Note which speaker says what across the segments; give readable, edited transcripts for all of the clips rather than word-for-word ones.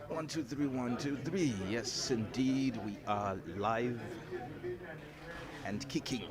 Speaker 1: One, two, three, 1, 2, 3. Yes, indeed, we are live and kicking.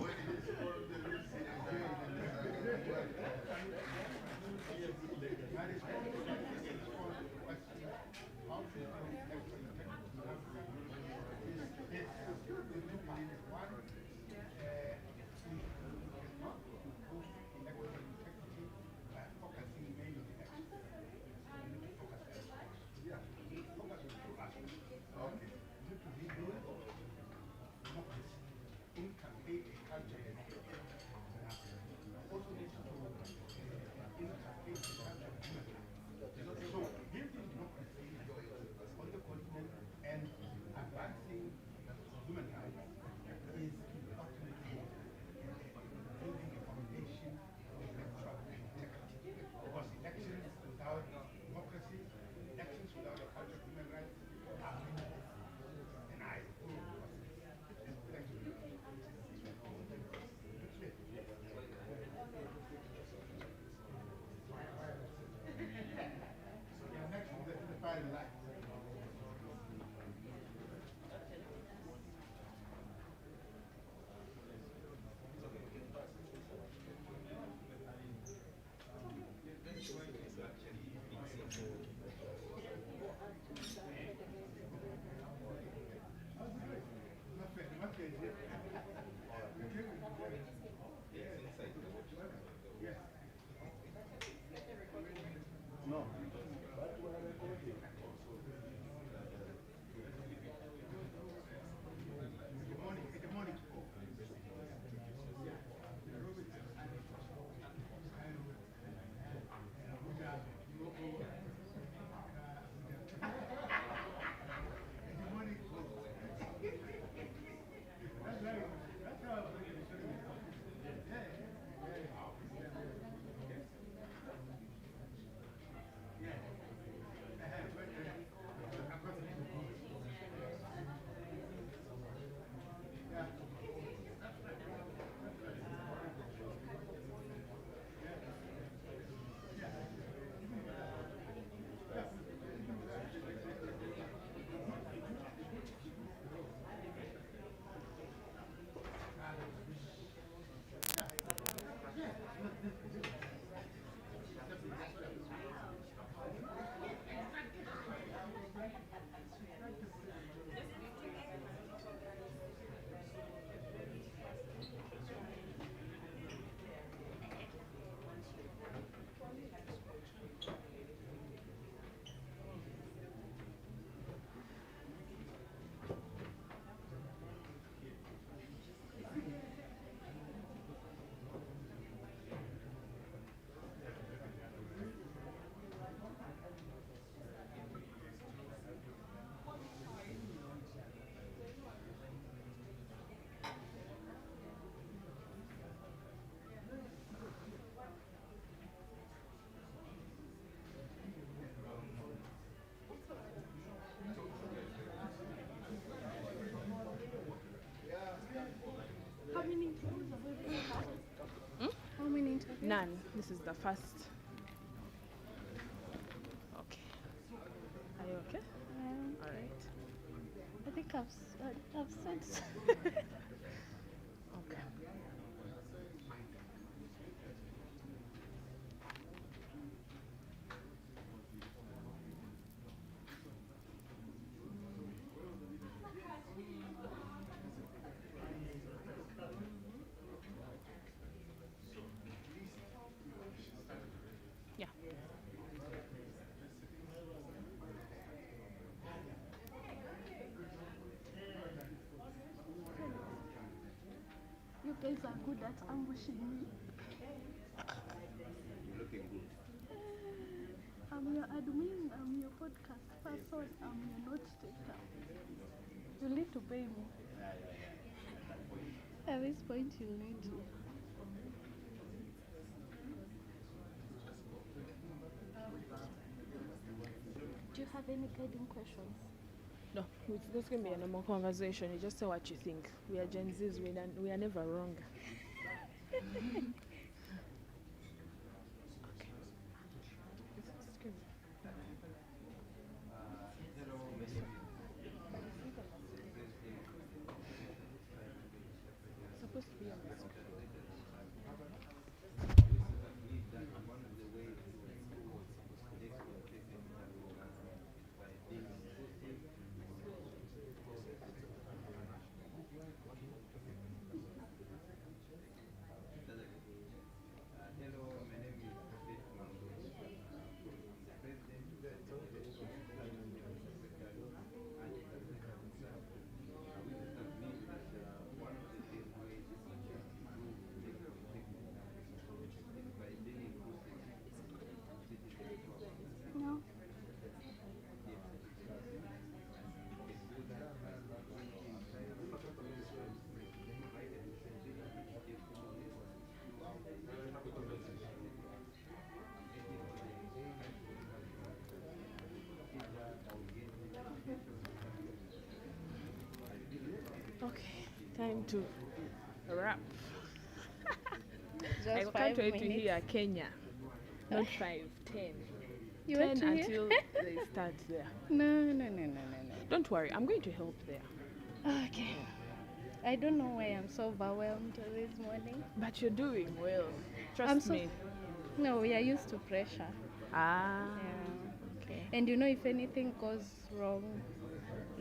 Speaker 2: done. This is the first. Okay. Are you okay? All right.
Speaker 3: I think I've said.
Speaker 2: Okay. Yeah.
Speaker 3: You guys are good at ambushing me. I'm your admin, I'm your podcast person, I'm your note taker. You need to pay me. At this point, you'll need to. Do you have any guiding questions?
Speaker 2: No, it's not going to be a normal conversation. You just say what you think. We are Gen Zs. We are never wrong. Okay. Excuse me. Supposed to be on the screen.
Speaker 3: No.
Speaker 2: Okay, time to wrap.
Speaker 3: Just
Speaker 2: I can't wait to hear Kenya. Not 5, 10.
Speaker 3: You
Speaker 2: 10
Speaker 3: want to hear?
Speaker 2: until they start there.
Speaker 3: No.
Speaker 2: Don't worry, I'm going to help there.
Speaker 3: Okay. I don't know why I'm so overwhelmed this morning.
Speaker 2: But you're doing well.
Speaker 3: I'm
Speaker 2: Trust
Speaker 3: so-
Speaker 2: me.
Speaker 3: No, we are used to pressure.
Speaker 2: Ah.
Speaker 3: Yeah.
Speaker 2: Okay.
Speaker 3: And you know, if anything goes wrong,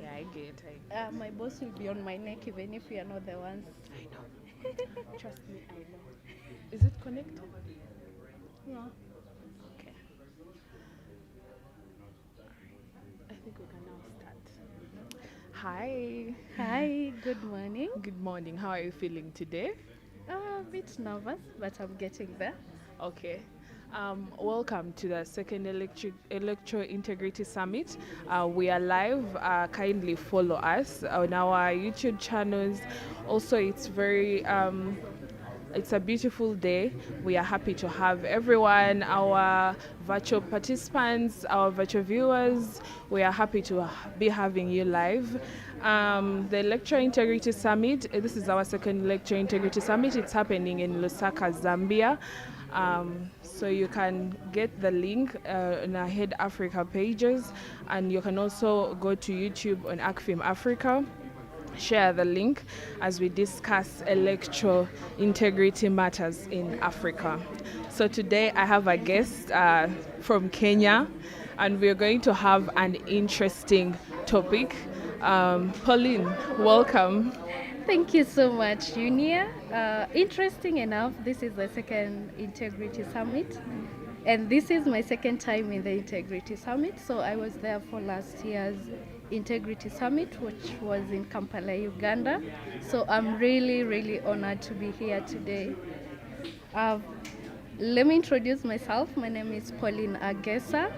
Speaker 2: Yeah, I get it.
Speaker 3: my boss will be on my neck even if we are not the ones.
Speaker 2: I know. Trust me, I know. Is it connected?
Speaker 3: Yeah.
Speaker 2: Okay. I think we can now start. Hi.
Speaker 3: Hi, good morning.
Speaker 2: Good morning. How are you feeling today?
Speaker 3: A bit nervous, but I'm getting there.
Speaker 2: Okay. Welcome to the second Electoral Integrity Summit. We are live. Kindly follow us on our YouTube channels. Also, it's a beautiful day. We are happy to have everyone, our virtual participants, our virtual viewers. We are happy to be having you live. The Electoral Integrity Summit, this is our second Electoral Integrity Summit. It's happening in Lusaka, Zambia. So you can get the link on our Head Africa pages, and you can also go to YouTube on AfEONet Africa. Share the link as we discuss electoral integrity matters in Africa. So today I have a guest from Kenya, and we're going to have an interesting topic. Pauline, welcome.
Speaker 3: Thank you so much, Junior. Interesting enough, this is the second Integrity Summit, and this is my second time in the Integrity Summit. So I was there for last year's Integrity Summit, which was in Kampala, Uganda. So I'm really, really honored to be here today. Let me introduce myself. My name is Pauline Agesa.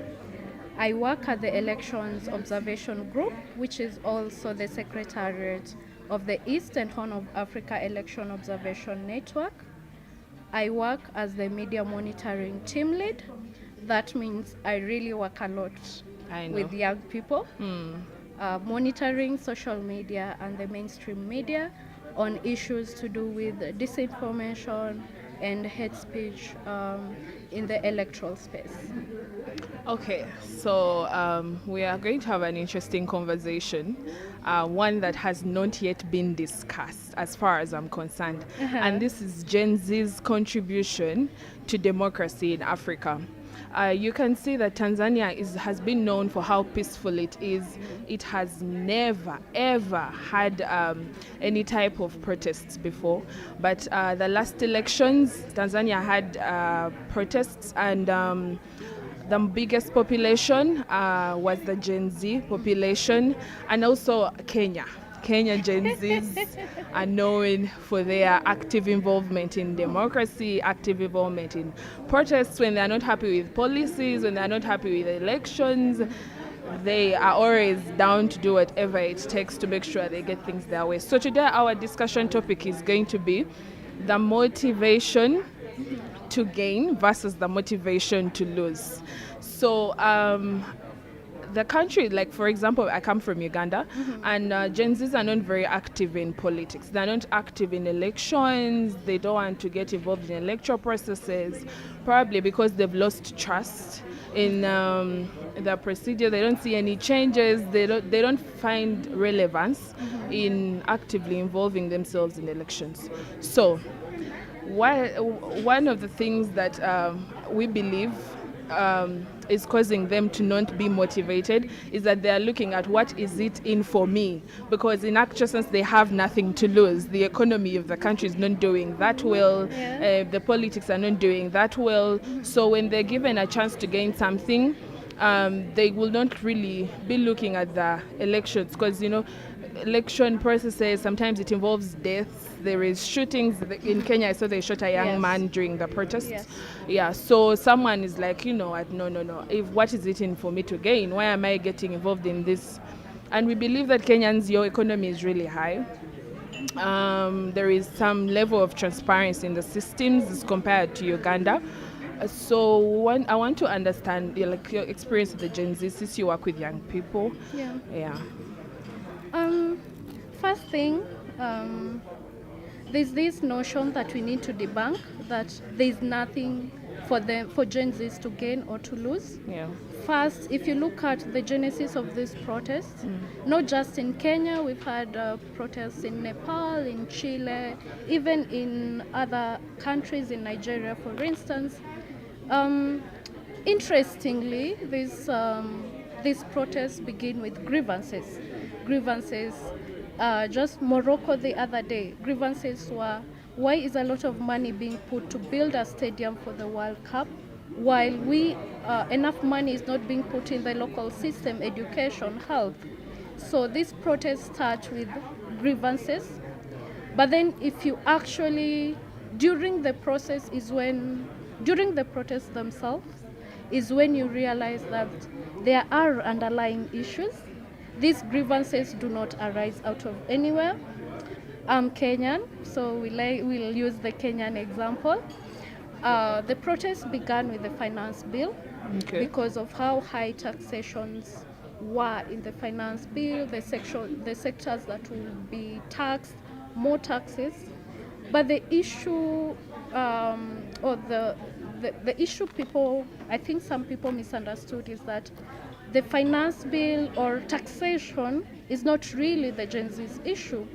Speaker 3: I work at the Elections Observation Group, which is also the Secretariat of the East and Horn of Africa Election Observation Network. I work as the media monitoring team lead. That means I really work a lot with young people, monitoring social media and the mainstream media on issues to do with disinformation, and hate speech in the electoral space.
Speaker 2: Okay, so we are going to have an interesting conversation, one that has not yet been discussed as far as I'm concerned. And this is Gen Z's contribution to democracy in Africa. You can see that Tanzania has been known for how peaceful it is. It has never, ever had any type of protests before. But the last elections, Tanzania had protests, and the biggest population was the Gen Z population, and also Kenya. Kenya Gen Zs are known for their active involvement in democracy, active involvement in protests when they are not happy with policies, when they are not happy with elections. They are always down to do whatever it takes to make sure they get things their way. So today our discussion topic is going to be the motivation to gain versus the motivation to lose. So the country, like for example, I come from Uganda, and Gen Zs are not very active in politics. They're not active in elections. They don't want to get involved in electoral processes, probably because they've lost trust in the procedure. They don't see any changes. They don't find relevance in actively involving themselves in elections. So one of the things that we believe is causing them to not be motivated is that they are looking at what is it in for me, because in actual sense they have nothing to lose. The economy of the country is not doing that well. The politics are not doing that well. So when they're given a chance to gain something, they will not really be looking at the elections, because election processes, sometimes it involves deaths. There is shootings. In Kenya, I saw they shot a young man during the protests. Yeah, so someone is like, no. If what is it in for me to gain? Why am I getting involved in this? And we believe that Kenyans, your economy is really high. There is some level of transparency in the systems as compared to Uganda. So I want to understand your experience with the Gen Z, since you work with young people. Yeah.
Speaker 3: First thing, there's this notion that we need to debunk, that there's nothing for Gen Zs to gain or to lose. First, if you look at the genesis of these protests, not just in Kenya, we've had protests in Nepal, in Chile, even in other countries, in Nigeria, for instance. Interestingly, these protests begin with grievances. Just Morocco the other day, grievances were, why is a lot of money being put to build a stadium for the World Cup, while enough money is not being put in the local system, education, health. So these protests start with grievances, but then if you actually, during the protests themselves, is when you realize that there are underlying issues. These grievances do not arise out of anywhere. I'm Kenyan, so we'll use the Kenyan example. The protest began with the finance bill because of how high taxations were in the finance bill, the sectors that will be taxed, more taxes. But the issue, the issue I think some people misunderstood, is that the finance bill or taxation is not really the Gen Z's issue.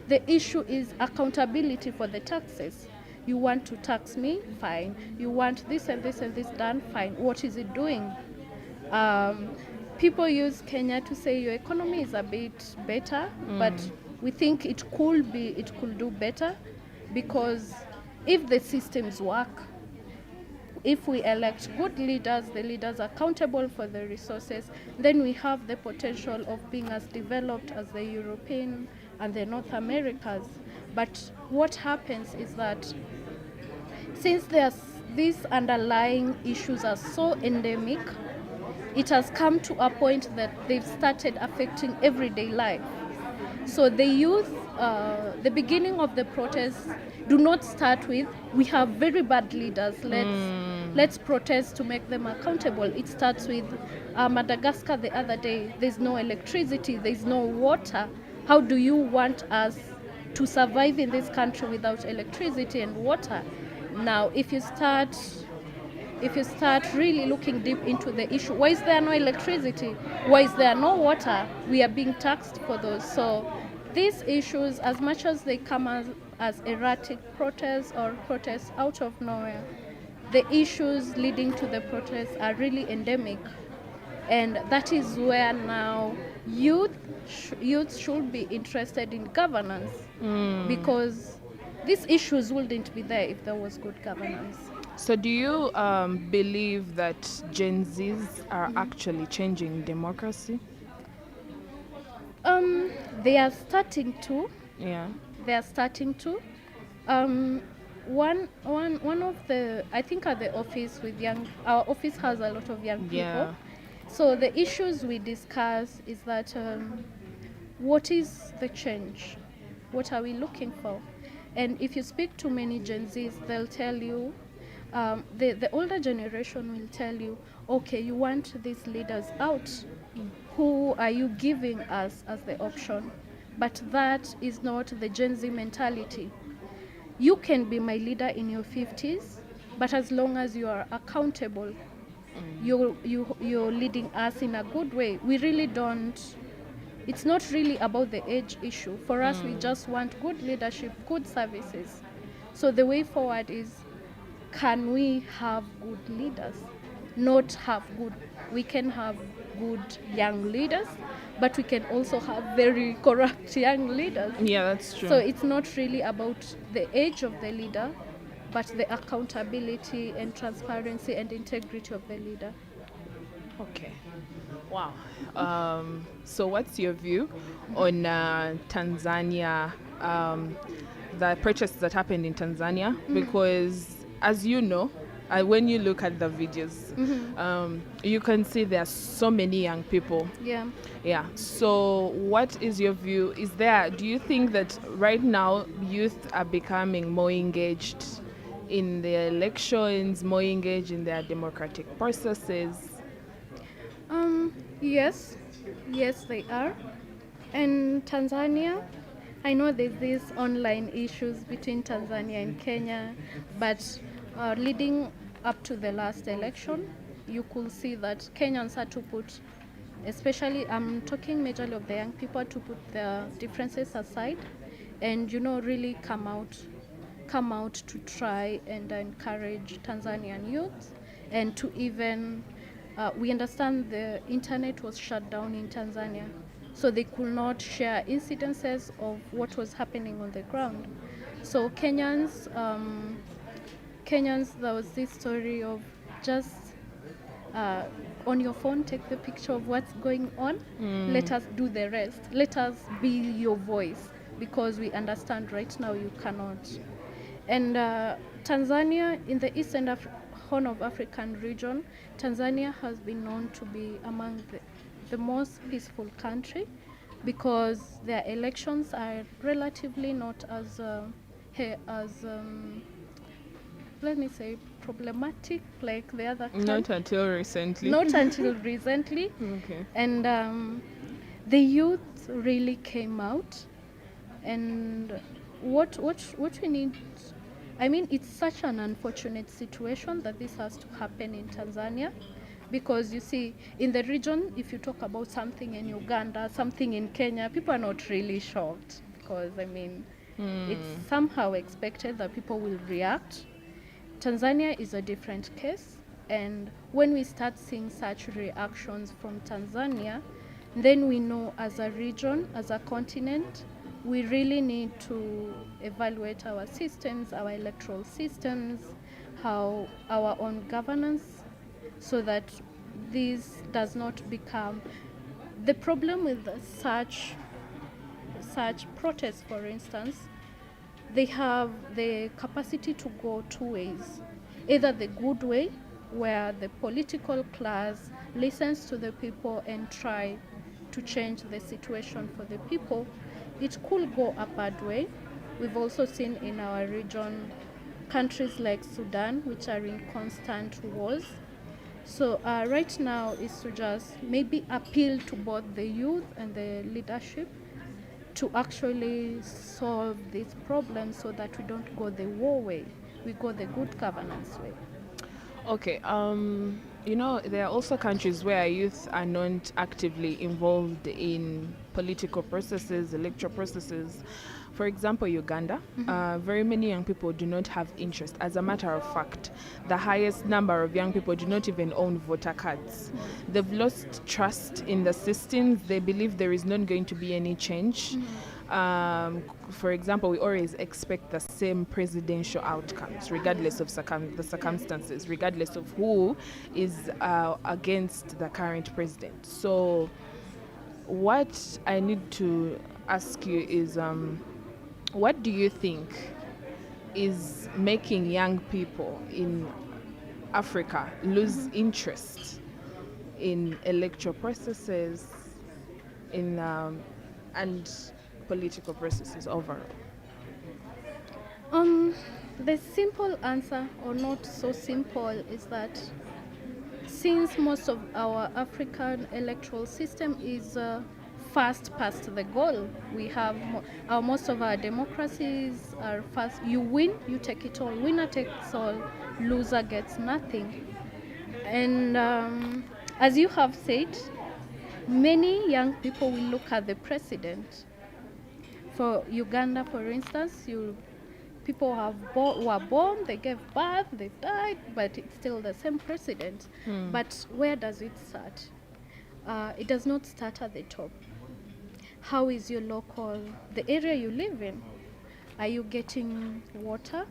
Speaker 3: The issue is accountability for the taxes. You want to tax me? Fine. You want this and this and this done? Fine. What is it doing? People use Kenya to say your economy is a bit better, but we think it could do better, because if the systems work, if we elect good leaders, the leaders accountable for the resources, then we have the potential of being as developed as the European and the North Americas. But what happens is that since these underlying issues are so endemic, it has come to a point that they've started affecting everyday life. So the youth, the beginning of the protests do not start with, we have very bad leaders, let's protest to make them accountable. It starts with Madagascar the other day, there's no electricity, there's no water. How do you want us to survive in this country without electricity and water? Now, if you start really looking deep into the issue, why is there no electricity? Why is there no water? We are being taxed for those. So these issues, as much as they come as erratic protests or protests out of nowhere, the issues leading to the protests are really endemic. And that is where now youth should be interested in governance, because these issues wouldn't be there if there was good governance.
Speaker 2: So do you believe that Gen Zs are actually changing democracy?
Speaker 3: They are starting to.
Speaker 2: Yeah.
Speaker 3: They are starting to. One of the, I think at the office with our office has a lot of young people.
Speaker 2: Yeah.
Speaker 3: So the issues we discuss is that what is the change? What are we looking for? And if you speak to many Gen Zs, they'll tell you, the older generation will tell you, okay, you want these leaders out. Who are you giving us as the option? But that is not the Gen Z mentality. You can be my leader in your 50s, but as long as you are accountable, you're leading us in a good way. We really don't, it's not really about the age issue. For us, we just want good leadership, good services. So the way forward is, can we have good leaders? Not have good, we can have good young leaders, but we can also have very corrupt young leaders.
Speaker 2: Yeah, that's true.
Speaker 3: So it's not really about the age of the leader, but the accountability and transparency and integrity of the leader.
Speaker 2: Okay. Wow. So what's your view on Tanzania, the protests that happened in Tanzania? Because as you know, when you look at the videos, you can see there are so many young people.
Speaker 3: Yeah.
Speaker 2: Yeah. So what is your view? Do you think that right now youth are becoming more engaged in the elections, more engaged in their democratic processes?
Speaker 3: Yes, they are. And Tanzania, I know there's these online issues between Tanzania and Kenya, but leading up to the last election, you could see that Kenyans had to put, especially I'm talking majorly of the young people, to put their differences aside and really come out to try and encourage Tanzanian youth, and to even we understand the internet was shut down in Tanzania, so they could not share incidences of what was happening on the ground. So Kenyans, there was this story of just on your phone, take the picture of what's going on. Let us do the rest. Let us be your voice, because we understand right now you cannot. And Tanzania, in the Eastern Horn of African region, Tanzania has been known to be among the most peaceful country, because their elections are relatively not as let me say problematic like the other countries.
Speaker 2: Not until recently.
Speaker 3: Not until recently.
Speaker 2: Okay.
Speaker 3: And the youth really came out, and what we need, I mean, it's such an unfortunate situation that this has to happen in Tanzania, because you see, in the region, if you talk about something in Uganda, something in Kenya, people are not really shocked, because I mean, it's somehow expected that people will react. Tanzania is a different case, and when we start seeing such reactions from Tanzania, then we know as a region, as a continent, we really need to evaluate our systems, our electoral systems, how our own governance, so that this does not become the problem with such protests. For instance, they have the capacity to go two ways. Either the good way, where the political class listens to the people and try to change the situation for the people. It could go a bad way. We've also seen in our region countries like Sudan, which are in constant wars. So right now is to just maybe appeal to both the youth and the leadership to actually solve these problems, so that we don't go the war way. we go the good governance way.
Speaker 2: Okay, there are also countries where youth are not actively involved in political processes, electoral processes. For example, Uganda, very many young people do not have interest. As a matter of fact, the highest number of young people do not even own voter cards. They've lost trust in the systems. They believe there is not going to be any change. For example, we always expect the same presidential outcomes, regardless of the circumstances, regardless of who is against the current president. So, what I need to ask you is, what do you think is making young people in Africa lose interest in electoral processes, in and political processes overall?
Speaker 3: The simple answer, or not so simple, is that since most of our African electoral system is fast past the goal, we have most of our democracies are fast. You win, you take it all. Winner takes all, loser gets nothing. And as you have said, many young people will look at the president. For Uganda, for instance, people were born, they gave birth, they died, but it's still the same president. But where does it start? It does not start at the top. How is your the area you live in? Are you getting water?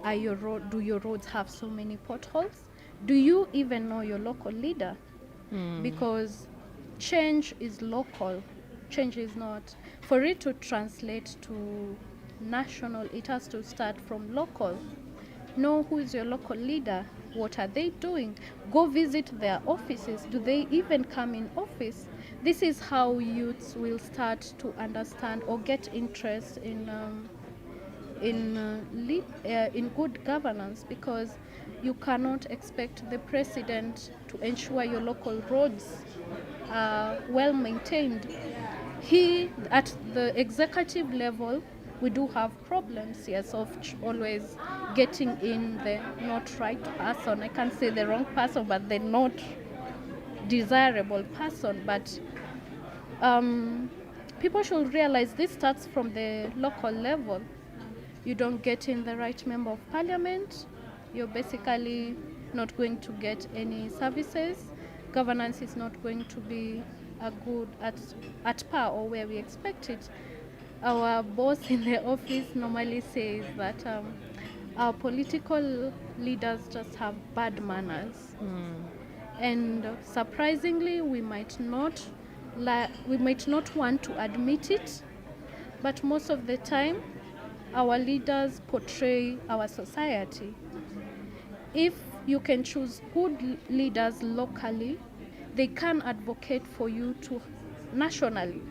Speaker 3: Do your roads have so many potholes? Do you even know your local leader? Because change is local. Change is not. For it to translate to national, it has to start from local. Know who is your local leader. What are they doing? Go visit their offices. Do they even come in office? This is how youths will start to understand or get interest in good governance, because you cannot expect the president to ensure your local roads are well maintained. At the executive level, we do have problems, yes, of always getting in the not right person. I can't say the wrong person, but the not desirable person. But people should realize this starts from the local level. You don't get in the right member of parliament, you're basically not going to get any services. Governance is not going to be a good at par or where we expect it. Our boss in the office normally says that our political leaders just have bad manners. And surprisingly, we might not want to admit it, but most of the time our leaders portray our society. If you can choose good leaders locally, they can advocate for you nationally.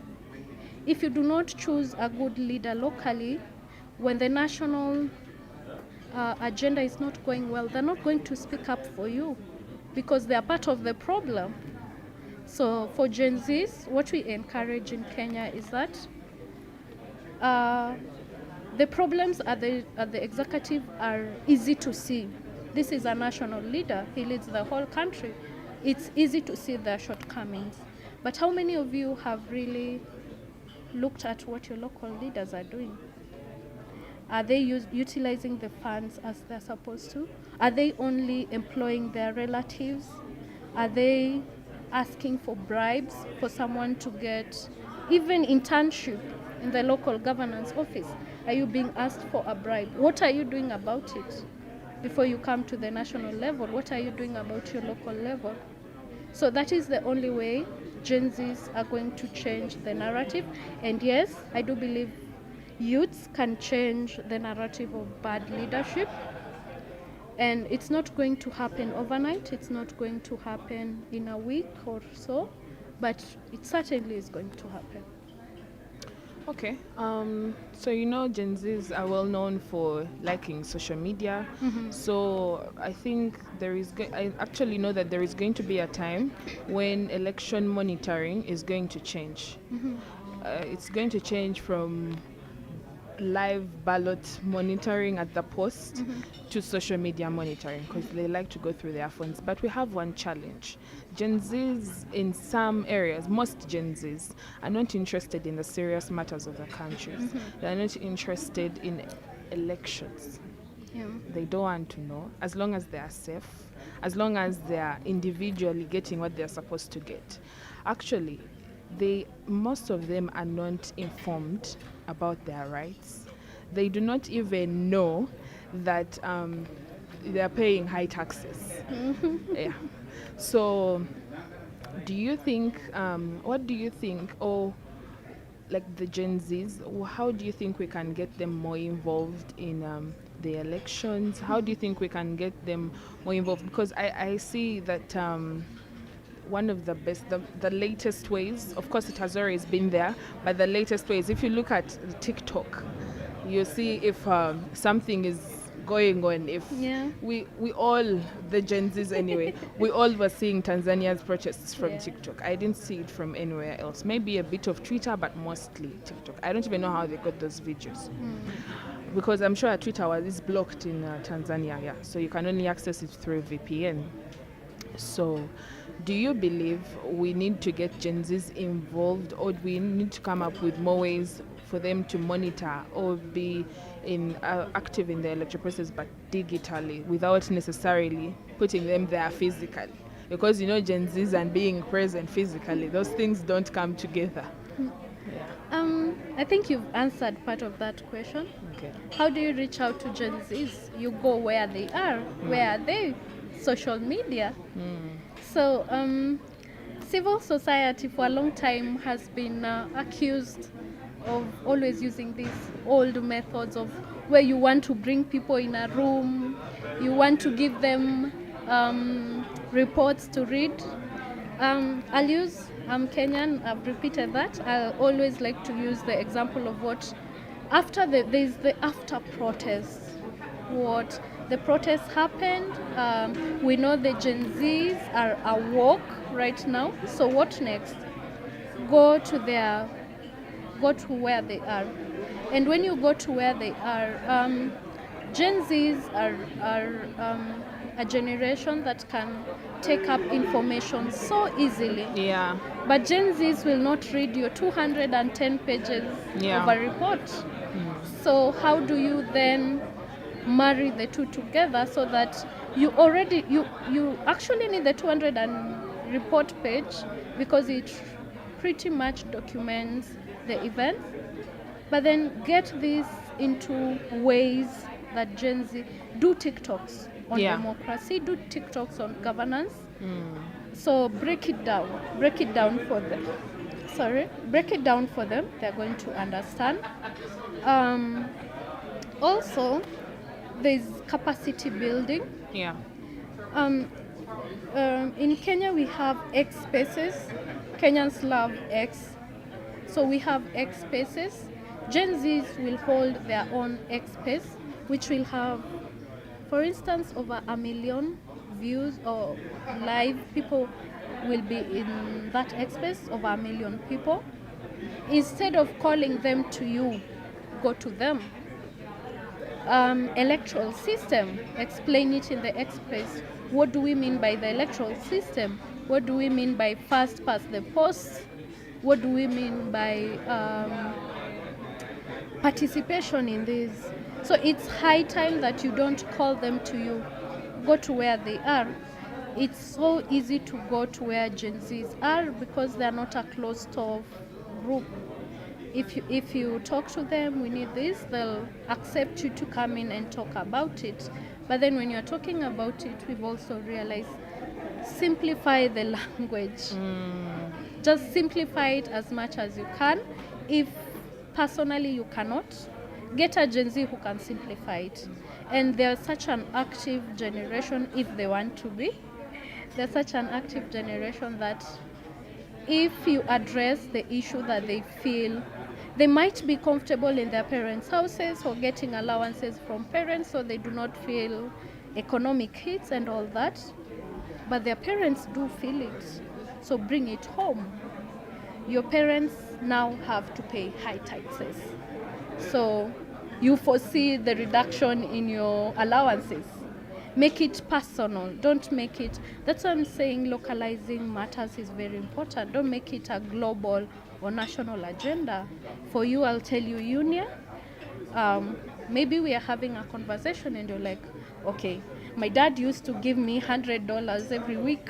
Speaker 3: If you do not choose a good leader locally, when the national agenda is not going well, they're not going to speak up for you because they are part of the problem. So for Gen Zs, what we encourage in Kenya is that the problems at the executive are easy to see. This is a national leader. He leads the whole country. It's easy to see their shortcomings. But how many of you have really looked at what your local leaders are doing? Are they utilizing the funds as they're supposed to? Are they only employing their relatives? Are they asking for bribes for someone to get even internship in the local governance office? Are you being asked for a bribe? What are you doing about it? Before you come to the national level, what are you doing about your local level? So that is the only way Gen Zs are going to change the narrative. And yes, I do believe youths can change the narrative of bad leadership. And it's not going to happen overnight. It's not going to happen in a week or so, but it certainly is going to happen.
Speaker 2: Okay. So Gen Zs are well known for liking social media. So I think I actually know that there is going to be a time when election monitoring is going to change. It's going to change from live ballot monitoring at the post to social media monitoring, because they like to go through their phones. But we have one challenge. Gen Zs in some areas, most Gen Zs, are not interested in the serious matters of the country. They're not interested in elections.
Speaker 3: Yeah.
Speaker 2: They don't want to know, as long as they are safe, as long as they are individually getting what they're supposed to get. Actually, most of them are not informed about their rights. They do not even know that they're paying high taxes. Yeah. So, do you think? What do you think? Or like the Gen Zs, how do you think we can get them more involved in the elections? How do you think we can get them more involved? Because I see that one of the best, the latest ways, of course it has always been there, but the latest ways, if you look at TikTok, you see if something is going on, if we all, the Gen Zs anyway, we all were seeing Tanzania's protests from TikTok. I didn't see it from anywhere else. Maybe a bit of Twitter, but mostly TikTok. I don't even know how they got those videos. Because I'm sure Twitter is blocked in Tanzania, yeah. So you can only access it through VPN. So, do you believe we need to get Gen Zs involved, or do we need to come up with more ways for them to monitor or be active in the electoral process, but digitally, without necessarily putting them there physically? Because Gen Zs and being present physically, those things don't come together.
Speaker 3: I think you've answered part of that question.
Speaker 2: Okay.
Speaker 3: How do you reach out to Gen Zs? You go where they are. Where are they? Social media. So civil society for a long time has been accused of always using these old methods of where you want to bring people in a room, you want to give them reports to read. I'll use, I'm Kenyan, I've repeated that. I'll always like to use the example of what there's the after protest. What the protest happened, we know the Gen Zs are awoke right now. So what next? Go to where they are, and when you go to where they are, Gen Zs are a generation that can take up information so easily.
Speaker 2: Yeah.
Speaker 3: But Gen Zs will not read your 210 pages of a report. So how do you then marry the two together so that you actually need the 200 report page because it pretty much documents the events, but then get this into ways that Gen Z do TikToks on democracy, do TikToks on governance. So break it down for them. They're going to understand. Also, there's capacity building.
Speaker 2: Yeah.
Speaker 3: In Kenya, we have X spaces. Kenyans love X. So we have X spaces. Gen Zs will hold their own X space, which will have, for instance, over 1 million views or live people will be in that X space, over 1 million people. Instead of calling them to you, go to them. Electoral system, explain it in the Express. What do we mean by the electoral system? What do we mean by first past the post? What do we mean by participation in this? So it's high time that you don't call them to you. Go to where they are. It's so easy to go to where Gen Zs are because they're not a closed-off group. If you talk to them, we need this, they'll accept you to come in and talk about it. But then when you're talking about it, we've also realized, simplify the language. Just simplify it as much as you can. If personally you cannot, get a Gen Z who can simplify it. And they're such an active generation if they want to be. They're such an active generation that if you address the issue that they feel, they might be comfortable in their parents' houses or getting allowances from parents so they do not feel economic hits and all that. But their parents do feel it. So bring it home. Your parents now have to pay high taxes. So you foresee the reduction in your allowances. Make it personal. Don't make it. That's why I'm saying localizing matters is very important. Don't make it a global or national agenda. For you, I'll tell you, Unia, maybe we are having a conversation and you're like, okay, my dad used to give me $100 every week.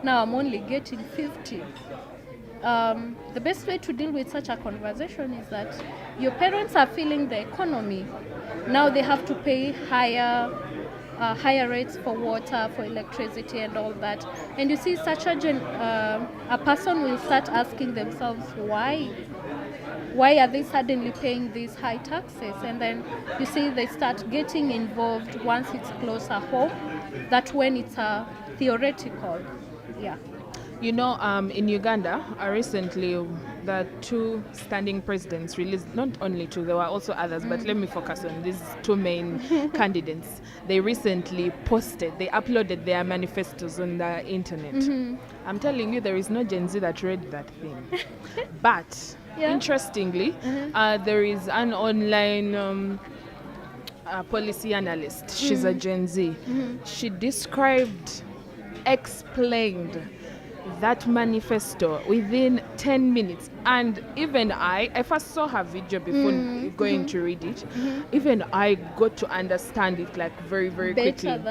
Speaker 3: Now I'm only getting 50. The best way to deal with such a conversation is that your parents are feeling the economy. Now they have to pay higher rates for water, for electricity, and all that. And you see, such a person will start asking themselves why. Why are they suddenly paying these high taxes? And then you see they start getting involved once it's closer home. That's when it's theoretical. Yeah.
Speaker 2: You know, in Uganda, recently, the two standing presidents released, not only two, there were also others, but let me focus on these two main candidates. They recently they uploaded their manifestos on the internet. I'm telling you, there is no Gen Z that read that thing. But, interestingly, there is an online policy analyst. She's a Gen Z. She explained that manifesto within 10 minutes. And even I first saw her video before going to read it. Even I got to understand it like very, very quickly.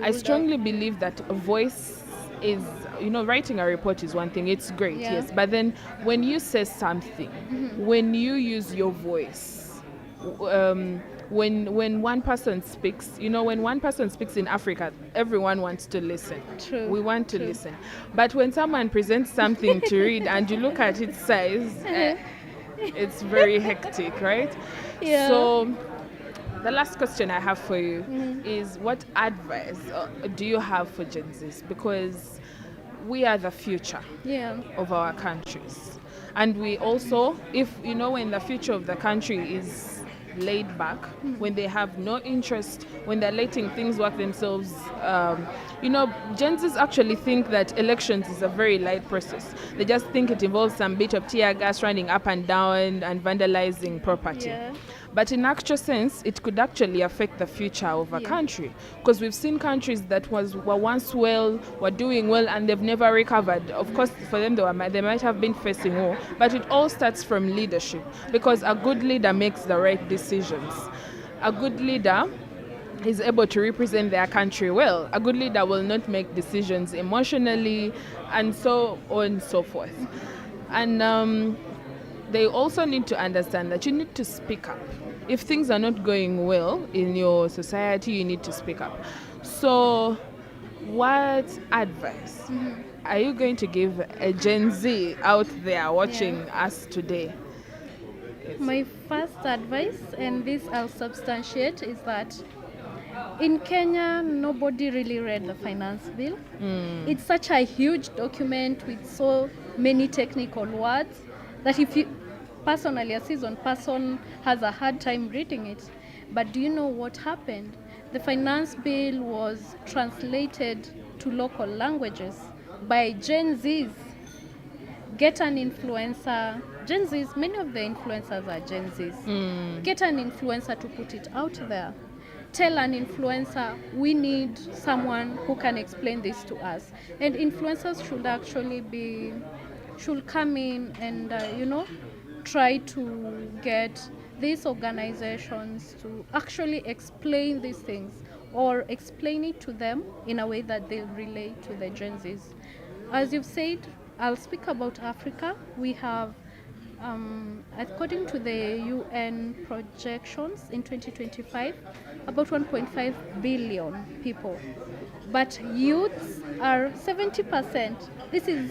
Speaker 2: I strongly believe that a voice is, writing a report is one thing. It's great, yes. But then when you say something, when you use your voice, when one person speaks, when one person speaks in Africa, everyone wants to listen.
Speaker 3: True.
Speaker 2: We want to listen. But when someone presents something to read and you look at its size, it's very hectic, right?
Speaker 3: Yeah.
Speaker 2: So the last question I have for you is, what advice do you have for Gen Zs? Because we are the future of our countries. And we also, when the future of the country is laid back, when they have no interest, when they're letting things work themselves. Gen Zs actually think that elections is a very light process. They just think it involves some bit of tear gas running up and down and vandalizing property. Yeah. But in actual sense, it could actually affect the future of a country, because we've seen countries that were once were doing well, and they've never recovered. Of course, for them, they might have been facing war, but it all starts from leadership, because a good leader makes the right decisions. A good leader is able to represent their country well. A good leader will not make decisions emotionally, and so on and so forth. And they also need to understand that you need to speak up. If things are not going well in your society, you need to speak up. So what advice are you going to give a Gen Z out there watching us today?
Speaker 3: My first advice, and this I'll substantiate, is that in Kenya, nobody really read the finance bill. It's such a huge document with so many technical words that if you, personally, a seasoned person has a hard time reading it. But do you know what happened? The finance bill was translated to local languages by Gen Zs. Get an influencer. Gen Zs, many of the influencers are Gen Zs. Get an influencer to put it out there. Tell an influencer, we need someone who can explain this to us. And influencers should come in and, try to get these organizations to actually explain these things, or explain it to them in a way that they'll relate to the Gen Zs. As you've said, I'll speak about Africa. We have, according to the UN projections in 2025, about 1.5 billion people. But youths are 70%. This is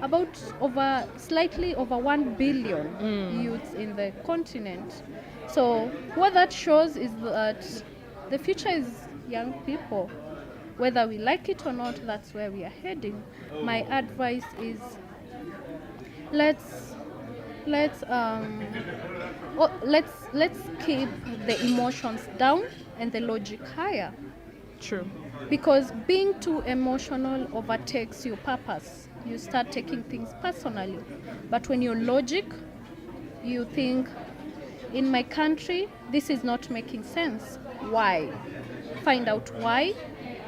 Speaker 3: about slightly over 1 billion youths in the continent. So what that shows is that the future is young people. Whether we like it or not, that's where we are heading. My advice is let's keep the emotions down and the logic higher.
Speaker 2: True.
Speaker 3: Because being too emotional overtakes your purpose. You start taking things personally. But when you're logic, you think in my country, this is not making sense. Why? Find out why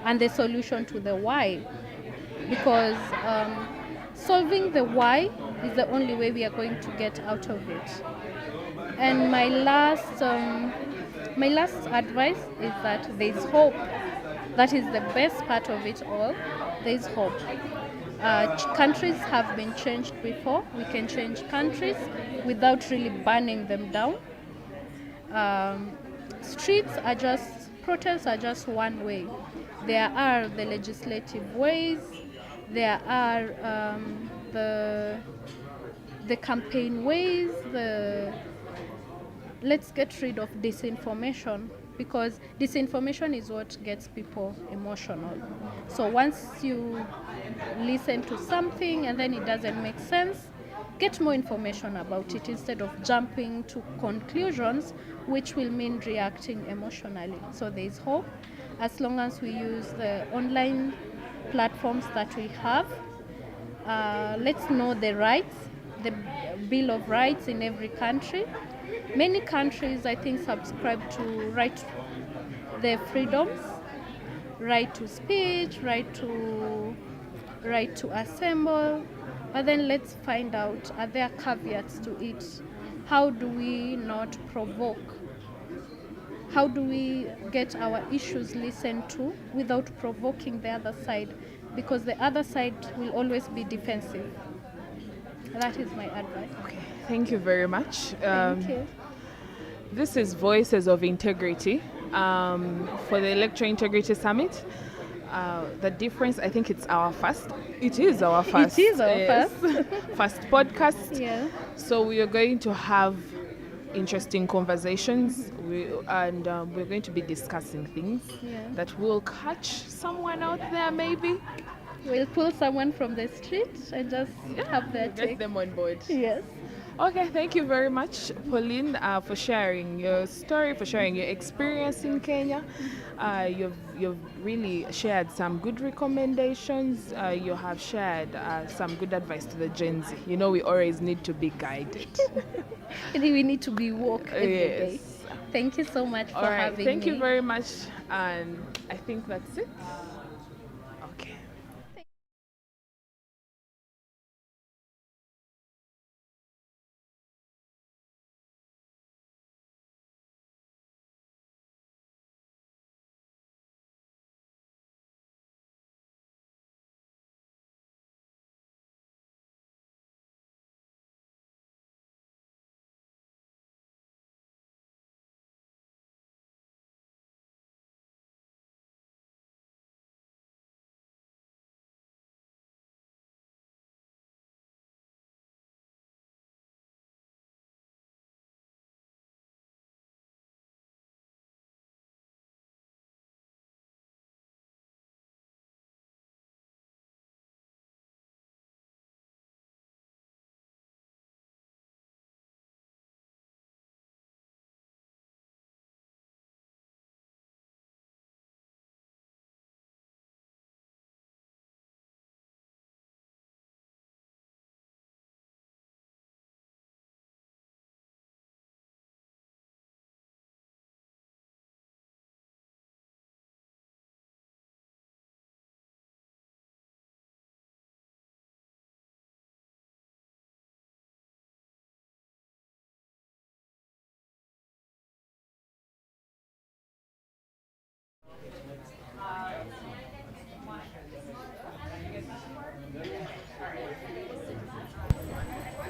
Speaker 3: and the solution to the why. Because solving the why is the only way we are going to get out of it. And my last advice is that there is hope. That is the best part of it all. There is hope. Countries have been changed before. We can change countries without really burning them down. Protests are just one way. There are the legislative ways. There are the campaign ways. Let's get rid of disinformation, because disinformation is what gets people emotional. So once you listen to something and then it doesn't make sense, get more information about it instead of jumping to conclusions, which will mean reacting emotionally. So there is hope as long as we use the online platforms that we have. Let's know the rights, the Bill of Rights in every country. Many countries, I think, subscribe to their freedoms, right to speech, right to assemble. But then let's find out, are there caveats to it? How do we not provoke? How do we get our issues listened to without provoking the other side? Because the other side will always be defensive. That is my advice.
Speaker 2: Okay, thank you very much.
Speaker 3: Thank you.
Speaker 2: This is Voices of Integrity for the Electoral Integrity Summit. The difference, I think it's our first. It is our first.
Speaker 3: It is our
Speaker 2: yes,
Speaker 3: first.
Speaker 2: first podcast.
Speaker 3: Yeah.
Speaker 2: So we are going to have interesting conversations, and we're going to be discussing things that will catch someone out there, maybe.
Speaker 3: We'll pull someone from the street and just have their
Speaker 2: Get
Speaker 3: take.
Speaker 2: them on board.
Speaker 3: Yes.
Speaker 2: Okay, thank you very much, Pauline, for sharing your story, for sharing your experience in Kenya. You've really shared some good recommendations. You have shared some good advice to the Gen Z. You know, we always need to be guided.
Speaker 3: We need to be woke every day.
Speaker 2: Yes.
Speaker 3: Thank you so much for
Speaker 2: All right,
Speaker 3: having me.
Speaker 2: thank you very much, and I think that's it. Okay.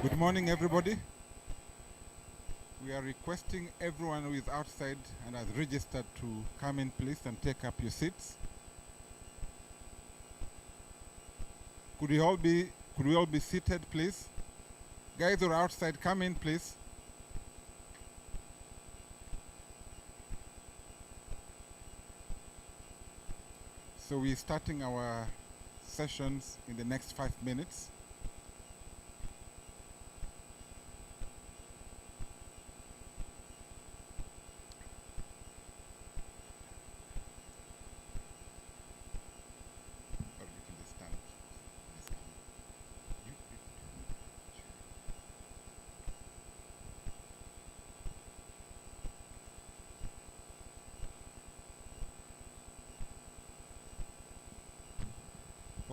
Speaker 4: Good morning, everybody. We are requesting everyone who is outside and has registered to come in, please, and take up your seats. Could we all be seated, please? Guys who are outside, come in, please. So we're starting our sessions in the next 5 minutes.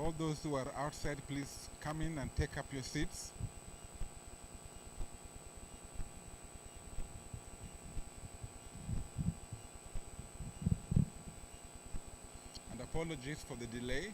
Speaker 4: All those who are outside, please come in and take up your seats. And apologies for the delay.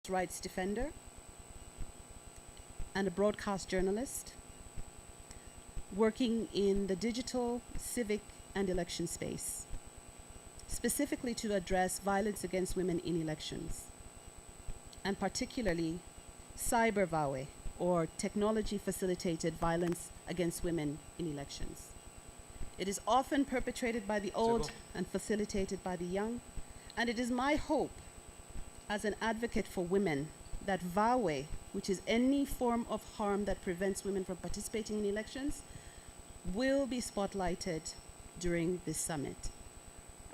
Speaker 5: rights defender, and a broadcast journalist working in the digital, civic, and election space, specifically to address violence against women in elections, and particularly cyber VAWE, or technology-facilitated violence against women in elections. It is often perpetrated by the old and facilitated by the young, and it is my hope as an advocate for women that VAWE, which is any form of harm that prevents women from participating in elections, will be spotlighted during this summit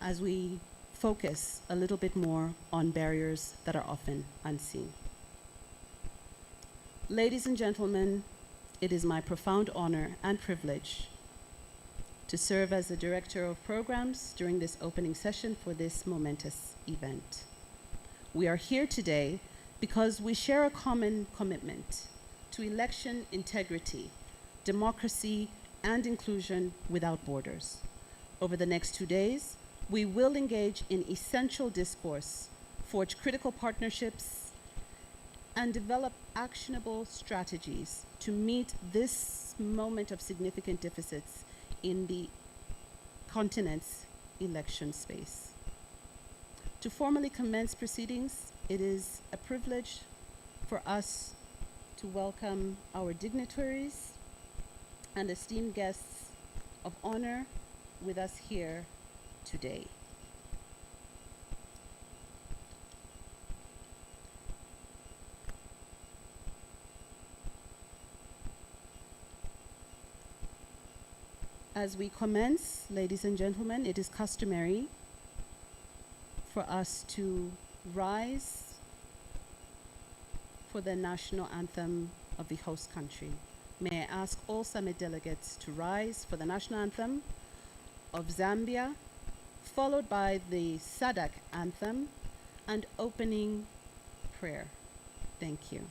Speaker 5: as we focus a little bit more on barriers that are often unseen. Ladies and gentlemen, it is my profound honor and privilege to serve as the Director of Programs during this opening session for this momentous event. We are here today because we share a common commitment to election integrity, democracy, and inclusion without borders. Over the next 2 days, we will engage in essential discourse, forge critical partnerships, and develop actionable strategies to meet this moment of significant deficits in the continent's election space. To formally commence proceedings, it is a privilege for us to welcome our dignitaries and esteemed guests of honor with us here today. As we commence, ladies and gentlemen, it is customary for us to rise for the national anthem of the host country. May I ask all summit delegates to rise for the national anthem of Zambia, followed by the SADC anthem and opening prayer. Thank you.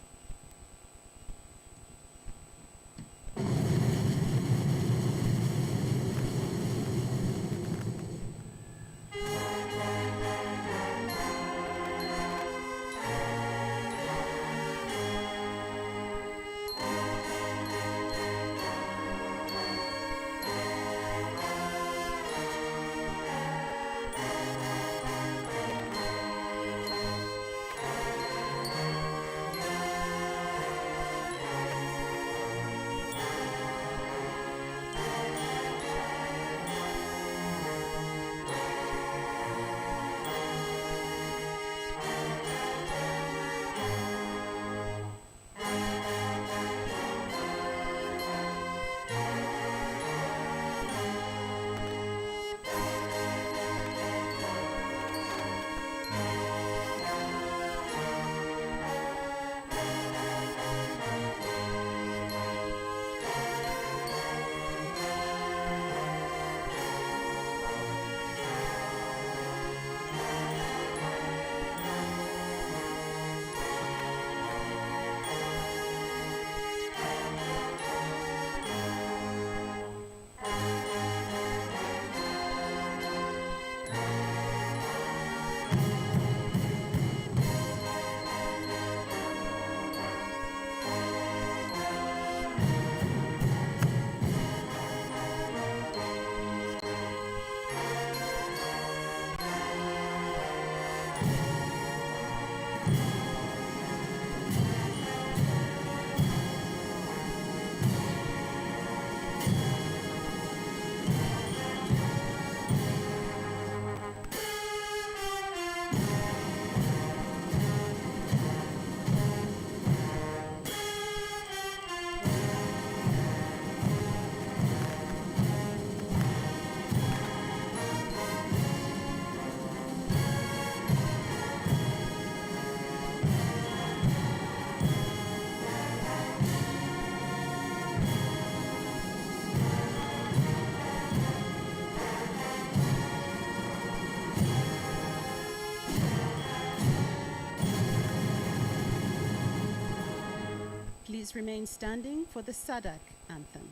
Speaker 5: Please remain standing for the SADC anthem.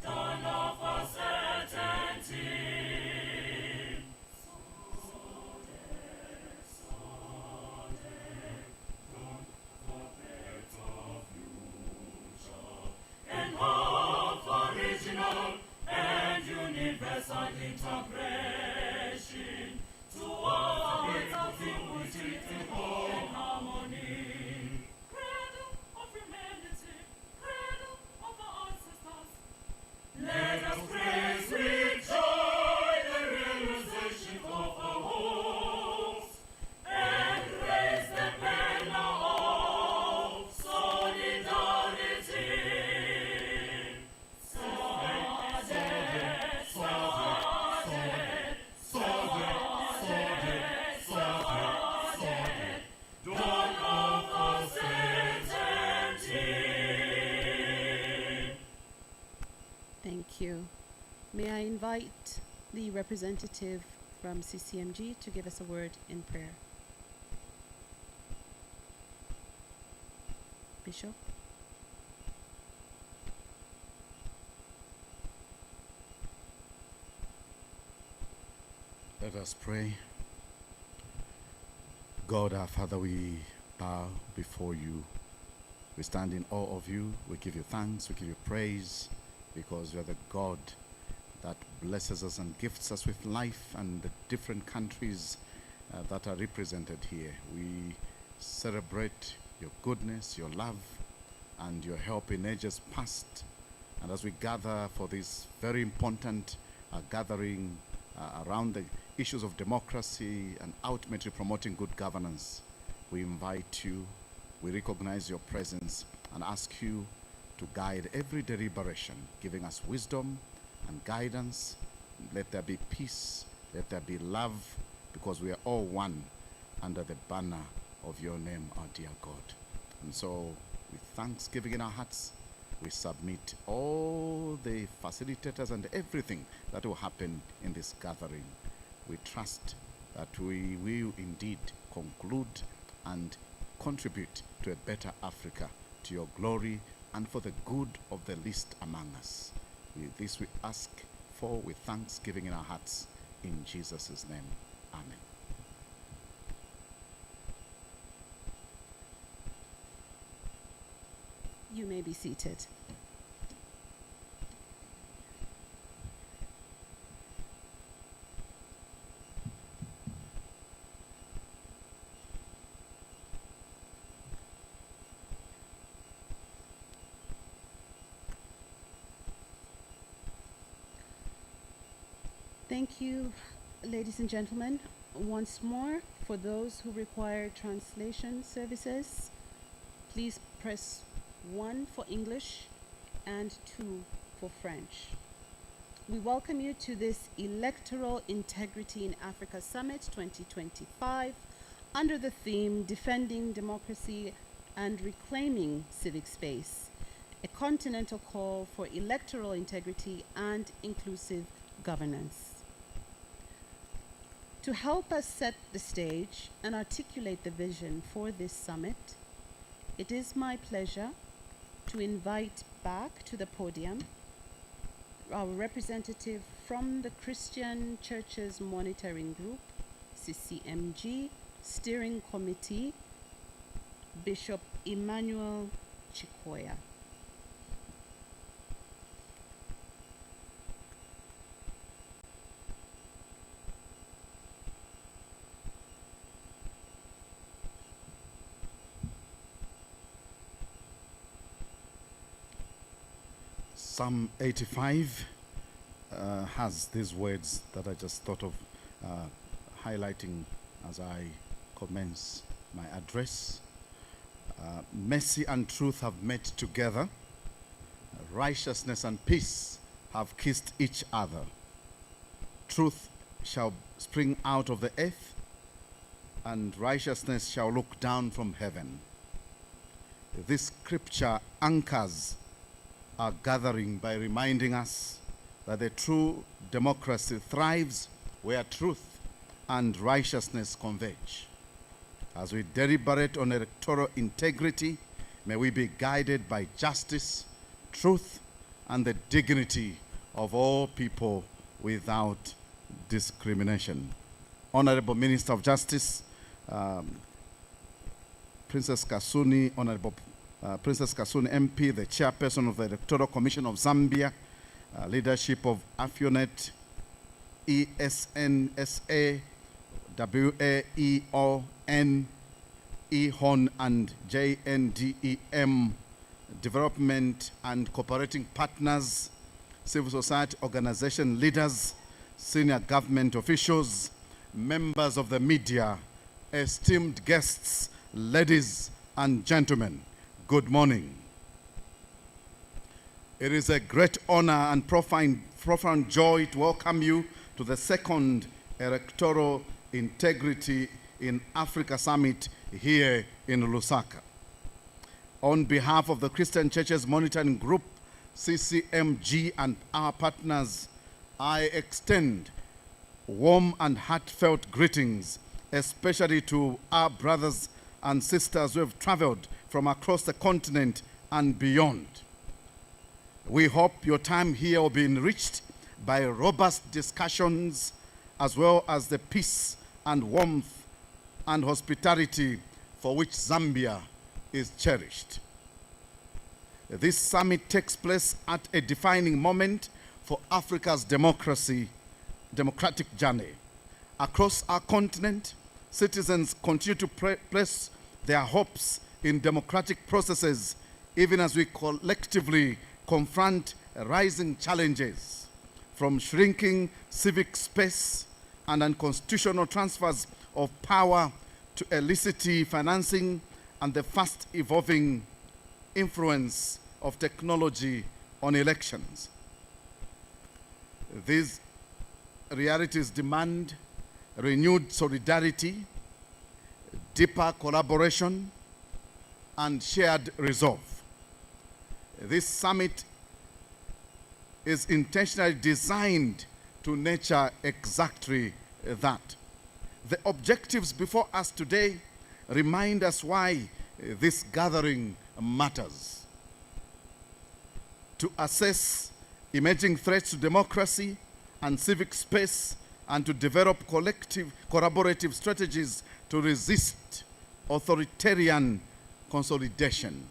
Speaker 6: Dawn of uncertainty.
Speaker 5: invite the representative from CCMG to give us a word in prayer. Bishop?
Speaker 6: Let us pray. God, our Father, we bow before you. We stand in awe of you. We give you thanks. We give you praise because you are the God that blesses us and gifts us with life and the different countries that are represented here. We celebrate your goodness, your love, and your help in ages past. And as we gather for this very important gathering around the issues of democracy and ultimately promoting good governance, we invite you, we recognize your presence and ask you to guide every deliberation, giving us wisdom and guidance. Let there be peace, let there be love, because we are all one under the banner of your name, our dear God. And so, with thanksgiving in our hearts, we submit all the facilitators and everything that will happen in this gathering. We trust that we will indeed conclude and contribute to a better Africa, to your glory and for the good of the least among us. This we ask for with thanksgiving in our hearts. In Jesus' name, amen.
Speaker 5: You may be seated. Thank you, ladies and gentlemen. Once more, for those who require translation services, please press 1 for English and 2 for French. We welcome you to this Electoral Integrity in Africa Summit 2025 under the theme Defending Democracy and Reclaiming Civic Space, a continental call for electoral integrity and inclusive governance. To help us set the stage and articulate the vision for this summit, it is my pleasure to invite back to the podium our representative from the Christian Churches Monitoring Group, CCMG, Steering Committee, Bishop Emmanuel Chikoya.
Speaker 6: Psalm 85 has these words that I just thought of highlighting as I commence my address. Mercy and truth have met together. Righteousness and peace have kissed each other. Truth shall spring out of the earth, and righteousness shall look down from heaven. This scripture anchors our gathering by reminding us that the true democracy thrives where truth and righteousness converge. As we deliberate on electoral integrity, may we be guided by justice, truth, and the dignity of all people without discrimination. Honorable Minister of Justice, Princess Kasuni, Honorable Princess Kasuni MP, the chairperson of the Electoral Commission of Zambia, leadership of AfEONet, ESNSA, WAEON, EHON, and JNDEM, development and cooperating partners, civil society organization leaders, senior government officials, members of the media, esteemed guests, ladies and gentlemen, good morning. It is a great honor and profound joy to welcome you to the second Electoral Integrity in Africa Summit here in Lusaka. On behalf of the Christian Churches Monitoring Group, CCMG, and our partners, I extend warm and heartfelt greetings, especially to our brothers and sisters who have traveled from across the continent and beyond. We hope your time here will be enriched by robust discussions, as well as the peace and warmth and hospitality for which Zambia is cherished. This summit takes place at a defining moment for Africa's democratic journey. Across our continent, citizens continue to place their hopes in democratic processes, even as we collectively confront rising challenges, from shrinking civic space and unconstitutional transfers of power to illicit financing and the fast-evolving influence of technology on elections. These realities demand renewed solidarity, deeper collaboration, and shared resolve. This summit is intentionally designed to nurture exactly that. The objectives before us today remind us why this gathering matters. To assess emerging threats to democracy and civic space, and to develop collective, collaborative strategies to resist authoritarian consolidation.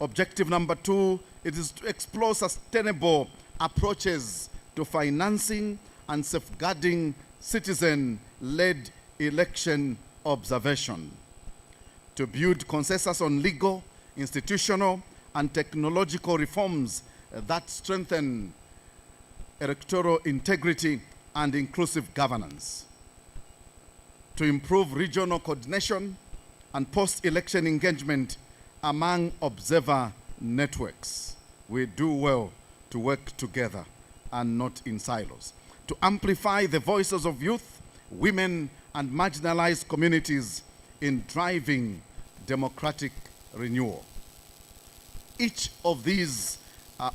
Speaker 6: Objective number 2, it is to explore sustainable approaches to financing and safeguarding citizen-led election observation, to build consensus on legal, institutional, and technological reforms that strengthen electoral integrity and inclusive governance, to improve regional coordination and post-election engagement among observer networks. We do well to work together and not in silos, to amplify the voices of youth, women, and marginalized communities in driving democratic renewal. Each of these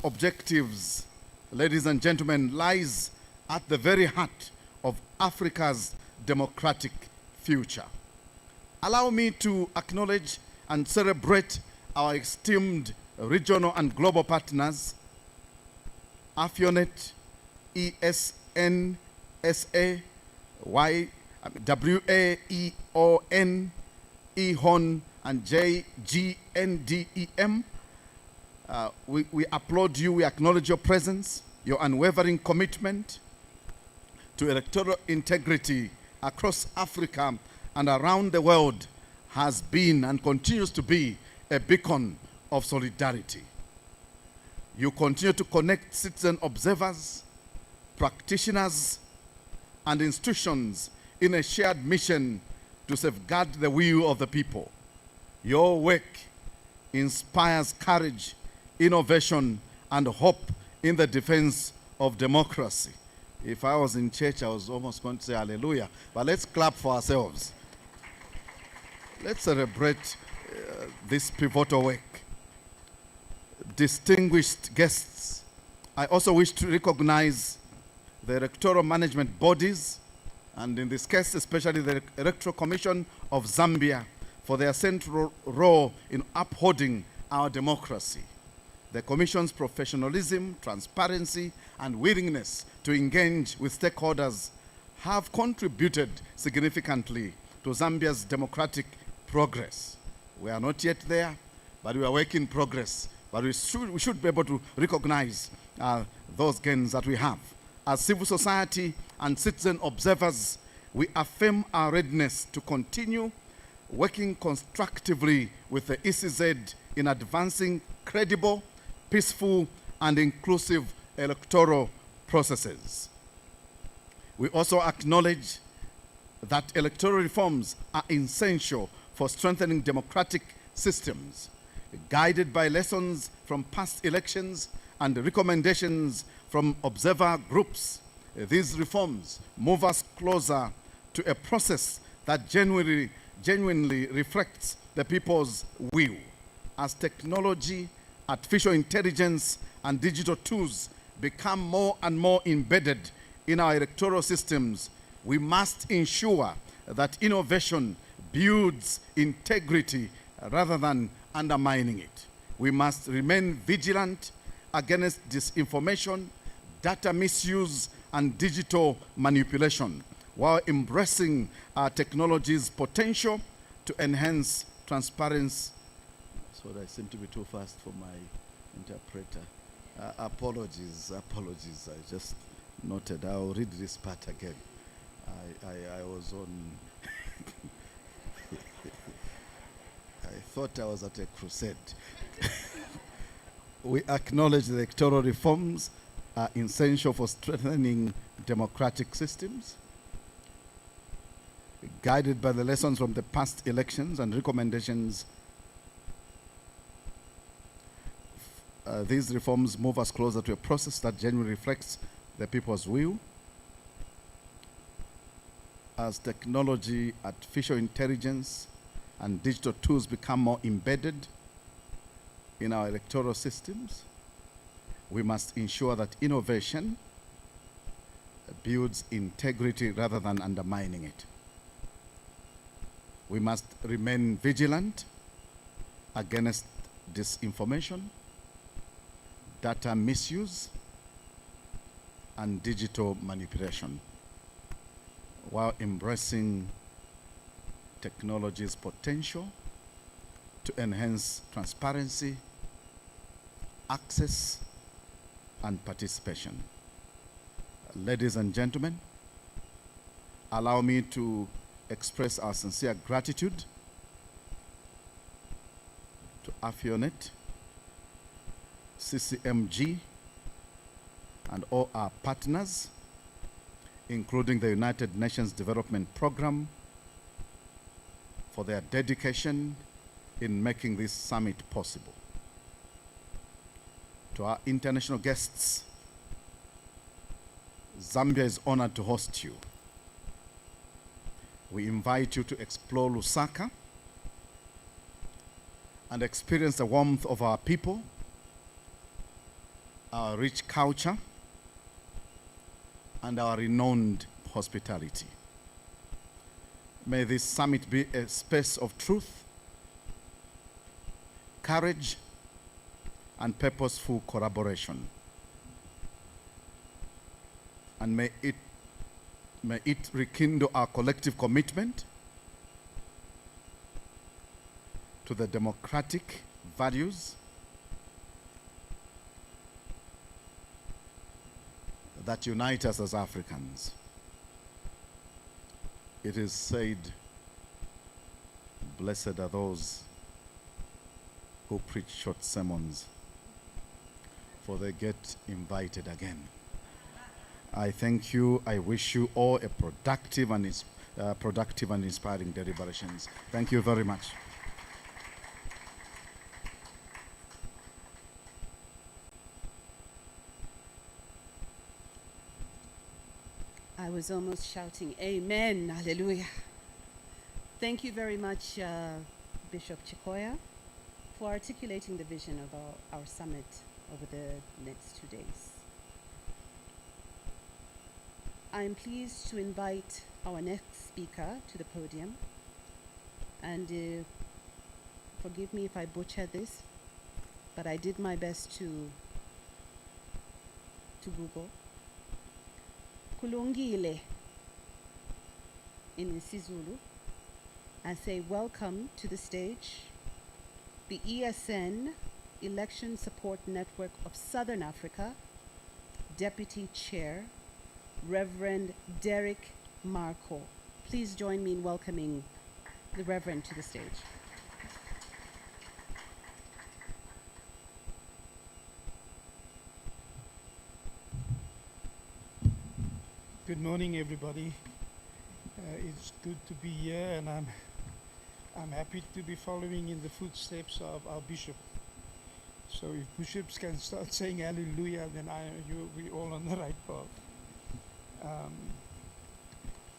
Speaker 6: objectives, ladies and gentlemen, lies at the very heart of Africa's democratic future. Allow me to acknowledge and celebrate our esteemed regional and global partners, AfEONet, ESN, SA, WAEON, EHON, and JGNDEM. We applaud you, we acknowledge your presence, your unwavering commitment to electoral integrity across Africa and around the world has been and continues to be a beacon of solidarity. You continue to connect citizen observers, practitioners, and institutions in a shared mission to safeguard the will of the people. Your work inspires courage, innovation, and hope in the defense of democracy. If I was in church, I was almost going to say hallelujah, but let's clap for ourselves. Let's celebrate this pivotal work. Distinguished guests, I also wish to recognize the electoral management bodies, and in this case, especially the Electoral Commission of Zambia, for their central role in upholding our democracy. The Commission's professionalism, transparency, and willingness to engage with stakeholders have contributed significantly to Zambia's democratic progress. We are not yet there, but we are work in progress. But we should be able to recognize those gains that we have. As civil society and citizen observers, we affirm our readiness to continue working constructively with the ECZ in advancing credible, peaceful, and inclusive electoral processes. We also acknowledge that electoral reforms are essential for strengthening democratic systems, guided by lessons from past elections and recommendations from observer groups. These reforms move us closer to a process that genuinely reflects the people's will. As technology, artificial intelligence, and digital tools become more and more embedded in our electoral systems, we must ensure that innovation builds integrity rather than undermining it. We must remain vigilant against disinformation, data misuse, and digital manipulation, while embracing our technology's potential to enhance transparency. So I seem to be too fast for my interpreter. Apologies. I just noted. I'll read this part again. I was on. I thought I was at a crusade. We acknowledge the electoral reforms are essential for strengthening democratic systems. Guided by the lessons from the past elections and recommendations, these reforms move us closer to a process that genuinely reflects the people's will. As technology, artificial intelligence, and digital tools become more embedded in our electoral systems, we must ensure that innovation builds integrity rather than undermining it. We must remain vigilant against disinformation, data misuse, and digital manipulation, while embracing technology's potential to enhance transparency, access, and participation. Ladies and gentlemen, allow me to express our sincere gratitude to AfEONet, CCMG, and all our partners, including the United Nations Development Programme, for their dedication in making this summit possible. To our international guests, Zambia is honored to host you. We invite you to explore Lusaka and experience the warmth of our people, our rich culture, and our renowned hospitality. May this summit be a space of truth, courage, and purposeful collaboration. And may it rekindle our collective commitment to the democratic values that unite us as Africans. It is said, blessed are those who preach short sermons, for they get invited again. I thank you. I wish you all a productive and inspiring deliberations. Thank you very much.
Speaker 5: I was almost shouting, Amen, Hallelujah. Thank you very much, Bishop Chikoya, for articulating the vision of our summit over the next 2 days. I am pleased to invite our next speaker to the podium. And forgive me if I butcher this, but I did my best to Google. Kulungile in isiZulu, and say welcome to the stage the ESN Election Support Network of Southern Africa Deputy Chair, Reverend Derek Marco. Please join me in welcoming the Reverend to the stage.
Speaker 7: Good morning, everybody. It's good to be here, and I'm happy to be following in the footsteps of our bishop. So if bishops can start saying hallelujah, then we're all on the right path.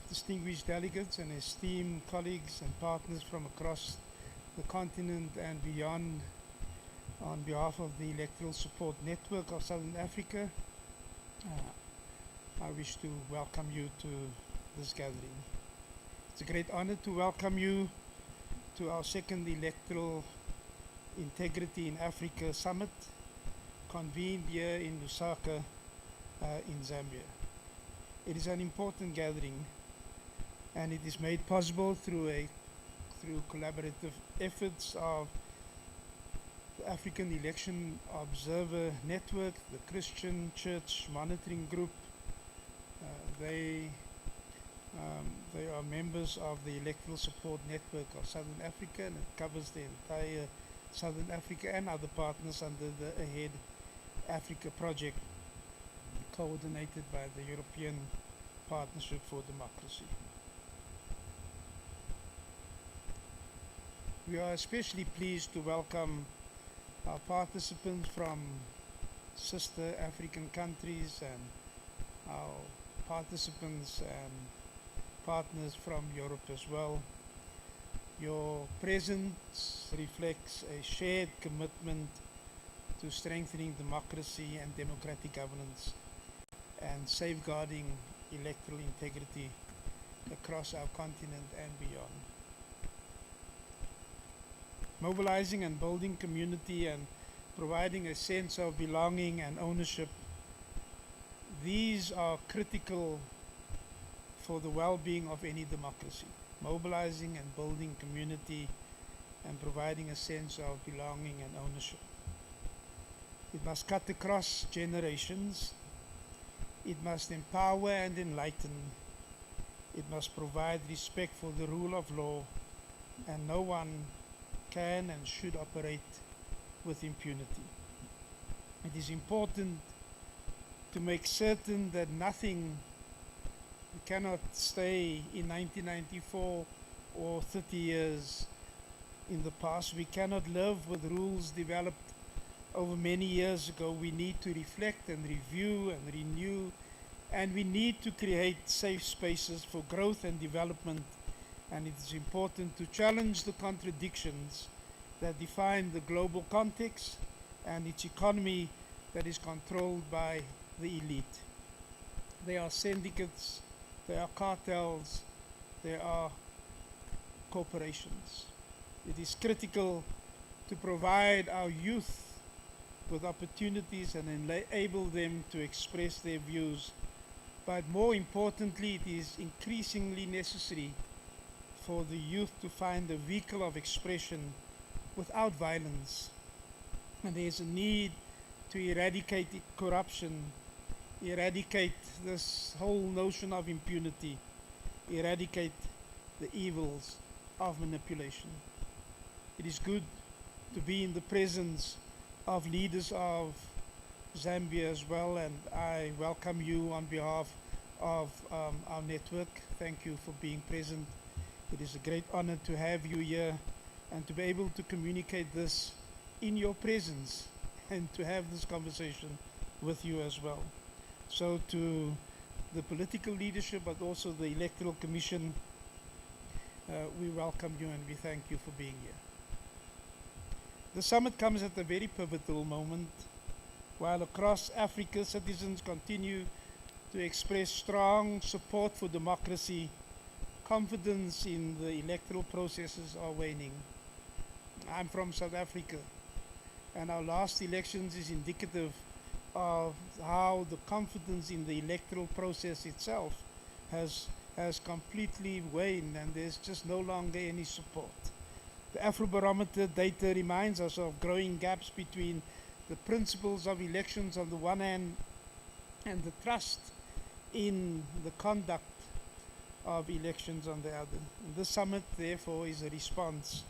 Speaker 7: Distinguished delegates and esteemed colleagues and partners from across the continent and beyond, on behalf of the Electoral Support Network of Southern Africa, I wish to welcome you to this gathering. It's a great honor to welcome you to our second Electoral Integrity in Africa Summit, convened here in Lusaka, in Zambia. It is an important gathering, and it is made possible through collaborative efforts of the African Election Observer Network, the Christian Church Monitoring Group. They are members of the Electoral Support Network of Southern Africa, and it covers the entire Southern Africa and other partners under the Ahead Africa project, coordinated by the European Partnership for Democracy. We are especially pleased to welcome our participants from sister African countries and our participants and partners from Europe as well. Your presence reflects a shared commitment to strengthening democracy and democratic governance and safeguarding electoral integrity across our continent and beyond. Mobilizing and building community and providing a sense of belonging and ownership, these are critical for the well-being of any democracy. Mobilizing and building community and providing a sense of belonging and ownership. It must cut across generations. It must empower and enlighten. It must provide respect for the rule of law, and no one can and should operate with impunity. It is important to make certain that nothing cannot stay in 1994 or 30 years in the past. We cannot live with rules developed over many years ago. We need to reflect and review and renew, and we need to create safe spaces for growth and development. And it is important to challenge the contradictions that define the global context and its economy that is controlled by the elite. There are syndicates, there are cartels, there are corporations. It is critical to provide our youth with opportunities and enable them to express their views. But more importantly, it is increasingly necessary for the youth to find a vehicle of expression without violence. And there's a need to eradicate corruption, eradicate this whole notion of impunity, eradicate the evils of manipulation. It is good to be in the presence of leaders of Zambia as well, and I welcome you on behalf of our network. Thank you for being present. It is a great honor to have you here and to be able to communicate this in your presence and to have this conversation with you as well. So to the political leadership, but also the Electoral Commission, we welcome you and we thank you for being here. The summit comes at a very pivotal moment. While across Africa, citizens continue to express strong support for democracy, confidence in the electoral processes are waning. I'm from South Africa, and our last elections is indicative of how the confidence in the electoral process itself has completely waned, and there's just no longer any support. The Afrobarometer data reminds us of growing gaps between the principles of elections on the one hand and the trust in the conduct of elections on the other. And this summit, therefore, is a response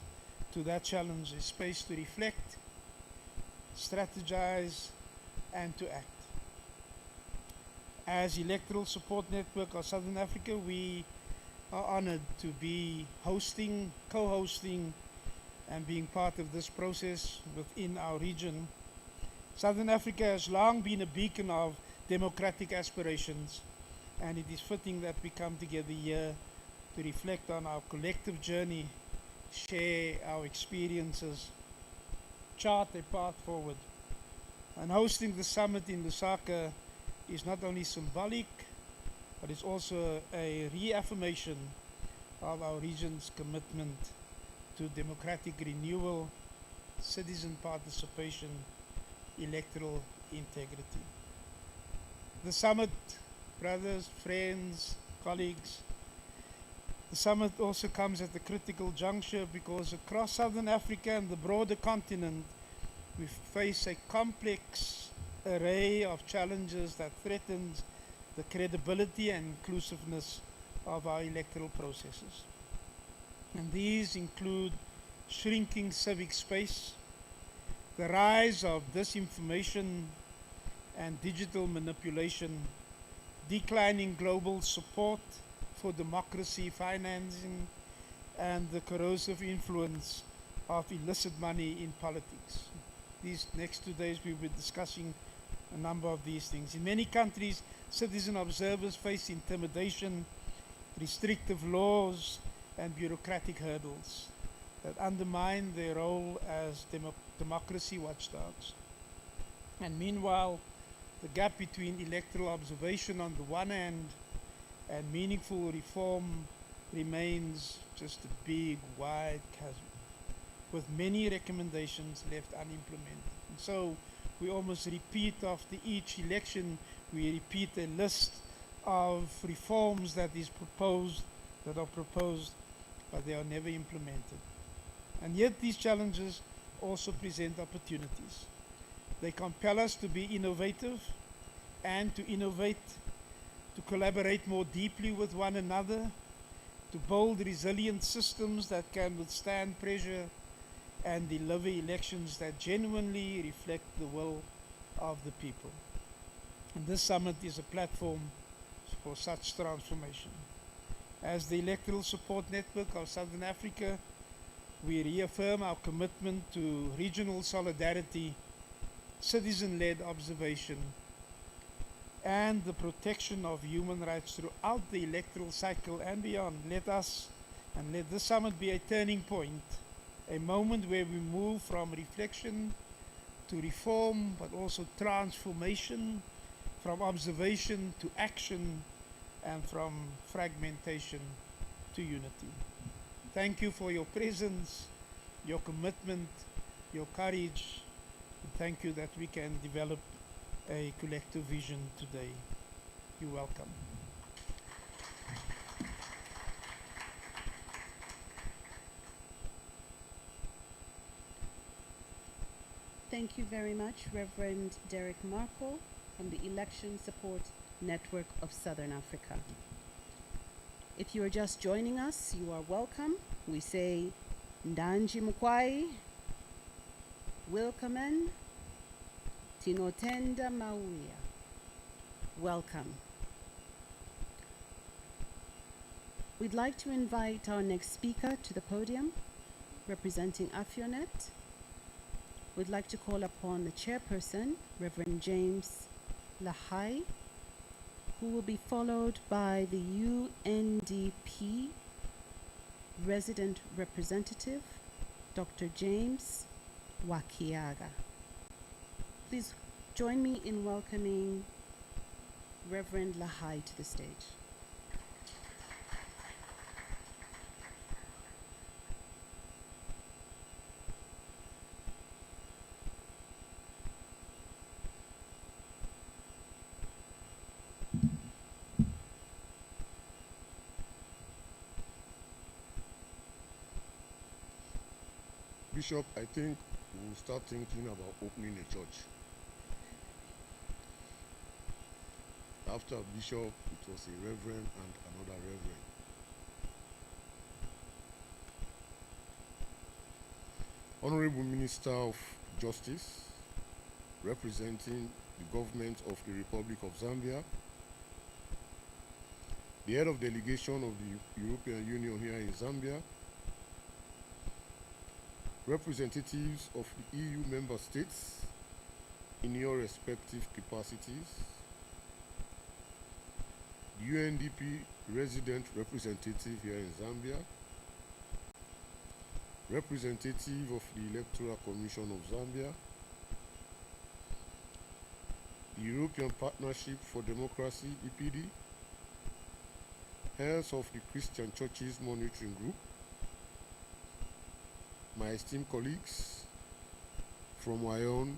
Speaker 7: to that challenge, a space to reflect, strategize, and to act. As Electoral Support Network of Southern Africa, we are honored to be hosting, co-hosting, and being part of this process within our region. Southern Africa has long been a beacon of democratic aspirations, and it is fitting that we come together here to reflect on our collective journey, share our experiences, chart a path forward. And hosting the summit in Lusaka is not only symbolic, but it's also a reaffirmation of our region's commitment to democratic renewal, citizen participation, electoral integrity. The summit, brothers, friends, colleagues, the summit also comes at a critical juncture because across Southern Africa and the broader continent, we face a complex array of challenges that threatens the credibility and inclusiveness of our electoral processes. And these include shrinking civic space, the rise of disinformation and digital manipulation, declining global support for democracy financing, and the corrosive influence of illicit money in politics. These next 2 days we'll be discussing a number of these things. In many countries, citizen observers face intimidation, restrictive laws, and bureaucratic hurdles that undermine their role as democracy watchdogs. And meanwhile, the gap between electoral observation on the one hand and meaningful reform remains just a big, wide chasm, with many recommendations left unimplemented. And so we almost repeat after each election, we repeat a list of reforms that are proposed, but they are never implemented. And yet these challenges also present opportunities. They compel us to be innovative and to innovate, to collaborate more deeply with one another, to build resilient systems that can withstand pressure and deliver elections that genuinely reflect the will of the people. And this summit is a platform for such transformation. As the Electoral Support Network of Southern Africa, we reaffirm our commitment to regional solidarity, citizen-led observation, and the protection of human rights throughout the electoral cycle and beyond. Let this summit be a turning point, a moment where we move from reflection to reform, but also transformation, from observation to action, and from fragmentation to unity. Thank you for your presence, your commitment, your courage, and thank you that we can develop a collective vision today. You're welcome.
Speaker 5: Thank you very much, Reverend Derek Markle from the Election Support Network of Southern Africa. If you are just joining us, you are welcome. We say Ndanji Mukwai, Willkommen, Tinotenda Mauia. Welcome. We'd like to invite our next speaker to the podium, representing AfEONet. We'd like to call upon the chairperson, Reverend James Lahai, who will be followed by the UNDP resident representative, Dr. James Wakiaga. Please join me in welcoming Reverend Lahai to the stage.
Speaker 8: Bishop, I think we'll start thinking about opening a church. After Bishop, it was a reverend and another reverend. Honorable Minister of Justice, representing the government of the Republic of Zambia, the head of delegation of the European Union here in Zambia, representatives of the EU member states in your respective capacities, the UNDP resident representative here in Zambia, representative of the Electoral Commission of Zambia, the European Partnership for Democracy, EPD, heads of the Christian Churches Monitoring Group, my esteemed colleagues from AfEON,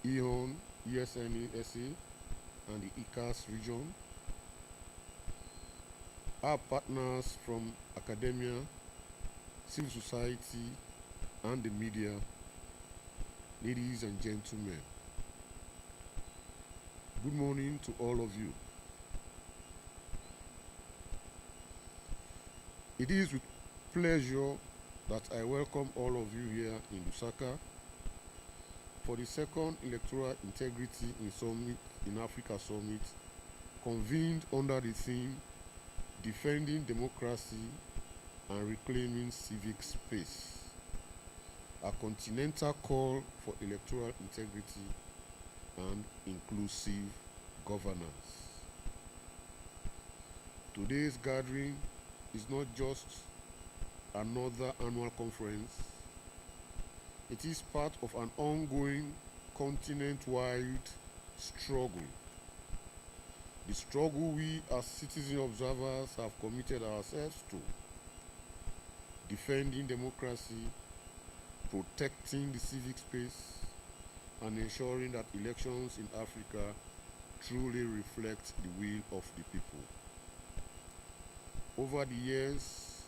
Speaker 8: EON, ESNE, SA, and the ICAS region, our partners from academia, civil society, and the media, ladies and gentlemen, good morning to all of you. It is with pleasure that I welcome all of you here in Lusaka for the second Electoral Integrity in Africa Summit, convened under the theme Defending Democracy and Reclaiming Civic Space, a continental call for electoral integrity and inclusive governance. Today's gathering is not just another annual conference. It is part of an ongoing continent-wide struggle. The struggle we as citizen observers have committed ourselves to. Defending democracy, protecting the civic space, and ensuring that elections in Africa truly reflect the will of the people. Over the years,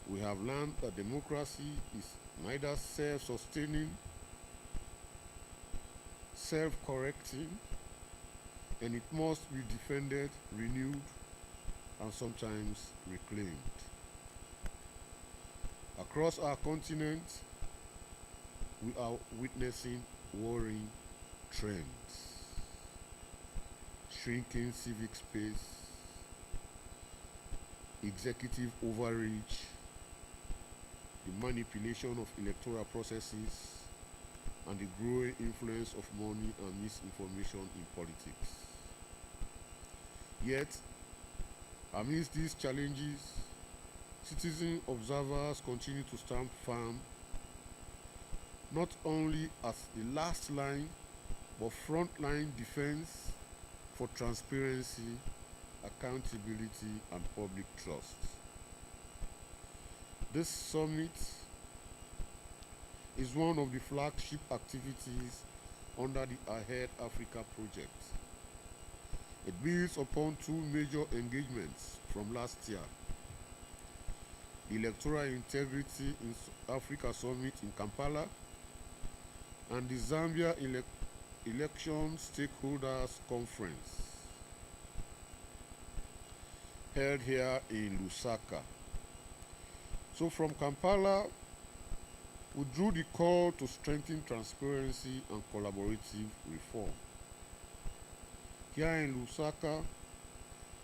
Speaker 8: we have learned that democracy is neither self-sustaining, self-correcting, and it must be defended, renewed, and sometimes reclaimed. Across our continent, we are witnessing worrying trends. Shrinking civic space, executive overreach, the manipulation of electoral processes, and the growing influence of money and misinformation in politics. Yet, amidst these challenges, citizen observers continue to stand firm, not only as the last line, but frontline defense for transparency, accountability, and public trust. This summit is one of the flagship activities under the Ahead Africa project. It builds upon two major engagements from last year: the Electoral Integrity in Africa Summit in Kampala and the Zambia Election Stakeholders Conference held here in Lusaka. So from Kampala, we drew the call to strengthen transparency and collaborative reform. Here in Lusaka,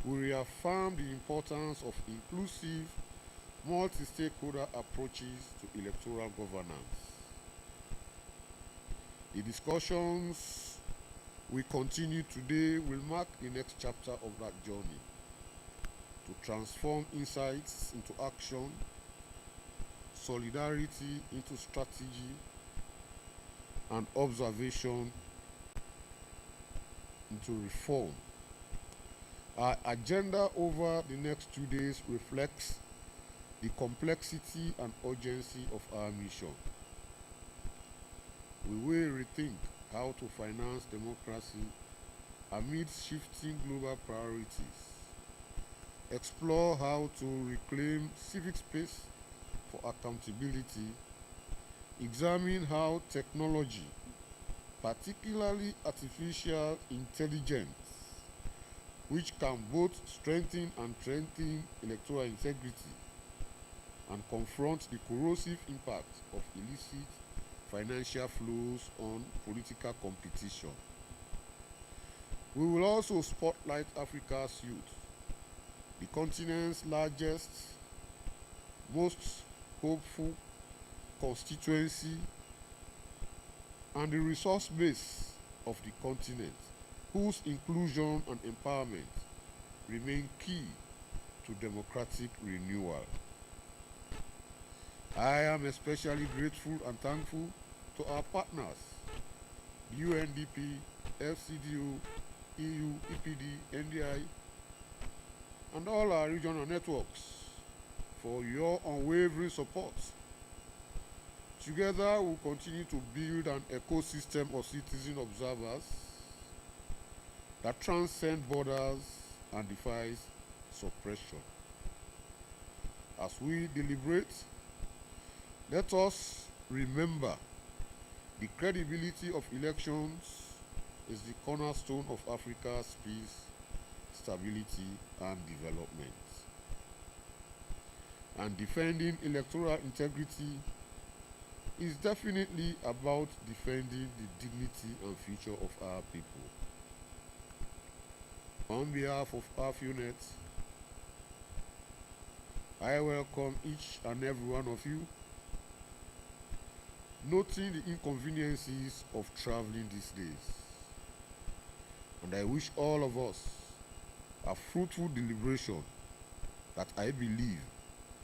Speaker 8: we reaffirmed the importance of inclusive, multi-stakeholder approaches to electoral governance. The discussions we continue today will mark the next chapter of that journey to transform insights into action, solidarity into strategy, and observation into reform. Our agenda over the next 2 days reflects the complexity and urgency of our mission. We will rethink how to finance democracy amid shifting global priorities, explore how to reclaim civic space for accountability, examine how technology, particularly artificial intelligence, which can both strengthen and strengthen electoral integrity and confront the corrosive impact of illicit financial flows on political competition. We will also spotlight Africa's youth, the continent's largest, most hopeful constituency, and the resource base of the continent, whose inclusion and empowerment remain key to democratic renewal. I am especially grateful and thankful to our partners, UNDP, FCDO, EU, EPD, NDI, and all our regional networks for your unwavering support. Together, we'll continue to build an ecosystem of citizen observers that transcend borders and defies suppression. As we deliberate, let us remember the credibility of elections is the cornerstone of Africa's peace, stability, and development. And defending electoral integrity is definitely about defending the dignity and future of our people. On behalf of AfEONet, I welcome each and every one of you, noting the inconveniences of traveling these days. And I wish all of us a fruitful deliberation that I believe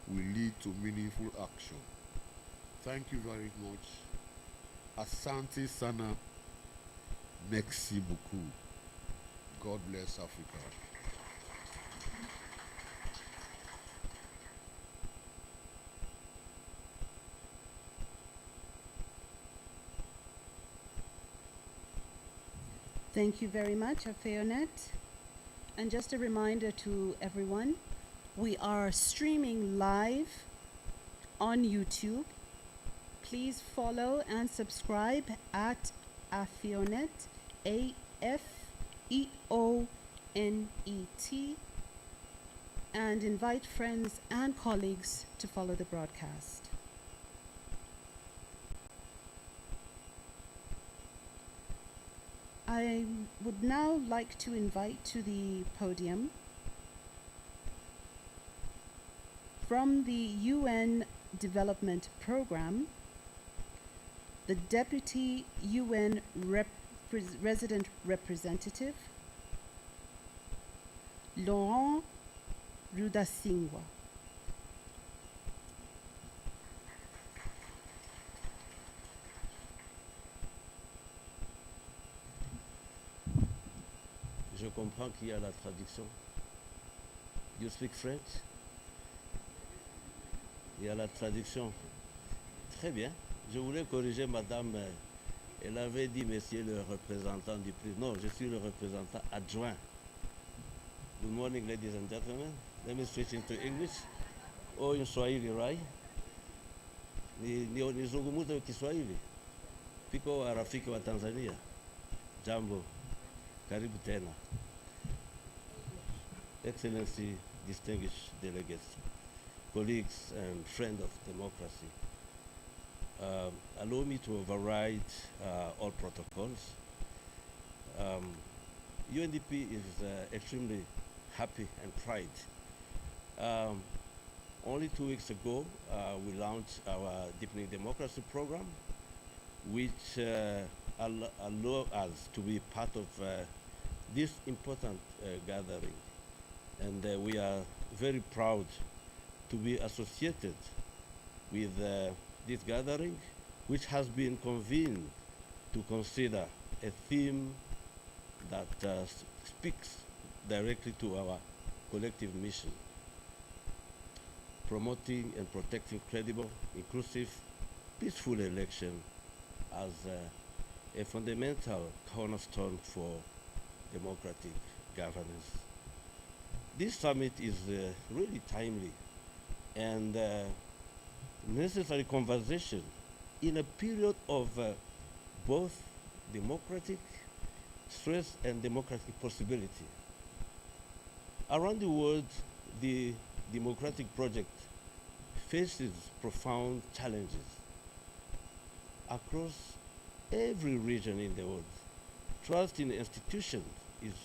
Speaker 8: will lead to meaningful action. Thank you very much. Asante sana. Merci beaucoup. God bless Africa.
Speaker 5: Thank you very much, AfEONet. And just a reminder to everyone, we are streaming live on YouTube. Please follow and subscribe at AfEONet, AfEONet, and invite friends and colleagues to follow the broadcast. I would now like to invite to the podium from the UN Development Programme, the Deputy UN Resident Representative, Laurent Rudasingwa.
Speaker 9: Je comprends qu'il y a la traduction. You speak French? Il y a la traduction. Très bien. Je voulais corriger madame. Elle avait dit monsieur le représentant du prix. Non, je suis le représentant adjoint. Good morning, ladies and gentlemen. Let me switch into English. Ou in Swahili, right? Nizungumuze Kiswahili. Piko wa rafiki wa Tanzania. Jambo. Karibu tena. Excellency, distinguished delegates, colleagues and friends of democracy. Allow me to override all protocols. UNDP is extremely happy and proud. Only 2 weeks ago, we launched our Deepening Democracy program, which allow us to be part of this important gathering. And we are very proud to be associated with this gathering, which has been convened to consider a theme that speaks directly to our collective mission: promoting and protecting credible, inclusive, peaceful election as a fundamental cornerstone for democratic governance. This summit is really timely and necessary conversation in a period of both democratic stress and democratic possibility. Around the world, the democratic project faces profound challenges across every region in the world. Trust in institutions is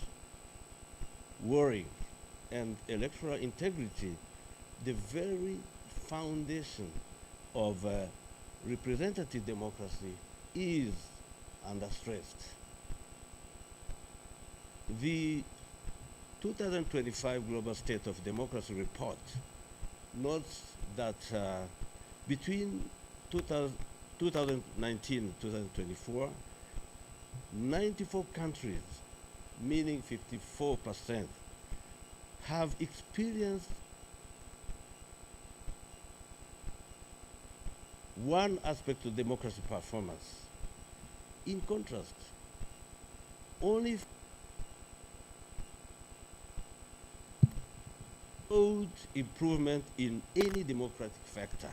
Speaker 9: worrying, and electoral integrity, the very foundation of representative democracy, is under stress. The 2025 Global State of Democracy report notes that between 2019 and 2024, 94 countries meaning 54%, have experienced one aspect of democracy performance. In contrast, only showed improvement in any democratic factor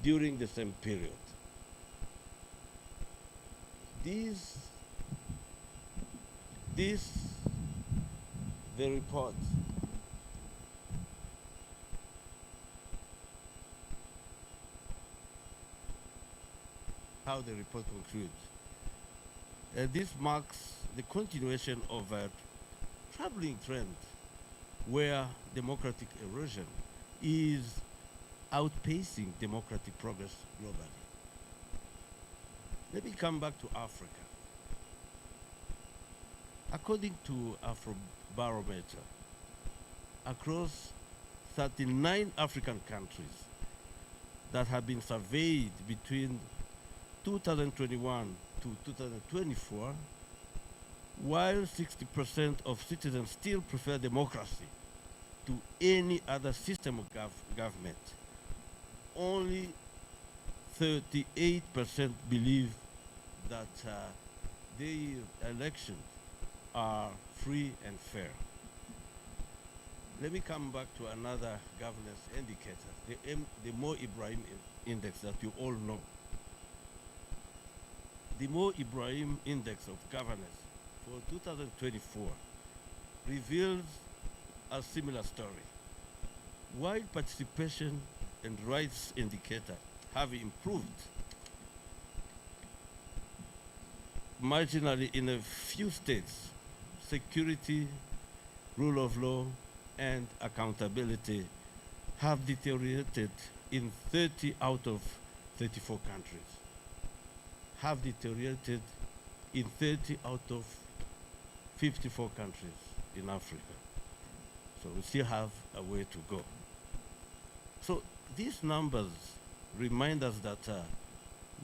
Speaker 9: during the same period. The report how the report concludes. This marks the continuation of a troubling trend where democratic erosion is outpacing democratic progress globally. Let me come back to Africa. According to AfroBarometer, across 39 African countries that have been surveyed between 2021 to 2024, while 60% of citizens still prefer democracy to any other system of government, only 38% believe that their elections are free and fair. Let me come back to another governance indicator, the Mo Ibrahim Index that you all know. The Mo Ibrahim Index of Governance for 2024 reveals a similar story. While participation and rights indicator have improved marginally in a few states, security, rule of law, and accountability have deteriorated in 30 out of 34 countries. Have deteriorated in 30 out of 54 countries in Africa. So we still have a way to go. So these numbers remind us that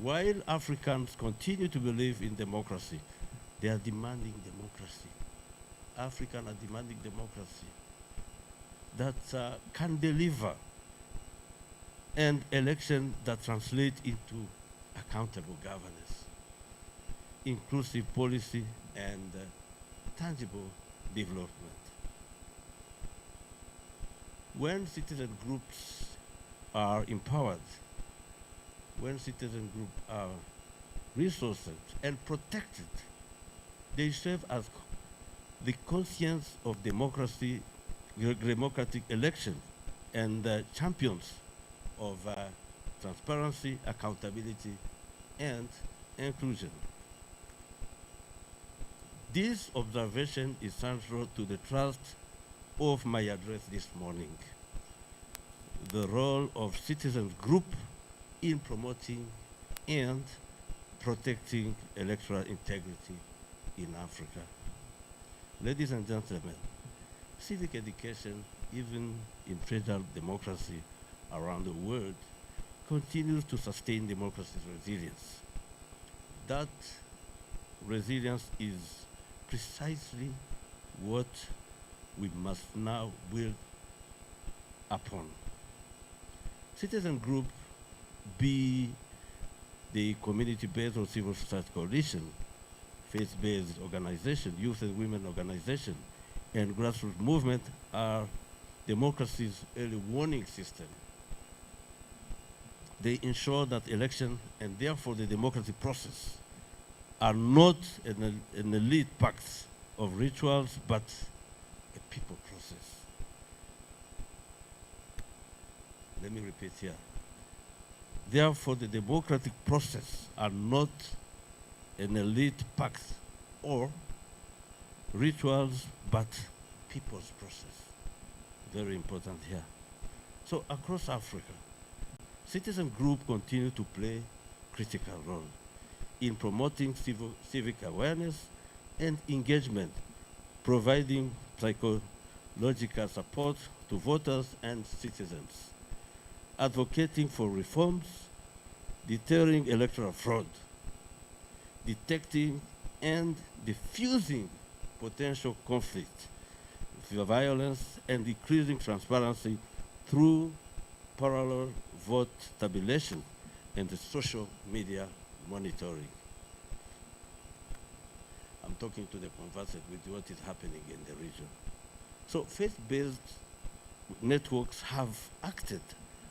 Speaker 9: while Africans continue to believe in democracy, they are demanding democracy. Africans are demanding democracy that can deliver an election that translates into accountable governance, inclusive policy, and tangible development. When citizen groups are empowered, when citizen groups are resourced and protected, they serve as the conscience of democracy, democratic election, and champions of transparency, accountability, and inclusion. This observation is central to the thrust of my address this morning: the role of citizens group in promoting and protecting electoral integrity in Africa. Ladies and gentlemen, civic education, even in fragile democracy around the world, continues to sustain democracy's resilience. That resilience is precisely what we must now build upon. Citizen group, be the community-based or civil society coalition, faith-based organization, youth and women organization, and grassroots movement, are democracy's early warning system. They ensure that election and therefore the democratic process are not an elite pact of rituals, but a people process. Let me repeat here. Therefore, the democratic process are not an elite pact or rituals, but people's process. Very important here. So across Africa, citizen groups continue to play critical role in promoting civic awareness and engagement, providing psychological support to voters and citizens, advocating for reforms, deterring electoral fraud, detecting and diffusing potential conflict, violence, and increasing transparency through parallel vote tabulation and the social media monitoring. I'm talking to the conversant with what is happening in the region. So faith-based networks have acted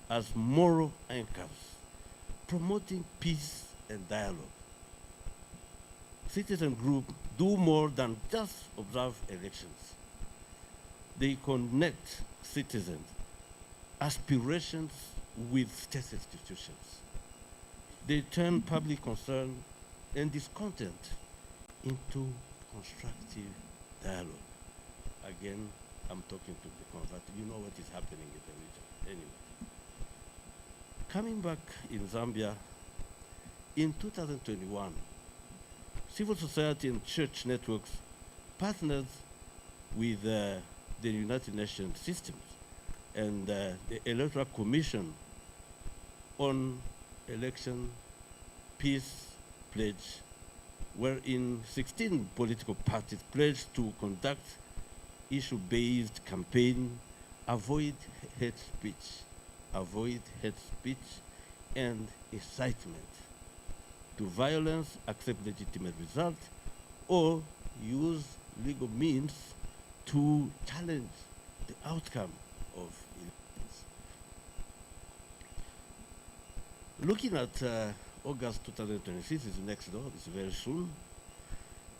Speaker 9: as moral anchors, promoting peace and dialogue. Citizen groups do more than just observe elections. They connect citizens' aspirations with state institutions. They turn public concern and discontent into constructive dialogue. Again, I'm talking to the converted. You know what is happening in the region. Anyway. Coming back in Zambia, in 2021, civil society and church networks partnered with the United Nations systems and the Electoral Commission on election peace pledge, wherein 16 political parties pledged to conduct issue-based campaign, avoid hate speech and incitement to violence, accept legitimate results, or use legal means to challenge the outcome of elections. Looking at August 2026 is next door, it's very soon.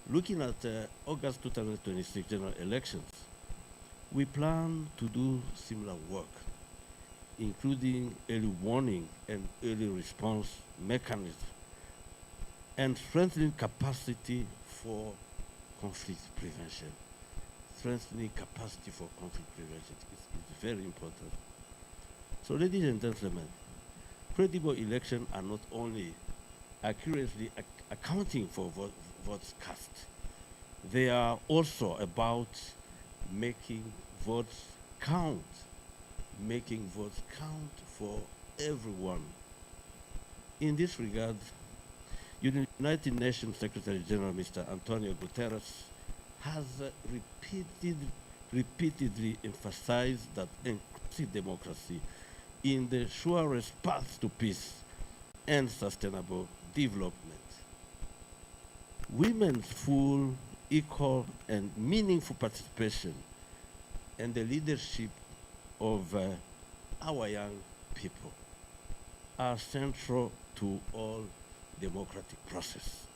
Speaker 9: Looking at August 2026 general elections, we plan to do similar work, including early warning and early response mechanisms, and strengthening capacity for conflict prevention. Strengthening capacity for conflict prevention is very important. So, ladies and gentlemen, credible elections are not only accurately accounting for votes cast, they are also about making votes count for everyone. In this regard, United Nations Secretary General Mr. Antonio Guterres has repeatedly emphasized that inclusive democracy in the surest path to peace and sustainable development. Women's full, equal, and meaningful participation and the leadership of our young people are central to all democratic process.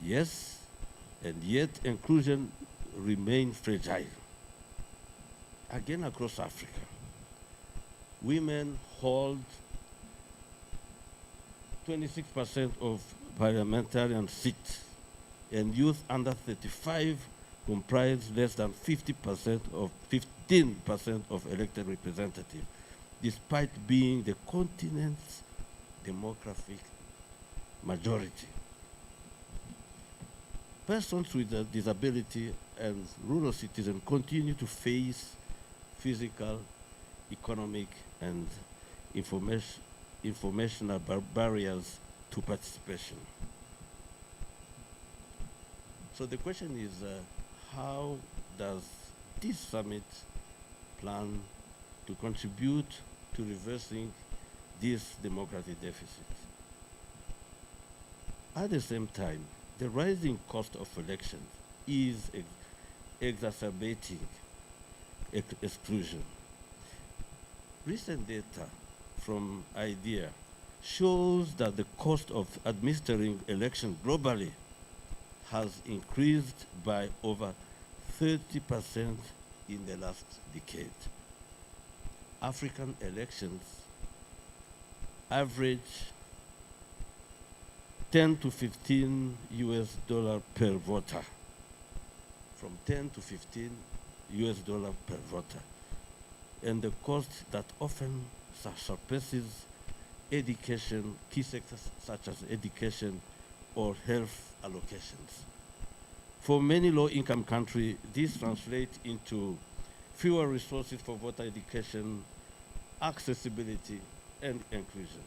Speaker 9: Yes, and yet inclusion remains fragile. Again, across Africa, women hold 26% of parliamentarian seats, and youth under 35 comprise less than 15% of elected representatives, despite being the continent's demographic majority. Persons with a disability and rural citizens continue to face physical, economic, and informational barriers to participation. So the question is, how does this summit plan to contribute to reversing this democratic deficit? At the same time, the rising cost of elections is exacerbating exclusion. Recent data from IDEA shows that the cost of administering elections globally has increased by over 30% in the last decade. African elections average 10 to 15 US dollar per voter, from 10 to 15 US dollar per voter, and the cost that often surpasses education, key sectors such as education or health allocations. For many low-income countries, this translates into fewer resources for voter education, accessibility, and inclusion.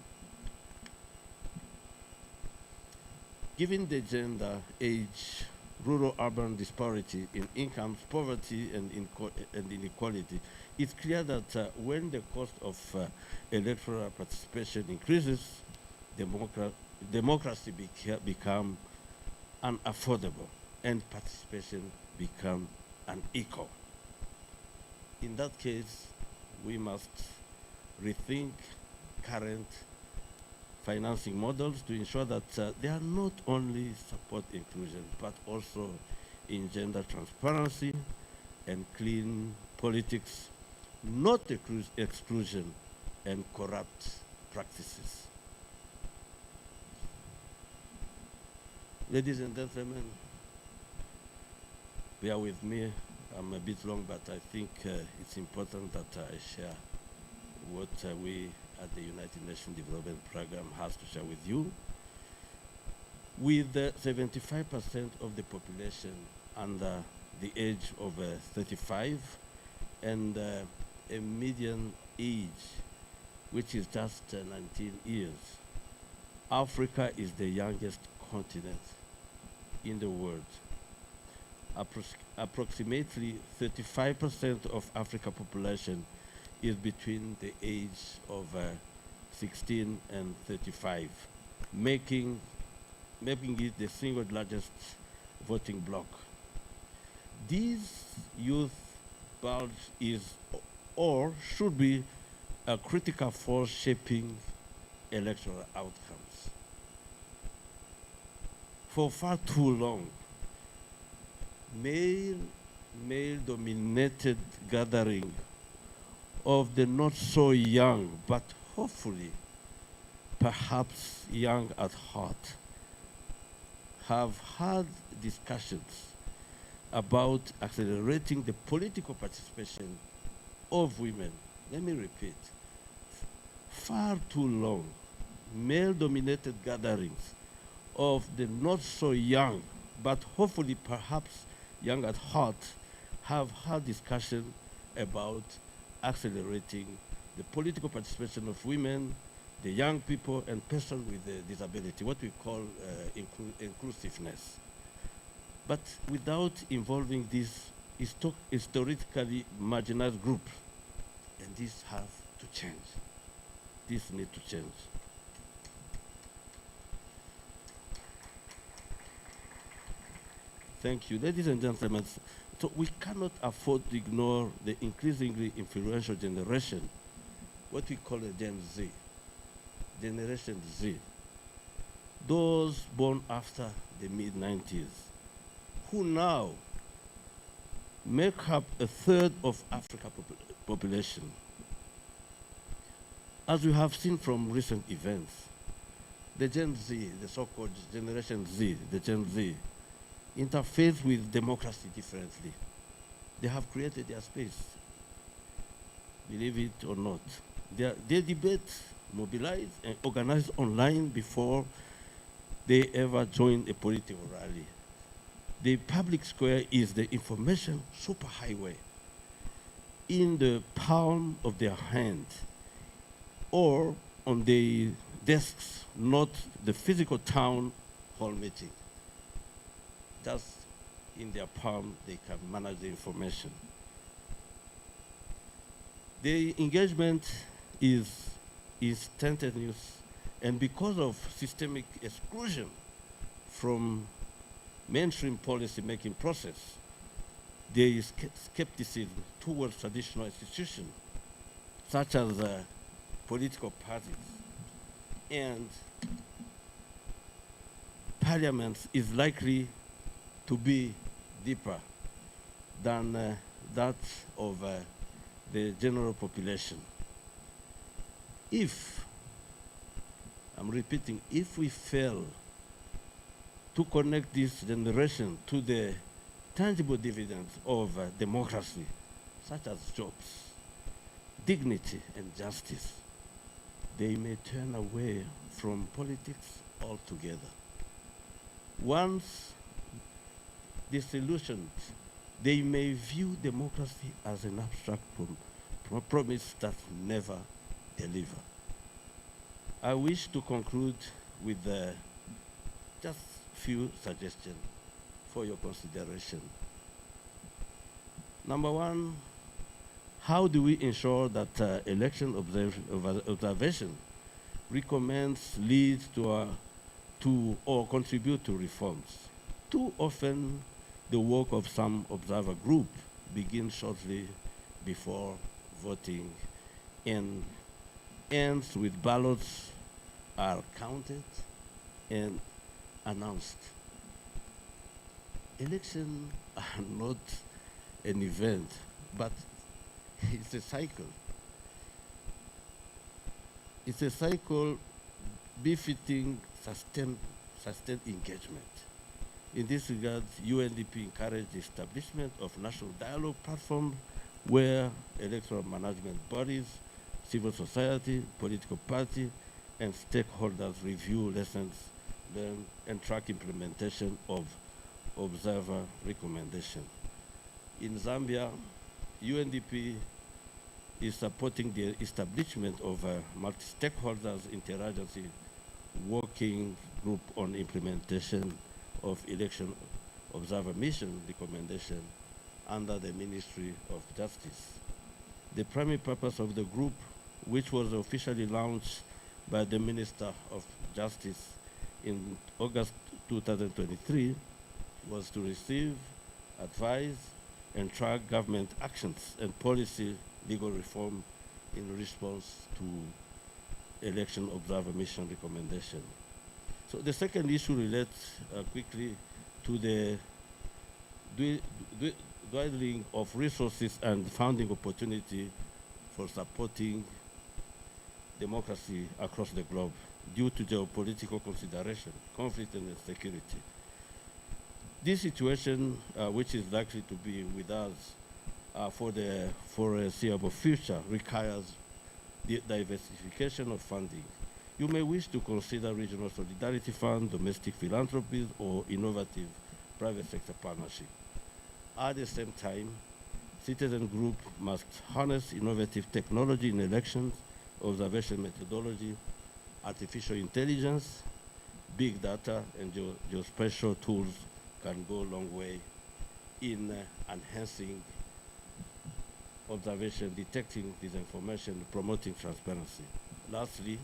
Speaker 9: Given the gender, age, rural-urban disparity in incomes, poverty, and inequality, it's clear that when the cost of electoral participation increases, democracy become unaffordable and participation become unequal. In that case, we must rethink current financing models to ensure that they are not only support inclusion, but also engender transparency and clean politics, not exclusion and corrupt practices. Ladies and gentlemen, bear with me. I'm a bit long, but I think it's important that I share what we at the United Nations Development Program has to share with you. With 75% of the population under the age of 35 and a median age which is just 19 years, Africa is the youngest continent in the world. Approximately 35% of Africa population is between the age of 16 and 35, making it the single largest voting bloc. This youth bulge is or should be a critical force shaping electoral outcomes. For far too long, male-dominated gathering of the not so young, but hopefully, perhaps young at heart, have had discussions about accelerating the political participation of women. Let me repeat, far too long, male-dominated gatherings of the not so young, but hopefully perhaps young at heart, have had discussion about accelerating the political participation of women, the young people, and persons with disability, what we call inclusiveness. But without involving these historically marginalized groups, and these have to change. These need to change. Thank you. Ladies and gentlemen, so we cannot afford to ignore the increasingly influential generation, what we call a Gen Z, Generation Z, those born after the mid-90s, who now make up a third of Africa's population. As we have seen from recent events, the Gen Z, the so-called Generation Z, the Gen Z, interface with democracy differently. They have created their space, believe it or not. They debate, mobilize, and organize online before they ever join a political rally. The public square is the information superhighway in the palm of their hand or on their desks, not the physical town hall meeting. Just in their palm, they can manage the information. The engagement is instantaneous, and because of systemic exclusion from mainstream policy-making process, there is skepticism towards traditional institutions, such as political parties, and parliament is likely to be deeper than that of the general population. If, I'm repeating, if we fail to connect this generation to the tangible dividends of democracy, such as jobs, dignity, and justice, they may turn away from politics altogether. Once disillusioned, they may view democracy as an abstract promise that never deliver. I wish to conclude with just few suggestions for your consideration. Number one, how do we ensure that election observation recommends, leads to or contribute to reforms? Too often, the work of some observer group begins shortly before voting and ends with ballots are counted and announced. Elections are not an event, but it's a cycle. It's a cycle befitting sustained engagement. In this regard, UNDP encouraged the establishment of national dialogue platforms where electoral management bodies, civil society, political parties, and stakeholders review lessons learned and track implementation of observer recommendations. In Zambia, UNDP is supporting the establishment of a multi-stakeholders interagency working group on implementation of election observer mission recommendation under the Ministry of Justice. The primary purpose of the group, which was officially launched by the Minister of Justice in August 2023, was to receive, advise, and track government actions and policy legal reform in response to election observer mission recommendation. So the second issue relates quickly to the dwindling of resources and funding opportunity for supporting democracy across the globe due to geopolitical consideration, conflict and security. This situation, which is likely to be with us for the foreseeable future, requires the diversification of funding. You may wish to consider regional solidarity fund, domestic philanthropies, or innovative private sector partnership. At the same time, citizen group must harness innovative technology in elections, observation methodology, artificial intelligence, big data, and geospatial tools can go a long way in enhancing observation, detecting disinformation, promoting transparency. Lastly,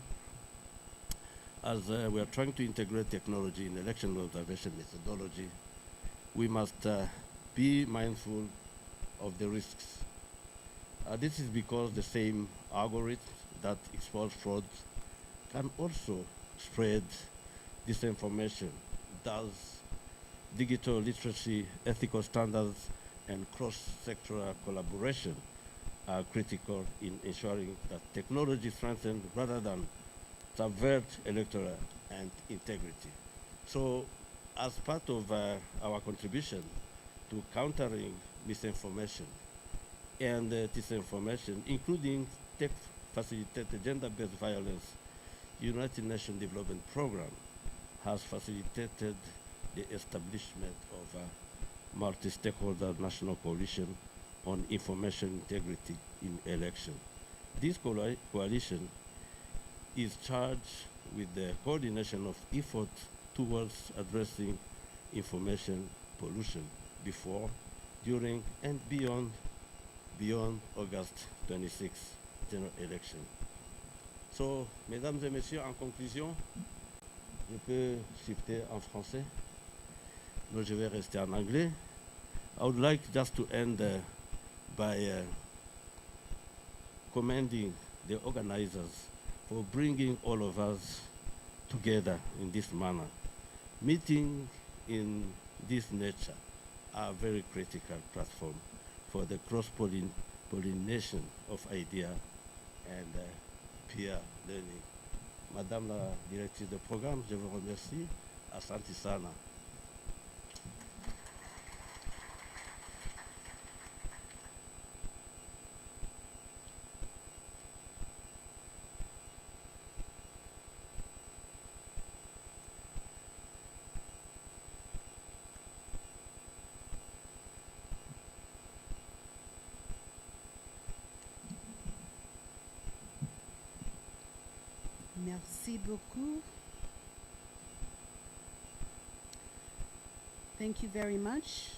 Speaker 9: as we are trying to integrate technology in election observation methodology, we must be mindful of the risks. This is because the same algorithms that expose fraud can also spread disinformation. Thus, digital literacy, ethical standards, and cross-sectoral collaboration are critical in ensuring that technology strengthens rather than subvert electoral and integrity. So, as part of our contribution to countering misinformation and disinformation, including tech-facilitated gender-based violence, United Nations Development Program has facilitated the establishment of a multi-stakeholder national coalition on information integrity in election. This coalition is charged with the coordination of efforts towards addressing information pollution before, during, and beyond August 26 general election. So, mesdames et messieurs, en conclusion, je peux shifter en français. No, je vais rester en anglais. I would like just to end by commending the organizers for bringing all of us together in this manner. Meeting in this nature are a very critical platform for the cross-pollination of ideas and peer learning. Madame la directrice de programme, je vous remercie. Asante sana.
Speaker 5: Merci beaucoup. Thank you very much,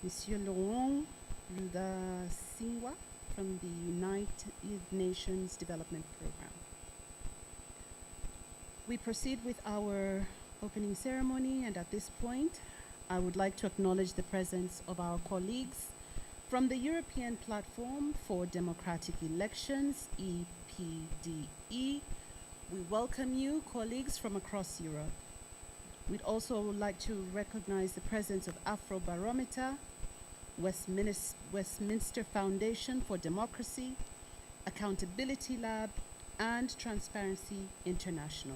Speaker 5: Monsieur Laurent Rudasingwa from the United Nations Development Program. We proceed with our opening ceremony, and at this point, I would like to acknowledge the presence of our colleagues from the European Platform for Democratic Elections, EPDE. We welcome you, colleagues from across Europe. We'd also like to recognize the presence of Afrobarometer, Westminster Foundation for Democracy, Accountability Lab, and Transparency International.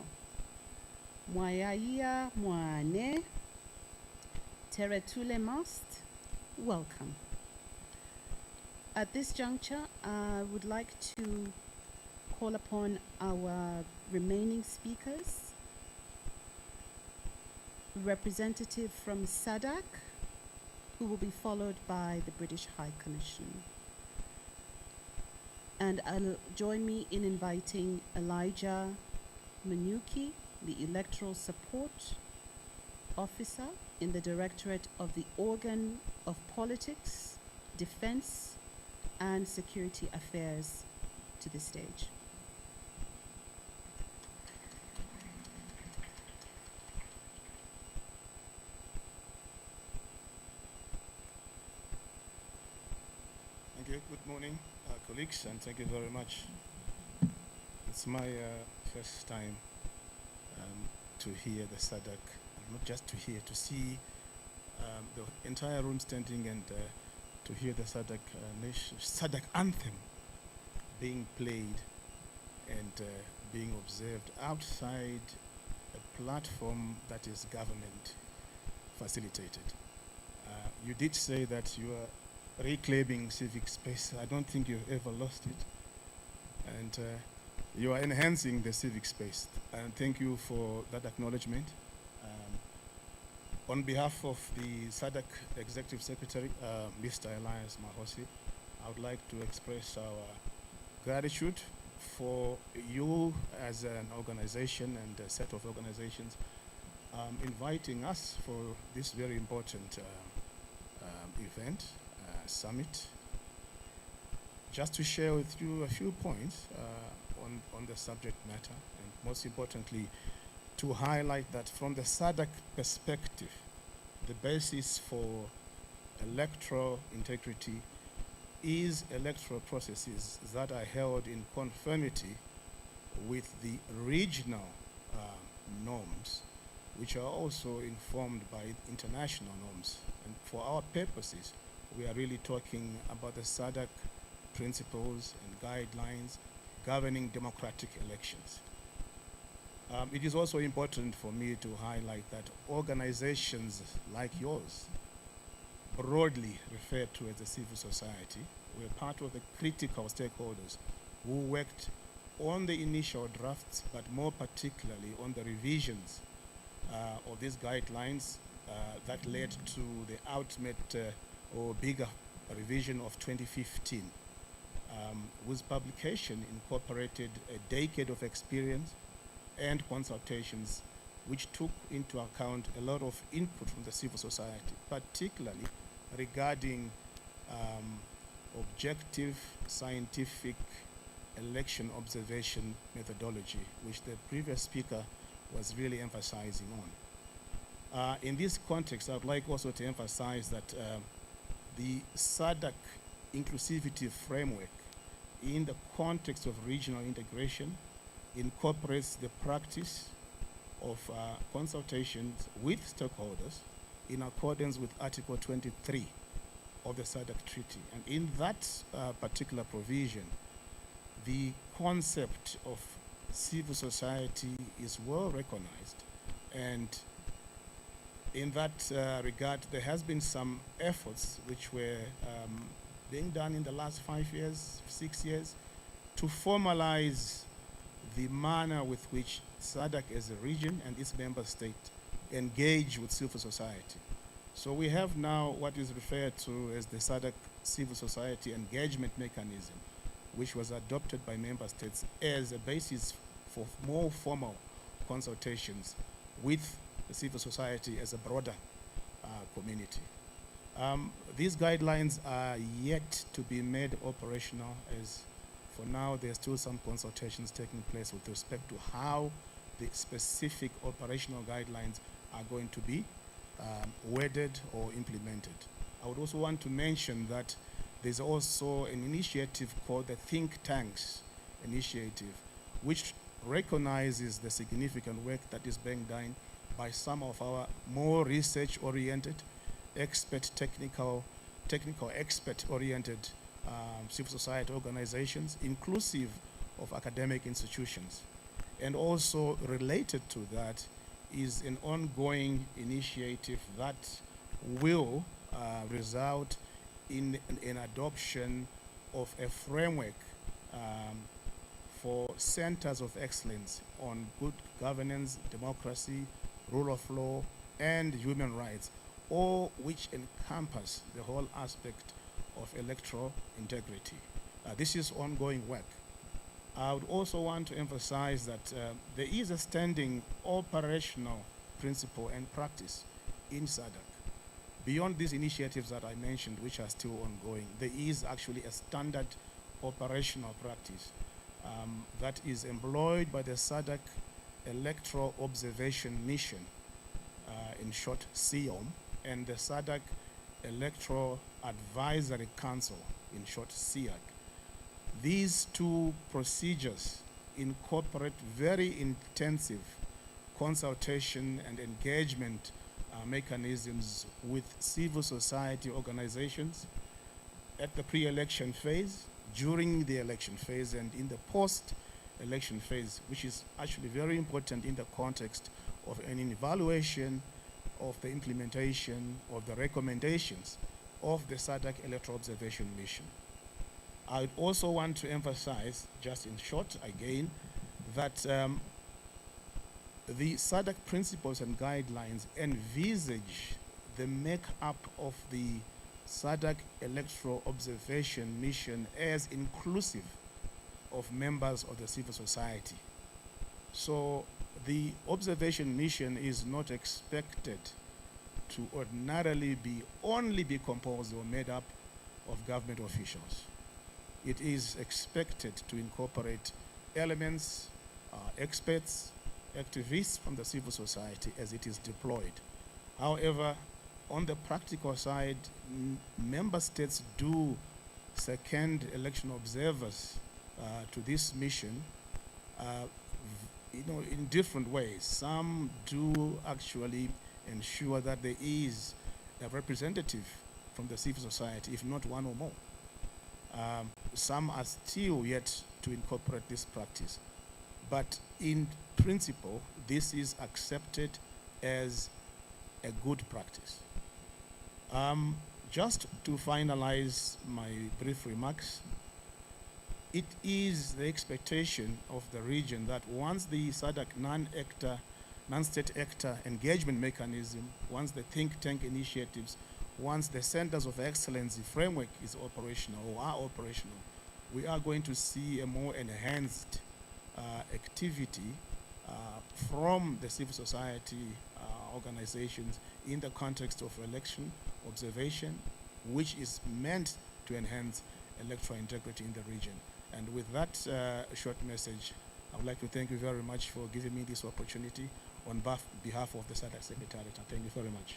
Speaker 5: Mwayaya Mwane, Teretule Mast, welcome. At this juncture, I would like to call upon our remaining speakers. Representative from SADC, who will be followed by the British High Commission. And join me in inviting Elijah Manyuki, the Electoral Support Officer in the Directorate of the Organ of Politics, Defense, and Security Affairs, to the stage.
Speaker 10: Thank you. Good morning, colleagues, and thank you very much. It's my first time to hear the SADC, and not just to hear, to see the entire room standing and to hear the SADC anthem being played and being observed outside a platform that is government facilitated. You did say that you are reclaiming civic space. I don't think you've ever lost it. And you are enhancing the civic space. And thank you for that acknowledgement. On behalf of the SADC Executive Secretary, Mr. Elias Mahosi, I would like to express our gratitude for you as an organization and a set of organizations inviting us for this very important event, summit. Just to share with you a few points on the subject matter, and most importantly, to highlight that from the SADC perspective, the basis for electoral integrity is electoral processes that are held in conformity with the regional norms, which are also informed by international norms. And for our purposes, we are really talking about the SADC principles and guidelines governing democratic elections. It is also important for me to highlight that organizations like yours, broadly referred to as a civil society, were part of the critical stakeholders who worked on the initial drafts, but more particularly on the revisions of these guidelines that led to the ultimate or bigger revision of 2015, whose publication incorporated a decade of experience and consultations, which took into account a lot of input from the civil society, particularly regarding objective scientific election observation methodology, which the previous speaker was really emphasizing on. In this context, I would like also to emphasize that the SADC inclusivity framework in the context of regional integration incorporates the practice of consultations with stakeholders in accordance with Article 23 of the SADC Treaty. And in that particular provision, the concept of civil society is well recognized. And in that regard, there has been some efforts which were being done in the last 5 years, 6 years, to formalize the manner with which SADC as a region and its member state engage with civil society. So we have now what is referred to as the SADC Civil Society Engagement Mechanism, which was adopted by member states as a basis for more formal consultations with the civil society as a broader community. These guidelines are yet to be made operational, as for now there's still some consultations taking place with respect to how the specific operational guidelines are going to be worded or implemented. I would also want to mention that there's also an initiative called the Think Tanks Initiative, which recognizes the significant work that is being done by some of our more research-oriented, technical expert-oriented civil society organizations, inclusive of academic institutions. And also related to that is an ongoing initiative that will result in an adoption of a framework for centers of excellence on good governance, democracy, rule of law, and human rights, all which encompass the whole aspect of electoral integrity. This is ongoing work. I would also want to emphasize that there is a standing operational principle and practice in SADC. Beyond these initiatives that I mentioned, which are still ongoing, there is actually a standard operational practice that is employed by the SADC Electoral Observation Mission, in short SEOM, and the SADC Electoral Advisory Council, in short SEAC. These two procedures incorporate very intensive consultation and engagement mechanisms with civil society organizations at the pre-election phase, during the election phase, and in the post-election phase, which is actually very important in the context of an evaluation of the implementation of the recommendations of the SADC Electoral Observation Mission. I also want to emphasize, just in short again, that the SADC principles and guidelines envisage the make-up of the SADC Electoral Observation Mission as inclusive of members of the civil society. So the observation mission is not expected to ordinarily only be composed or made up of government officials. It is expected to incorporate elements, experts, activists from the civil society as it is deployed. However, on the practical side, member states do second election observers to this mission in different ways. Some do actually ensure that there is a representative from the civil society, if not one or more. Some are still yet to incorporate this practice. But in principle, this is accepted as a good practice. Just to finalize my brief remarks, it is the expectation of the region that once the SADC non-state actor engagement mechanism, once the think tank initiatives, once the centers of excellence framework is operational or are operational, we are going to see a more enhanced activity from the civil society organizations in the context of election observation, which is meant to enhance electoral integrity in the region. And with that short message, I would like to thank you very much for giving me this opportunity on behalf of the SADC Secretariat. Thank you very much.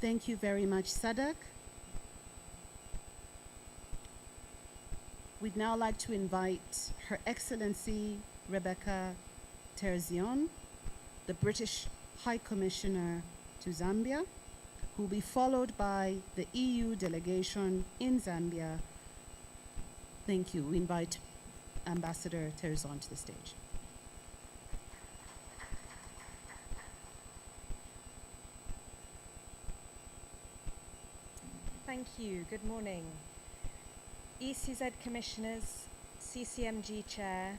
Speaker 5: Thank you very much, SADC. We'd now like to invite Her Excellency Rebecca Terzion, the British High Commissioner to Zambia, who will be followed by the EU delegation in Zambia. Thank you. We invite Ambassador Terzion to the stage.
Speaker 11: Thank you. Good morning. ECZ Commissioners, CCMG Chair,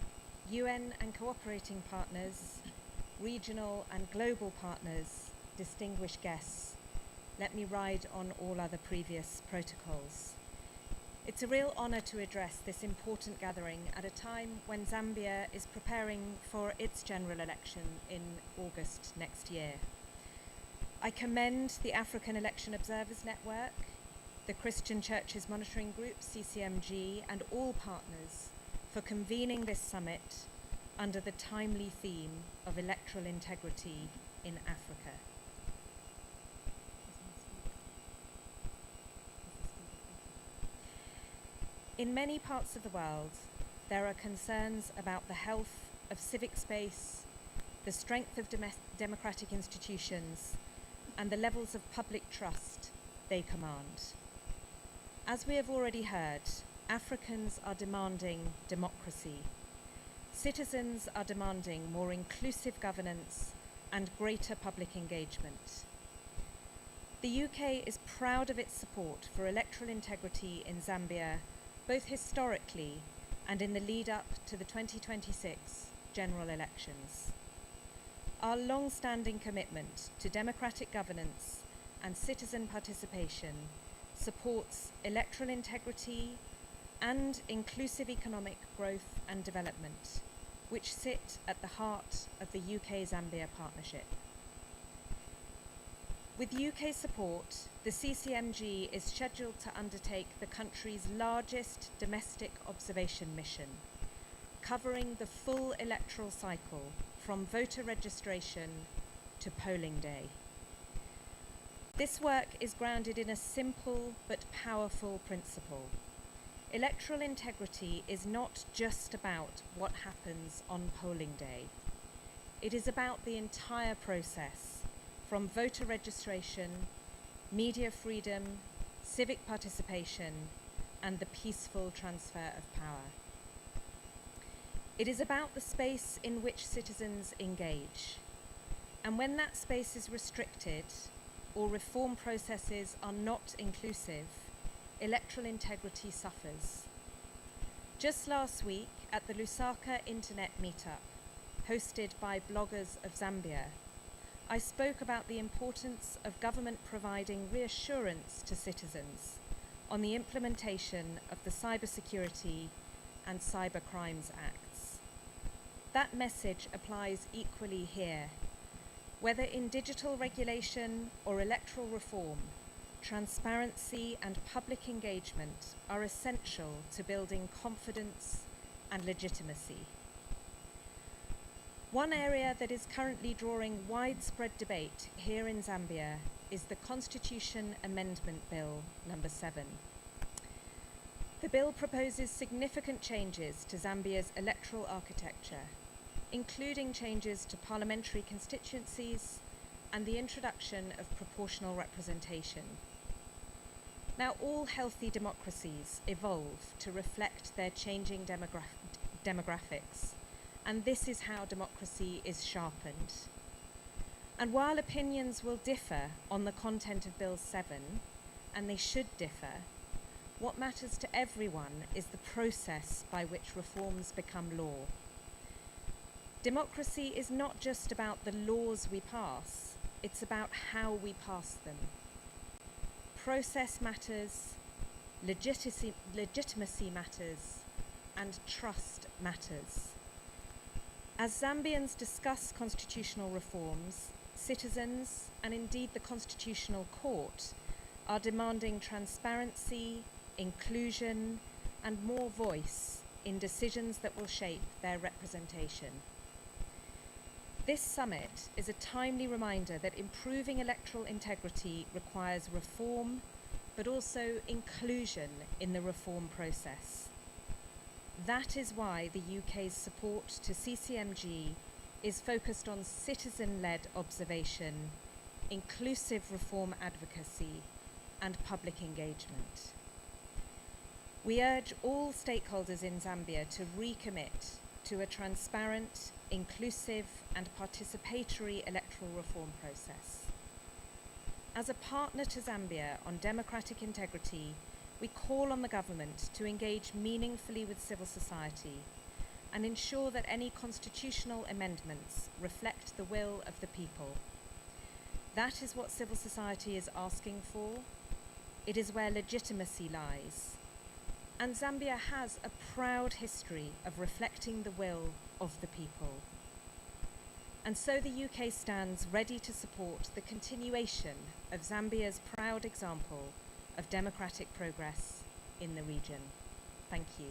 Speaker 11: UN and cooperating partners, regional and global partners, distinguished guests, let me ride on all other previous protocols. It's a real honor to address this important gathering at a time when Zambia is preparing for its general election in August next year. I commend the African Election Observers Network, the Christian Churches Monitoring Group, CCMG, and all partners for convening this summit under the timely theme of electoral integrity in Africa. In many parts of the world, there are concerns about the health of civic space, the strength of democratic institutions, and the levels of public trust they command. As we have already heard, Africans are demanding democracy. Citizens are demanding more inclusive governance and greater public engagement. The UK is proud of its support for electoral integrity in Zambia, both historically and in the lead up to the 2026 general elections. Our long-standing commitment to democratic governance and citizen participation supports electoral integrity and inclusive economic growth and development, which sit at the heart of the UK-Zambia partnership. With UK support, the CCMG is scheduled to undertake the country's largest domestic observation mission, covering the full electoral cycle from voter registration to polling day. This work is grounded in a simple but powerful principle. Electoral integrity is not just about what happens on polling day. It is about the entire process, from voter registration, media freedom, civic participation, and the peaceful transfer of power. It is about the space in which citizens engage. And when that space is restricted or reform processes are not inclusive, electoral integrity suffers. Just last week at the Lusaka Internet Meetup, hosted by bloggers of Zambia, I spoke about the importance of government providing reassurance to citizens on the implementation of the Cybersecurity and Cybercrimes Acts. That message applies equally here. Whether in digital regulation or electoral reform, transparency and public engagement are essential to building confidence and legitimacy. One area that is currently drawing widespread debate here in Zambia is the Constitution Amendment Bill number 7. The bill proposes significant changes to Zambia's electoral architecture, including changes to parliamentary constituencies and the introduction of proportional representation. Now, all healthy democracies evolve to reflect their changing demographics, and this is how democracy is sharpened. And while opinions will differ on the content of Bill 7, and they should differ, what matters to everyone is the process by which reforms become law. Democracy is not just about the laws we pass, it's about how we pass them. Process matters, legitimacy matters, and trust matters. As Zambians discuss constitutional reforms, citizens, and indeed the Constitutional Court, are demanding transparency, inclusion, and more voice in decisions that will shape their representation. This summit is a timely reminder that improving electoral integrity requires reform, but also inclusion in the reform process. That is why the UK's support to CCMG is focused on citizen-led observation, inclusive reform advocacy, and public engagement. We urge all stakeholders in Zambia to recommit to a transparent, inclusive, and participatory electoral reform process. As a partner to Zambia on democratic integrity, we call on the government to engage meaningfully with civil society and ensure that any constitutional amendments reflect the will of the people. That is what civil society is asking for. It is where legitimacy lies. And Zambia has a proud history of reflecting the will of the people. And so the UK stands ready to support the continuation of Zambia's proud example of democratic progress in the region. Thank you.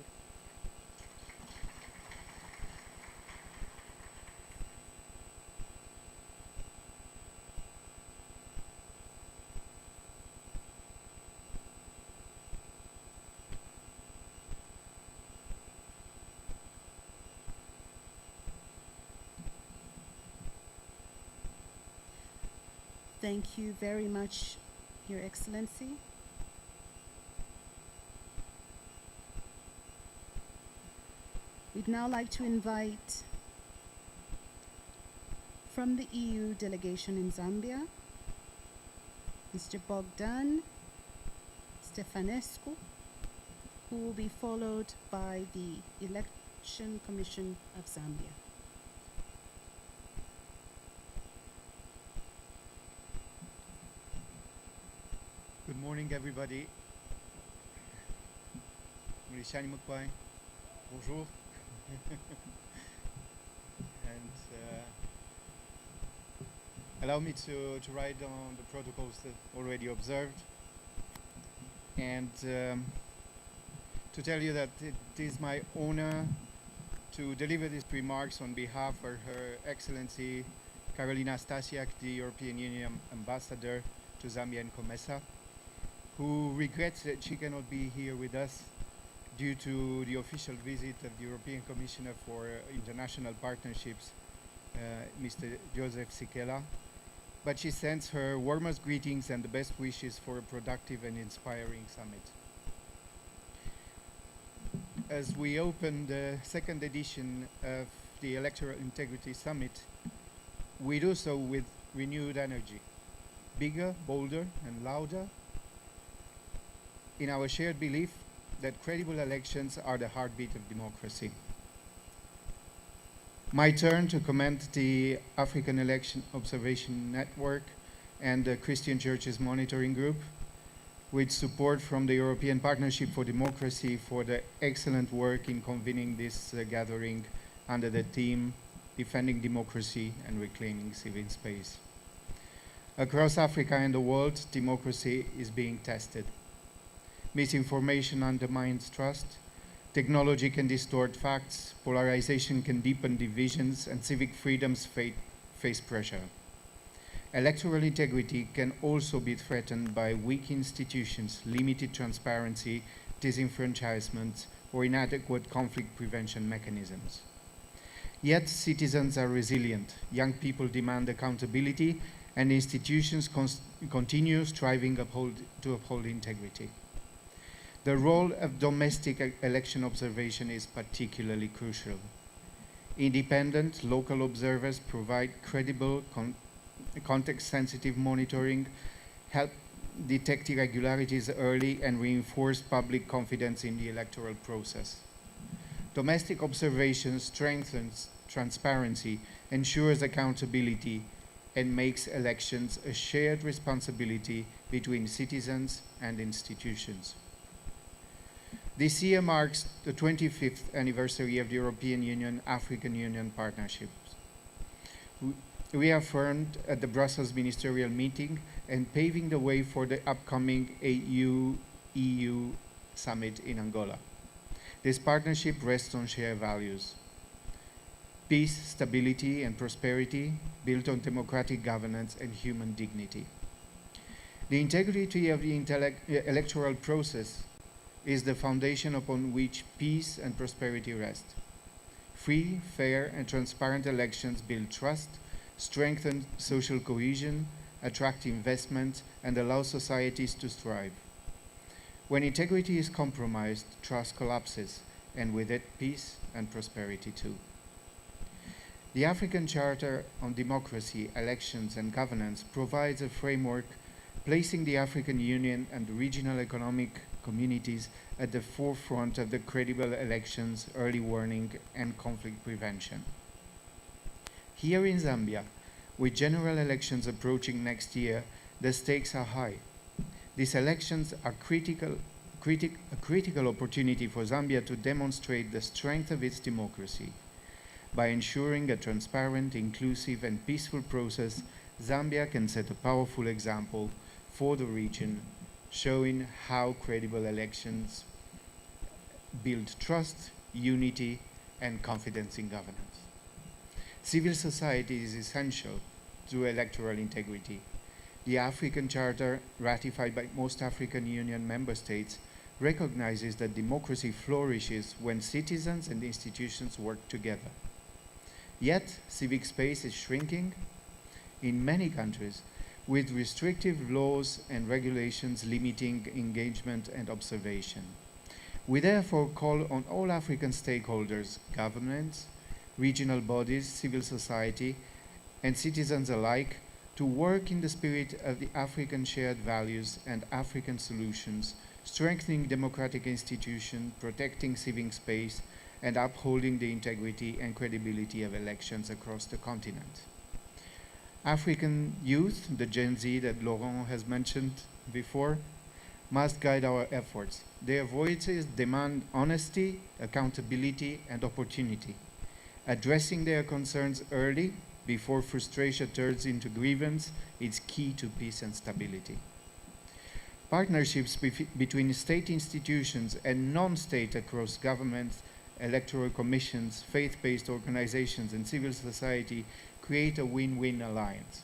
Speaker 5: Thank you very much, Your Excellency. We'd now like to invite from the EU delegation in Zambia, Mr. Bogdan Stefanescu, who will be followed by the Election Commission of Zambia.
Speaker 12: Good morning, everybody. Bonjour. And allow me to write on the protocols that already observed, and to tell you that it is my honor to deliver these remarks on behalf of Her Excellency Karolina Stasiak, the European Union Ambassador to Zambia and COMESA, who regrets that she cannot be here with us due to the official visit of the European Commissioner for International Partnerships, Mr. Joseph Sikela. But she sends her warmest greetings and the best wishes for a productive and inspiring summit. As we open the second edition of the Electoral Integrity Summit, we do so with renewed energy, bigger, bolder, and louder, in our shared belief that credible elections are the heartbeat of democracy. My turn to commend the African Election Observation Network and the Christian Churches Monitoring Group, with support from the European Partnership for Democracy, for the excellent work in convening this gathering under the theme Defending Democracy and Reclaiming Civil Space. Across Africa and the world, democracy is being tested. Misinformation undermines trust, technology can distort facts, polarization can deepen divisions, and civic freedoms face pressure. Electoral integrity can also be threatened by weak institutions, limited transparency, disenfranchisement, or inadequate conflict prevention mechanisms. Yet citizens are resilient, young people demand accountability, and institutions continue striving to uphold integrity. The role of domestic election observation is particularly crucial. Independent local observers provide credible, context-sensitive monitoring, help detect irregularities early, and reinforce public confidence in the electoral process. Domestic observation strengthens transparency, ensures accountability, and makes elections a shared responsibility between citizens and institutions. This year marks the 25th anniversary of the European Union-African Union partnerships, reaffirmed at the Brussels ministerial meeting and paving the way for the upcoming AU-EU summit in Angola. This partnership rests on shared values: peace, stability, and prosperity built on democratic governance and human dignity. The integrity of the electoral process is the foundation upon which peace and prosperity rest. Free, fair, and transparent elections build trust, strengthen social cohesion, attract investment, and allow societies to thrive. When integrity is compromised, trust collapses, and with it, peace and prosperity too. The African Charter on Democracy, Elections, and Governance provides a framework placing the African Union and the regional economic communities at the forefront of the credible elections, early warning, and conflict prevention. Here in Zambia, With general elections approaching next year, the stakes are high. These elections are a critical opportunity for Zambia to demonstrate the strength of its democracy. By ensuring a transparent, inclusive, and peaceful process, Zambia can set a powerful example for the region, showing how credible elections build trust, unity, and confidence in governance. Civil society is essential to electoral integrity. The African Charter, ratified by most African Union member states, recognizes that democracy flourishes when citizens and institutions work together. Yet, civic space is shrinking in many countries, with restrictive laws and regulations limiting engagement and observation. We therefore call on all African stakeholders, governments, regional bodies, civil society, and citizens alike to work in the spirit of the African shared values and African solutions, strengthening democratic institutions, protecting civic space, and upholding the integrity and credibility of elections across the continent. African youth, the Gen Z that Laurent has mentioned before, must guide our efforts. Their voices demand honesty, accountability, and opportunity. Addressing their concerns early, before frustration turns into grievance, is key to peace and stability. Partnerships between state institutions and non-state across governments, electoral commissions, faith-based organizations, and civil society create a win-win alliance.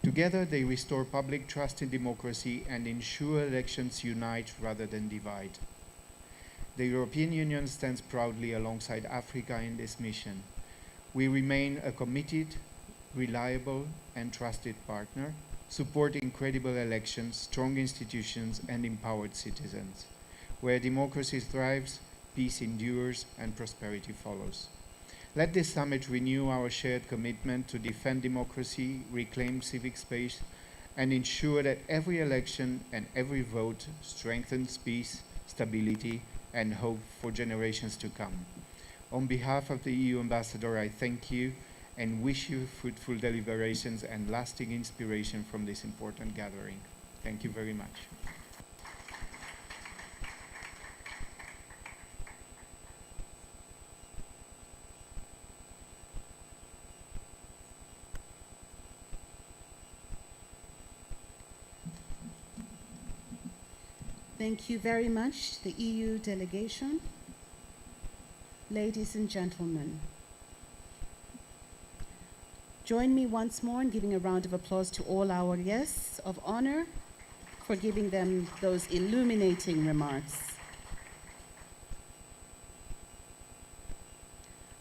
Speaker 12: Together, they restore public trust in democracy and ensure elections unite rather than divide. The European Union stands proudly alongside Africa in this mission. We remain a committed, reliable, and trusted partner, supporting credible elections, strong institutions, and empowered citizens. Where democracy thrives, peace endures, and prosperity follows. Let this summit renew our shared commitment to defend democracy, reclaim civic space, and ensure that every election and every vote strengthens peace, stability, and hope for generations to come. On behalf of the EU Ambassador, I thank you and wish you fruitful deliberations and lasting inspiration from this important gathering. Thank you very much.
Speaker 5: Thank you very much, the EU delegation. Ladies and gentlemen, join me once more in giving a round of applause to all our guests of honor for giving them those illuminating remarks.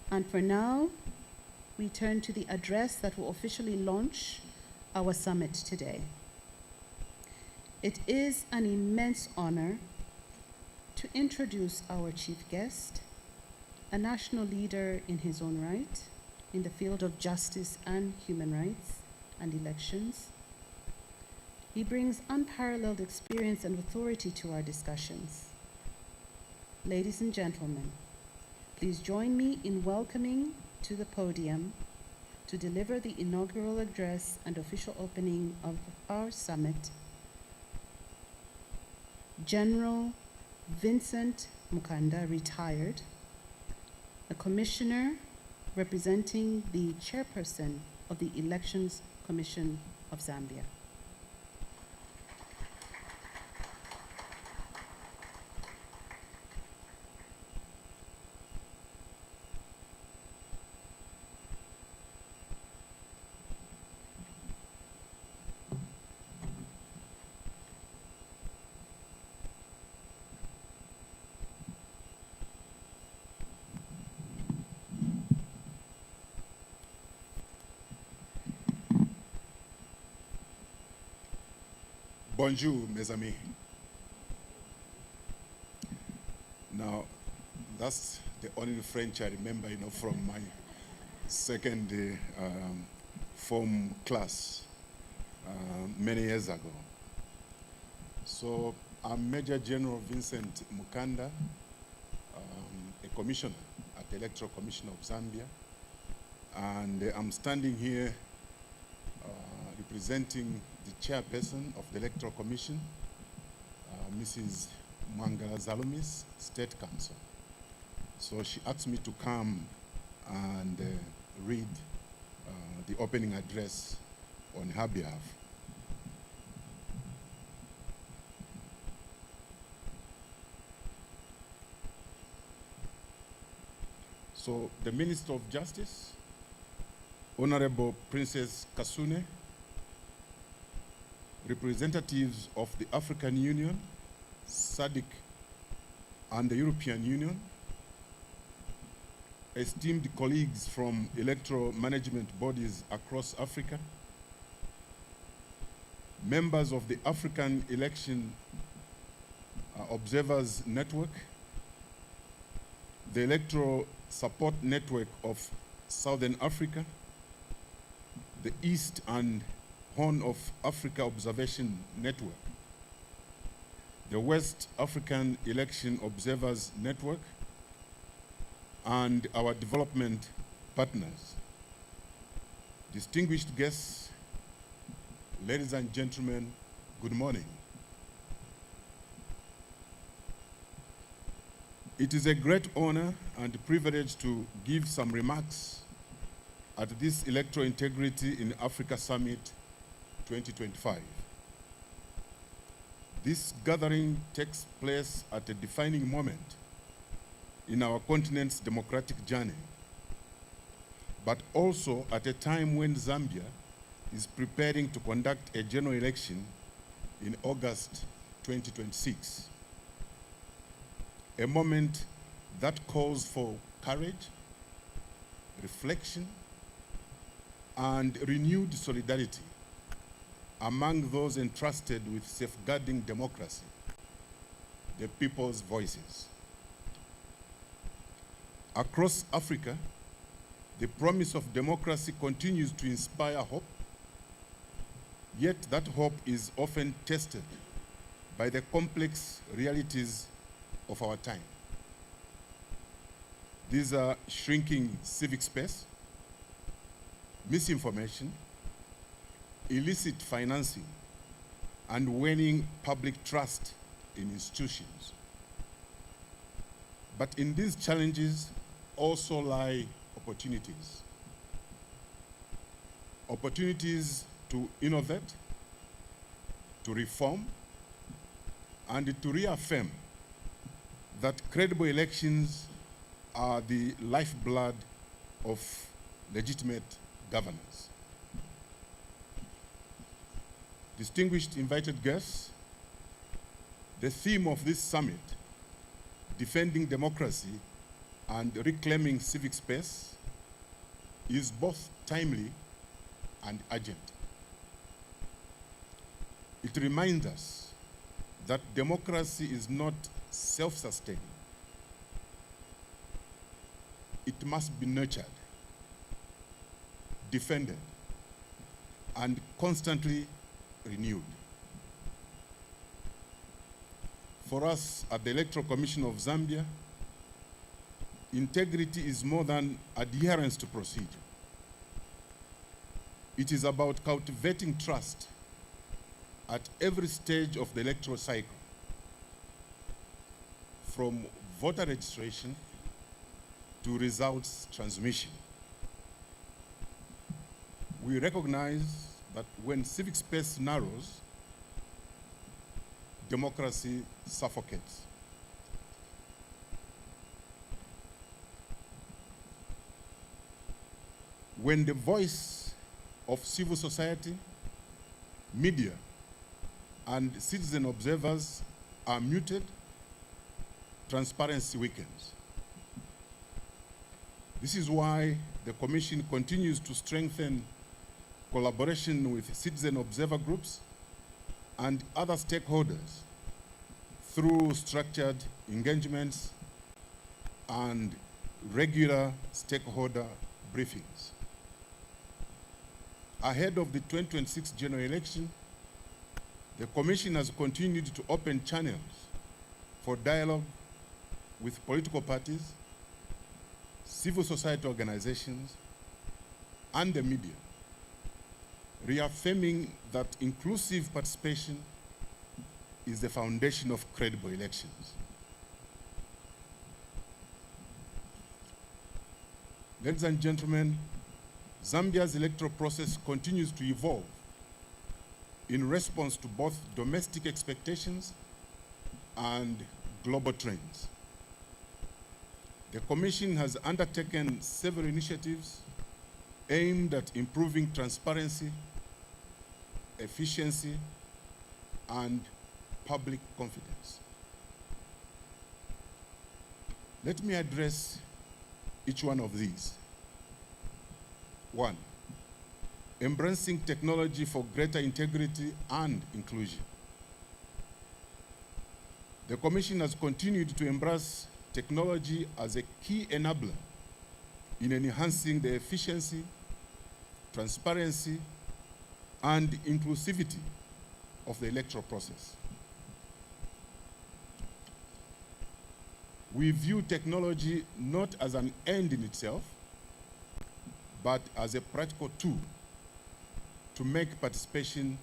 Speaker 5: And for now, we turn to the address that will officially launch our summit today. It is an immense honor to introduce our chief guest, a national leader in his own right, in the field of justice and human rights and elections. He brings unparalleled experience and authority to our discussions. Ladies and gentlemen, please join me in welcoming to the podium to deliver the inaugural address and official opening of our summit, General Vincent Mukanda, retired, a commissioner representing the chairperson of the Elections Commission of Zambia.
Speaker 8: Bonjour, mes amis. Now, that's the only French I remember, from my second form class many years ago. So I'm Major General Vincent Mukanda, a commissioner at the Electoral Commission of Zambia, and I'm standing here representing the chairperson of the Electoral Commission, Mrs. Mwangala Zalumis, State Council. So she asked me to come and read the opening address on her behalf. So the Minister of Justice, Honorable Princess Kasune, representatives of the African Union, SADC, and the European Union, esteemed colleagues from electoral management bodies across Africa, members of the African Election Observers Network, the Electoral Support Network of Southern Africa, the East and Horn of Africa Observation Network, the West African Election Observers Network, and our development partners. Distinguished guests, ladies and gentlemen, good morning. It is a great honor and privilege to give some remarks at this Electoral Integrity in Africa Summit 2025. This gathering takes place at a defining moment in our continent's democratic journey, but also at a time when Zambia is preparing to conduct a general election in August 2026. A moment that calls for courage, reflection, and renewed solidarity among those entrusted with safeguarding democracy, the people's voices. Across Africa, the promise of democracy continues to inspire hope, yet that hope is often tested by the complex realities of our time. These are shrinking civic space, misinformation, illicit financing, and waning public trust in institutions. But in these challenges also lie opportunities. Opportunities to innovate, to reform, and to reaffirm that credible elections are the lifeblood of legitimate governance. Distinguished invited guests, the theme of this summit, defending democracy and reclaiming civic space, is both timely and urgent. It reminds us that democracy is not self-sustaining. It must be nurtured, defended, and constantly renewed. For us at the Electoral Commission of Zambia, integrity is more than adherence to procedure. It is about cultivating trust at every stage of the electoral cycle, from voter registration to results transmission. We recognize that when civic space narrows, democracy suffocates. When the voice of civil society, media, and citizen observers are muted, transparency weakens. This is why the Commission continues to strengthen collaboration with citizen observer groups and other stakeholders through structured engagements and regular stakeholder briefings. Ahead of the 2026 general election, the Commission has continued to open channels for dialogue with political parties, civil society organizations, and the media, reaffirming that inclusive participation is the foundation of credible elections. Ladies and gentlemen, Zambia's electoral process continues to evolve in response to both domestic expectations and global trends. The Commission has undertaken several initiatives aimed at improving transparency, efficiency, and public confidence. Let me address each one of these. 1, embracing technology for greater integrity and inclusion. The Commission has continued to embrace technology as a key enabler in enhancing the efficiency, transparency, and inclusivity of the electoral process. We view technology not as an end in itself, but as a practical tool to make participation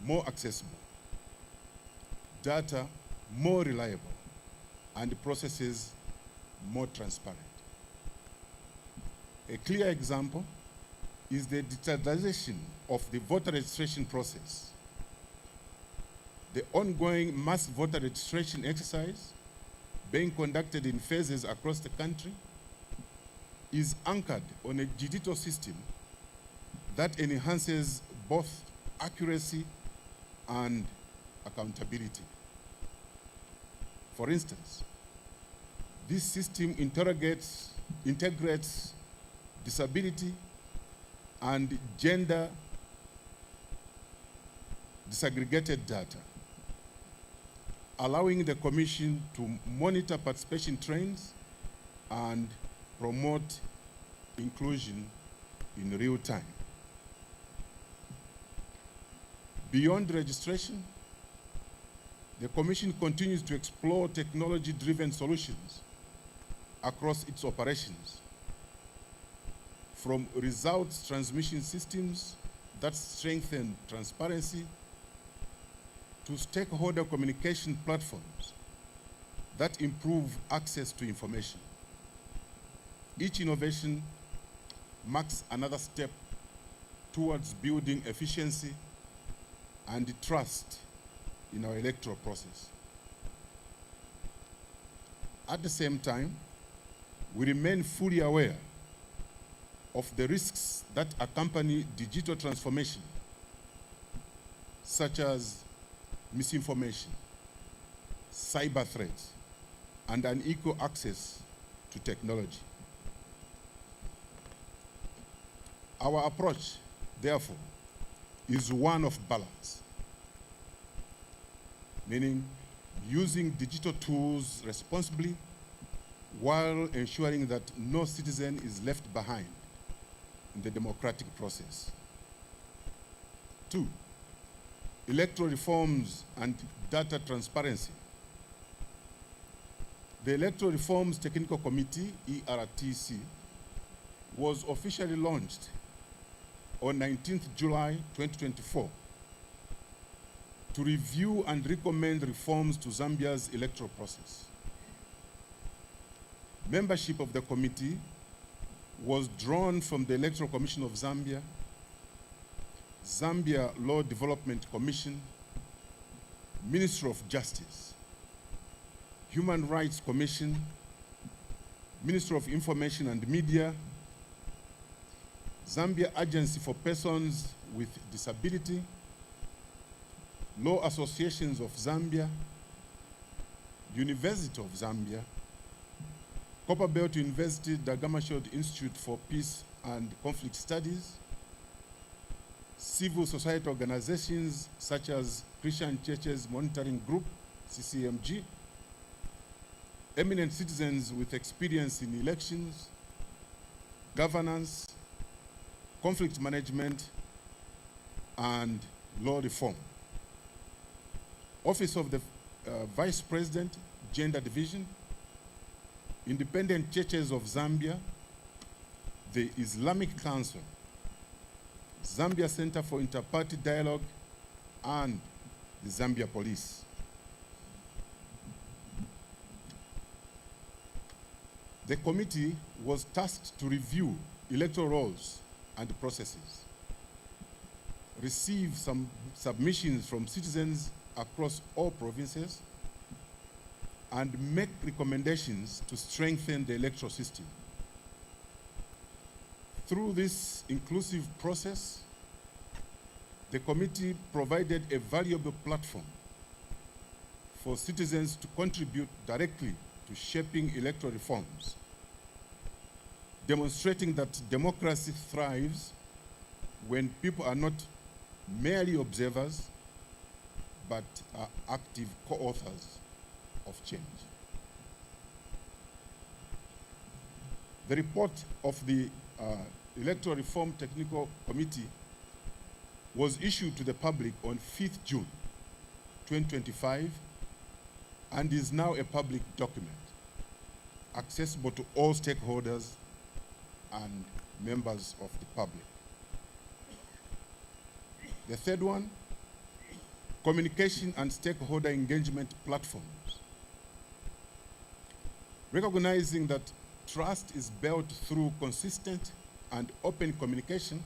Speaker 8: more accessible, data more reliable, and processes more transparent. A clear example is the digitalization of the voter registration process. The ongoing mass voter registration exercise being conducted in phases across the country is anchored on a digital system that enhances both accuracy and accountability. For instance, this system integrates disability and gender disaggregated data, allowing the Commission to monitor participation trends and promote inclusion in real time. Beyond registration, the Commission continues to explore technology-driven solutions across its operations, from results transmission systems that strengthen transparency to stakeholder communication platforms that improve access to information. Each innovation marks another step towards building efficiency and trust in our electoral process. At the same time, we remain fully aware of the risks that accompany digital transformation, such as misinformation, cyber threats, and unequal access to technology. Our approach, therefore, is one of balance, meaning using digital tools responsibly while ensuring that no citizen is left behind in the democratic process. 2, electoral reforms and data transparency. The Electoral Reforms Technical Committee, ERTC, was officially launched on 19th July 2024 to review and recommend reforms to Zambia's electoral process. Membership of the committee was drawn from the Electoral Commission of Zambia, Zambia Law Development Commission, Ministry of Justice, Human Rights Commission, Ministry of Information and Media, Zambia Agency for Persons with Disability, Law Associations of Zambia, University of Zambia, Copperbelt University Dagamashod Institute for Peace and Conflict Studies, civil society organizations such as Christian Churches Monitoring Group, CCMG, eminent citizens with experience in elections, governance, conflict management, and law reform. Office of the Vice President, Gender Division, Independent Churches of Zambia, the Islamic Council, Zambia Center for Inter-Party Dialogue, and the Zambia Police. The committee was tasked to review electoral rolls and processes, receive some submissions from citizens across all provinces, and make recommendations to strengthen the electoral system. Through this inclusive process, the committee provided a valuable platform for citizens to contribute directly to shaping electoral reforms, demonstrating that democracy thrives when people are not merely observers, but are active co-authors of change. The report of the Electoral Reform Technical Committee was issued to the public on 5th June 2025 and is now a public document, accessible to all stakeholders and members of the public. The third one, communication and stakeholder engagement platforms. Recognizing that trust is built through consistent and open communication,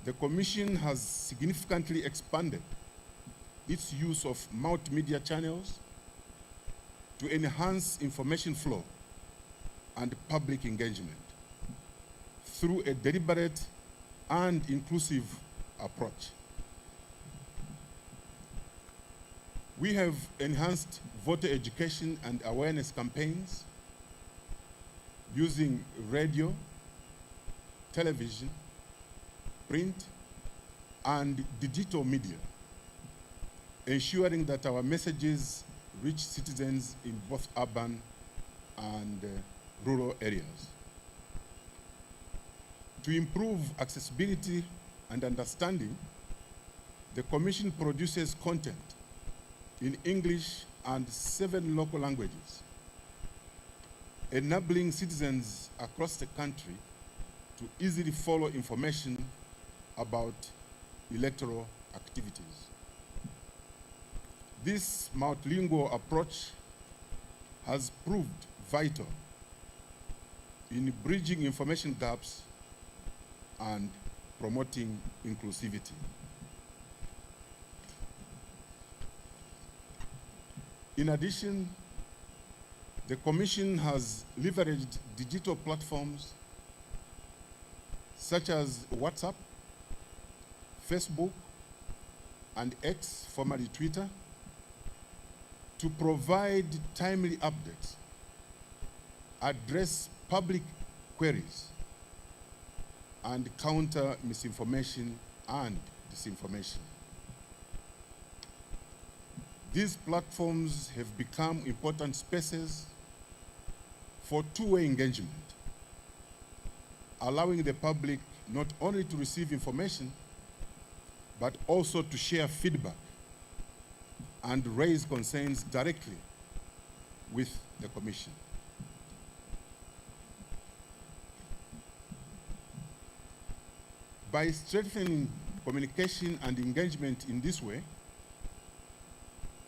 Speaker 8: the Commission has significantly expanded its use of multimedia channels to enhance information flow and public engagement through a deliberate and inclusive approach. We have enhanced voter education and awareness campaigns using radio, television, print, and digital media, ensuring that our messages reach citizens in both urban and rural areas. To improve accessibility and understanding, the Commission produces content in English and 7 local languages, enabling citizens across the country to easily follow information about electoral activities. This multilingual approach has proved vital in bridging information gaps and promoting inclusivity. In addition, the Commission has leveraged digital platforms such as WhatsApp, Facebook, and X, formerly Twitter, to provide timely updates, address public queries, and counter misinformation and disinformation. These platforms have become important spaces for two-way engagement, allowing the public not only to receive information, but also to share feedback and raise concerns directly with the Commission. By strengthening communication and engagement in this way,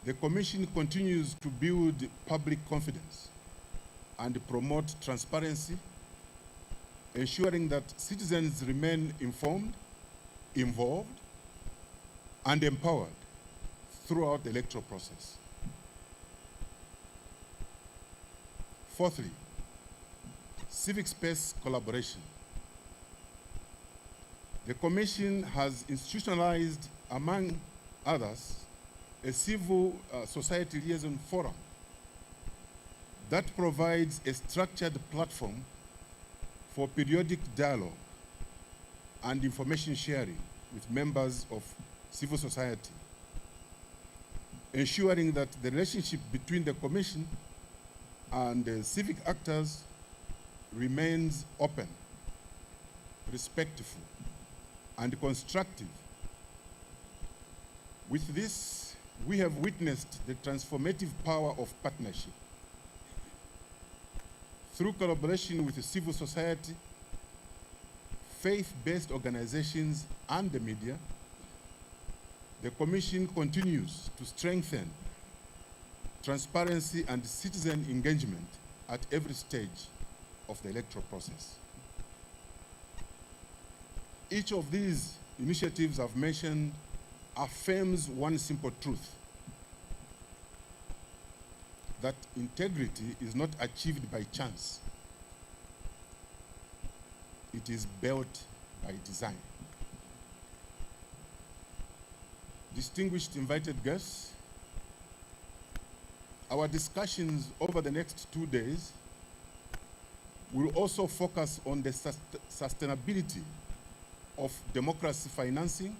Speaker 8: the Commission continues to build public confidence and promote transparency, ensuring that citizens remain informed, involved, and empowered throughout the electoral process. Fourthly, civic space collaboration. The Commission has institutionalized, among others, a civil society liaison forum that provides a structured platform for periodic dialogue and information sharing with members of civil society, ensuring that the relationship between the Commission and civic actors remains open, respectful, and constructive. With this, we have witnessed the transformative power of partnership. Through collaboration with civil society, faith-based organizations and the media, the Commission continues to strengthen transparency and citizen engagement at every stage of the electoral process. Each of these initiatives I've mentioned affirms one simple truth: that integrity is not achieved by chance. It is built by design. Distinguished invited guests, our discussions over the next 2 days will also focus on the sustainability of democracy financing,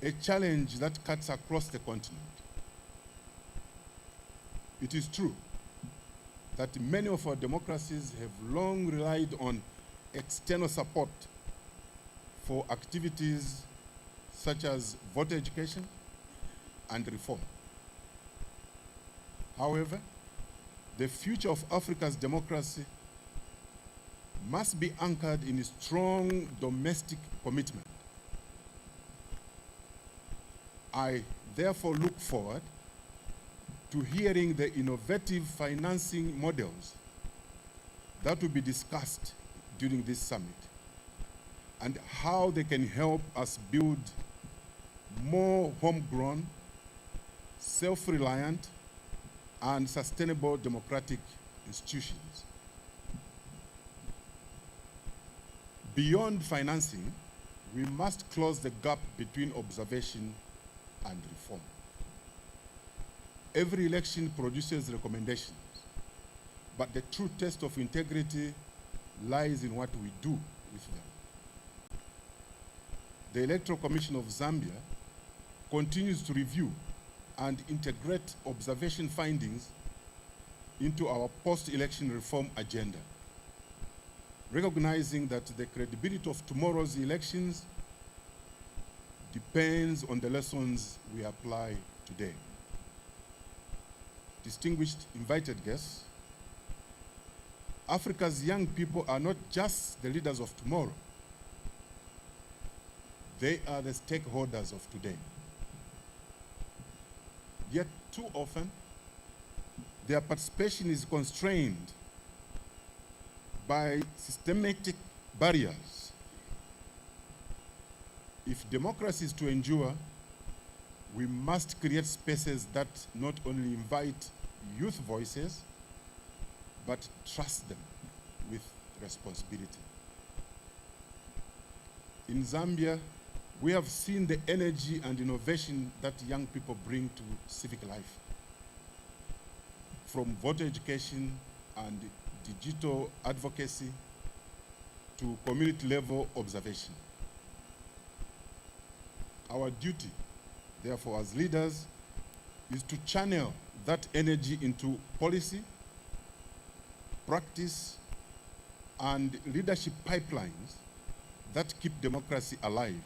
Speaker 8: a challenge that cuts across the continent. It is true that many of our democracies have long relied on external support for activities such as voter education and reform. However, the future of Africa's democracy must be anchored in a strong domestic commitment. I therefore look forward to hearing the innovative financing models that will be discussed during this summit and how they can help us build more homegrown, self-reliant, and sustainable democratic institutions. Beyond financing, we must close the gap between observation and reform. Every election produces recommendations, but the true test of integrity lies in what we do with them. The Electoral Commission of Zambia continues to review and integrate observation findings into our post-election reform agenda, recognizing that the credibility of tomorrow's elections depends on the lessons we apply today. Distinguished invited guests, Africa's young people are not just the leaders of tomorrow. They are the stakeholders of today. Yet too often, their participation is constrained by systematic barriers. If democracy is to endure, we must create spaces that not only invite youth voices, but trust them with responsibility. In Zambia, we have seen the energy and innovation that young people bring to civic life. From voter education and digital advocacy to community-level observation. Our duty, therefore, as leaders, is to channel that energy into policy, practice, and leadership pipelines that keep democracy alive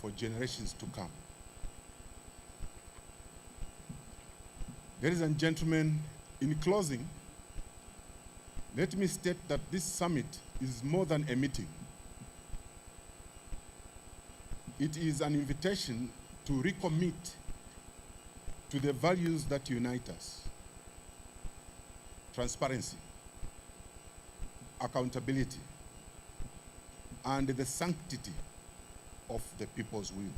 Speaker 8: for generations to come. Ladies and gentlemen, in closing, let me state that this summit is more than a meeting. It is an invitation to recommit to the values that unite us: transparency, accountability, and the sanctity of the people's will.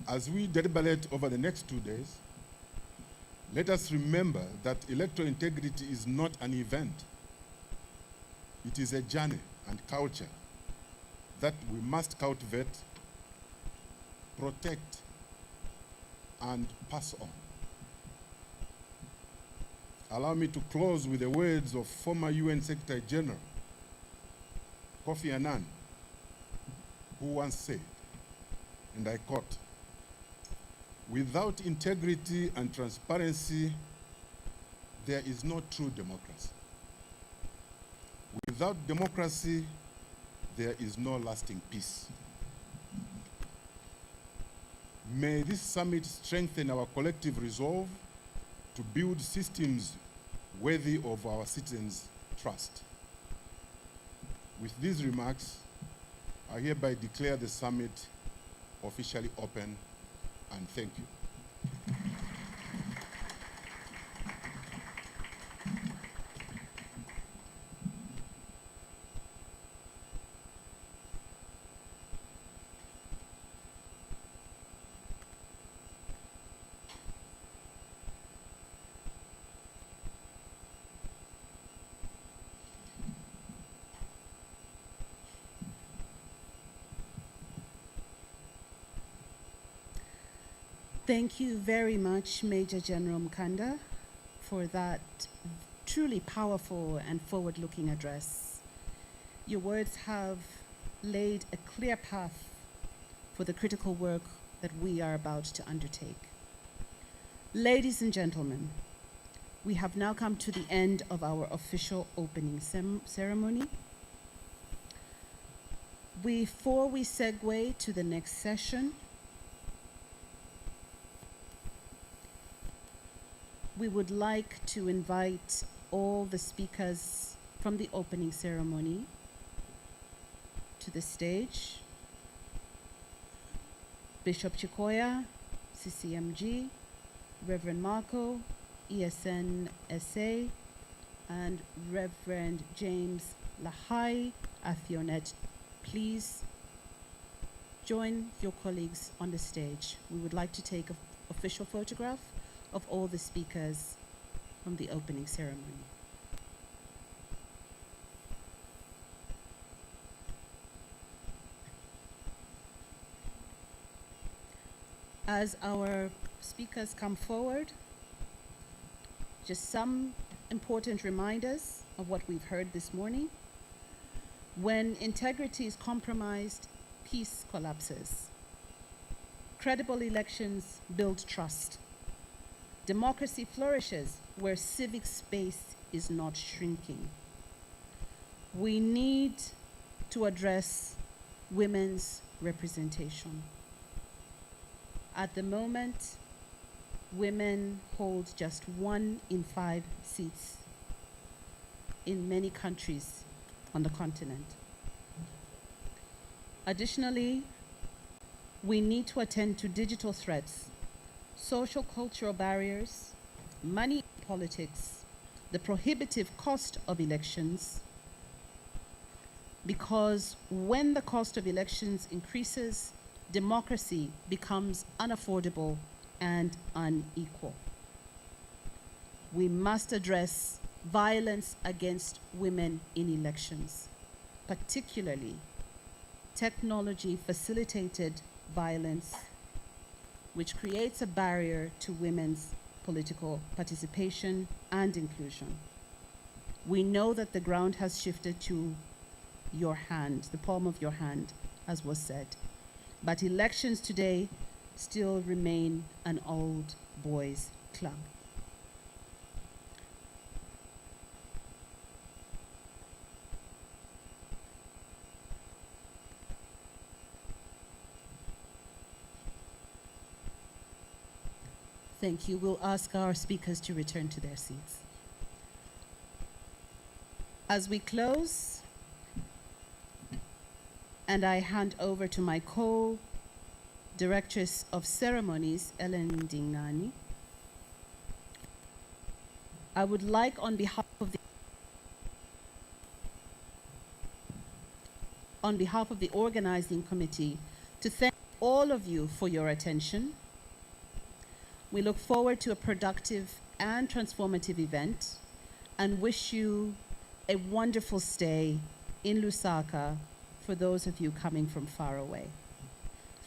Speaker 8: As we deliberate over the next 2 days, let us remember that electoral integrity is not an event. It is a journey and culture that we must cultivate, protect, and pass on. Allow me to close with the words of former UN Secretary General Kofi Annan, who once said, and I quote, "Without integrity and transparency, there is no true democracy. Without democracy, there is no lasting peace." May this summit strengthen our collective resolve to build systems worthy of our citizens' trust. With these remarks, I hereby declare the summit officially open, and thank you.
Speaker 5: Thank you very much, Major General Mkanda, for that truly powerful and forward-looking address. Your words have laid a clear path for the critical work that we are about to undertake. Ladies and gentlemen, we have now come to the end of our official opening ceremony. Before we segue to the next session, we would like to invite all the speakers from the opening ceremony to the stage. Bishop Chikoya, CCMG, Reverend Marco, ESN SA, and Reverend James Lahai, AfEONet. Please join your colleagues on the stage. We would like to take an official photograph of all the speakers from the opening ceremony. As our speakers come forward, just some important reminders of what we've heard this morning. When integrity is compromised, peace collapses. Credible elections build trust. Democracy flourishes where civic space is not shrinking. We need to address women's representation. At the moment, women hold just 1 in 5 seats in many countries on the continent. Additionally, we need to attend to digital threats, social cultural barriers, money politics, the prohibitive cost of elections, because when the cost of elections increases, democracy becomes unaffordable and unequal. We must address violence against women in elections, particularly technology-facilitated violence, which creates a barrier to women's political participation and inclusion. We know that the ground has shifted to your hand, the palm of your hand, as was said. But elections today still remain an old boys' club. Thank you. We'll ask our speakers to return to their seats. As we close, and I hand over to my co-directress of ceremonies, Ellen Dingani, I would like on behalf of the organizing committee to thank all of you for your attention. We look forward to a productive and transformative event and wish you a wonderful stay in Lusaka for those of you coming from far away.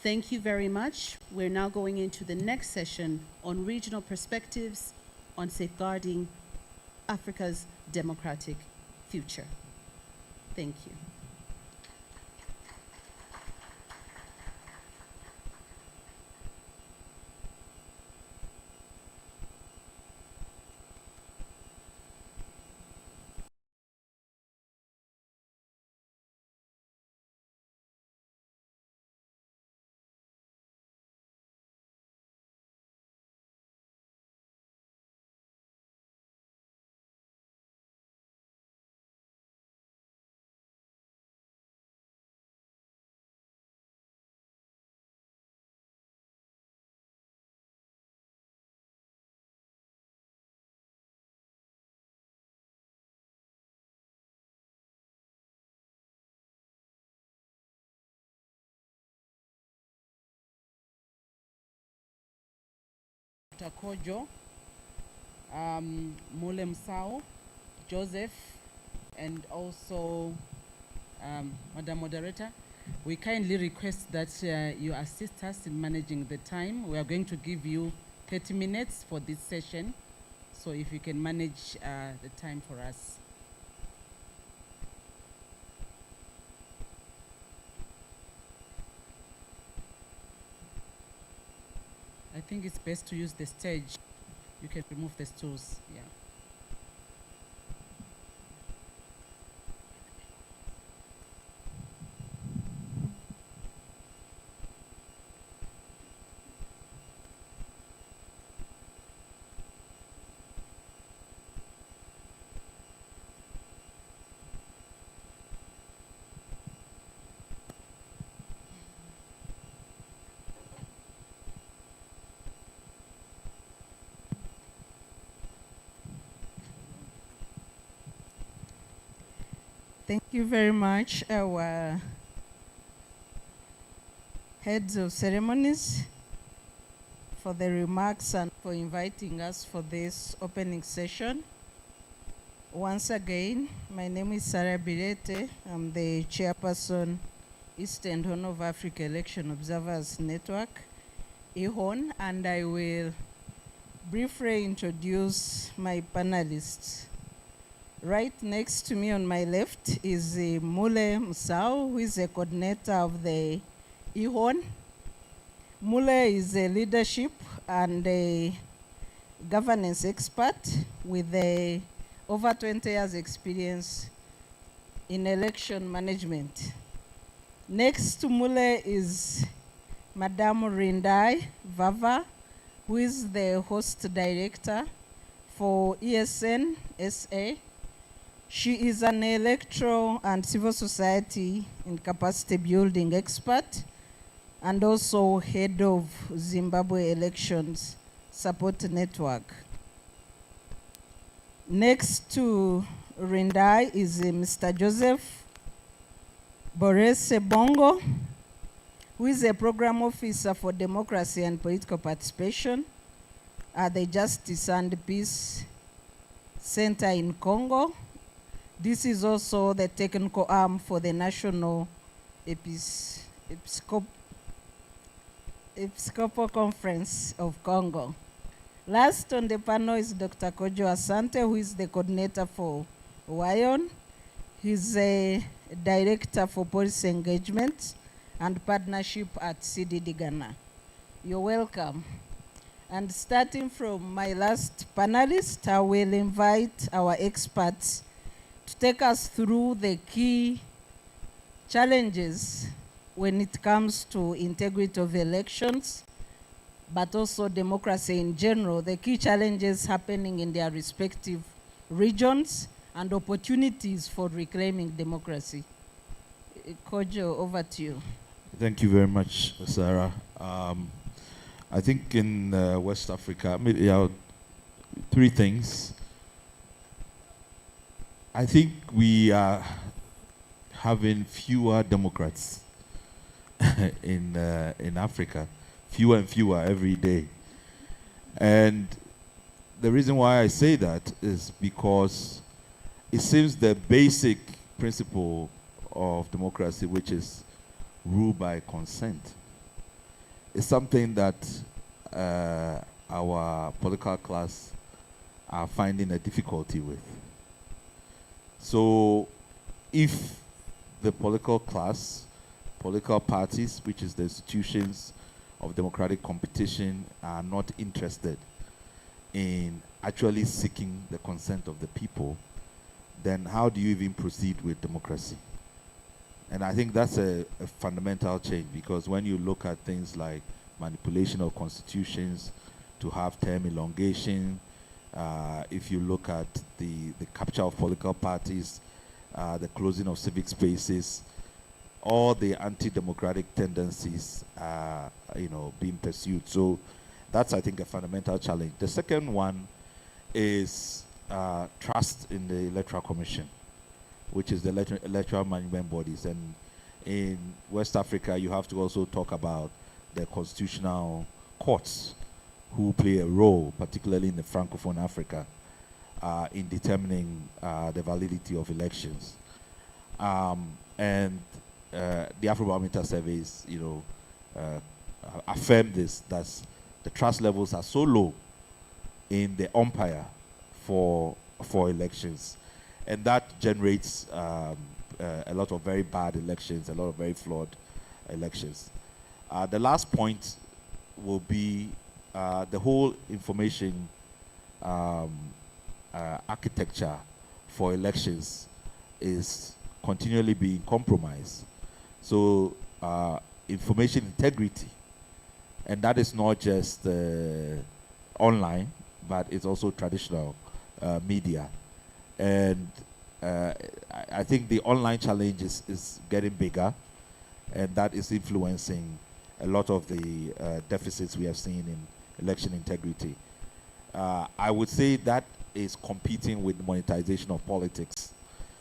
Speaker 5: Thank you very much. We're now going into the next session on regional perspectives on safeguarding Africa's democratic future. Thank you.
Speaker 13: Dr. Kojo, Mule Msao, Joseph, and also Madam Moderator. We kindly request that you assist us in managing the time. We are going to give you 30 minutes for this session. So if you can manage the time for us. I think it's best to use the stage. You can remove the stools, yeah.
Speaker 14: Thank you very much, our heads of ceremonies, for the remarks and for inviting us for this opening session. Once again, my name is Sarah Birete. I'm the chairperson, East and Horn of Africa Election Observers Network, AfEONet, and I will briefly introduce my panelists. Right next to me on my left is Mule Msao, who is a coordinator of the AfEONet. Mule is a leadership and a governance expert with over 20 years experience in election management. Next to Mule is Madame Rindai Vava, who is the host director for ESN SA. She is an electoral and civil society and capacity building expert and also head of Zimbabwe Elections Support Network. Next to Rindai is Mr. Joseph Borese Bongo, who is a program officer for democracy and political participation at the Justice and Peace Center in Congo. This is also the technical arm for the National Episcopal Conference of Congo. Last on the panel is Dr. Kojo Asante, who is the coordinator for WION. He's a director for policy engagement and partnership at CDD Ghana. You're welcome. And starting from my last panelist, I will invite our experts to take us through the key challenges when it comes to integrity of elections, but also democracy in general, the key challenges happening in their respective regions and opportunities for reclaiming democracy. Kojo, over to you.
Speaker 1: Thank you very much, Sarah. I think in West Africa, maybe three things. I think we are having fewer Democrats in Africa, fewer and fewer every day. And the reason why I say that is because it seems the basic principle of democracy, which is rule by consent, is something that our political class are finding a difficulty with. So if the political class, political parties, which is the institutions of democratic competition, are not interested in actually seeking the consent of the people, then how do you even proceed with democracy? And I think that's a fundamental change, because when you look at things like manipulation of constitutions to have term elongation, if you look at the capture of political parties, the closing of civic spaces, all the anti-democratic tendencies are, being pursued. So that's, I think, a fundamental challenge. The second one is trust in the Electoral Commission, which is the electoral management bodies. And in West Africa, you have to also talk about the constitutional courts, who play a role, particularly in the Francophone Africa, in determining the validity of elections. And the Afrobarometer surveys, affirm this, that the trust levels are so low in the umpire for elections, and that generates a lot of very bad elections, a lot of very flawed elections. The last point will be the whole information architecture for elections is continually being compromised. So information integrity, and that is not just online, but it's also traditional media. And I think the online challenge is getting bigger, and that is influencing a lot of the deficits we have seen in election integrity. I would say that is competing with the monetization of politics,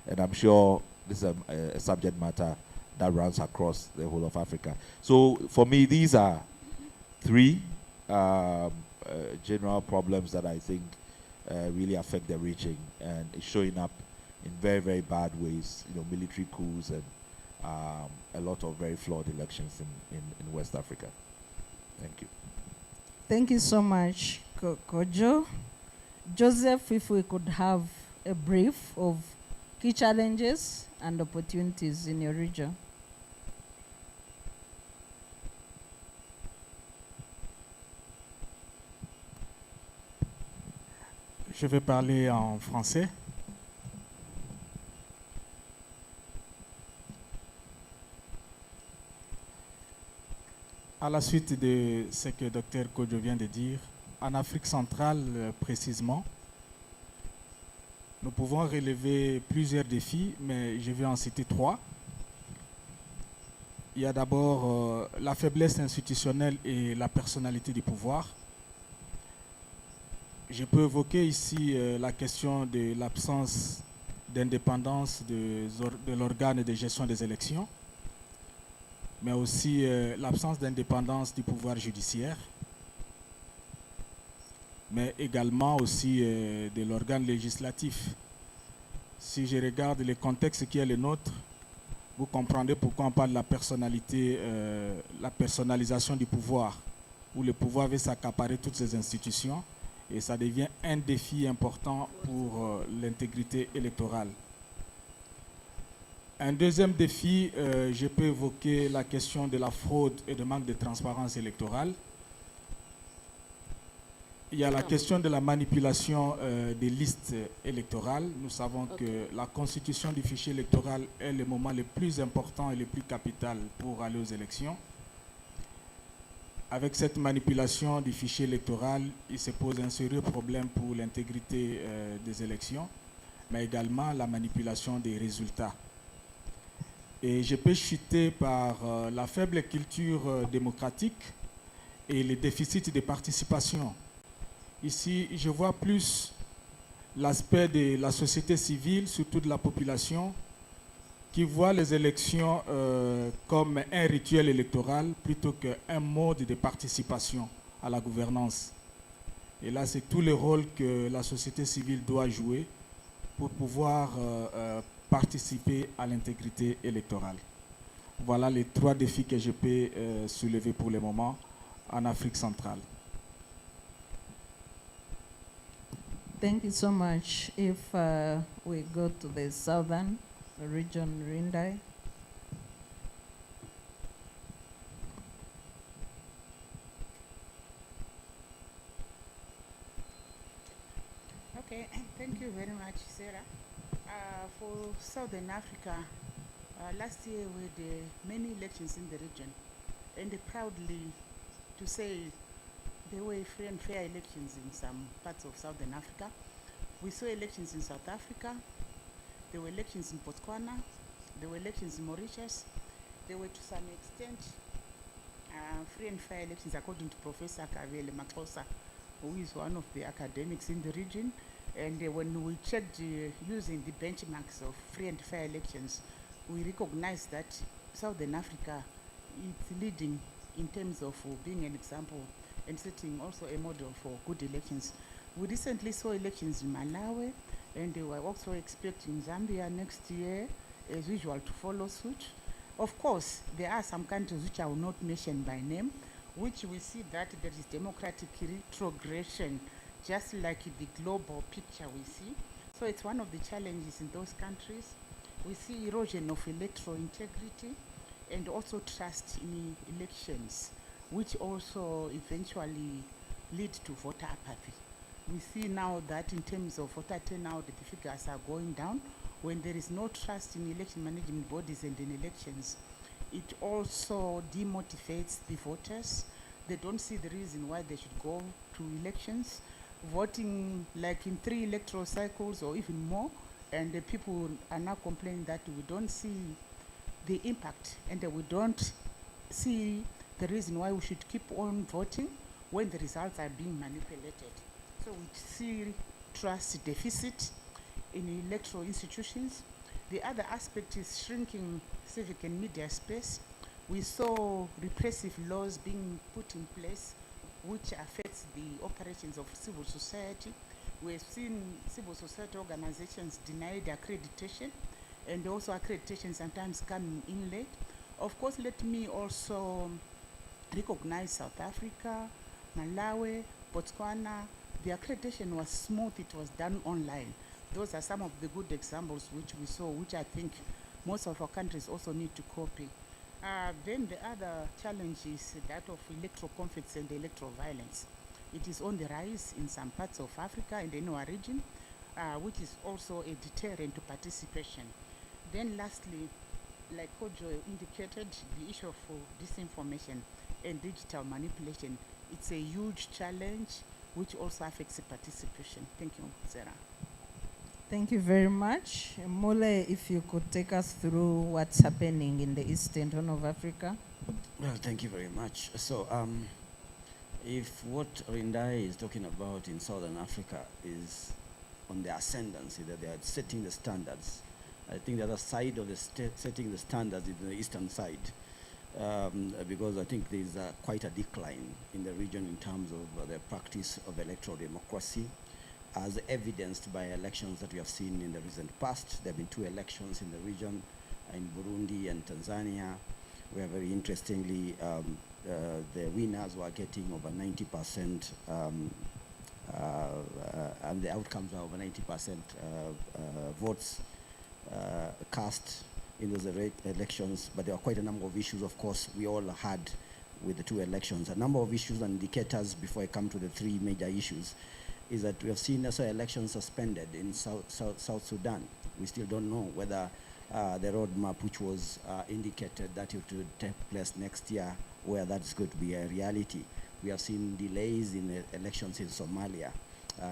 Speaker 1: and I'm sure this is a subject matter that runs across the whole of Africa. So for me, these are three general problems that I think really affect the region, and it's showing up in very, very bad ways, military coups and a lot of very flawed elections in West Africa. Thank you.
Speaker 14: Thank you so much, Kojo. Joseph, if we could have a brief of key challenges and opportunities in your region.
Speaker 15: Je vais parler en français. À la suite de ce que Dr Kojo vient de dire, en Afrique centrale précisément, nous pouvons relever plusieurs défis, mais je vais en citer trois. Il y a d'abord la faiblesse institutionnelle et la personnalité du pouvoir. Je peux évoquer ici la question de l'absence d'indépendance de l'organe de gestion des élections, mais aussi l'absence d'indépendance du pouvoir judiciaire, mais également aussi de l'organe législatif. Si je regarde le contexte qui est le nôtre, vous comprendrez pourquoi on parle de la personnalité, la personnalisation du pouvoir, où le pouvoir veut s'accaparer toutes ces institutions, et ça devient un défi important pour l'intégrité électorale. Un deuxième défi, je peux évoquer la question de la fraude et de manque de transparence électorale. Il y a la question de la manipulation des listes électorales. Nous savons que la constitution du fichier électoral est le moment le plus important et le plus capital pour aller aux élections. Avec cette manipulation du fichier électoral, il se pose un sérieux problème pour l'intégrité des élections, mais également la manipulation des résultats. Et je peux chuter par la faible culture démocratique et les déficits de participation. Ici, je vois plus l'aspect de la société civile, surtout de la population, qui voit les élections comme un rituel électoral plutôt qu'un mode de participation à la gouvernance. Et là, c'est tout le rôle que la société civile doit jouer pour pouvoir participer à l'intégrité électorale. Voilà les trois défis que je peux soulever pour le moment en Afrique centrale.
Speaker 14: Thank you so much. If we go to the southern region, Rindai.
Speaker 16: Okay, thank you very much, Sarah. For Southern Africa, last year we had many elections in the region, and proudly to say there were free and fair elections in some parts of Southern Africa. We saw elections in South Africa, there were elections in Botswana, there were elections in Mauritius, there were to some extent free and fair elections according to Professor Kavele Makosa, who is one of the academics in the region. And when we checked using the benchmarks of free and fair elections, we recognized that Southern Africa is leading in terms of being an example and setting also a model for good elections. We recently saw elections in Malawi, and we are also expecting Zambia next year, as usual, to follow suit. Of course, there are some countries which I will not mention by name, which we see that there is democratic retrogression, just like the global picture we see. So it's one of the challenges in those countries. We see erosion of electoral integrity and also trust in elections, which also eventually lead to voter apathy. We see now that in terms of voter turnout, the figures are going down. When there is no trust in election management bodies and in elections, it also demotivates the voters. They don't see the reason why they should go to elections, voting like in 3 electoral cycles or even more, and the people are now complaining that we don't see the impact and we don't see the reason why we should keep on voting when the results are being manipulated. So we see trust deficit in electoral institutions. The other aspect is shrinking civic and media space. We saw repressive laws being put in place which affects the operations of civil society. We've seen civil society organizations denied accreditation, and also accreditation sometimes coming in late. Of course, let me also recognize South Africa, Malawi, Botswana. The accreditation was smooth, it was done online. Those are some of the good examples which we saw, which I think most of our countries also need to copy. Then the other challenge is that of electoral conflicts and electoral violence. It is on the rise in some parts of Africa and in our region, which is also a deterrent to participation. Then lastly, like Kojo indicated, the issue of disinformation and digital manipulation, it's a huge challenge which also affects the participation. Thank you, Sarah.
Speaker 14: Thank you very much. Mole, if you could take us through what's happening in the Eastern Horn of Africa.
Speaker 17: Well, thank you very much. So, if what Rindai is talking about in Southern Africa is on the ascendancy, that they are setting the standards, I think the other side of the setting the standards is the eastern side, because I think there's quite a decline in the region in terms of the practice of electoral democracy, as evidenced by elections that we have seen in the recent past. There have been 2 elections in the region, in Burundi and Tanzania, where very interestingly, the winners were getting over 90%, and the outcomes are over 90% votes cast in those elections. But there were quite a number of issues, of course, we all had with the 2 elections. A number of issues and indicators before I come to the 3 major issues is that we have seen also elections suspended in South Sudan. We still don't know whether the roadmap which was indicated that it would take place next year, where that's going to be a reality. We have seen delays in the elections in Somalia.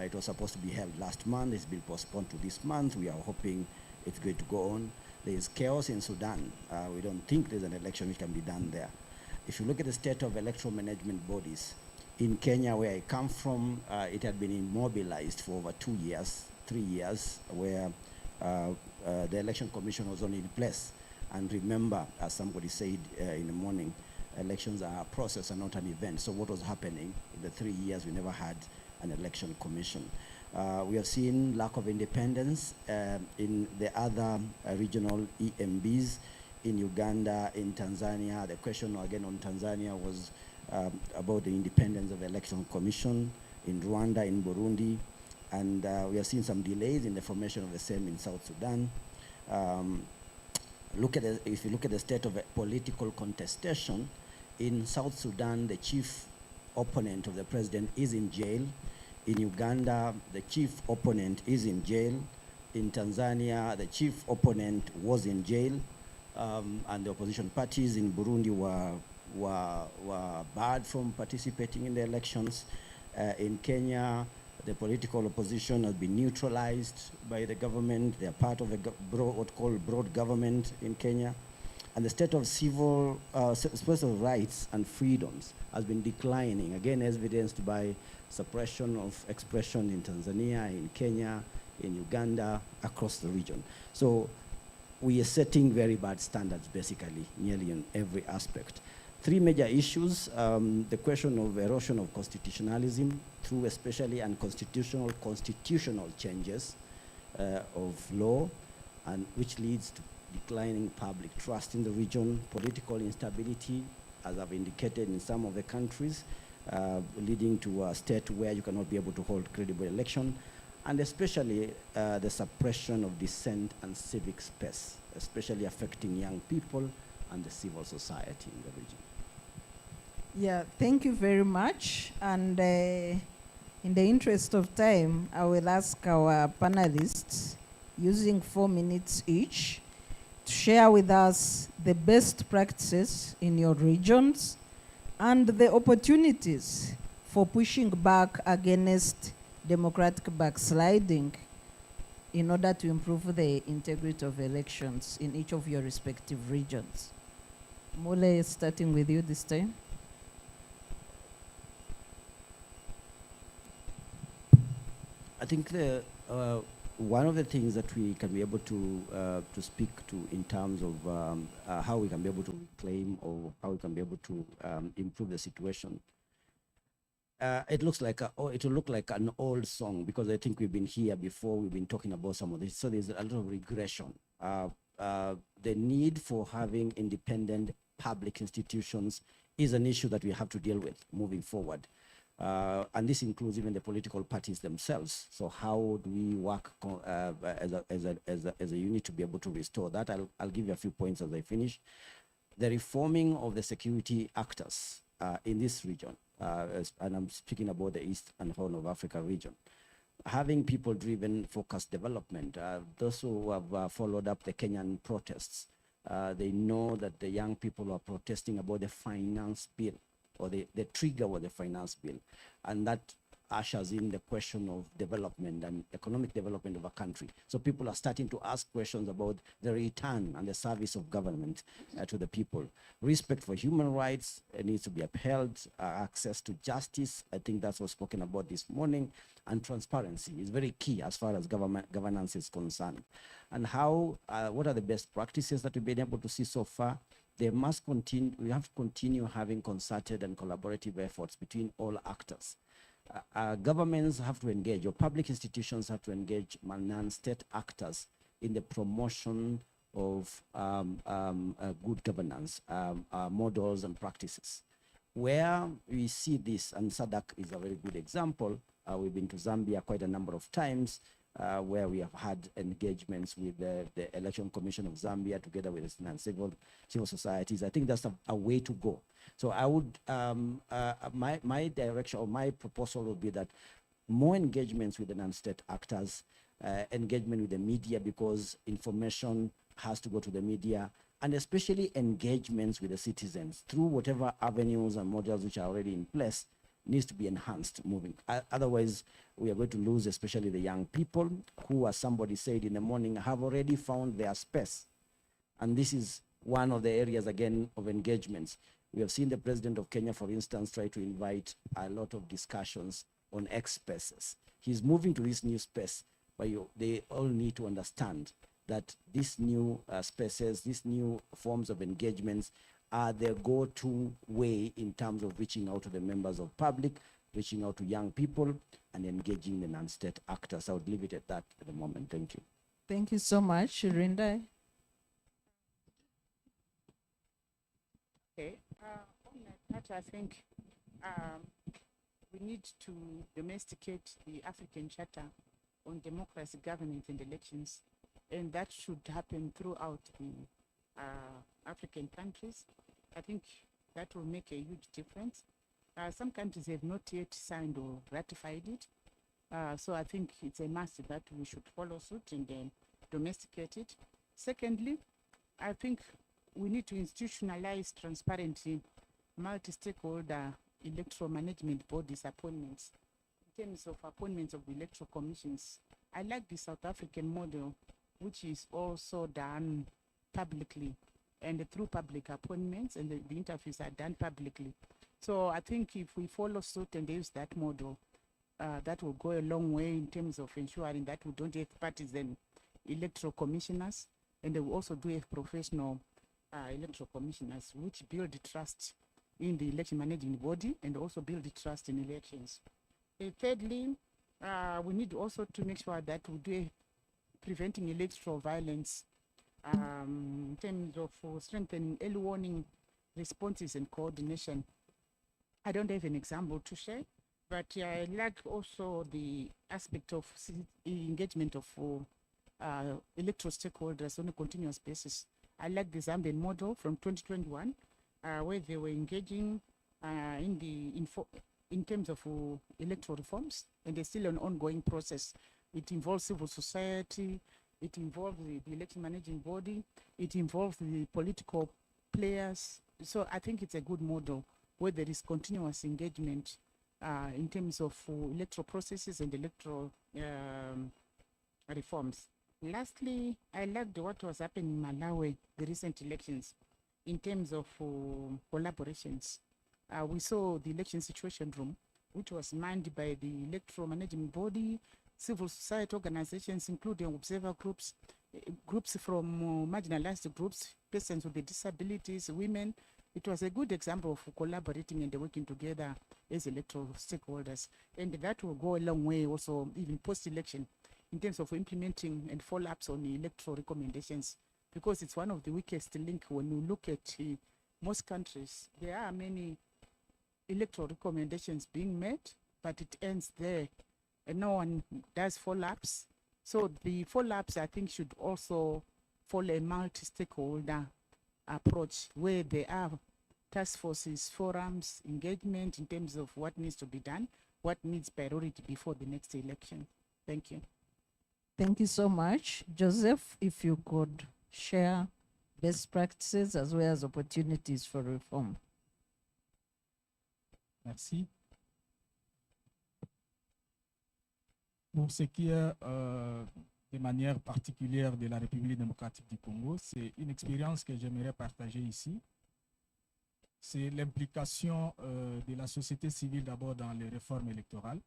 Speaker 17: It was supposed to be held last month. It's been postponed to this month. We are hoping it's going to go on. There is chaos in Sudan. We don't think there's an election which can be done there. If you look at the state of electoral management bodies, in Kenya, where I come from, it had been immobilized for over 2 years, 3 years, where the election commission was only in place. And remember, as somebody said in the morning, elections are a process and not an event. So what was happening in the 3 years, we never had an election commission. We have seen lack of independence in the other regional EMBs in Uganda, in Tanzania. The question again on Tanzania was about the independence of the election commission, in Rwanda, in Burundi, and we have seen some delays in the formation of the same in South Sudan. If you look at the state of political contestation, in South Sudan, the chief opponent of the president is in jail. In Uganda, the chief opponent is in jail. In Tanzania, the chief opponent was in jail, and the opposition parties in Burundi were barred from participating in the elections. In Kenya, the political opposition has been neutralized by the government. They are part of what's called broad government in Kenya. And the state of civil rights and freedoms has been declining, again evidenced by suppression of expression in Tanzania, in Kenya, in Uganda, across the region. So we are setting very bad standards, basically, nearly in every aspect. Three major issues, the question of erosion of constitutionalism through especially unconstitutional constitutional changes of law, and which leads to declining public trust in the region, political instability, as I've indicated in some of the countries, leading to a state where you cannot be able to hold credible election, and especially the suppression of dissent and civic space, especially affecting young people and the civil society in the region.
Speaker 14: Yeah, thank you very much. And in the interest of time, I will ask our panelists, using 4 minutes each, to share with us the best practices in your regions and the opportunities for pushing back against democratic backsliding in order to improve the integrity of elections in each of your respective regions. Mule, starting with you this time.
Speaker 17: I think one of the things that we can be able to speak to in terms of how we can be able to reclaim or how we can be able to improve the situation. It looks like it will look like an old song, because I think we've been here before. We've been talking about some of this, so there's a lot of regression. The need for having independent public institutions is an issue that we have to deal with moving forward. And this includes even the political parties themselves. So how do we work as a unit to be able to restore that? I'll give you a few points as I finish. The reforming of the security actors in this region, and I'm speaking about the East and Horn of Africa region. Having people-driven focused development. Those who have followed up the Kenyan protests, they know that the young people are protesting about the finance bill, or the trigger was the finance bill. And that ushers in the question of development and economic development of a country. So people are starting to ask questions about the return and the service of government to the people. Respect for human rights needs to be upheld, access to justice, I think that's what's spoken about this morning, and transparency is very key as far as governance is concerned. And how, what are the best practices that we've been able to see so far? They must continue, we have to continue having concerted and collaborative efforts between all actors. Governments have to engage, or public institutions have to engage non-state actors in the promotion of good governance models and practices. Where we see this, and SADC is a very good example, we've been to Zambia quite a number of times, where we have had engagements with the Election Commission of Zambia together with civil societies. I think that's a way to go. So I would, my direction or my proposal would be that more engagements with the non-state actors, engagement with the media, because information has to go to the media, and especially engagements with the citizens through whatever avenues and models which are already in place needs to be enhanced moving. Otherwise, we are going to lose especially the young people who, as somebody said in the morning, have already found their space. And this is one of the areas, again, of engagements. We have seen the president of Kenya, for instance, try to invite a lot of discussions on X spaces. He's moving to this new space, but they all need to understand that these new spaces, these new forms of engagements are the go-to way in terms of reaching out to the members of public, reaching out to young people, and engaging the non-state actors. I would leave it at that at the moment. Thank you.
Speaker 14: Thank you so much, Rinda.
Speaker 16: Okay, on that, I think we need to domesticate the African Charter on democracy, governance, and elections, and that should happen throughout the African countries. I think that will make a huge difference. Some countries have not yet signed or ratified it, so I think it's a must that we should follow suit and then domesticate it. Secondly, I think we need to institutionalize transparency, multi-stakeholder electoral management bodies appointments in terms of appointments of the electoral commissions. I like the South African model, which is also done publicly and through public appointments, and the interviews are done publicly. So I think if we follow suit and use that model, that will go a long way in terms of ensuring that we don't have partisan electoral commissioners, and they will also do have professional electoral commissioners, which build trust in the election managing body and also build the trust in elections. Thirdly, we need also to make sure that we do preventing electoral violence in terms of strengthening early warning responses and coordination. I don't have an example to share, but I like also the aspect of engagement of electoral stakeholders on a continuous basis. I like the Zambian model from 2021, where they were engaging in terms of electoral reforms, and there's still an ongoing process. It involves civil society, it involves the election managing body, it involves the political players. So I think it's a good model where there is continuous engagement in terms of electoral processes and electoral reforms. Lastly, I liked what was happening in Malawi, the recent elections, in terms of collaborations. We saw the election situation room, which was manned by the electoral management body, civil society organizations, including observer groups, groups from marginalized groups, persons with disabilities, women. It was a good example of collaborating and working together as electoral stakeholders. And that will go a long way also, even post-election, in terms of implementing and follow-ups on the electoral recommendations, because it's one of the weakest link when you look at most countries. There are many electoral recommendations being made, but it ends there and no one does follow-ups. So the follow-ups, I think, should also follow a multi-stakeholder approach where there are task forces, forums, engagement in terms of what needs to be done, what needs priority before the next election. Thank you.
Speaker 14: Thank you so much. Joseph, if you could share best practices as well as opportunities for reform.
Speaker 15: Merci. Pour ce qui est de manière particulière de la République démocratique du Congo, c'est une expérience que j'aimerais partager ici. C'est l'implication de la société civile d'abord dans les réformes électorales.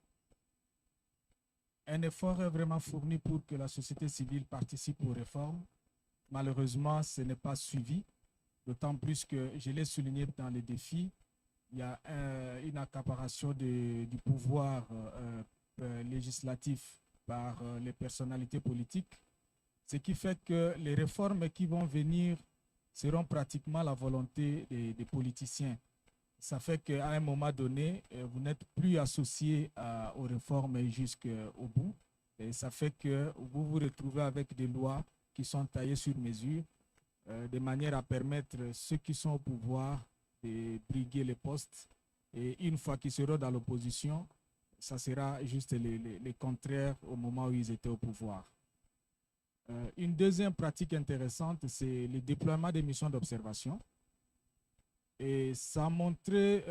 Speaker 15: Un effort est vraiment fourni pour que la société civile participe aux réformes. Malheureusement, ce n'est pas suivi, d'autant plus que, je l'ai souligné dans les défis, il y a une accaparation du pouvoir législatif par les personnalités politiques, ce qui fait que les réformes qui vont venir seront pratiquement la volonté des politiciens. Ça fait qu'à un moment donné, vous n'êtes plus associé aux réformes jusqu'au bout. Et ça fait que vous vous retrouvez avec des lois qui sont taillées sur mesure, de manière à permettre ceux qui sont au pouvoir de briguer les postes. Et une fois qu'ils seront dans l'opposition, ça sera juste les contraires au moment où ils étaient au pouvoir. Une deuxième pratique intéressante, c'est le déploiement des missions d'observation. Et ça a montré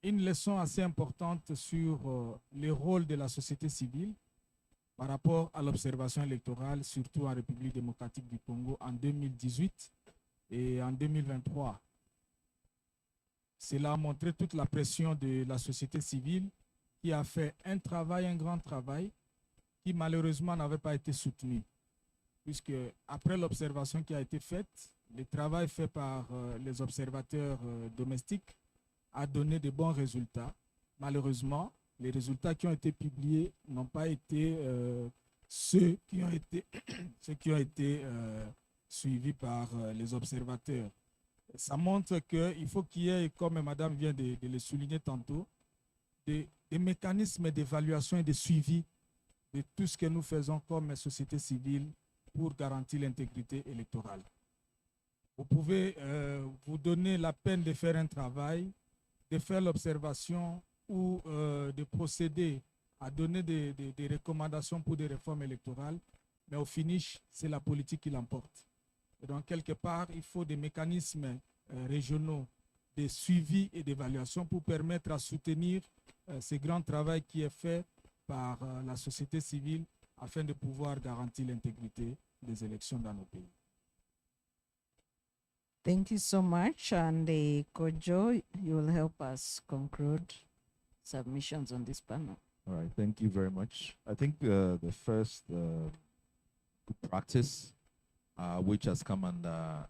Speaker 15: une leçon assez importante sur le rôle de la société civile par rapport à l'observation électorale, surtout en République démocratique du Congo en 2018 et en 2023. Cela a montré toute la pression de la société civile qui a fait un grand travail, qui malheureusement n'avait pas été soutenu. Puisque après l'observation qui a été faite, le travail fait par les observateurs domestiques a donné de bons résultats. Malheureusement, les résultats qui ont été publiés n'ont pas été ceux qui ont été suivis par les observateurs. Ça montre qu'il faut qu'il y ait, comme Madame vient de le souligner tantôt, des mécanismes d'évaluation et de suivi de tout ce que nous faisons comme société civile pour garantir l'intégrité électorale. Vous pouvez vous donner la peine de faire un travail, de faire l'observation ou de procéder à donner des recommandations pour des réformes électorales, mais au finish, c'est la politique qui l'emporte. Et donc, quelque part, il faut des mécanismes régionaux de suivi et d'évaluation pour permettre à soutenir ce grand travail qui est fait par la société civile afin de pouvoir garantir l'intégrité des élections dans nos pays.
Speaker 14: Thank you so much. And Kojo, you will help us conclude submissions on this panel.
Speaker 1: All right, thank you very much. I think the first good practice, which has come under a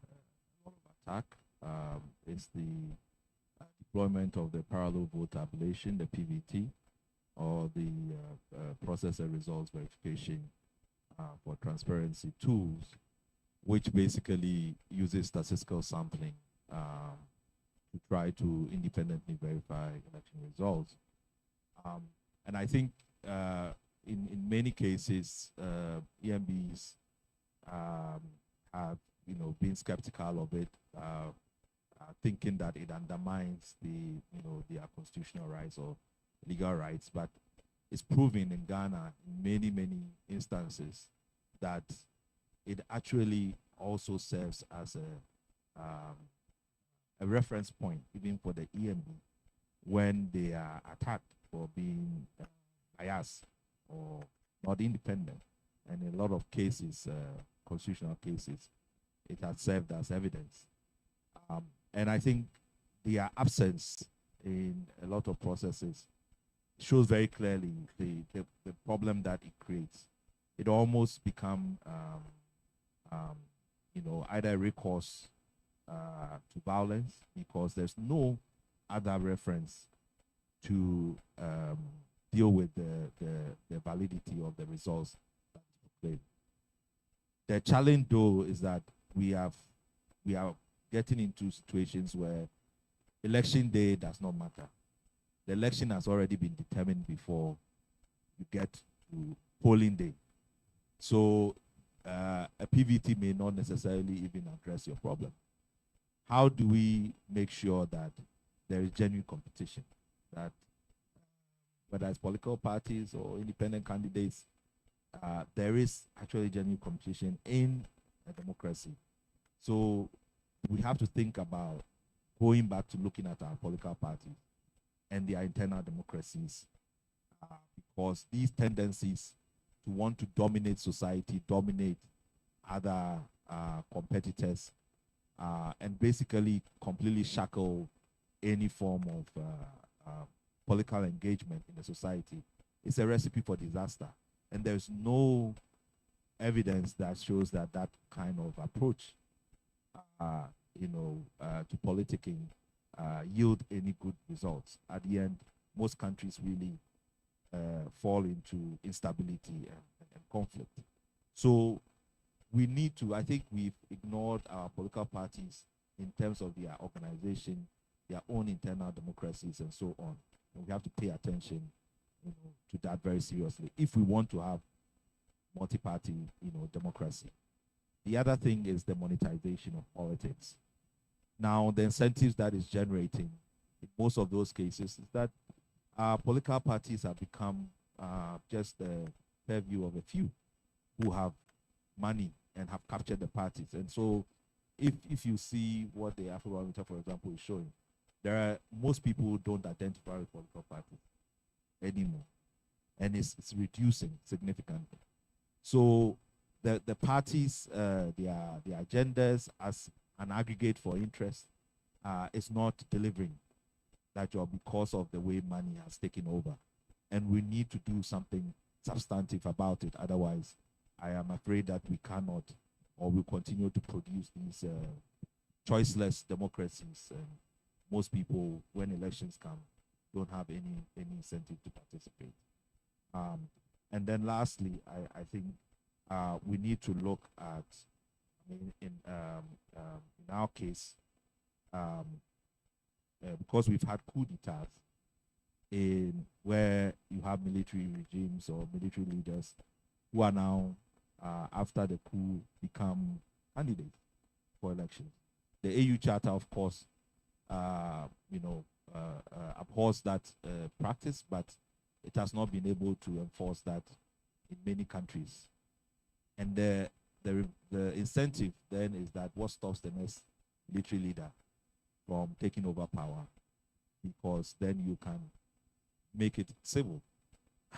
Speaker 1: lot of attack, is the deployment of the parallel vote tabulation, the PVT, or the process and results verification for transparency tools, which basically uses statistical sampling to try to independently verify election results. And I think in many cases, EMBs have been skeptical of it, thinking that it undermines their constitutional rights or legal rights. But it's proven in Ghana in many instances that it actually also serves as a reference point even for the EMB when they are attacked for being biased or not independent. And in a lot of cases, constitutional cases, it has served as evidence. And I think their absence in a lot of processes shows very clearly the problem that it creates. It almost become either a recourse to violence because there's no other reference to deal with the validity of the results that's proclaimed. The challenge, though, is that we are getting into situations where election day does not matter. The election has already been determined before you get to polling day. So a PVT may not necessarily even address your problem. How do we make sure that there is genuine competition, that whether it's political parties or independent candidates, there is actually genuine competition in a democracy? So we have to think about going back to looking at our political parties and their internal democracies, because these tendencies to want to dominate society, dominate other competitors, and basically completely shackle any form of political engagement in the society, is a recipe for disaster. And there's no evidence that shows that that kind of approach to politicking yield any good results. At the end, most countries really fall into instability and conflict. So we need to, I think we've ignored our political parties in terms of their organization, their own internal democracies and so on. And we have to pay attention to that very seriously if we want to have multi-party democracy. The other thing is the monetization of politics. Now, the incentives that is generating in most of those cases is that political parties have become just the purview of a few who have money and have captured the parties. And so if you see what the AfEONet, for example, is showing, most people who don't identify with political parties anymore. And it's reducing significantly. So the parties, their agendas as an aggregate for interest is not delivering that job because of the way money has taken over. And we need to do something substantive about it. Otherwise, I am afraid that we cannot or will continue to produce these choiceless democracies. And most people, when elections come, don't have any incentive to participate. And then lastly, I think we need to look at, in our case, because we've had coup d'etats in where you have military regimes or military leaders who are now, after the coup, become candidates for elections. The AU Charter, of course, abhors that practice, but it has not been able to enforce that in many countries. And the incentive then is that what stops the next military leader from taking over power, because then you can make it civil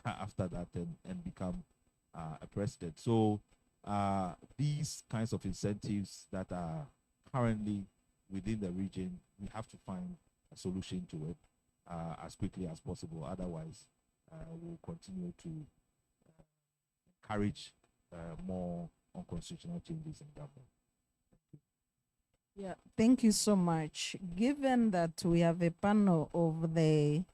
Speaker 1: after that and become a president. So these kinds of incentives that are currently within the region, we have to find a solution to it as quickly as possible. Otherwise, we'll continue to encourage more unconstitutional changes in government.
Speaker 14: Yeah, thank you so much. Given that we have a panel of the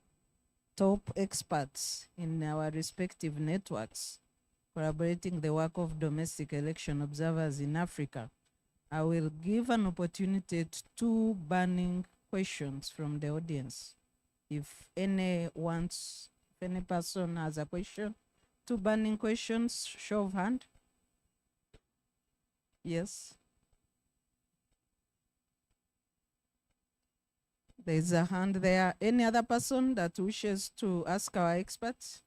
Speaker 14: top experts in our respective networks corroborating the work of domestic election observers in Africa, I will give an opportunity to two burning questions from the audience. If any person has a question, two burning questions, show of hand. Yes. There's a hand there. Any other person that wishes to ask our experts?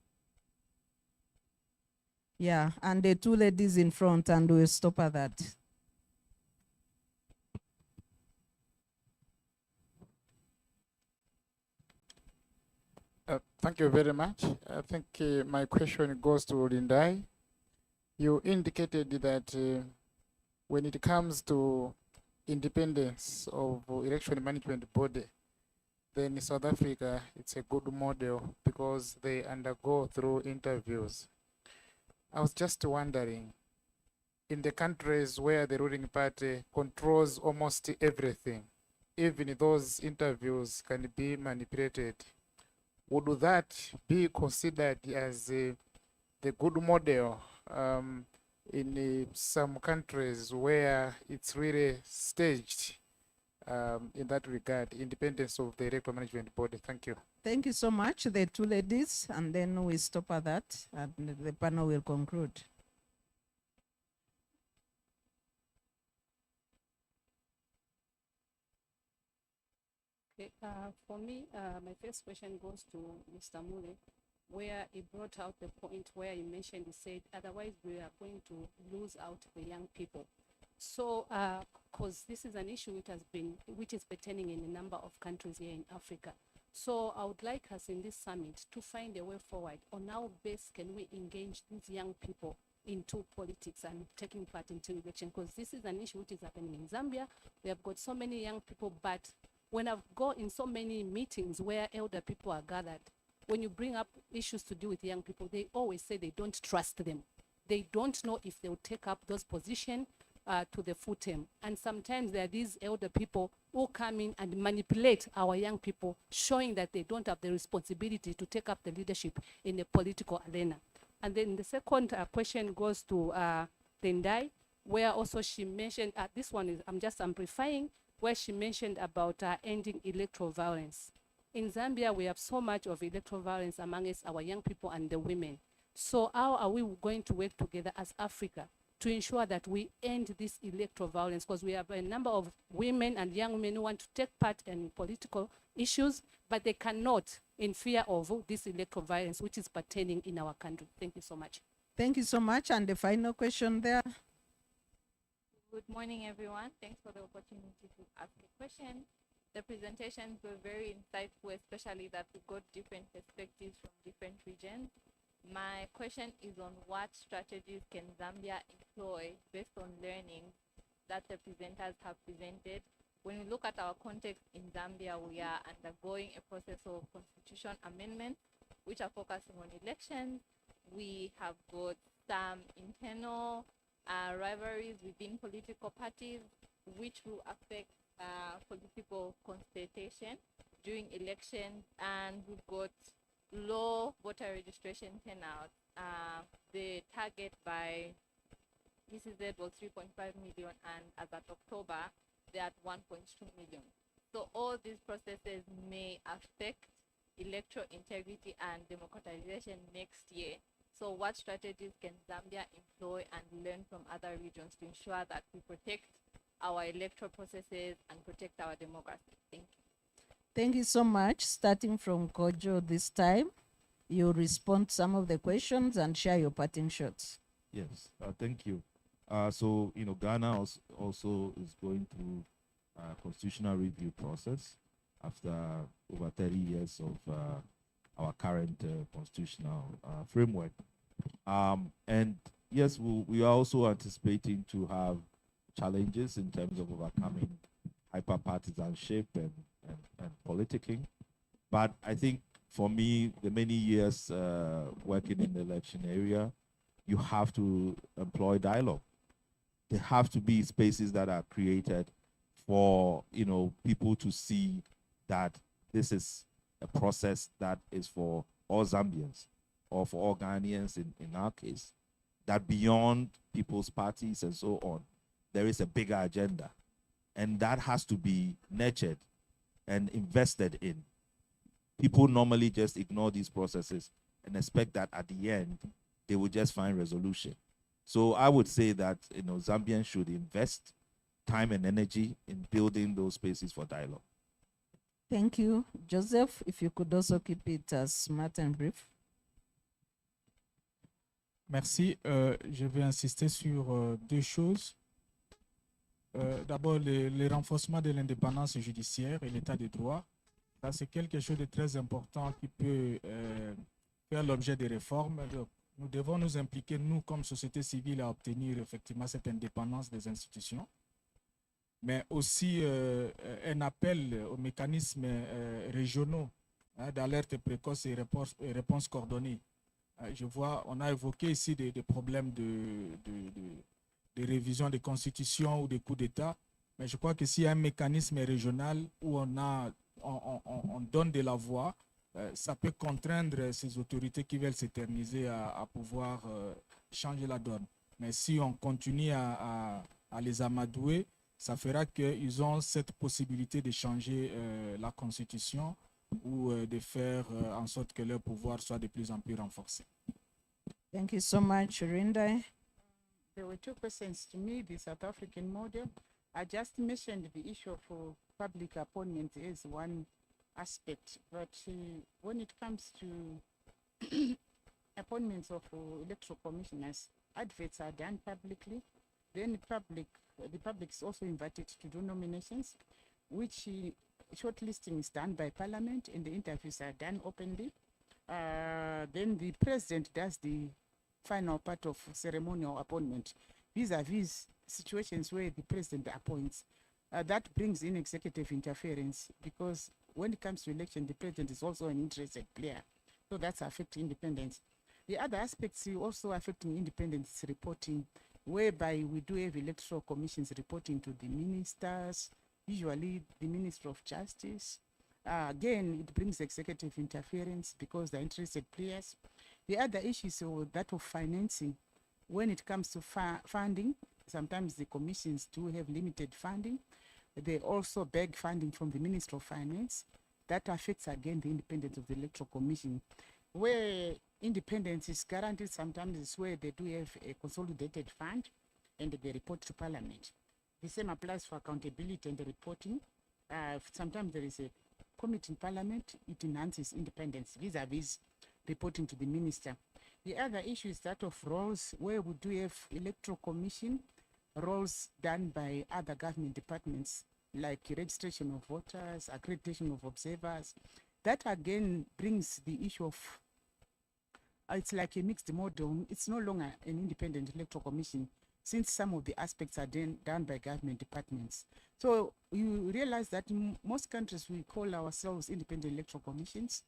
Speaker 14: Yeah, and the two ladies in front, and we'll stop at that.
Speaker 18: Thank you very much. I think my question goes to Lindai. You indicated that when it comes to independence of election management body, then South Africa, it's a good model because they undergo through interviews. I was just wondering, in the countries where the ruling party controls almost everything, even those interviews can be manipulated, would that be considered as the good model in some countries where it's really staged in that regard, independence of the electoral management body? Thank you.
Speaker 14: Thank you so much, the two ladies, and then we stop at that, and the panel will conclude.
Speaker 19: Okay, for me, my first question goes to Mr. Mule, where he brought out the point where he mentioned, he said, otherwise we are going to lose out the young people. So, because this is an issue which is pertaining in a number of countries here in Africa. So I would like us in this summit to find a way forward on how best can we engage these young people into politics and taking part into election, because this is an issue which is happening in Zambia. We have got so many young people, but when I've gone in so many meetings where elder people are gathered, when you bring up issues to do with young people, they always say they don't trust them. They don't know if they'll take up those positions to the full term. And sometimes there are these elder people who come in and manipulate our young people, showing that they don't have the responsibility to take up the leadership in the political arena. And then the second question goes to Tendai, where also she mentioned, this one is, I'm just amplifying, where she mentioned about ending electoral violence. In Zambia, we have so much of electoral violence amongst our young people and the women. So how are we going to work together as Africa to ensure that we end this electoral violence? Because we have a number of women and young women who want to take part in political issues, but they cannot in fear of this electoral violence, which is pertaining in our country. Thank you so much.
Speaker 14: Thank you so much. And the final question there.
Speaker 20: Good morning, everyone. Thanks for the opportunity to ask a question. The presentations were very insightful, especially that we got different perspectives from different regions. My question is on what strategies can Zambia employ based on learning that the presenters have presented. When we look at our context in Zambia, we are undergoing a process of constitution amendment, which are focusing on elections. We have got some internal rivalries within political parties, which will affect political consultation during elections, and we've got low voter registration turnout. The target by ECZ was 3.5 million, and as at October, they're at 1.2 million. So all these processes may affect electoral integrity and democratization next year. So what strategies can Zambia employ and learn from other regions to ensure that we protect our electoral processes and protect our democracy? Thank you.
Speaker 14: Thank you so much. Starting from Kojo this time, you respond to some of the questions and share your parting shots.
Speaker 1: Yes, thank you. So, Ghana also is going through a constitutional review process after over 30 years of our current constitutional framework. And yes, we are also anticipating to have challenges in terms of overcoming hyper-partisanship and politicking. But I think for me, the many years working in the election area, you have to employ dialogue. There have to be spaces that are created for, you know, people to see that this is a process that is for all Zambians or for all Ghanaians in our case, that beyond people's parties and so on, there is a bigger agenda. And that has to be nurtured and invested in. People normally just ignore these processes and expect that at the end, they will just find resolution. So I would say that, you know, Zambians should invest time and energy in building those spaces for dialogue.
Speaker 14: Thank you. Joseph, if you could also keep it smart and brief.
Speaker 15: Merci. Je vais insister sur deux choses. D'abord, le renforcement de l'indépendance judiciaire et l'état de droit. Ça, c'est quelque chose de très important qui peut faire l'objet de réformes. Donc, nous devons nous impliquer, nous, comme société civile, à obtenir effectivement cette indépendance des institutions. Mais aussi un appel aux mécanismes régionaux d'alerte précoce et réponse coordonnée. Je vois, on a évoqué ici des problèmes de révision des constitutions ou des coups d'État, mais je crois que s'il y a un mécanisme régional où on donne de la voix, ça peut contraindre ces autorités qui veulent s'éterniser à pouvoir changer la donne. Mais si on continue à les amadouer, ça fera qu'ils ont cette possibilité de changer la constitution ou de faire en sorte que leur pouvoir soit de plus en plus renforcé.
Speaker 14: Thank you so much, Rinda.
Speaker 16: There were two questions to me, the South African model. I just mentioned the issue of public appointment as one aspect, but when it comes to appointments of electoral commissioners, adverts are done publicly. Then the public is also invited to do nominations, which shortlisting is done by Parliament and the interviews are done openly. Then the president does the final part of ceremonial appointment vis-a-vis situations where the president appoints. That brings in executive interference because when it comes to election, the president is also an interested player. So that's affecting independence. The other aspects also affecting independence reporting, whereby we do have electoral commissions reporting to the ministers, usually the Minister of Justice. Again, it brings executive interference because they're interested players. The other issue is that of financing. When it comes to funding, sometimes the commissions do have limited funding. They also beg funding from the Minister of Finance. That affects again the independence of the Electoral Commission. Where independence is guaranteed, sometimes it's where they do have a consolidated fund and they report to Parliament. The same applies for accountability and the reporting. Sometimes there is a committee in Parliament, it enhances independence vis-a-vis reporting to the minister. The other issue is that of roles, where we do have electoral commission, roles done by other government departments, like registration of voters, accreditation of observers. That again brings the issue of, it's like a mixed model. It's no longer an independent electoral commission, since some of the aspects are done by government departments. So you realize that in most countries we call ourselves independent electoral commissions.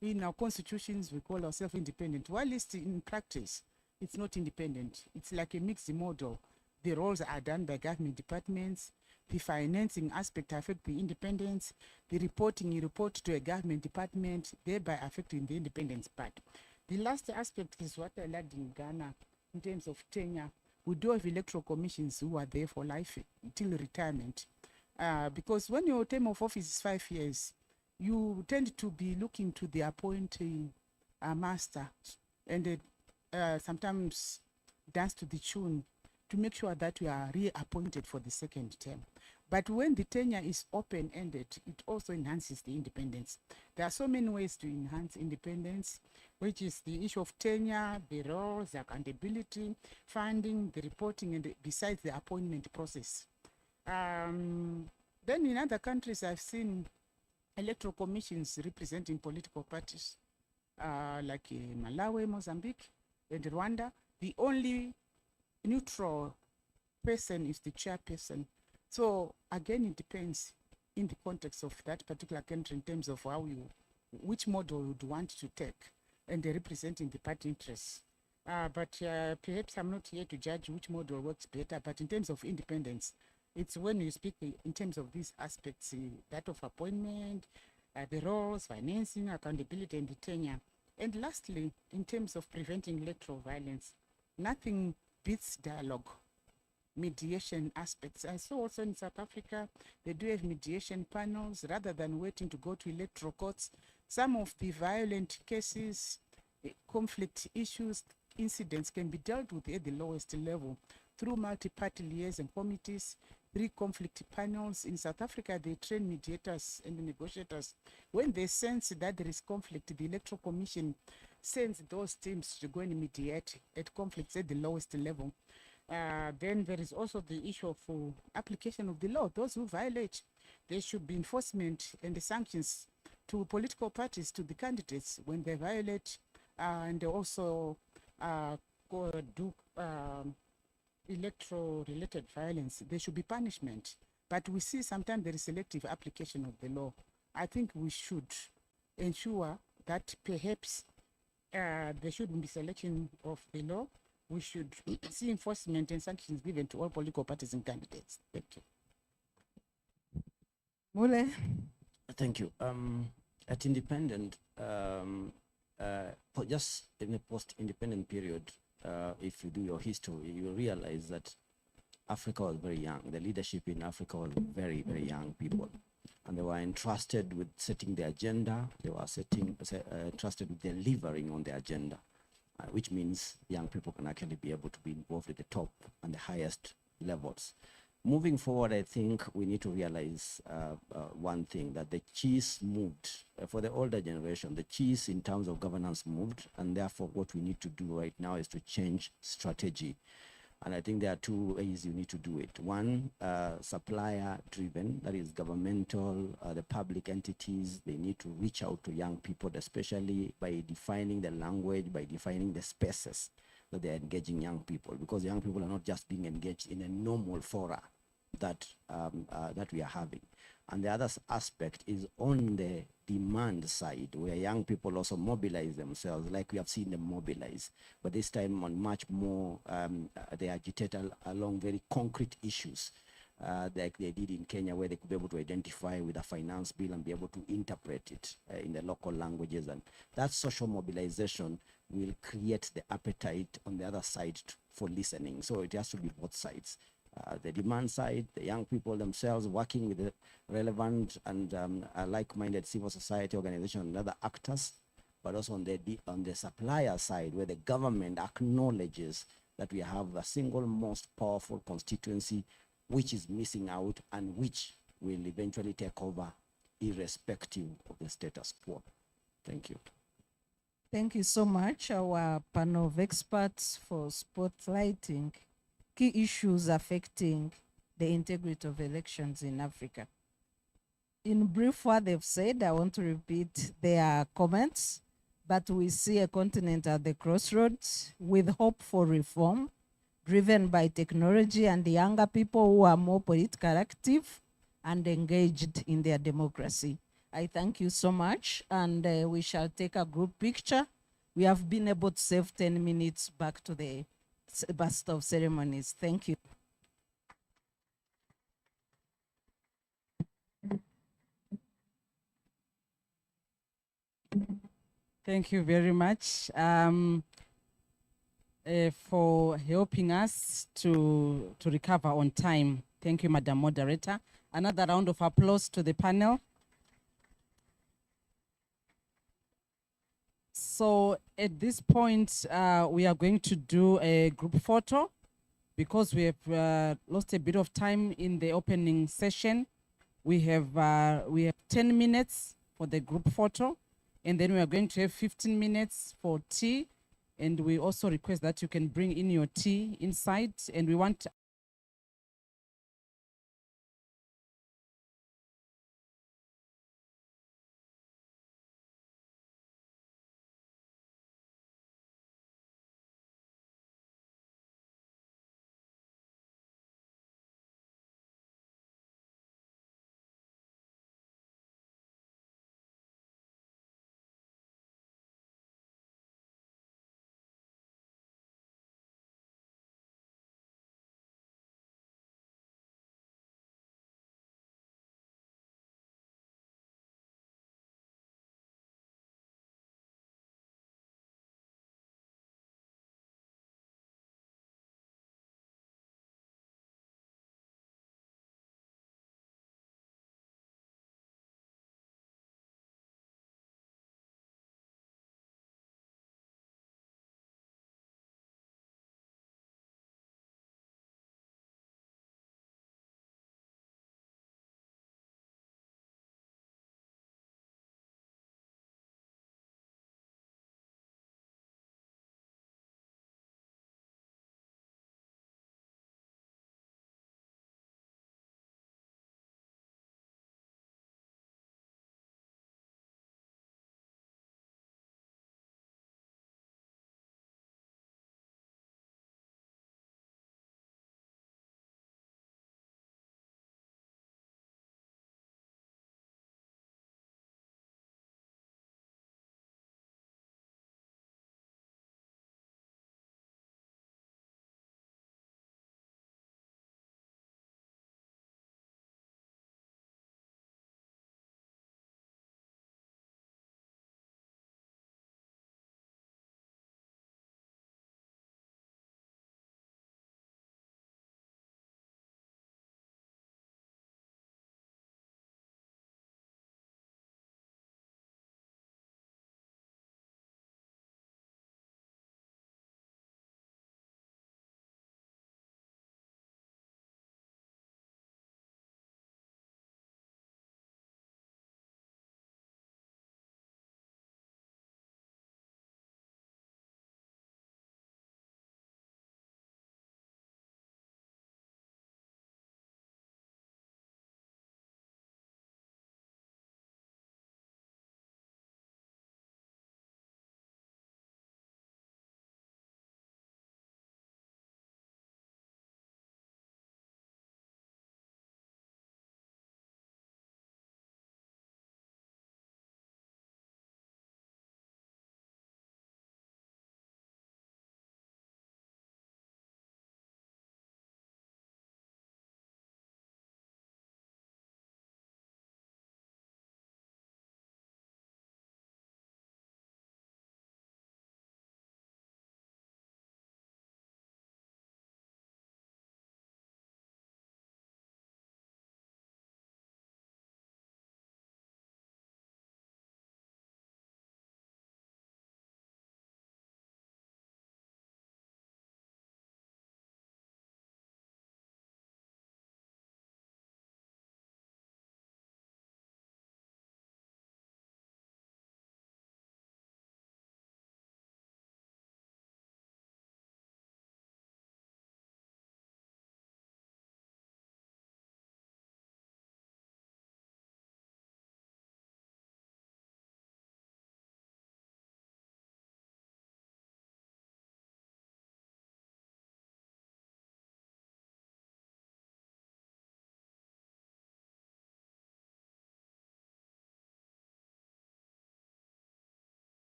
Speaker 16: In our constitutions, we call ourselves independent. While in practice, it's not independent. It's like a mixed model. The roles are done by government departments. The financing aspect affects the independence. The reporting, you report to a government department, thereby affecting the independence part. The last aspect is what I learned in Ghana in terms of tenure. We do have electoral commissions who are there for life till retirement. Because when your term of office is 5 years, you tend to be looking to the appointing master and sometimes dance to the tune to make sure that you are reappointed for the second term. But when the tenure is open-ended, it also enhances the independence. There are so many ways to enhance independence, which is the issue of tenure, the roles, the accountability, funding, the reporting, and besides the appointment process. Then in other countries, I've seen electoral commissions representing political parties, like Malawi, Mozambique, and Rwanda. The only neutral person is the chairperson. So again, it depends in the context of that particular country in terms of which model you would want to take and representing the party interests. But perhaps I'm not here to judge which model works better, but in terms of independence,
Speaker 21: It's when you speak in terms of these aspects, that of appointment, the roles, financing, accountability, and tenure. And lastly, in terms of preventing electoral violence, nothing beats dialogue, mediation aspects. I saw also in South Africa, they do have mediation panels rather than waiting to go to electoral courts. Some of the violent cases, conflict issues, incidents can be dealt with at the lowest level through multi-party liaison committees, conflict panels. In South Africa, they train mediators and negotiators. When they sense that there is conflict, the Electoral Commission sends those teams to go and mediate at conflicts at the lowest level. Then there is also the issue of application of the law. Those who violate, there should be enforcement and the sanctions to political parties, to the candidates when they violate, and also do electoral-related violence. There should be punishment. But we see sometimes there is selective application of the law. I think we should ensure that perhaps there shouldn't be selection of the law. We should see enforcement and sanctions given to all political parties and candidates. Thank you.
Speaker 22: Mule.
Speaker 23: Thank you. At independent, just in a post-independent period, if you do your history, you realize that Africa was very young. The leadership in Africa was very, very young people. And they were entrusted with setting the agenda. They were entrusted with delivering on the agenda, which means young people can actually be able to be involved at the top and the highest levels. Moving forward, I think we need to realize one thing, that the cheese moved. For the older generation, the cheese in terms of governance moved, and therefore what we need to do right now is to change strategy. And I think there are two ways you need to do it. One, supplier-driven, that is governmental, the public entities, they need to reach out to young people, especially by defining the language, by defining the spaces that they're engaging young people, because young people are not just being engaged in a normal fora that that we are having. And the other aspect is on the demand side, where young people also mobilize themselves, like we have seen them mobilize, but this time on much more, they agitate along very concrete issues, like they did in Kenya, where they could be able to identify with a finance bill and be able to interpret it in the local languages. And that social mobilization will create the appetite on the other side for listening. So it has to be both sides. The demand side, the young people themselves working with the relevant and like-minded civil society organizations and other actors, but also on the supplier side, where the government acknowledges that we have the single most powerful constituency which is missing out and which will eventually take over irrespective of the status quo. Thank you.
Speaker 14: Thank you so much, our panel of experts, for spotlighting key issues affecting the integrity of elections in Africa. In brief, what they've said, I want to repeat their comments, but we see a continent at the crossroads with hope for reform, driven by technology and the younger people who are more politically active and engaged in their democracy. I thank you so much, and we shall take a group picture. We have been able to save 10 minutes back to the bust of ceremonies. Thank you.
Speaker 13: Thank you very much for helping us to recover on time. Thank you, Madam Moderator. Another round of applause to the panel. So at this point, we are going to do a group photo because we have lost a bit of time in the opening session. We have 10 minutes for the group photo, and then we are going to have 15 minutes for tea. And we also request that you can bring in your tea inside, and we want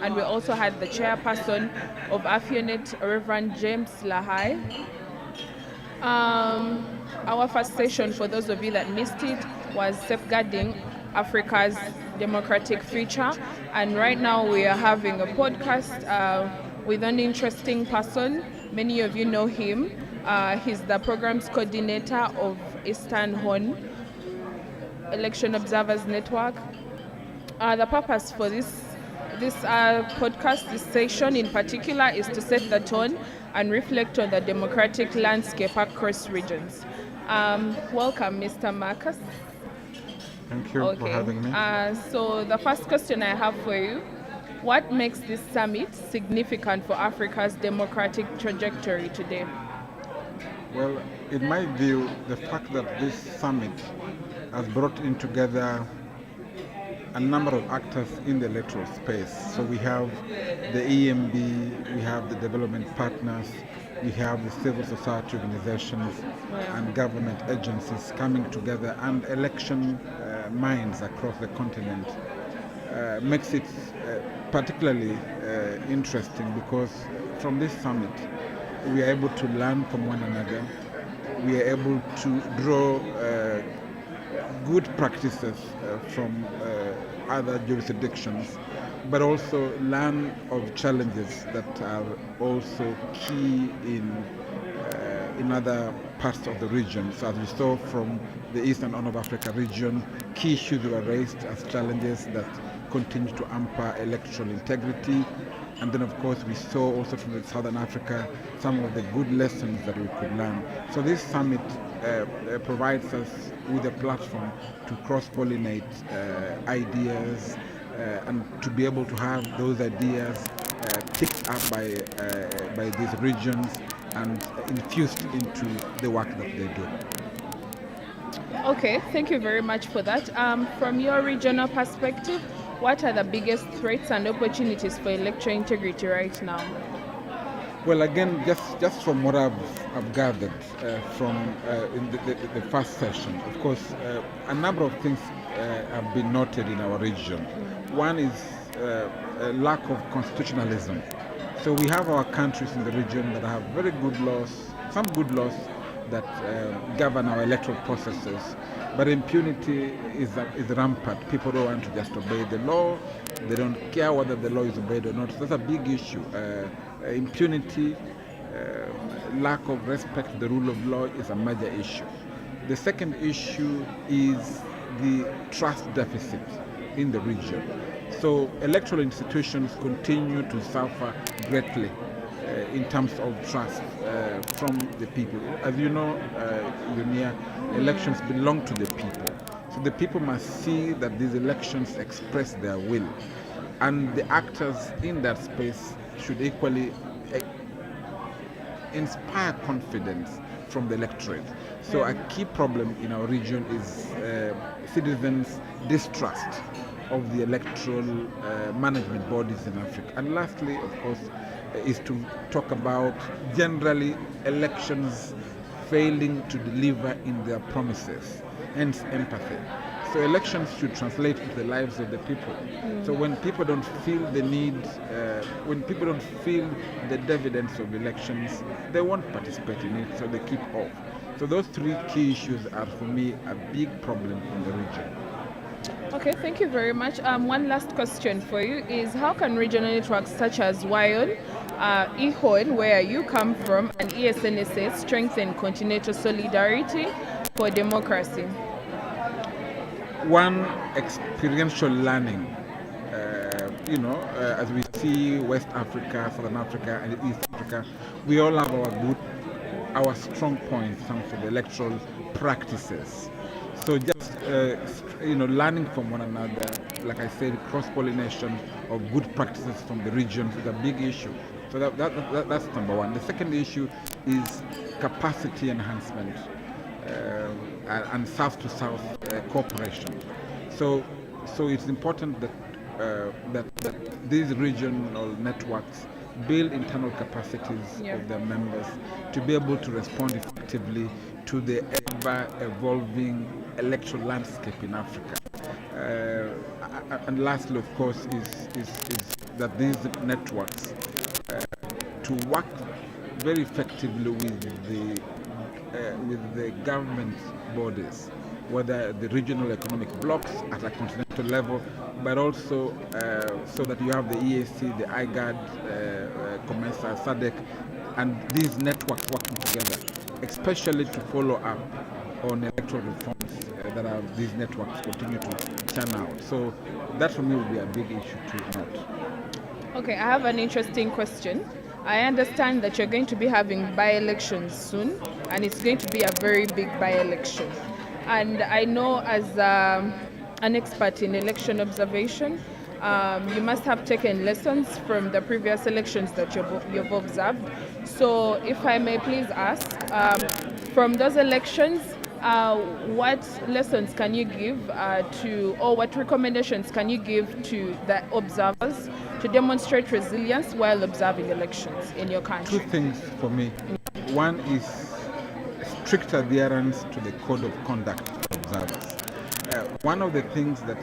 Speaker 2: and we also had the chairperson of AfEONet, Reverend James Lahai. Our first session, for those of you that missed it, was Safeguarding Africa's Democratic Future, and right now we are having a podcast with an interesting person. Many of you know him. He's the program's coordinator of Eastern Horn Election Observers Network. The purpose for this podcast, this session in particular, is to set the tone and reflect on the democratic landscape across regions. Welcome, Mr. Marcus.
Speaker 3: Thank you for having me.
Speaker 2: So the first question I have for you, what makes this summit significant for Africa's democratic trajectory today?
Speaker 3: Well, in my view, the fact that this summit has brought in together a number of actors in the electoral space. So we have the EMB, we have the development partners, we have the civil society organizations and government agencies coming together, and election minds across the continent. Makes it particularly interesting because from this summit we are able to learn from one another. We are able to draw good practices from other jurisdictions, but also learn of challenges that are also key in other parts of the region. So as we saw from the Eastern Horn of Africa region, key issues were raised as challenges that continue to hamper electoral integrity. And then, of course, we saw also from Southern Africa some of the good lessons that we could learn. So this summit provides us with a platform to cross-pollinate ideas and to be able to have those ideas picked up by these regions and infused into the work that they do.
Speaker 2: Okay, thank you very much for that. From your regional perspective, what are the biggest threats and opportunities for electoral integrity right now?
Speaker 3: Well, again, just from what I've gathered from in the first session, of course, a number of things have been noted in our region. One is a lack of constitutionalism. So we have our countries in the region that have very good laws, some good laws that govern our electoral processes, but impunity is rampant. People don't want to just obey the law. They don't care whether the law is obeyed or not. So that's a big issue. Impunity, lack of respect for the rule of law is a major issue. The second issue is the trust deficit in the region. So electoral institutions continue to suffer greatly in terms of trust from the people. As you know, elections belong to the people. So the people must see that these elections express their will. And the actors in that space should equally inspire confidence from the electorate. So a key problem in our region is citizens' distrust of the electoral management bodies in Africa. And lastly, of course, is to talk about generally elections failing to deliver in their promises, hence empathy. So elections should translate into the lives of the people. So when people don't feel the need, when people don't feel the dividends of elections, they won't participate in it, so they keep off. So those three key issues are, for me, a big problem in the region.
Speaker 2: Okay, thank you very much. One last question for you is, how can regional networks such as WION, EHON, where you come from, and ESNSS strengthen continental solidarity for democracy?
Speaker 3: One, experiential learning. As we see West Africa, Southern Africa, and East Africa, we all have our strong points in terms of electoral practices. So just learning from one another, like I said, cross-pollination of good practices from the regions is a big issue. So that's number one. The second issue is capacity enhancement and south-to-south cooperation. So it's important that these regional networks build internal capacities of their members to be able to respond effectively to the ever-evolving electoral landscape in Africa. And lastly, of course, is that these networks to work very effectively with the government bodies, whether the regional economic blocks at a continental level, but also so that you have the EAC, the IGAD, COMESA, SADC, and these networks working together, especially to follow up on electoral reforms that these networks continue to churn out. So that for me would be a big issue to note.
Speaker 2: Okay, I have an interesting question. I understand that you're going to be having by-elections soon, and it's going to be a very big by-election. And I know as an expert in election observation, you must have taken lessons from the previous elections that you've observed. So if I may please ask, from those elections, what lessons can you give or what recommendations can you give to the observers to demonstrate resilience while observing elections in your country?
Speaker 3: Two things for me. One is strict adherence to the code of conduct of observers. One of the things that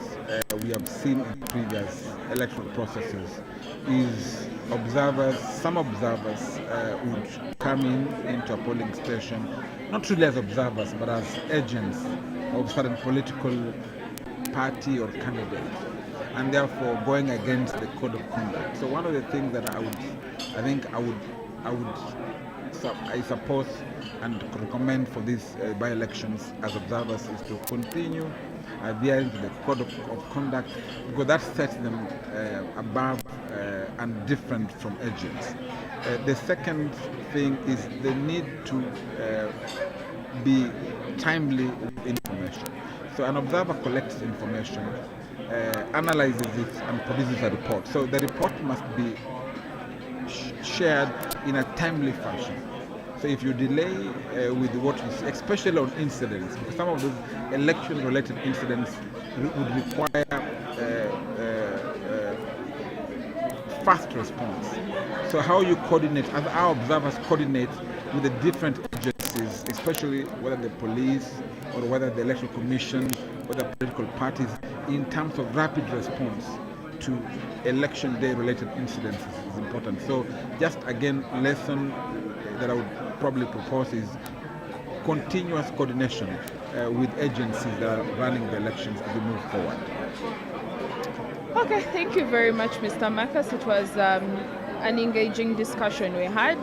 Speaker 3: we have seen in previous electoral processes is some observers would come into a polling station, not really as observers, but as agents of certain political party or candidate, and therefore going against the code of conduct. So one of the things that I suppose and recommend for these by-elections as observers is to continue adhering to the code of conduct, because that sets them above and different from agents. The second thing is the need to be timely with information. So an observer collects information, analyzes it, and produces a report. So the report must be shared in a timely fashion. So if you delay with what you see, especially on incidents, because some of those election-related incidents would require fast response. So how you coordinate, as our observers coordinate with the different agencies, especially whether the police or whether the electoral commission or the political parties, in terms of rapid response to election day related incidents is important. So just again, lesson that I would probably propose is continuous coordination with agencies that are running the elections as we move forward.
Speaker 2: Okay, thank you very much, Mr. Marcus. It was an engaging discussion we had.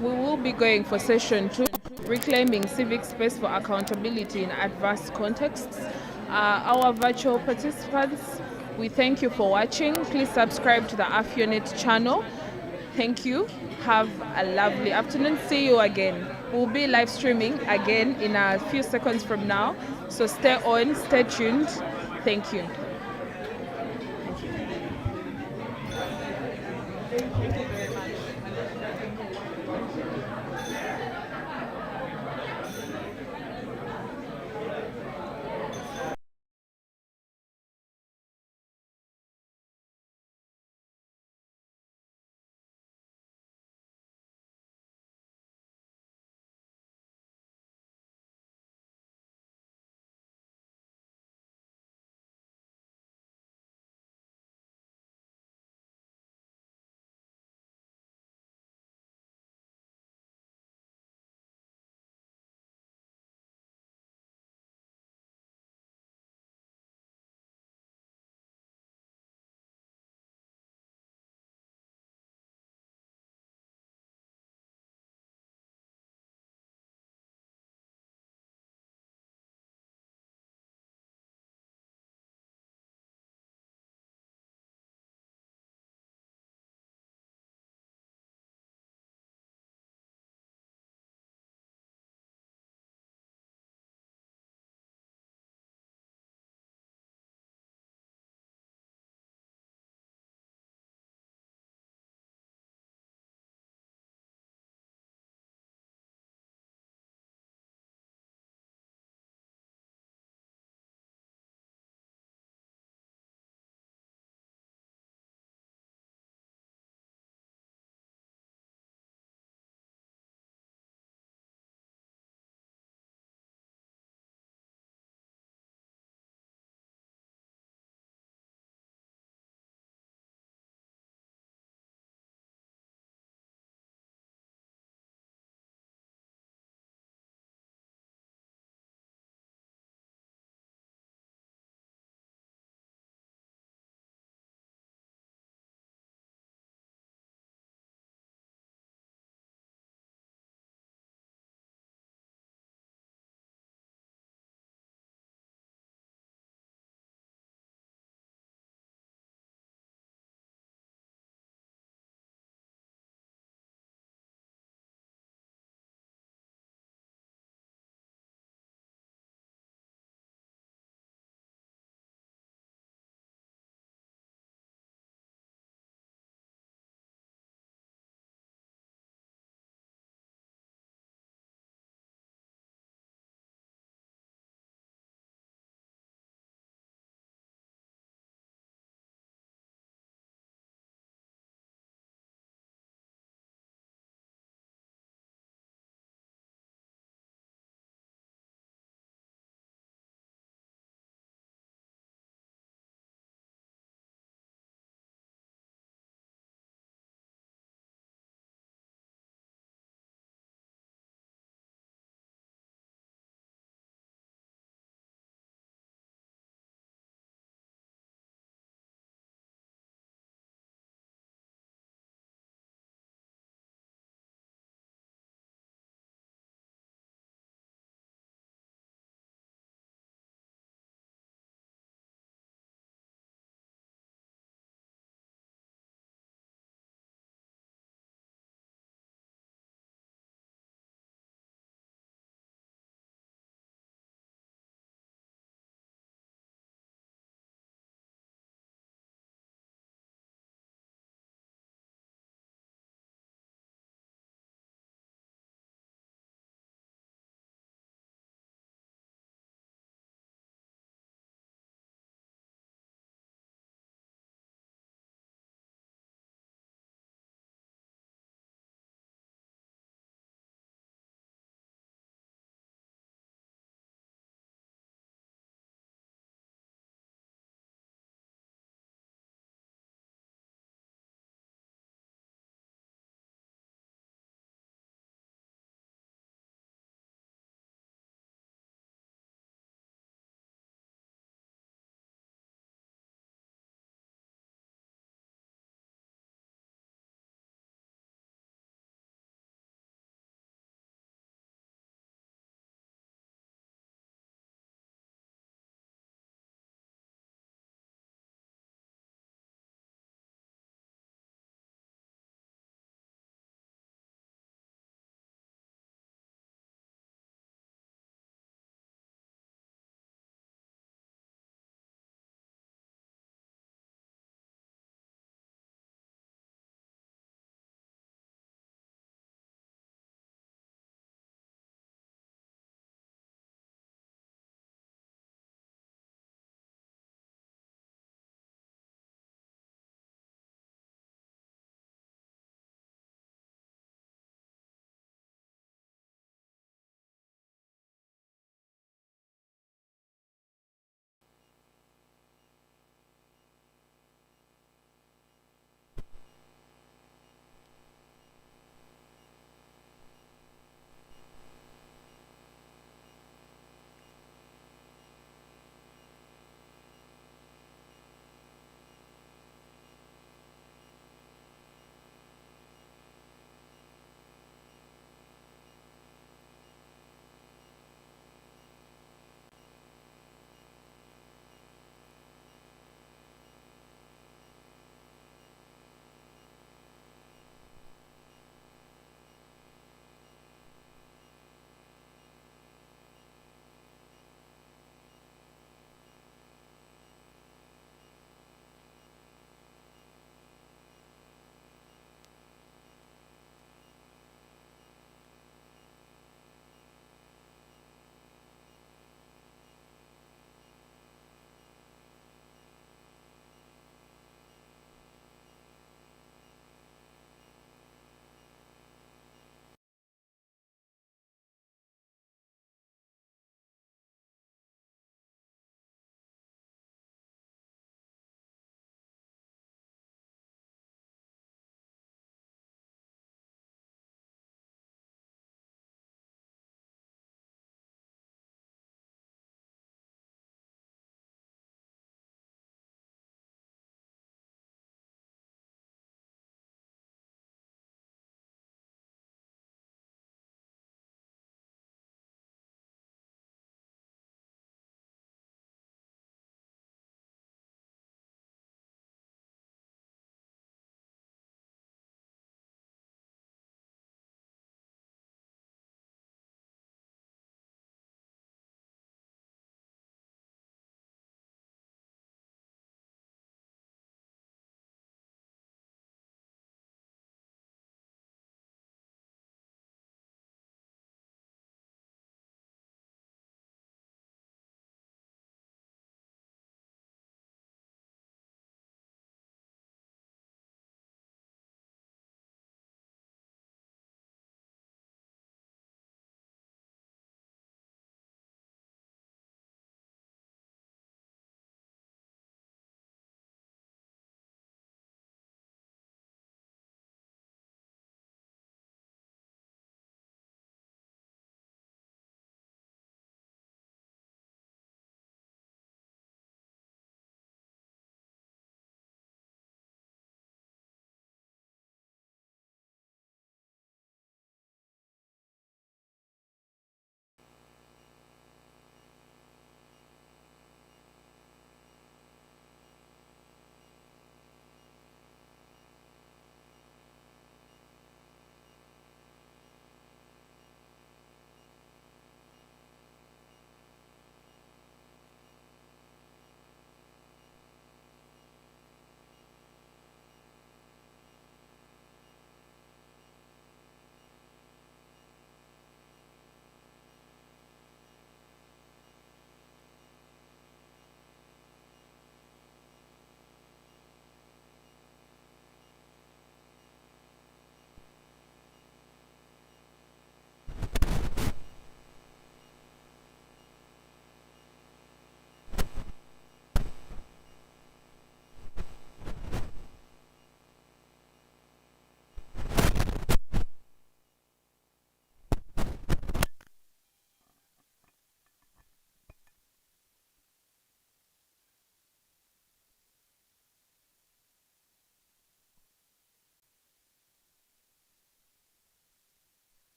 Speaker 2: We will be going for session 2, reclaiming civic space for accountability in adverse contexts. Our virtual participants, we thank you for watching. Please subscribe to the AfEONet channel. Thank you. Have a lovely afternoon. See you again. We'll be live streaming again in a few seconds from now. So stay on, stay tuned. Thank you.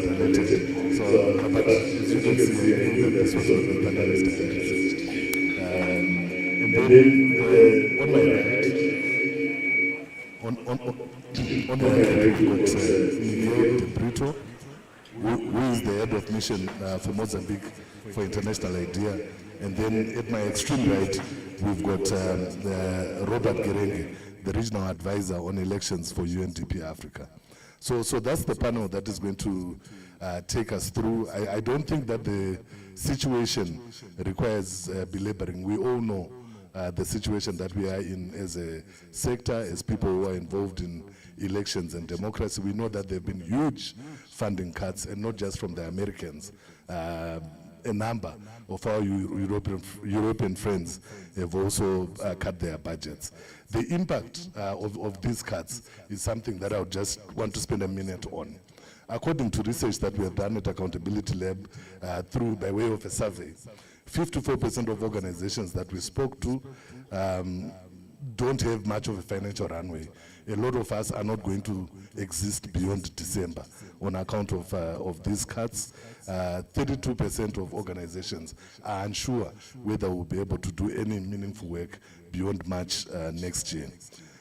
Speaker 4: elected. So, but as you can see, I knew that this was not the panelist I researched. And then on my right, on my right, we've got Miguel de Brito, who is the head of mission for Mozambique for International IDEA. And then at my extreme right, we've got Robert Gerenge, the regional advisor on elections for UNDP Africa. So that's the panel that is going to take us through. I don't think that the situation requires belaboring. We all know the situation that we are in as a sector, as people who are involved in elections and democracy. We know that there have been huge funding cuts, and not just from the Americans. A number of our European friends have also cut their budgets. The impact of these cuts is something that I would just want to spend a minute on. According to research that we have done at Accountability Lab through by way of a survey, 54% of organizations that we spoke to don't have much of a financial runway. A lot of us are not going to exist beyond December on account of these cuts. 32% of organizations are unsure whether we'll be able to do any meaningful work beyond March next year.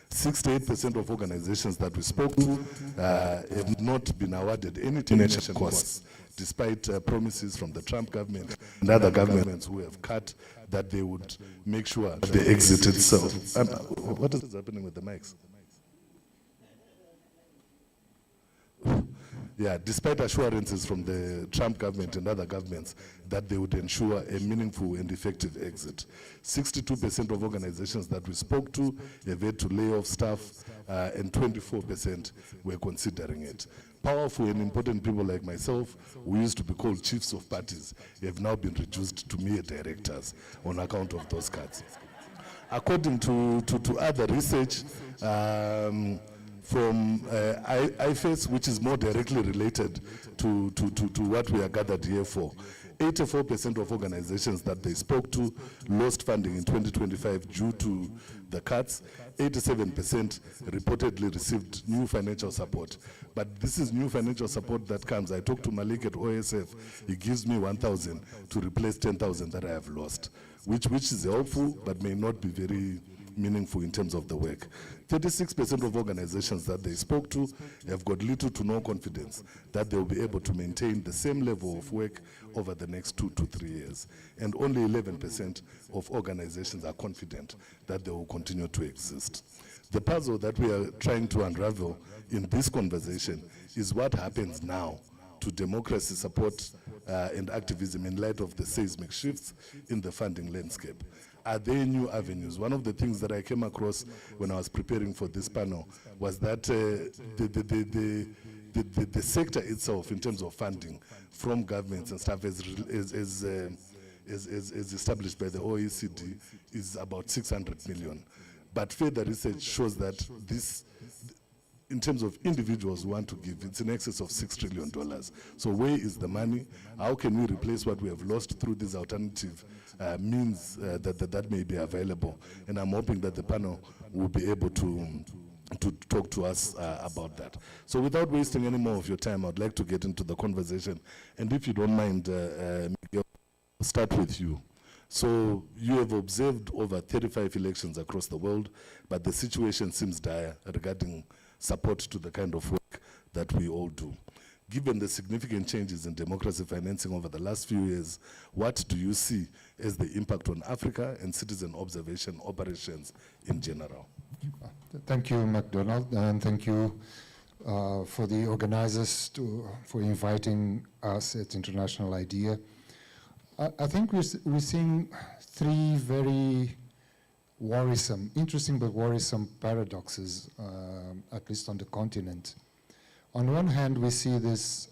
Speaker 4: 68% of organizations that we spoke to have not been awarded any termination costs, despite promises from the Trump government and other governments who have cut that they would make sure that the exit itself. What is happening with the mics? Yeah, despite assurances from the Trump government and other governments that they would ensure a meaningful and effective exit. 62% of organizations that we spoke to have had to lay off staff, and 24% were considering it. Powerful and important people like myself, who used to be called chiefs of parties, have now been reduced to mere directors on account of those cuts. According to other research, from IFES, which is more directly related to what we are gathered here for. 84% of organizations that they spoke to lost funding in 2025 due to the cuts. 87% reportedly received new financial support. But this is new financial support that comes. I talked to Malik at OSF. He gives me 1,000 to replace 10,000 that I have lost, which is helpful but may not be very meaningful in terms of the work. 36% of organizations that they spoke to have got little to no confidence that they will be able to maintain the same level of work over the next 2 to 3 years. And only 11% of organizations are confident that they will continue to exist. The puzzle that we are trying to unravel in this conversation is what happens now to democracy support and activism in light of the seismic shifts in the funding landscape. Are there new avenues? One of the things that I came across when I was preparing for this panel was that the sector itself, in terms of funding from governments and stuff, is established by the OECD, is about 600 million. But further research shows that this, in terms of individuals who want to give, it's in excess of $6 trillion. So where is the money? How can we replace what we have lost through these alternative means that may be available? And I'm hoping that the panel will be able to talk to us about that. So without wasting any more of your time, I'd like to get into the conversation. And if you don't mind, Miguel, I'll start with you. So you have observed over 35 elections across the world, but the situation seems dire regarding support to the kind of work that we all do. Given the significant changes in democracy financing over the last few years, what do you see as the impact on Africa and citizen observation operations in general?
Speaker 6: Thank you, MacDonald, and thank you for the organizers for inviting us at International IDEA. I think we're seeing three very worrisome, interesting but worrisome paradoxes, at least on the continent. On one hand, we see this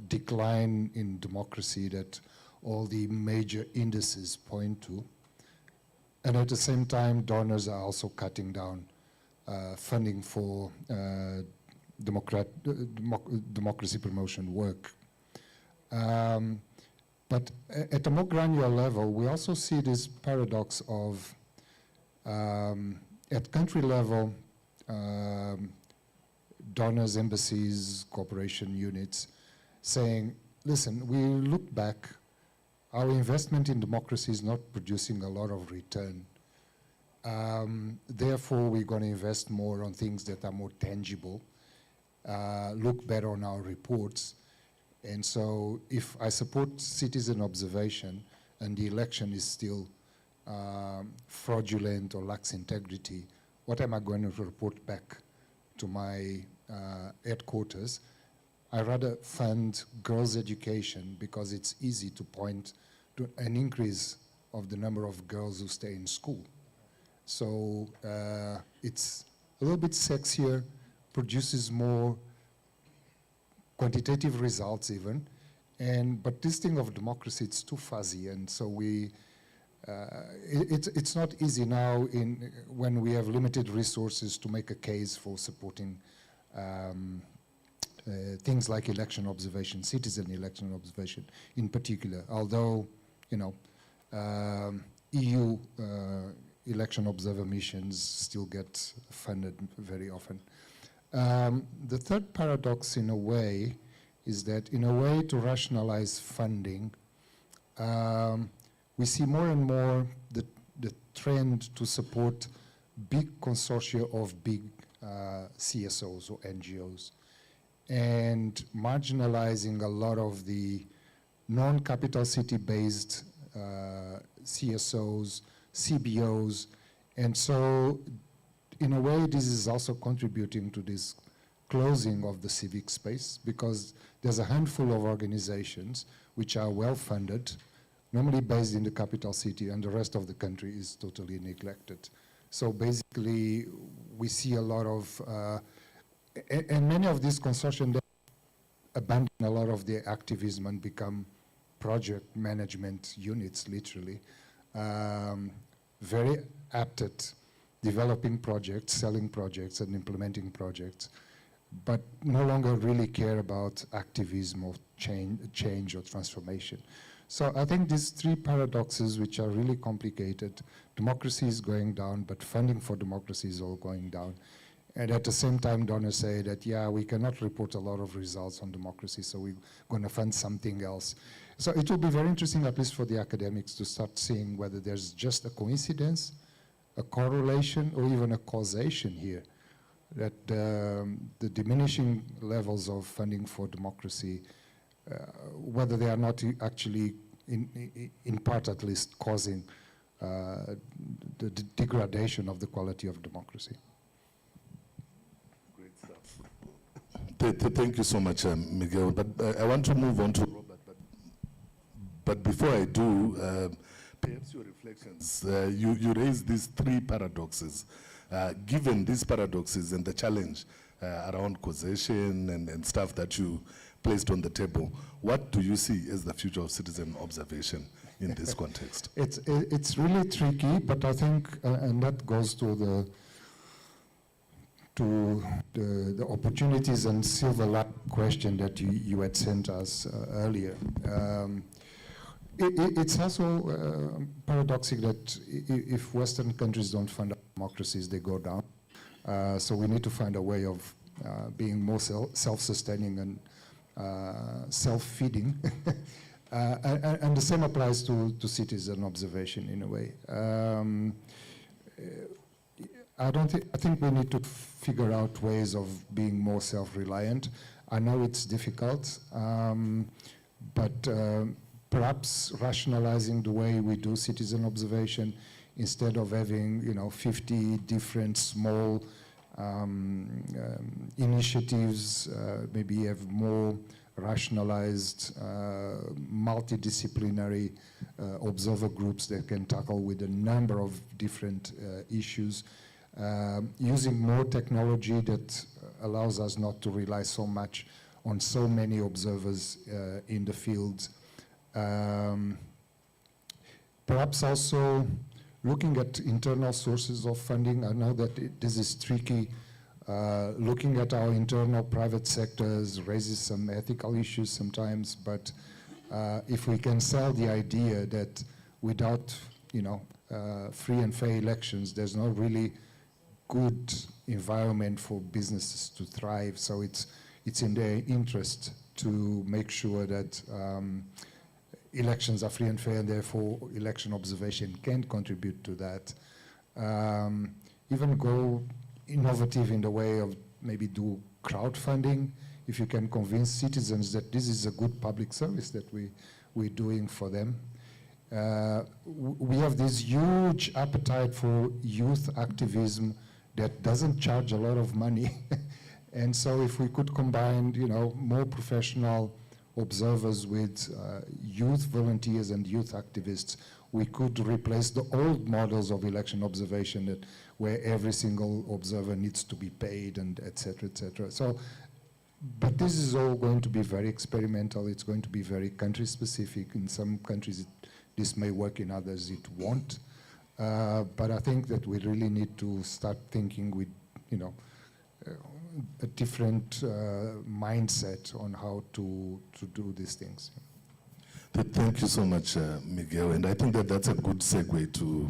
Speaker 6: decline in democracy that all the major indices point to. And at the same time, donors are also cutting down funding for democracy promotion work. But at a more granular level, we also see this paradox of, at country level, donors, embassies, cooperation units saying, listen, we look back, our investment in democracy is not producing a lot of return. Therefore, we're going to invest more on things that are more tangible, look better on our reports. And so if I support citizen observation and the election is still fraudulent or lacks integrity, what am I going to report back to my headquarters? I rather fund girls' education because it's easy to point to an increase of the number of girls who stay in school. So it's a little bit sexier, produces more quantitative results even, but this thing of democracy, it's too fuzzy, and so it's not easy now when we have limited resources to make a case for supporting things like election observation, citizen election observation in particular, although, EU election observer missions still get funded very often. The third paradox, in a way, is that in a way to rationalize funding, we see more and more the trend to support big consortia of big CSOs or NGOs, and marginalizing a lot of the non-capital city-based CSOs, CBOs, and so in a way this is also contributing to this closing of the civic space, because there's a handful of organizations which are well-funded, normally based in the capital city, and the rest of the country is totally neglected. So basically we see a lot of, and many of these consortia abandon a lot of their activism and become project management units, literally. Very apt at developing projects, selling projects, and implementing projects, but no longer really care about activism or change or transformation. So I think these three paradoxes, which are really complicated, democracy is going down, but funding for democracy is all going down. And at the same time, donors say that, yeah, we cannot report a lot of results on democracy, so we're going to fund something else. So it will be very interesting, at least for the academics, to start seeing whether there's just a coincidence, a correlation, or even a causation here, that the diminishing levels of funding for democracy, whether they are not actually, in part at least, causing the degradation of the quality of democracy.
Speaker 4: Great stuff. Thank you so much, Miguel. But I want to move on to Robert. But before I do, perhaps your reflections. You raised these three paradoxes. Given these paradoxes and the challenge around causation and stuff that you placed on the table, what do you see as the future of citizen observation in this context?
Speaker 6: It's really tricky, but I think, and that goes to the opportunities and silver lap question that you had sent us earlier. It's also paradoxical that if Western countries don't fund democracies, they go down. So we need to find a way of being more self-sustaining and self-feeding. And the same applies to citizen observation in a way. I think we need to figure out ways of being more self-reliant. I know it's difficult, but perhaps rationalizing the way we do citizen observation, instead of having 50 different small initiatives, maybe have more rationalized, multidisciplinary observer groups that can tackle with a number of different issues, using more technology that allows us not to rely so much on so many observers in the field. Perhaps also looking at internal sources of funding. I know that this is tricky. Looking at our internal private sectors raises some ethical issues sometimes, but if we can sell the idea that without free and fair elections, there's no really good environment for businesses to thrive, so it's in their interest to make sure that elections are free and fair, and therefore election observation can contribute to that. Even go innovative in the way of maybe do crowdfunding, if you can convince citizens that this is a good public service that we're doing for them. We have this huge appetite for youth activism that doesn't charge a lot of money. And so if we could combine, more professional observers with youth volunteers and youth activists, we could replace the old models of election observation that where every single observer needs to be paid and et cetera, et cetera. So, but this is all going to be very experimental. It's going to be very country specific. In some countries this may work, in others it won't. But I think that we really need to start thinking with, a different mindset on how to do these things.
Speaker 4: Thank you so much, Miguel. And I think that that's a good segue to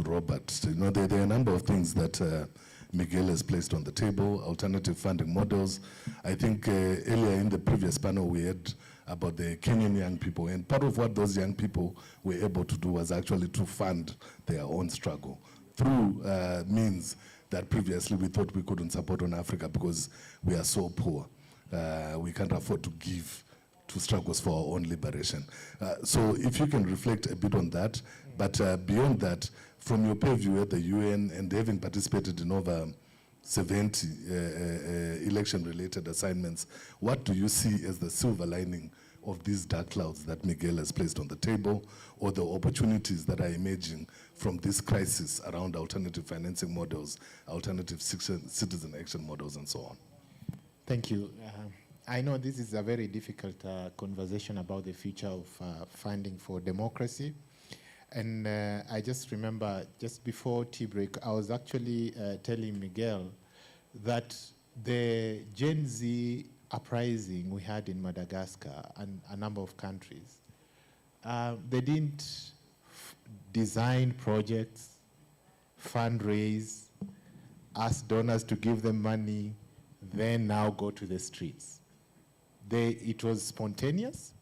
Speaker 4: Robert. There are a number of things that Miguel has placed on the table, alternative funding models. I think earlier in the previous panel we had about the Kenyan young people, and part of what those young people were able to do was actually to fund their own struggle through means that previously we thought we couldn't support on Africa because we are so poor. We can't afford to give to struggles for our own liberation. So if you can reflect a bit on that, but beyond that, from your purview at the UN and having participated in over 70 election-related assignments, what do you see as the silver lining of these dark clouds that Miguel has placed on the table, or the opportunities that are emerging from this crisis around alternative financing models, alternative citizen action models, and so on?
Speaker 7: Thank you. I know this is a very difficult conversation about the future of funding for democracy. And I just remember, just before tea break, I was actually telling Miguel that the Gen Z uprising we had in Madagascar and a number of countries, they didn't design projects, fundraise, ask donors to give them money, then now go to the streets. It was spontaneous,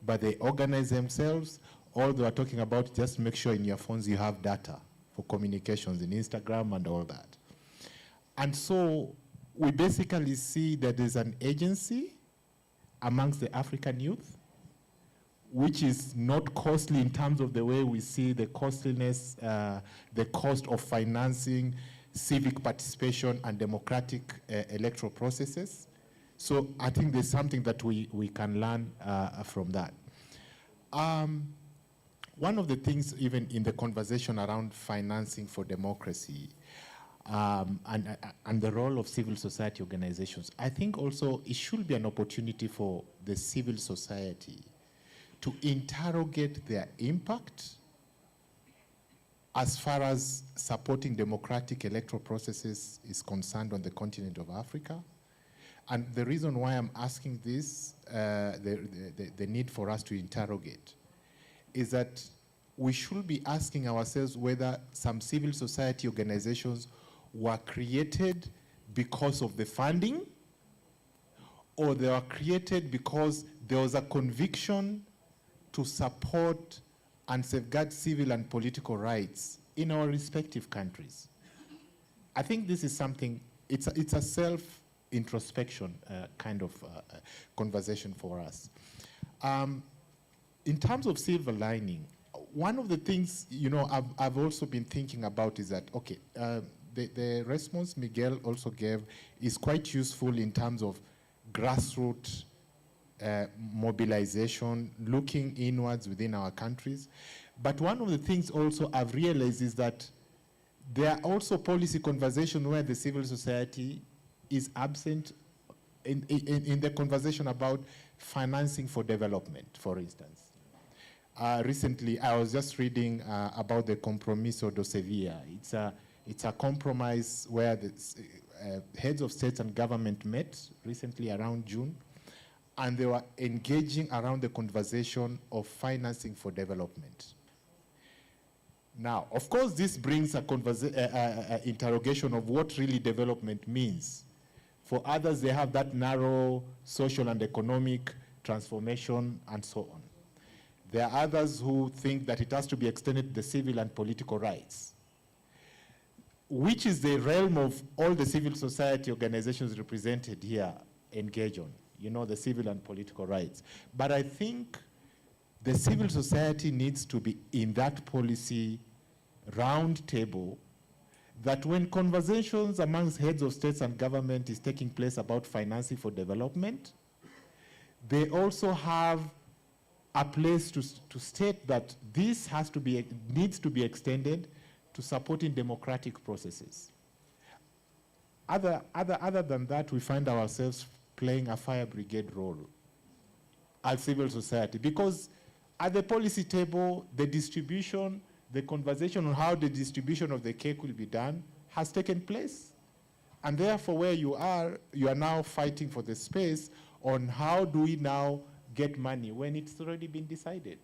Speaker 7: but they organized themselves. All they were talking about, just make sure in your phones you have data for communications in Instagram and all that. And so we basically see that there's an agency amongst the African youth, which is not costly in terms of the way we see the costliness, the cost of financing civic participation and democratic electoral processes. So I think there's something that we can learn from that. One of the things, even in the conversation around financing for democracy and the role of civil society organizations, I think also it should be an opportunity for the civil society to interrogate their impact as far as supporting democratic electoral processes is concerned on the continent of Africa. And the reason why I'm asking this, the need for us to interrogate, is that we should be asking ourselves whether some civil society organizations were created because of the funding, or they were created because there was a conviction to support and safeguard civil and political rights in our respective countries. I think this is something, it's a self-introspection kind of conversation for us. In terms of silver lining, one of the things, I've also been thinking about is that, okay, the response Miguel also gave is quite useful in terms of grassroots mobilization, looking inwards within our countries. But one of the things also I've realized is that there are also policy conversations where the civil society is absent in the conversation about financing for development, for instance. Recently, I was just reading about the Compromiso do Sevilla. It's a compromise where the heads of states and government met recently around June, and they were engaging around the conversation of financing for development. Now, of course, this brings a interrogation of what really development means. For others, they have that narrow social and economic transformation and so on. There are others who think that it has to be extended to the civil and political rights, which is the realm of all the civil society organizations represented here engage on, you know, the civil and political rights. But I think the civil society needs to be in that policy round table, that when conversations amongst heads of states and government is taking place about financing for development, they also have a place to state that this needs to be extended to supporting democratic processes. Other than that, we find ourselves playing a fire brigade role as civil society, because at the policy table, the distribution, the conversation on how the distribution of the cake will be done has taken place. And therefore, where you are now fighting for the space on how do we now get money when it's already been decided.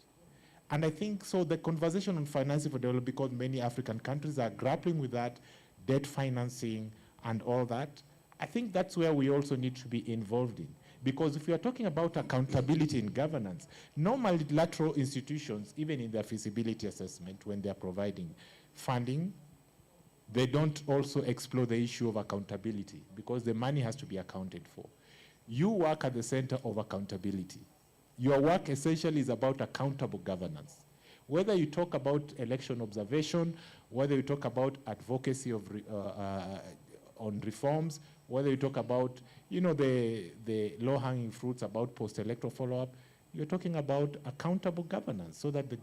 Speaker 7: And I think so the conversation on financing for development, because many African countries are grappling with that, debt financing and all that, I think that's where we also need to be involved in. Because if we are talking about accountability in governance, no multilateral institutions, even in their feasibility assessment, when they're providing funding, they don't also explore the issue of accountability, because the money has to be accounted for. You work at the center of accountability. Your work essentially is about accountable governance. Whether you talk about election observation, whether you talk about advocacy of on reforms, whether you talk about, you know, the low-hanging fruits about post-electoral follow-up, you're talking about accountable governance, so that the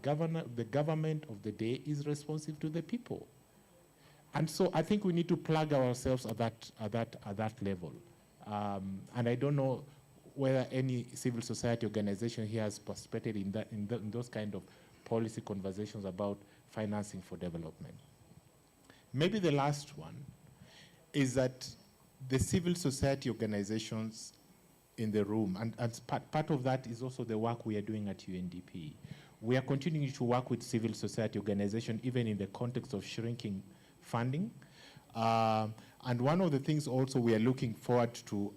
Speaker 7: government of the day is responsive to the people. And so I think we need to plug ourselves at that level. And I don't know whether any civil society organization here has participated in those kind of policy conversations about financing for development. Maybe the last one is that the civil society organizations in the room, and part of that is also the work we are doing at UNDP. We are continuing to work with civil society organizations, even in the context of shrinking funding. And one of the things also we are looking forward to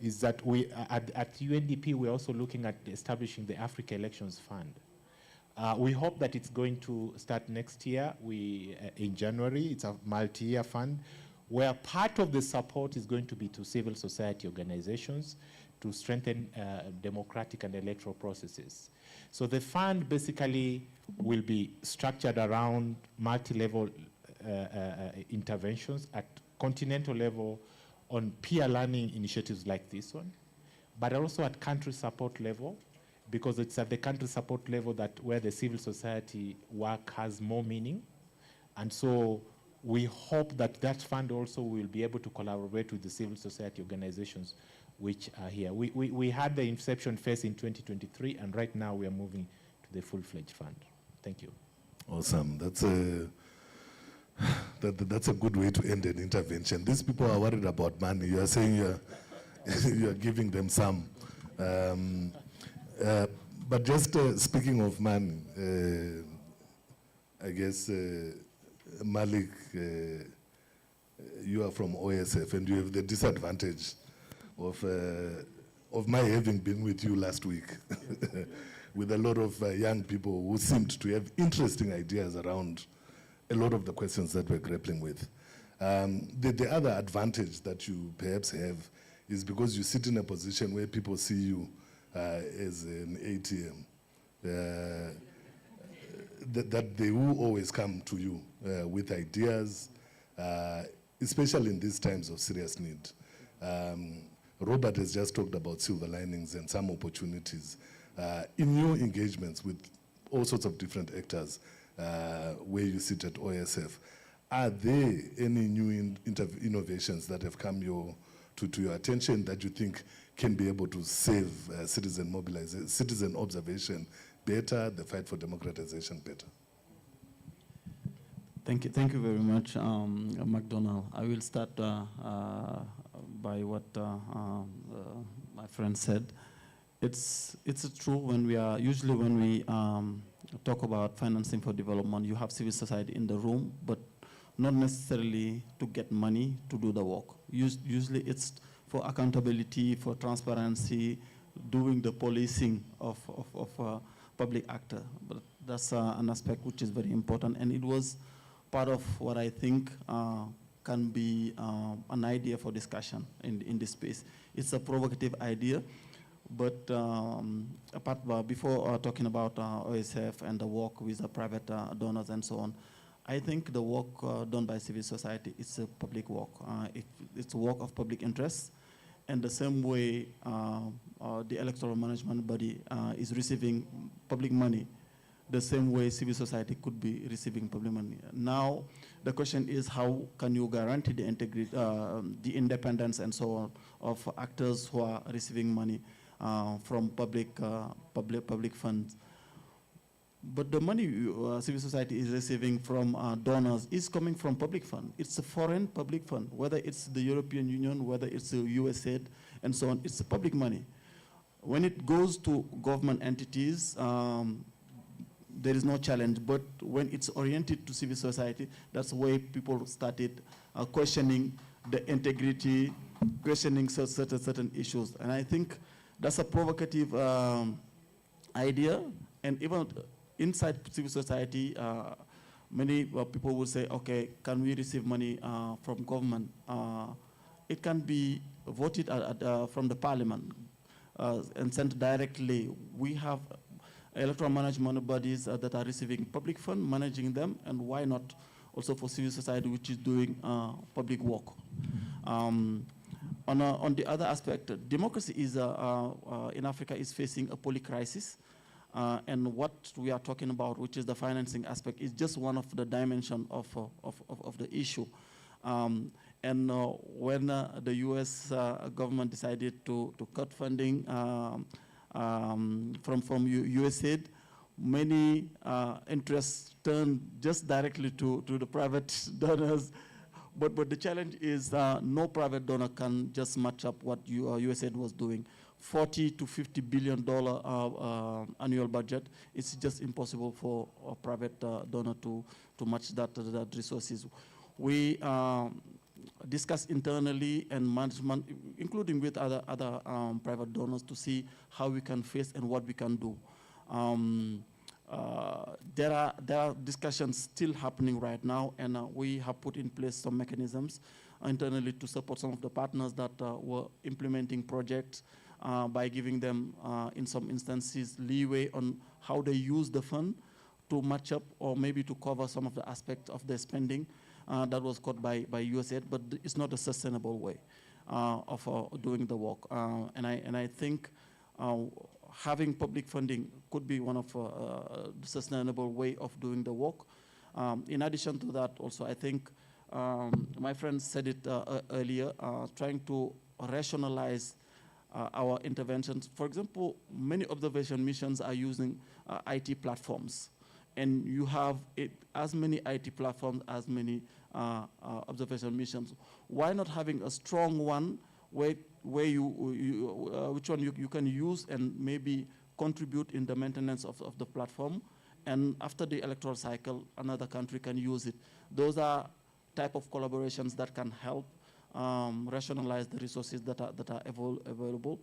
Speaker 7: is that we, at UNDP, we're also looking at establishing the Africa Elections Fund. We hope that it's going to start next year. In January, it's a multi-year fund where part of the support is going to be to civil society organizations to strengthen democratic and electoral processes. So the fund basically will be structured around multi-level interventions at continental level on peer learning initiatives like this one, but also at country support level, because it's at the country support level that where the civil society work has more meaning. And so we hope that that fund also will be able to collaborate with the civil society organizations which are here. We had the inception phase in 2023, and right now we are moving to the full-fledged fund. Thank you.
Speaker 4: Awesome. That's a good way to end an intervention. These people are worried about money. You are saying you are giving them some. But just speaking of money, I guess Malik, you are from OSF, and you have the disadvantage of my having been with you last week with a lot of young people who seemed to have interesting ideas around a lot of the questions that we're grappling with. The other advantage that you perhaps have is because you sit in a position where people see you as an ATM, that they will always come to you with ideas, especially in these times of serious need. Robert has just talked about silver linings and some opportunities in new engagements with all sorts of different actors where you sit at OSF. Are there any new innovations that have come to your attention that you think can be able to save citizen mobilization, citizen observation better, the fight for democratization better?
Speaker 9: Thank you very much, McDonald. I will start by what my friend said. It's true when we talk about financing for development, you have civil society in the room, but not necessarily to get money to do the work. Usually it's for accountability, for transparency, doing the policing of public actor. But that's an aspect which is very important, and it was part of what I think can be an idea for discussion in this space. It's a provocative idea, but before talking about OSF and the work with the private donors and so on, I think the work done by civil society is a public work. It's a work of public interest. And the same way the electoral management body is receiving public money, the same way civil society could be receiving public money. Now, the question is, how can you guarantee the integrity, the independence and so on of actors who are receiving money from public funds? But the money civil society is receiving from donors is coming from public fund. It's a foreign public fund, whether it's the European Union, whether it's the USAID, and so on. It's public money. When it goes to government entities, there is no challenge. But when it's oriented to civil society, that's where people started questioning the integrity, questioning certain issues. And I think that's a provocative idea. And even inside civil society, many people will say, okay, can we receive money from government? It can be voted from the parliament and sent directly. We have electoral management bodies that are receiving public fund, managing them, and why not also for civil society, which is doing public work. On the other aspect, democracy is in Africa is facing a polycrisis. And what we are talking about, which is the financing aspect, is just one of the dimensions of the issue. And when the US government decided to cut funding from USAID, many interests turned just directly to the private donors. But the challenge is no private donor can just match up what USAID was doing. $40 to $50 billion annual budget, it's just impossible for a private donor to match that resources. We discuss internally and management, including with other private donors, to see how we can face and what we can do. There are discussions still happening right now, and we have put in place some mechanisms internally to support some of the partners that were implementing projects by giving them, in some instances, leeway on how they use the fund to match up or maybe to cover some of the aspects of their spending that was caught by USAID, but it's not a sustainable way of doing the work. And I think having public funding could be one of the sustainable way of doing the work. In addition to that, also, I think my friend said it earlier, trying to rationalize our interventions. For example, many observation missions are using IT platforms, and you have as many IT platforms as many observation missions. Why not having a strong one where which one you can use and maybe contribute in the maintenance of the platform, and after the electoral cycle, another country can use it. Those are type of collaborations that can help rationalize the resources that are available.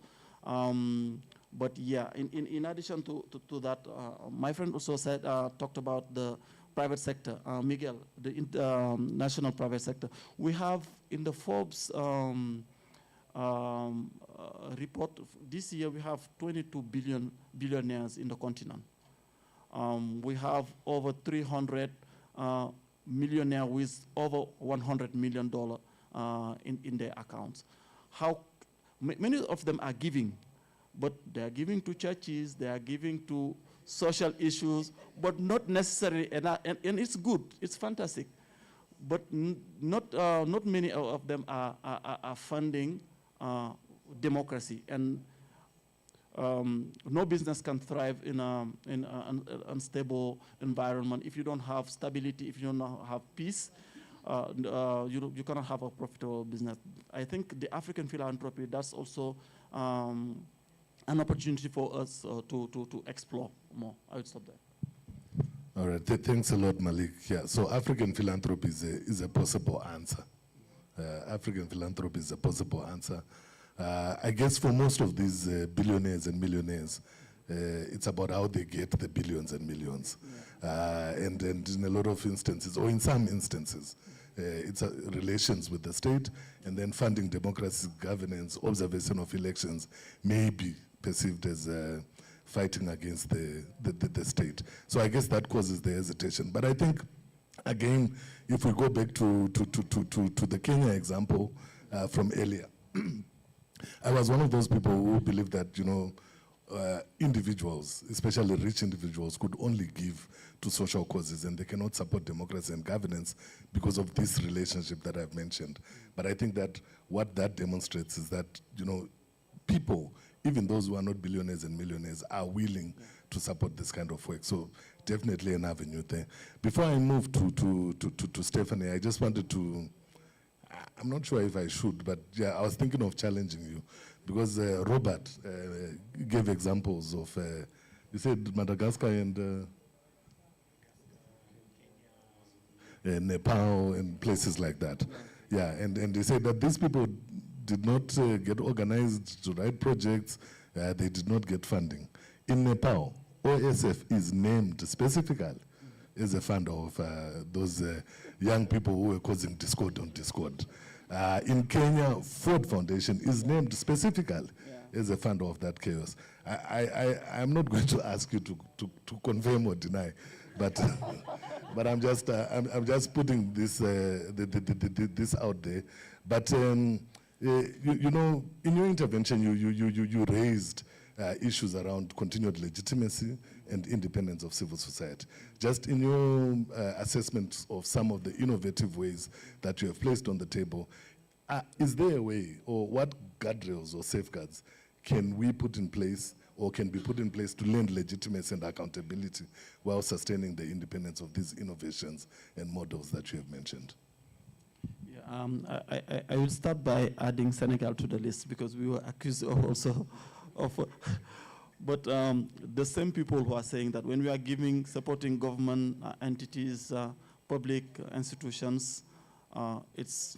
Speaker 9: But yeah, in addition to that, my friend also said, talked about the private sector. Miguel, the national private sector. We have in the Forbes report this year, we have 22 billionaires in the continent. We have over 300 millionaires with over $100 million in their accounts. Many of them are giving, but they are giving to churches, they are giving to social issues, but not necessarily, and it's good, it's fantastic, but not many of them are funding democracy. And no business can thrive in an unstable environment. If you don't have stability, if you don't have peace, you cannot have a profitable business. I think the African philanthropy, that's also an opportunity for us to explore more. I would stop there.
Speaker 4: All right, thanks a lot, Malik. Yeah, so African philanthropy is a possible answer. African philanthropy is a possible answer. I guess for most of these billionaires and millionaires, it's about how they get the billions and millions. And in a lot of instances, or in some instances, it's relations with the state, and then funding democracy, governance, observation of elections may be perceived as fighting against the state. So I guess that causes the hesitation. But I think, again, if we go back to the Kenya example from earlier, I was one of those people who believed that, you know, individuals, especially rich individuals, could only give to social causes, and they cannot support democracy and governance because of this relationship that I've mentioned. But I think that what that demonstrates is that, you know, people, even those who are not billionaires and millionaires, are willing to support this kind of work. So definitely an avenue there. Before I move to Stephanie, I just wanted to, I'm not sure if I should, but yeah, I was thinking of challenging you, because Robert gave examples of, you said Madagascar and Nepal and places like that. Yeah, and they said that these people did not get organized to write projects, they did not get funding. In Nepal, OSF is named specifically as a funder of those young people who were causing discord on Discord. In Kenya, Ford Foundation is named specifically as a funder of that chaos. I'm not going to ask you to confirm or deny, but but I'm just putting this this out there. But you know, in your intervention, you raised issues around continued legitimacy and independence of civil society. Just in your assessment of some of the innovative ways that you have placed on the table, is there a way, or what guardrails or safeguards can we put in place, or can be put in place, to lend legitimacy and accountability while sustaining the independence of these innovations and models that you have mentioned?
Speaker 9: I will start by adding Senegal to the list, because we were accused also of but the same people who are saying that when we are supporting government entities, public institutions, it's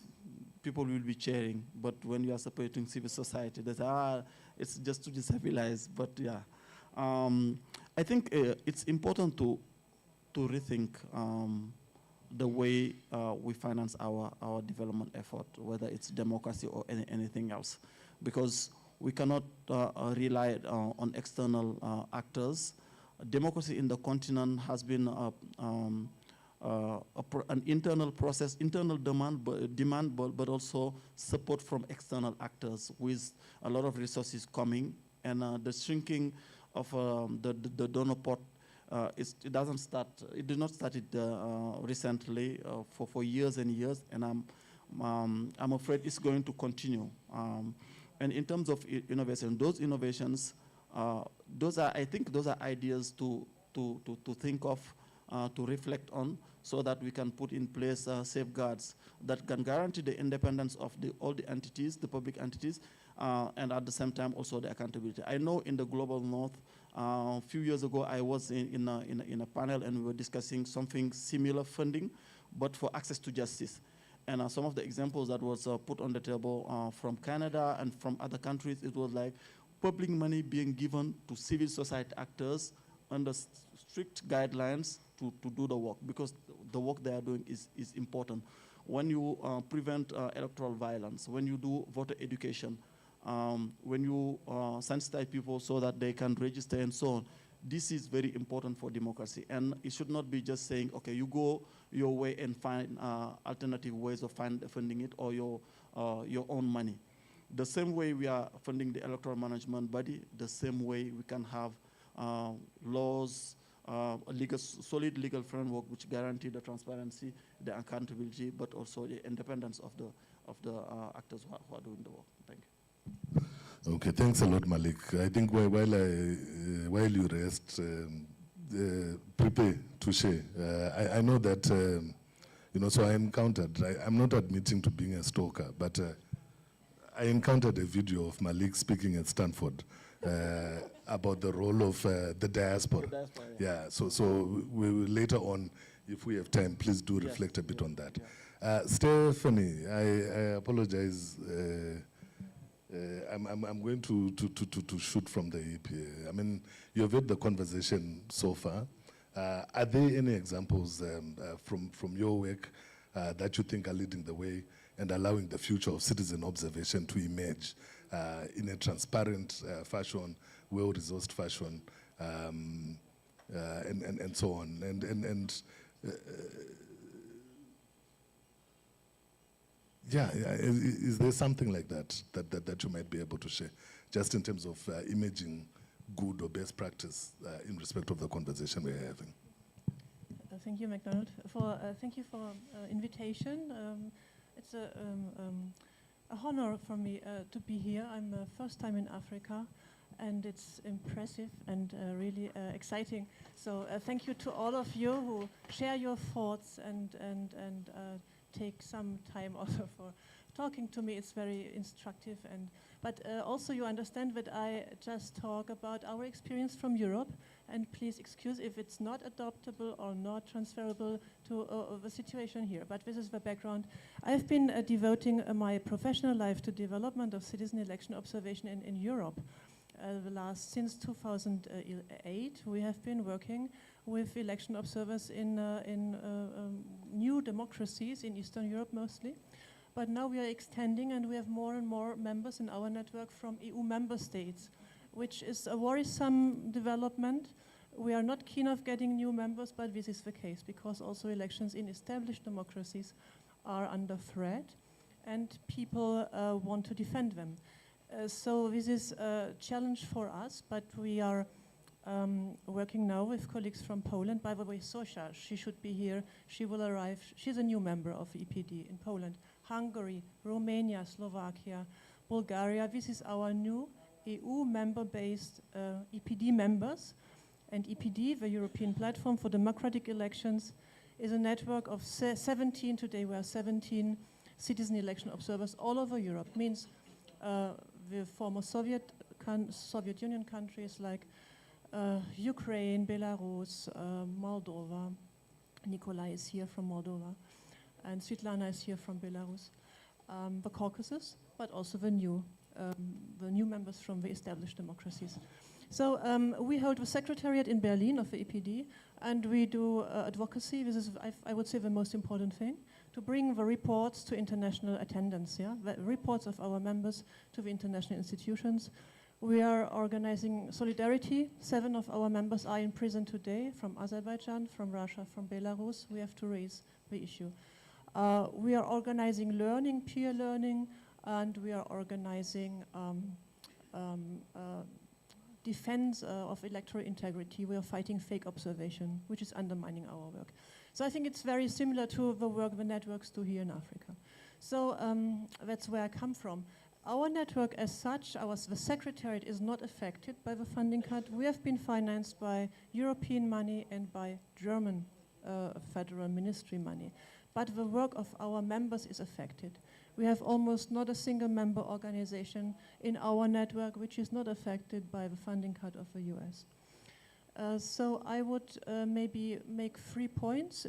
Speaker 9: people will be cheering. But when you are supporting civil society, they say, it's just to destabilize. But yeah, I think it's important to rethink the way we finance our development effort, whether it's democracy or anything else, because we cannot rely on external actors. Democracy in the continent has been an internal process, internal demand, but also support from external actors, with a lot of resources coming, and the shrinking of the donor pot. It did not start recently, for years and years, and I'm afraid it's going to continue. And in terms of innovation, those innovations, I think those are ideas to think of, to reflect on, so that we can put in place safeguards that can guarantee the independence of all the entities, the public entities, and at the same time also the accountability. I know in the Global North, a few years ago, I was in a panel, and we were discussing something similar funding, but for access to justice. And some of the examples that was put on the table from Canada and from other countries, it was like public money being given to civil society actors under strict guidelines to do the work, because the work they are doing is important. When you prevent electoral violence, when you do voter education, when you sensitize people so that they can register and so on, this is very important for democracy. And it should not be just saying, okay, you go your way and find alternative ways of funding it, or your own money. The same way we are funding the electoral management body, the same way we can have laws, a solid legal framework which guarantee the transparency, the accountability, but also the independence of the actors who are doing the work. Thank you.
Speaker 4: Okay, thanks a lot, Malik. I think while you rest, prepare to share. I know that, you know, so I encountered, I'm not admitting to being a stalker, but I encountered a video of Malik speaking at Stanford. about the role of the diaspora. Yeah, so we will later on, if we have time, please do reflect a bit on that. Stephanie, I apologize. I'm going to shoot from the hip here. I mean, you've heard the conversation so far. Are there any examples from your work that you think are leading the way and allowing the future of citizen observation to emerge in a transparent fashion, well-resourced fashion, and so on? Is there something like that you might be able to share, just in terms of imaging good or best practice in respect of the conversation we're having?
Speaker 10: Thank you, McDonald. Thank you for invitation. It's a honor for me to be here. I'm first time in Africa, and it's impressive and really exciting. So thank you to all of you who share your thoughts and take some time also for talking to me. It's very instructive, but also you understand that I just talk about our experience from Europe, and please excuse if it's not adoptable or not transferable to the situation here, but this is the background. I've been devoting my professional life to development of citizen election observation in Europe. Since 2008, we have been working with election observers in new democracies in Eastern Europe mostly. But now we are extending, and we have more and more members in our network from EU member states, which is a worrisome development. We are not keen of getting new members, but this is the case because also elections in established democracies are under threat, and people want to defend them. So this is a challenge for us, but we are working now with colleagues from Poland. By the way, Sosha, she should be here. She will arrive. She's a new member of EPD in Poland. Hungary, Romania, Slovakia, Bulgaria. This is our new EU member-based EPD members. And EPD, the European Platform for Democratic Elections, is a network of 17, today we are 17 citizen election observers all over Europe. Means the former Soviet Union countries like Ukraine, Belarus, Moldova. Nikolai is here from Moldova, and Svetlana is here from Belarus. The Caucasus, but also the new members from the established democracies. So we hold the secretariat in Berlin of the EPD, and we do advocacy. This is, I would say, the most important thing, to bring the reports to international attendance, the reports of our members to the international institutions. We are organizing solidarity. 7 of our members are in prison today, from Azerbaijan, from Russia, from Belarus. We have to raise the issue. We are organizing learning, peer learning, and we are organizing defense of electoral integrity. We are fighting fake observation, which is undermining our work. So I think it's very similar to the work the networks do here in Africa. So that's where I come from. Our network as such, the secretariat is not affected by the funding cut. We have been financed by European money and by German federal ministry money. But the work of our members is affected. We have almost not a single member organization in our network which is not affected by the funding cut of the US. So I would maybe make 3 points.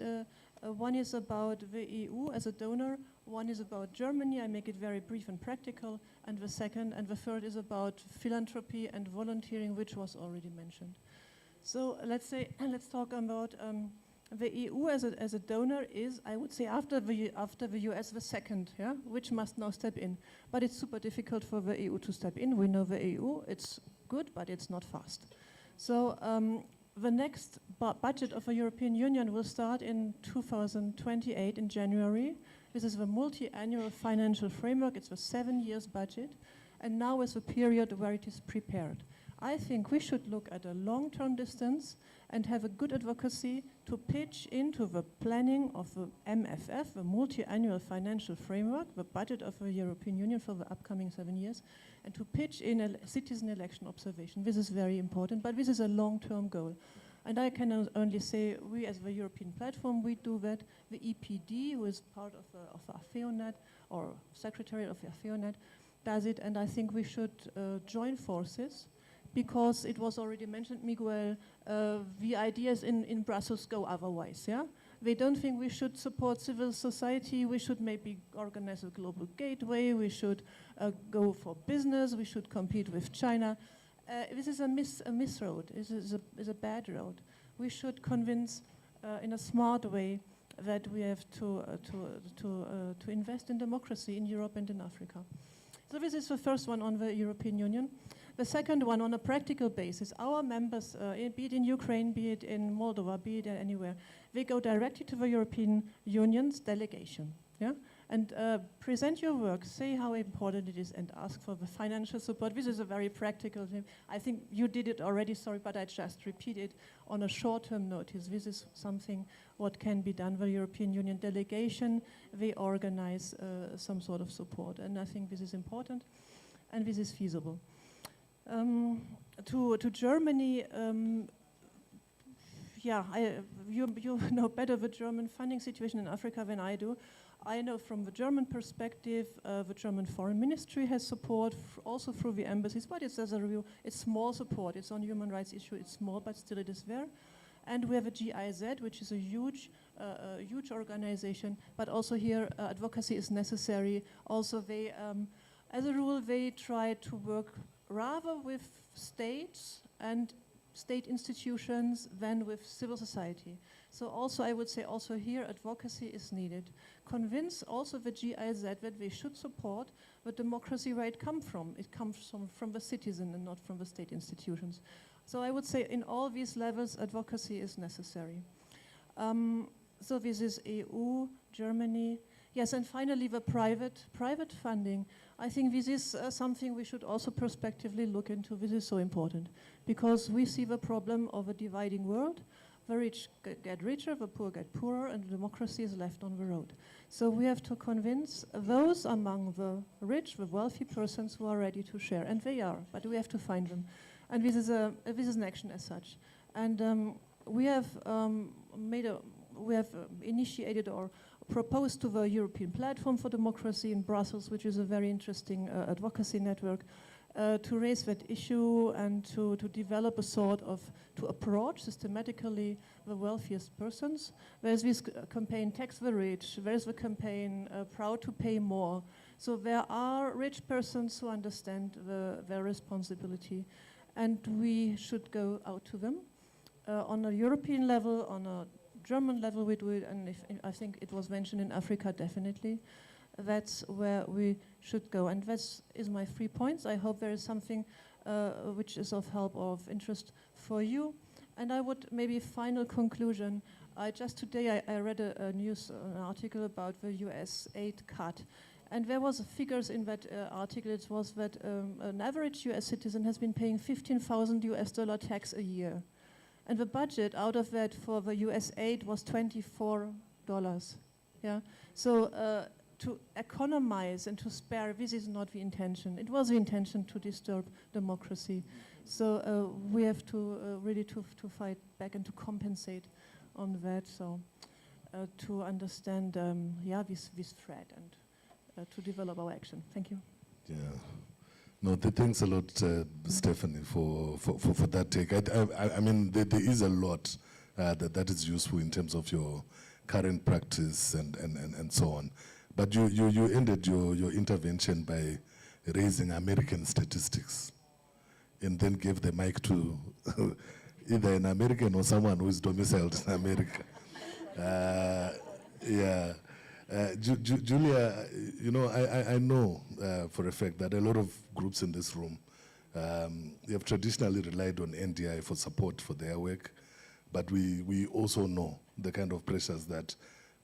Speaker 10: One is about the EU as a donor. One is about Germany. I make it very brief and practical. And the second and the third is about philanthropy and volunteering, which was already mentioned. So let's talk about the EU as a donor is, I would say, after the US, the second, which must now step in. But it's super difficult for the EU to step in. We know the EU, it's good, but it's not fast. So the next budget of the European Union will start in 2028 in January. This is the multi-annual financial framework. It's a 7 years budget. And now is a period where it is prepared. I think we should look at a long-term distance and have a good advocacy to pitch into the planning of the MFF, the multi-annual financial framework, the budget of the European Union for the upcoming 7 years, and to pitch in a citizen election observation. This is very important, but this is a long-term goal. And I can only say, we as the European platform, we do that. The EPD, who is part of AfEONet, or secretary of AfEONet, does it, and I think we should join forces, because it was already mentioned, Miguel, the ideas in Brussels go otherwise, yeah? They don't think we should support civil society, we should maybe organize a global gateway, we should go for business, we should compete with China. This is a miss road, this is a bad road. We should convince in a smart way that we have to invest in democracy in Europe and in Africa. So this is the first one on the European Union. The second one, on a practical basis, our members, be it in Ukraine, be it in Moldova, be it anywhere, they go directly to the European Union's delegation, yeah? And present your work, say how important it is, and ask for the financial support. This is a very practical thing. I think you did it already, sorry, but I just repeat it on a short-term notice. This is something what can be done. The European Union delegation, they organize some sort of support, and I think this is important, and this is feasible. To Germany, you know better the German funding situation in Africa than I do. I know from the German perspective, the German Foreign Ministry has support, also through the embassies, but it's as a review, it's small support. It's on human rights issue, it's small, but still it is there. And we have a GIZ, which is a huge organization, but also here advocacy is necessary. Also they, as a rule, they try to work rather with states and state institutions than with civil society. So also I would say also here advocacy is needed. Convince also the GIZ that they should support the democracy where it comes from. It comes from the citizen and not from the state institutions. So I would say in all these levels advocacy is necessary. So this is EU, Germany. Yes, and finally the private funding. I think this is something we should also prospectively look into. This is so important because we see the problem of a dividing world. The rich get richer, the poor get poorer, and democracy is left on the road. So we have to convince those among the rich, the wealthy persons who are ready to share, and they are, but we have to find them. And this is an action as such. And we have initiated or proposed to the European Platform for Democracy in Brussels, which is a very interesting advocacy network, to raise that issue and to develop a sort of, to approach systematically the wealthiest persons. There's this campaign, Tax the Rich, there's the campaign, Proud to Pay More. So there are rich persons who understand their responsibility, and we should go out to them. On a European level, on a German level we do it, and I think it was mentioned in Africa, definitely. That's where we should go. And that is my 3 points. I hope there is something which is of help or of interest for you. And I would maybe final conclusion. Just today I read an article about the US aid cut. And there was figures in that article. It was that an average US citizen has been paying $15,000 tax a year. And the budget out of that for the US aid was $24. Yeah. So to economize and to spare, this is not the intention. It was the intention to disturb democracy. So we have to really to fight back and to compensate on that. So to understand, this threat and to develop our action. Thank you.
Speaker 4: Yeah. No, thanks a lot, Stephanie, for that take. I mean, there is a lot that is useful in terms of your current practice and so on. But you ended your intervention by raising American statistics and then gave the mic to either an American or someone who is domiciled in America. Julia, you know, I know for a fact that a lot of groups in this room have traditionally relied on NDI for support for their work, but we also know the kind of pressures that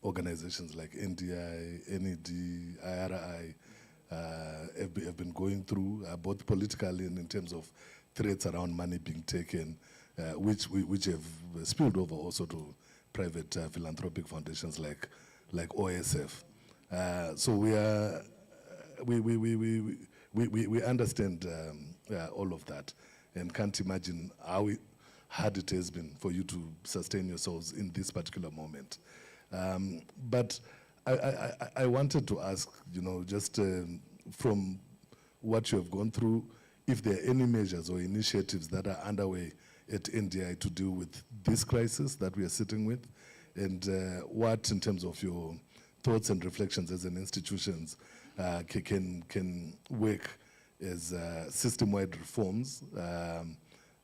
Speaker 4: organizations like NDI, NED, IRI have been going through, both politically and in terms of threats around money being taken, which have spilled over also to private philanthropic foundations like OSF. So we understand all of that and can't imagine how hard it has been for you to sustain yourselves in this particular moment. But I wanted to ask, you know, just from what you have gone through, if there are any measures or initiatives that are underway at NDI to deal with this crisis that we are sitting with, and what, in terms of your thoughts and reflections as an institution, can work as system-wide reforms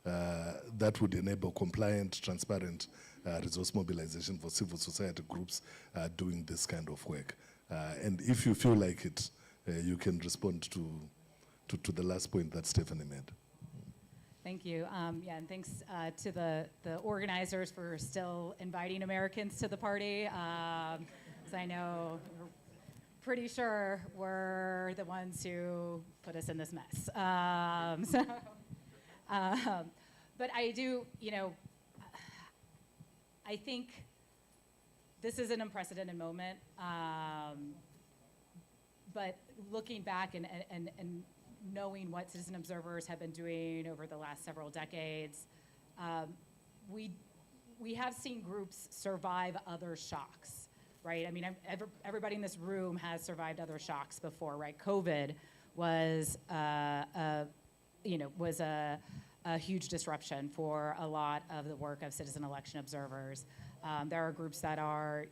Speaker 4: that would enable compliant, transparent resource mobilization for civil society groups doing this kind of work. And if you feel like it, you can respond to the last point that Stephanie made.
Speaker 11: Thank you. Yeah, and thanks to the organizers for still inviting Americans to the party. As I know, we're pretty sure we're the ones who put us in this mess. But I do, I think this is an unprecedented moment. But looking back and knowing what citizen observers have been doing over the last several decades, we have seen groups survive other shocks, right? I mean, everybody in this room has survived other shocks before, right? COVID was, was a huge disruption for a lot of the work of citizen election observers. There are groups that are,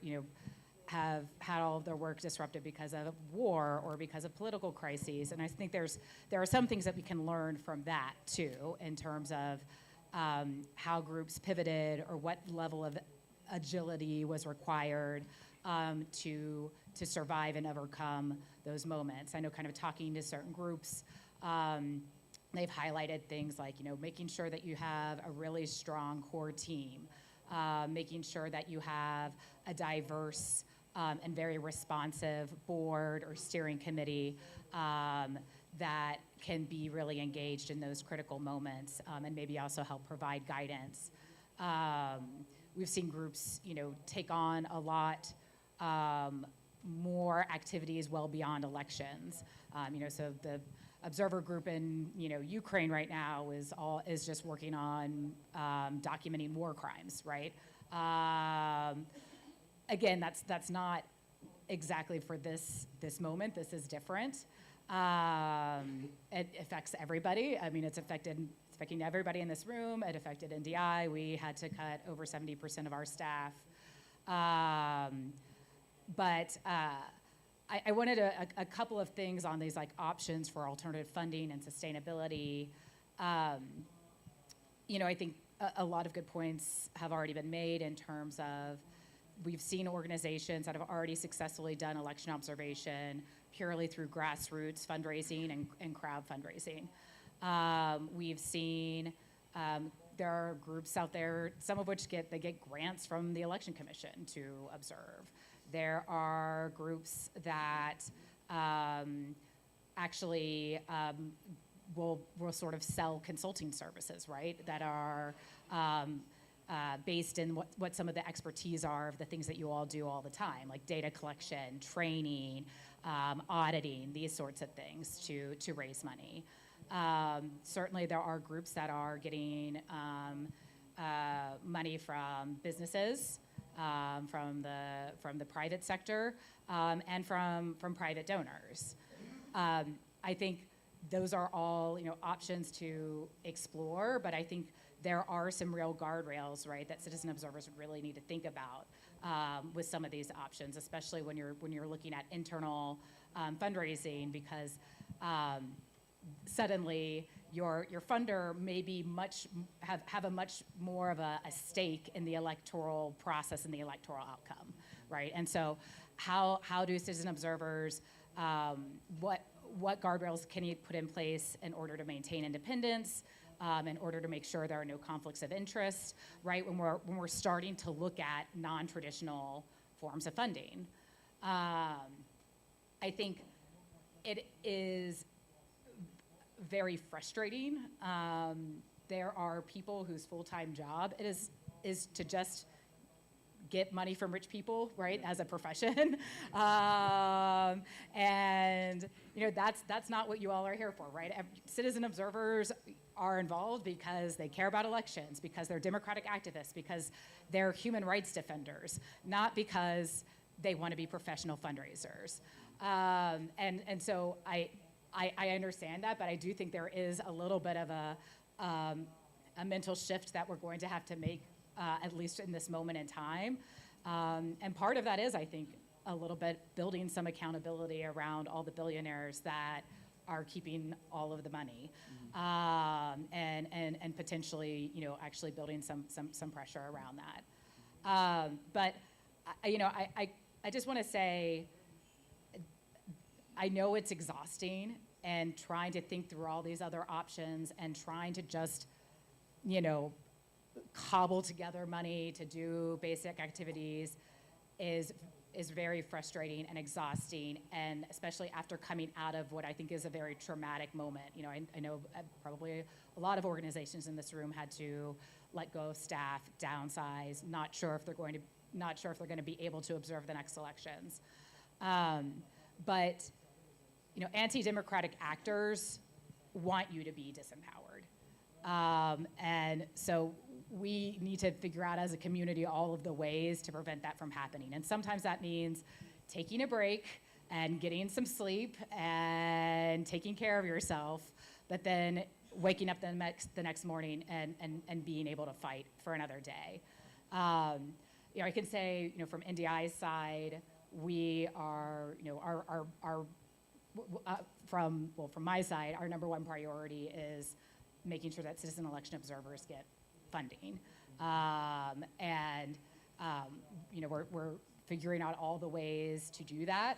Speaker 11: have had all of their work disrupted because of war or because of political crises. And I think there are some things that we can learn from that too, in terms of how groups pivoted or what level of agility was required to survive and overcome those moments. I know, kind of talking to certain groups, they've highlighted things like, making sure that you have a really strong core team, making sure that you have a diverse and very responsive board or steering committee that can be really engaged in those critical moments, and maybe also help provide guidance. We've seen groups, take on a lot more activities well beyond elections. So the observer group in Ukraine right now is just working on documenting war crimes, right? Again, that's not exactly for this moment. This is different. It affects everybody. I mean, it's affecting everybody in this room. It affected NDI. We had to cut over 70% of our staff. But I wanted a couple of things on these options for alternative funding and sustainability. I think a lot of good points have already been made in terms of we've seen organizations that have already successfully done election observation purely through grassroots fundraising and crowd fundraising. We've seen there are groups out there, some of which get grants from the Election Commission to observe. There are groups that actually will sort of sell consulting services, right? That are based in what some of the expertise are of the things that you all do all the time, like data collection, training, auditing, these sorts of things to raise money. Certainly there are groups that are getting money from businesses, from the private sector, and from private donors. I think those are all options to explore, but I think there are some real guardrails, right, that citizen observers really need to think about with some of these options, especially when you're looking at internal fundraising, because suddenly your funder may be have a much more of a stake in the electoral process and the electoral outcome, right? And so how do citizen observers, what guardrails can you put in place in order to maintain independence, in order to make sure there are no conflicts of interest, right? When we're starting to look at non-traditional forms of funding. I think it is very frustrating. There are people whose full-time job is to just get money from rich people, right, as a profession. And that's not what you all are here for, right? Citizen observers are involved because they care about elections, because they're democratic activists, because they're human rights defenders, not because they want to be professional fundraisers. And so I I understand that, but I do think there is a little bit of a mental shift that we're going to have to make, at least in this moment in time. And part of that is, I think, a little bit building some accountability around all the billionaires that are keeping all of the money, and potentially, actually building some pressure around that. But I just want to say, I know it's exhausting, and trying to think through all these other options and trying to just, cobble together money to do basic activities is very frustrating and exhausting, and especially after coming out of what I think is a very traumatic moment. I know probably a lot of organizations in this room had to let go of staff, downsize, not sure if they're going to be able to observe the next elections. But anti-democratic actors want you to be disempowered. And so we need to figure out as a community all of the ways to prevent that from happening. And sometimes that means taking a break and getting some sleep and taking care of yourself, but then waking up the next morning and being able to fight for another day. I can say, from NDI's side, we are, from my side, our number one priority is making sure that citizen election observers get funding. We're figuring out all the ways to do that.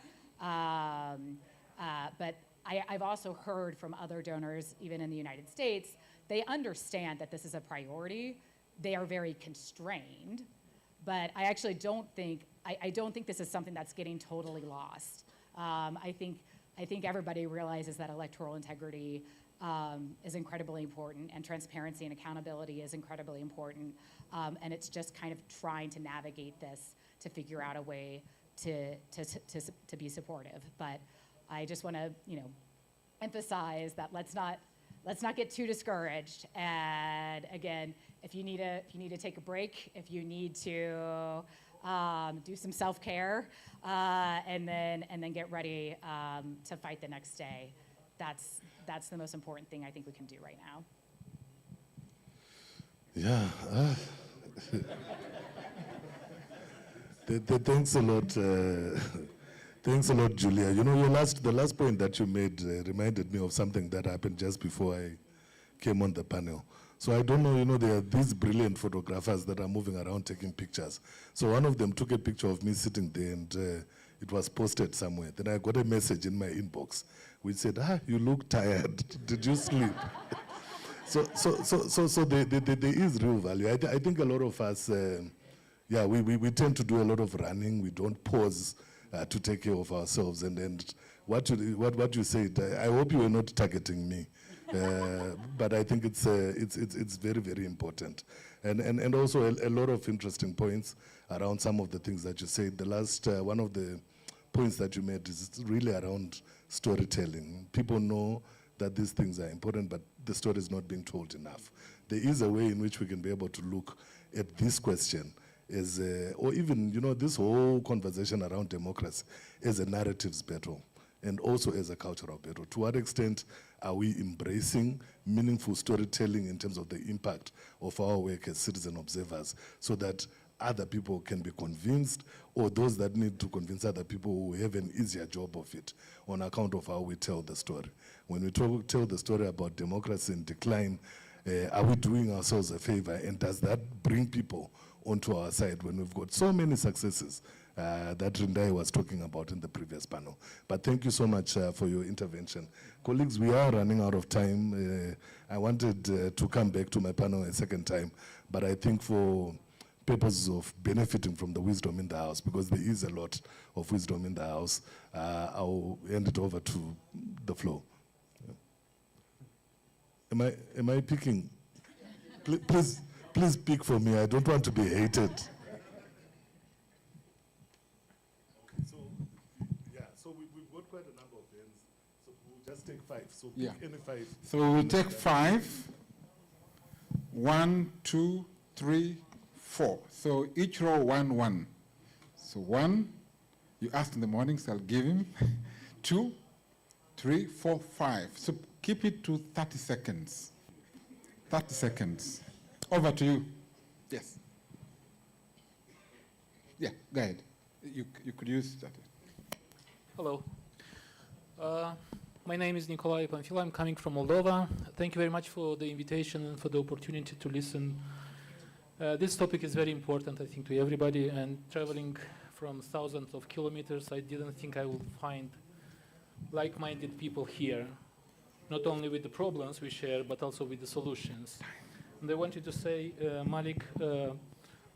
Speaker 11: But I've also heard from other donors, even in the United States, they understand that this is a priority. They are very constrained, but I actually don't think this is something that's getting totally lost. I think everybody realizes that electoral integrity is incredibly important, and transparency and accountability is incredibly important. And it's just kind of trying to navigate this to figure out a way to be supportive. But I just want to, emphasize that let's not get too discouraged. And again, if you need to take a break, if you need to do some self-care, and then get ready to fight the next day, that's the most important thing I think we can do right now.
Speaker 4: Yeah. Thanks a lot. Thanks a lot, Julia. The last point that you made reminded me of something that happened just before I came on the panel. So I don't know, there are these brilliant photographers that are moving around taking pictures. So one of them took a picture of me sitting there, and it was posted somewhere. Then I got a message in my inbox which said, you look tired. Did you sleep? So there is real value. I think a lot of us, we tend to do a lot of running. We don't pause to take care of ourselves. And what you said, I hope you were not targeting me. But I think it's very, very important. And also a lot of interesting points around some of the things that you said. The last, one of the points that you made is really around storytelling. People know that these things are important, but the story is not being told enough. There is a way in which we can be able to look at this question as, or even, this whole conversation around democracy as a narratives battle, and also as a cultural battle. To what extent are we embracing meaningful storytelling in terms of the impact of our work as citizen observers, so that other people can be convinced, or those that need to convince other people who have an easier job of it on account of how we tell the story. When we tell the story about democracy in decline, are we doing ourselves a favor, and does that bring people onto our side when we've got so many successes that Rindai was talking about in the previous panel? But thank you so much for your intervention. Colleagues, we are running out of time. I wanted to come back to my panel a second time, but I think for purposes of benefiting from the wisdom in the house, because there is a lot of wisdom in the house, I'll hand it over to the floor. Am I picking? Please pick for me. I don't want to be hated. So we've got quite a number of hands. So we'll just take 5. So pick any 5.
Speaker 3: So we'll take 5. 1, 2, 3, 4. So each row 1, 1. So 1, you asked in the morning, so I'll give him. 2, 3, 4, 5. So keep it to 30 seconds. 30 seconds. Over to you. Yes. Yeah, go ahead. You could use that.
Speaker 8: Hello. My name is Nikolai Panfilo. I'm coming from Moldova. Thank you very much for the invitation and for the opportunity to listen. This topic is very important, I think, to everybody. And traveling from thousands of kilometers, I didn't think I would find like-minded people here, not only with the problems we share, but also with the solutions. And I wanted to say, Malik,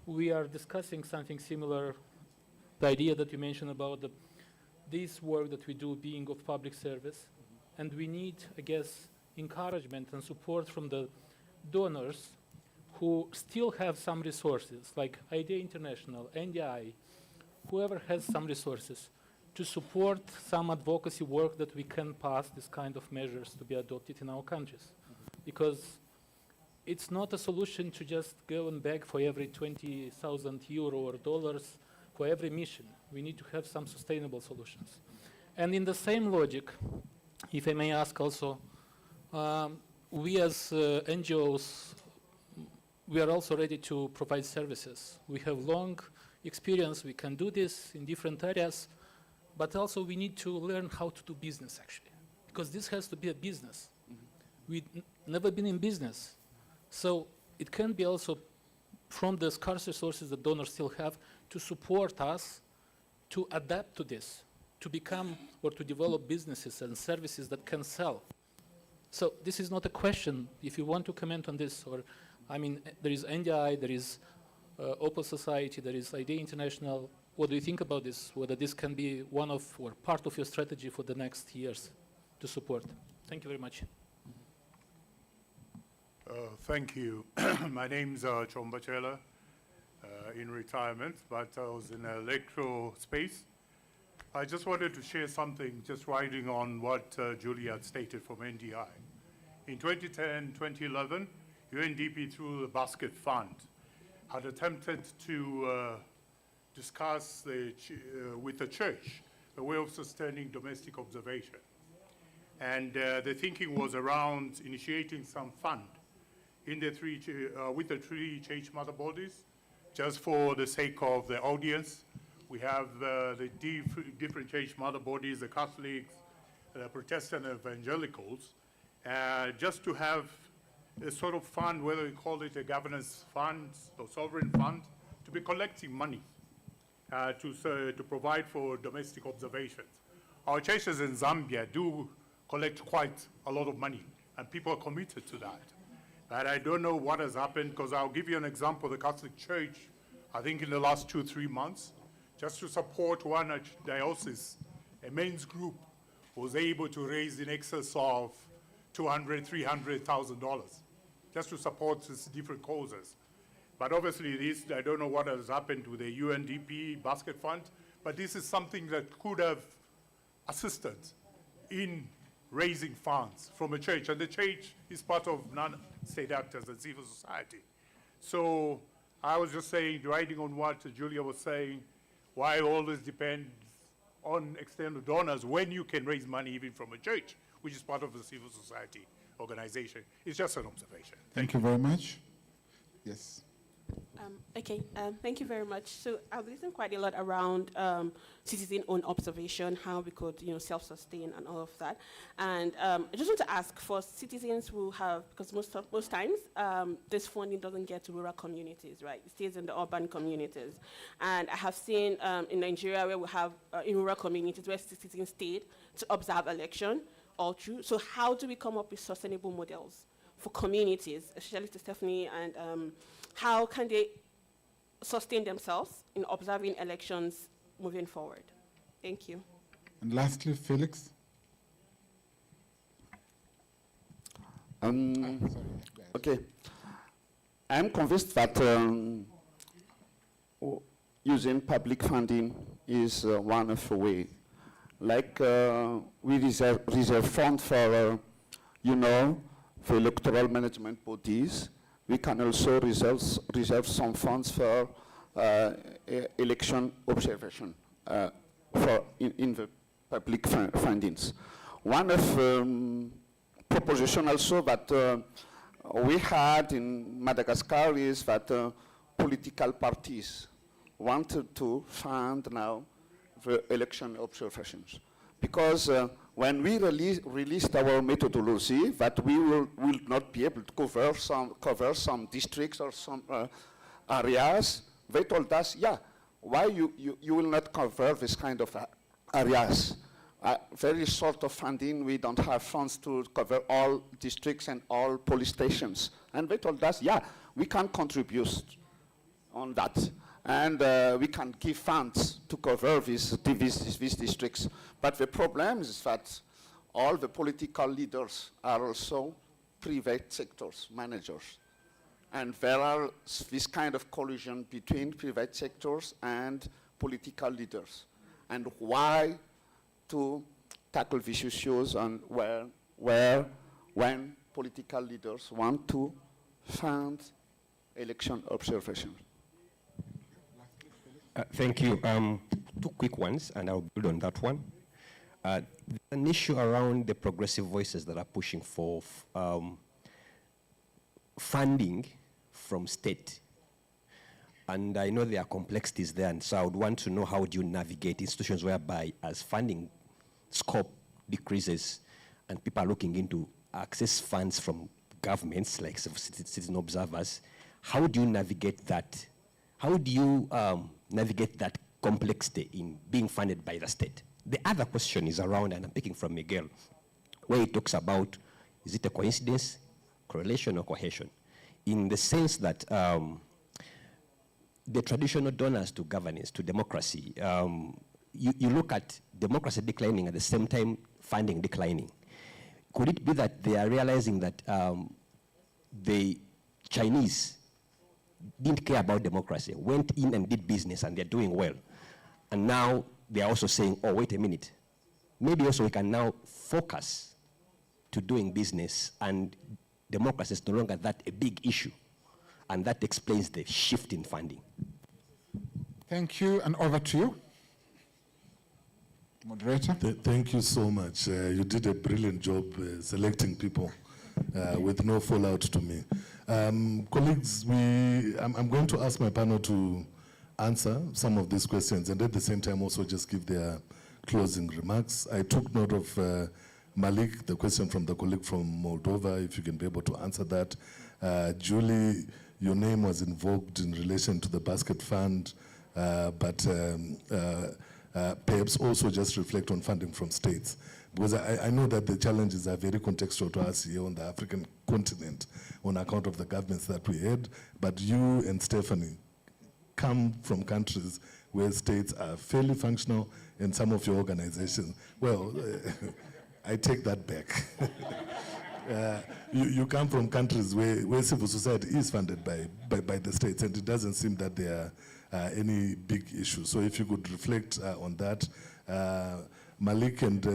Speaker 8: we are discussing something similar, the idea that you mentioned about this work that we do being of public service. And we need, I guess, encouragement and support from the donors who still have some resources, like IDEA International, NDI, whoever has some resources, to support some advocacy work that we can pass this kind of measures to be adopted in our countries. Because it's not a solution to just go and beg for every 20,000 euro or dollars for every mission. We need to have some sustainable solutions. And in the same logic, if I may ask also, we as NGOs, we are also ready to provide services. We have long experience, we can do this in different areas, but also we need to learn how to do business actually, because this has to be a business. We've never been in business. So it can be also from the scarce resources that donors still have to support us to adapt to this, to become or to develop businesses and services that can sell. So this is not a question. If you want to comment on this, or I mean, there is NDI, there is Open Society, there is IDEA International. What do you think about this? Whether this can be one of or part of your strategy for the next years to support? Thank you very much.
Speaker 12: Thank you. My name's Chomba Chela, in retirement, but I was in the electoral space. I just wanted to share something, just riding on what Julia had stated from NDI. In 2010, 2011, UNDP, through the Basket Fund, had attempted to discuss with the church a way of sustaining domestic observation. And the thinking was around initiating some fund in the with the three church mother bodies, just for the sake of the audience. We have the different church mother bodies, the Catholics, the Protestant evangelicals, just to have a sort of fund, whether we call it a governance fund or sovereign fund, to be collecting money to provide for domestic observations. Our churches in Zambia do collect quite a lot of money, and people are committed to that. But I don't know what has happened, because I'll give you an example. The Catholic Church, I think in the last 2-3 months, just to support one diocese, a men's group was able to raise in excess of $200,000, $300,000, just to support these different causes. But obviously this, I don't know what has happened with the UNDP basket fund, but this is something that could have assisted in raising funds from a church, and the church is part of non-state actors and civil society. So I was just saying, riding on what Julia was saying, why always depend on external donors when you can raise money even from a church, which is part of the civil society organization. It's just an observation.
Speaker 3: Thank you very much. Yes.
Speaker 22: Thank you very much. So I've listened quite a lot around citizen-owned observation, how we could, self-sustain and all of that. And I just want to ask for citizens who have, because most times this funding doesn't get to rural communities, right? It stays in the urban communities. And I have seen in Nigeria where we have in rural communities where citizens stayed to observe election all through. So how do we come up with sustainable models for communities, especially to Stephanie, and how can they sustain themselves in observing elections moving forward? Thank you.
Speaker 3: And lastly, Felix.
Speaker 24: Okay. I'm convinced that using public funding is one of the ways. Like we reserve funds for, for electoral management bodies. We can also reserve some funds for election observation in the public fundings. one of proposition also that we had in Madagascar is that political parties wanted to fund now the election observations. Because when we released our methodology that we will not be able to cover some districts or some areas, they told us, yeah, why you will not cover this kind of areas? Very short of funding, we don't have funds to cover all districts and all police stations. And they told us, yeah, we can contribute on that. And we can give funds to cover these districts. But the problem is that all the political leaders are also private sectors managers. And there are this kind of collision between private sectors and political leaders. And why to tackle these issues and when political leaders want to fund election observation?
Speaker 5: Thank you. Two quick ones, and I'll build on that one. There's an issue around the progressive voices that are pushing for funding from state. And I know there are complexities there, and so I would want to know how do you navigate institutions whereby as funding scope decreases and people are looking into access funds from governments like citizen observers, how do you navigate that? How do you navigate that complexity in being funded by the state? The other question is around, and I'm picking from Miguel, where he talks about, is it a coincidence, correlation, or cohesion? In the sense that the traditional donors to governance, to democracy, you look at democracy declining at the same time funding declining. Could it be that they are realizing that the Chinese didn't care about democracy, went in and did business and they're doing well. And now they're also saying, oh, wait a minute. Maybe also we can now focus to doing business and democracy is no longer that a big issue. And that explains the shift in funding.
Speaker 6: Thank you, and over to you. Moderator.
Speaker 4: Thank you so much. You did a brilliant job selecting people with no fallout to me. Colleagues, I'm going to ask my panel to answer some of these questions and at the same time also just give their closing remarks. I took note of Malik, the question from the colleague from Moldova, if you can be able to answer that. Julie, your name was invoked in relation to the basket fund, but perhaps also just reflect on funding from states. Because I know that the challenges are very contextual to us here on the African continent on account of the governments that we had, but you and Stephanie come from countries where states are fairly functional and some of your organizations, well, I take that back. You come from countries where civil society is funded by the states, and it doesn't seem that there are any big issues. So if you could reflect on that. Malik and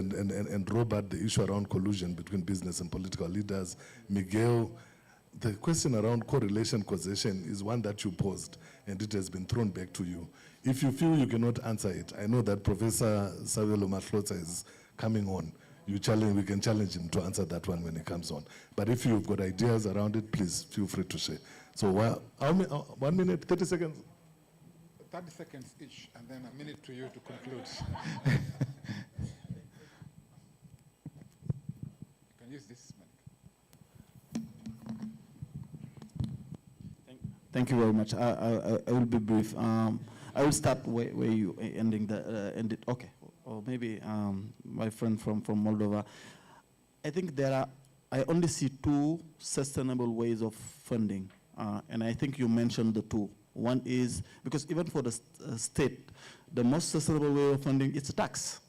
Speaker 4: Robert, the issue around collusion between business and political leaders. Miguel, the question around correlation causation is one that you posed, and it has been thrown back to you. If you feel you cannot answer it, I know that Professor Sawelo Mahlotsa is coming on. We can challenge him to answer that one when he comes on. But if you've got ideas around it, please feel free to share. So 1 minute, 30 seconds.
Speaker 6: 30 seconds each, and then a minute to you to conclude. You can use this,
Speaker 9: Thank you very much. I will be brief. I will start where you ended. Okay, or maybe my friend from Moldova. I think I only see two sustainable ways of funding, and I think you mentioned the two. One is, because even for the state, the most sustainable way of funding is tax.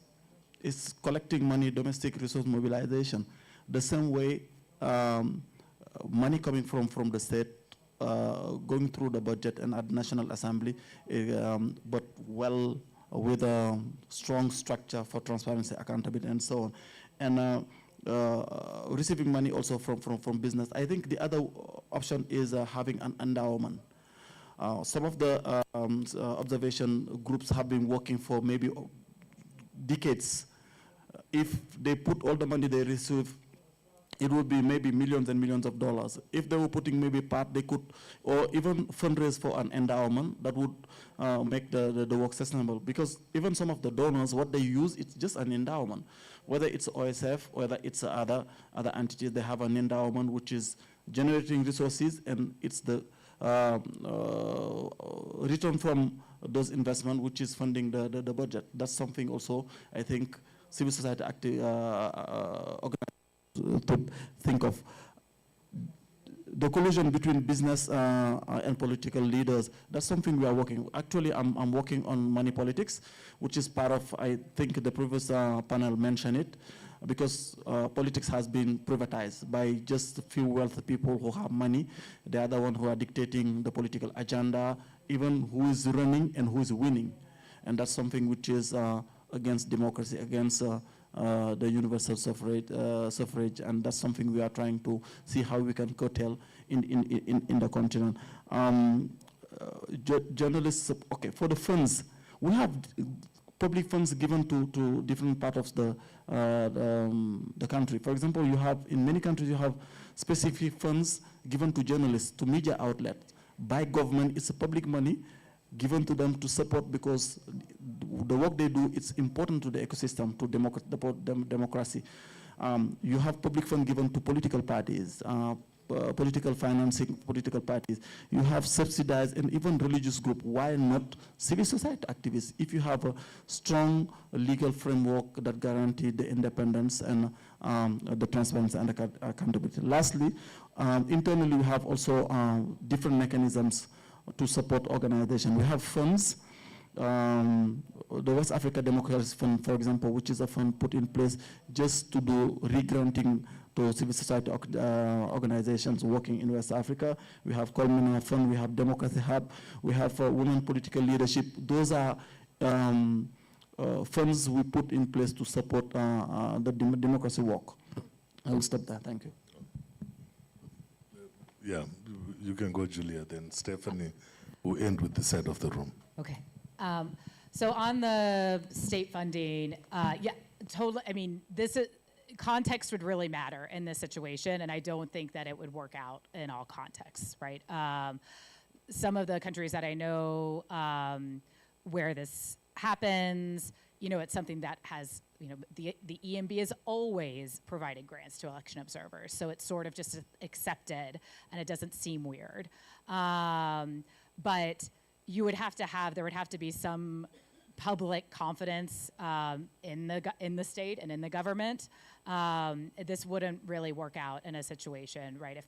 Speaker 9: It's collecting money, domestic resource mobilization. The same way money coming from the state, going through the budget and at the National Assembly, but well with a strong structure for transparency, accountability, and so on. And receiving money also from business. I think the other option is having an endowment. Some of the observation groups have been working for maybe decades if they put all the money they receive, it would be maybe millions and millions of dollars. If they were putting maybe part, they could, or even fundraise for an endowment that would make the work sustainable. Because even some of the donors, what they use, it's just an endowment. Whether it's OSF, whether it's other entities, they have an endowment which is generating resources, and it's the return from those investments which is funding the budget. That's something also I think civil society to think of. The collision between business and political leaders, that's something we are working. Actually, I'm working on money politics, which is part of, I think the previous panel mentioned it, because politics has been privatized by just a few wealthy people who have money. They are the ones who are dictating the political agenda, even who is running and who is winning. And that's something which is against democracy, against the universal suffrage, and that's something we are trying to see how we can curtail in the continent. Journalists, okay, for the funds, we have public funds given to different parts of the country. For example, you have, in many countries, you have specific funds given to journalists, to media outlets. By government, it's a public money given to them to support, because the work they do, it's important to the ecosystem, to democracy. You have public fund given to political parties, political financing, political parties. You have subsidized and even religious group. Why not civil society activists? If you have a strong legal framework that guarantees the independence and the transparency and the accountability. Lastly, internally we have also different mechanisms to support organization. We have funds, the West Africa Democracy Fund, for example, which is a fund put in place just to do re-granting to civil society organizations working in West Africa. We have Culminate Fund, we have Democracy Hub, we have Women Political Leadership. Those are funds we put in place to support the democracy work. I will stop there, thank you.
Speaker 4: Yeah, you can go, Julia, then Stephanie will end with the side of the room.
Speaker 11: Okay. So on the state funding, yeah, totally. I mean, context would really matter in this situation, and I don't think that it would work out in all contexts, right? Some of the countries that I know where this happens, it's something that has, the EMB has always provided grants to election observers, so it's sort of just accepted, and it doesn't seem weird. But there would have to be some public confidence in the state and in the government. This wouldn't really work out in a situation, right?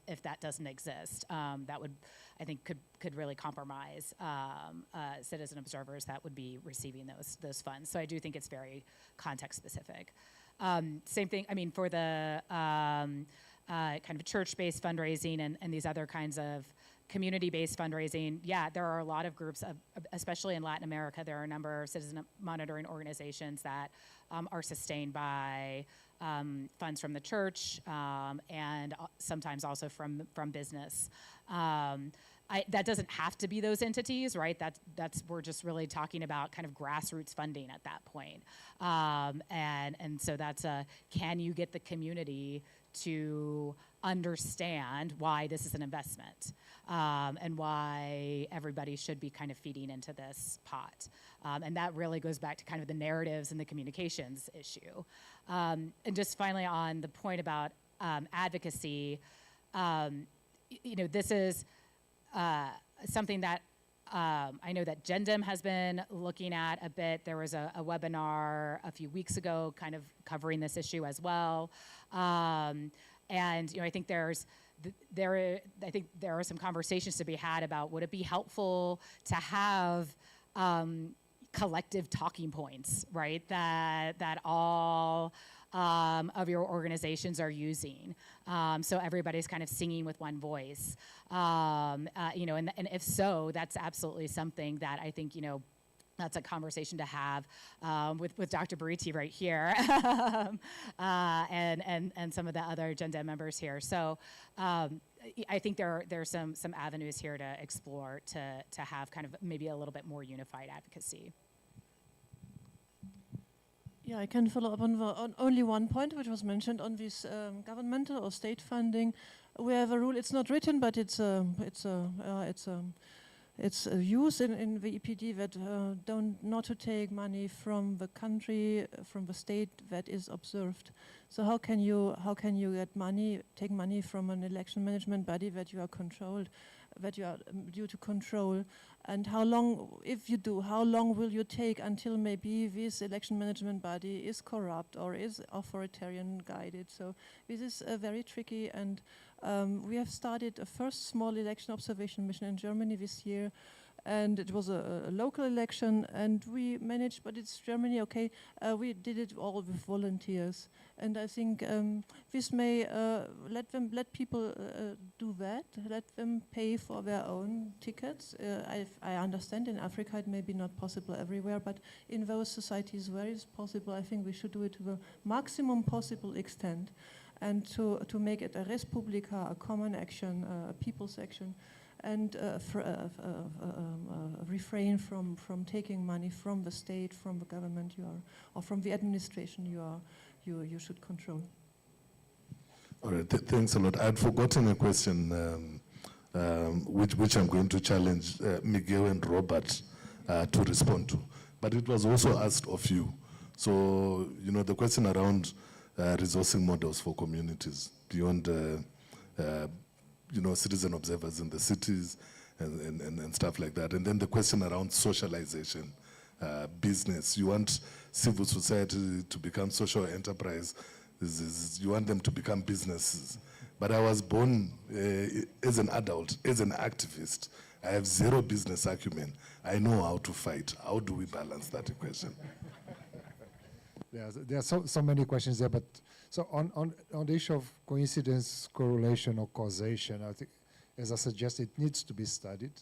Speaker 11: If that doesn't exist, that would, I think, could really compromise citizen observers that would be receiving those funds. So I do think it's very context specific. Same thing. I mean, for the kind of church-based fundraising and these other kinds of community-based fundraising, yeah, there are a lot of groups, especially in Latin America, there are a number of citizen monitoring organizations that are sustained by funds from the church and sometimes also from business. That doesn't have to be those entities, right? We're just really talking about kind of grassroots funding at that point. And so that's can you get the community to understand why this is an investment and why everybody should be kind of feeding into this pot. And that really goes back to kind of the narratives and the communications issue. And just finally on the point about advocacy, this is something that I know that GenDem has been looking at a bit. There was a webinar a few weeks ago kind of covering this issue as well. And I think there are some conversations to be had about would it be helpful to have collective talking points, right? That all of your organizations are using, so everybody's kind of singing with one voice. And if so, that's absolutely something that I think that's a conversation to have with Dr. Bariti right here and some of the other GenDem members here. So I think there's some avenues here to explore to have kind of maybe a little bit more unified advocacy.
Speaker 10: Yeah, I can follow up on only one point, which was mentioned on this governmental or state funding. We have a rule. It's not written, but it's a use in the EPD that not to take money from the country, from the state that is observed. So how can you take money from an election management body that you are controlled, that you are due to control? And how long, if you do, how long will you take until maybe this election management body is corrupt or is authoritarian guided? So this is very tricky, and we have started a first small election observation mission in Germany this year, and it was a local election, and we managed, but it's Germany, okay, we did it all with volunteers, and I think this may let people do that, let them pay for their own tickets. I understand in Africa it may be not possible everywhere, but in those societies where it's possible, I think we should do it to the maximum possible extent, and to make it a res publica, a common action, a people's action, and refrain from taking money from the state, from the government or from the administration you should control.
Speaker 4: All right, thanks a lot. I'd forgotten a question which I'm going to challenge Miguel and Robert to respond to, but it was also asked of you. So, the question around resourcing models for communities beyond citizen observers in the cities and stuff like that. And then the question around socialization, business. You want civil society to become social enterprise. You want them to become businesses. But I was born as an adult, as an activist. I have zero business acumen. I know how to fight. How do we balance that equation?
Speaker 6: There are so many questions there, but so on the issue of coincidence, correlation, or causation, I think, as I suggested, it needs to be studied.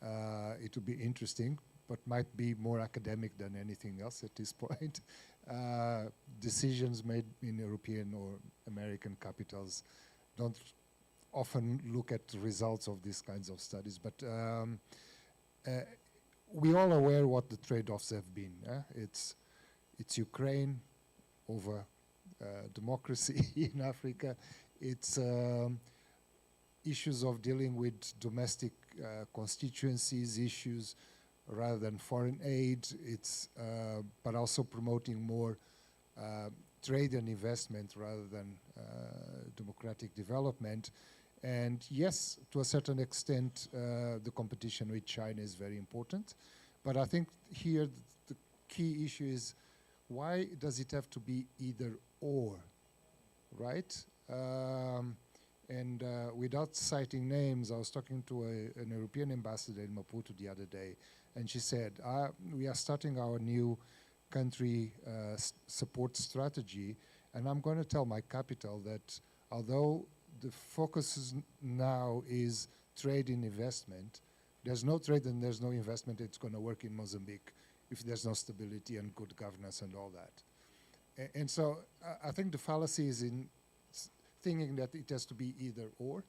Speaker 6: It would be interesting, but might be more academic than anything else at this point. Decisions made in European or American capitals don't often look at the results of these kinds of studies, but we're all aware what the trade-offs have been. It's Ukraine over democracy in Africa. It's issues of dealing with domestic constituencies, issues rather than foreign aid. It's but also promoting more trade and investment rather than democratic development. And yes, to a certain extent, the competition with China is very important. But I think here the key issue is, why does it have to be either or, right? And without citing names, I was talking to an European ambassador in Maputo the other day, and she said, we are starting our new country support strategy, and I'm going to tell my capital that although the focus now is trade and investment, there's no trade and there's no investment, it's going to work in Mozambique if there's no stability and good governance and all that. And so I think the fallacy is in thinking that it has to be either or,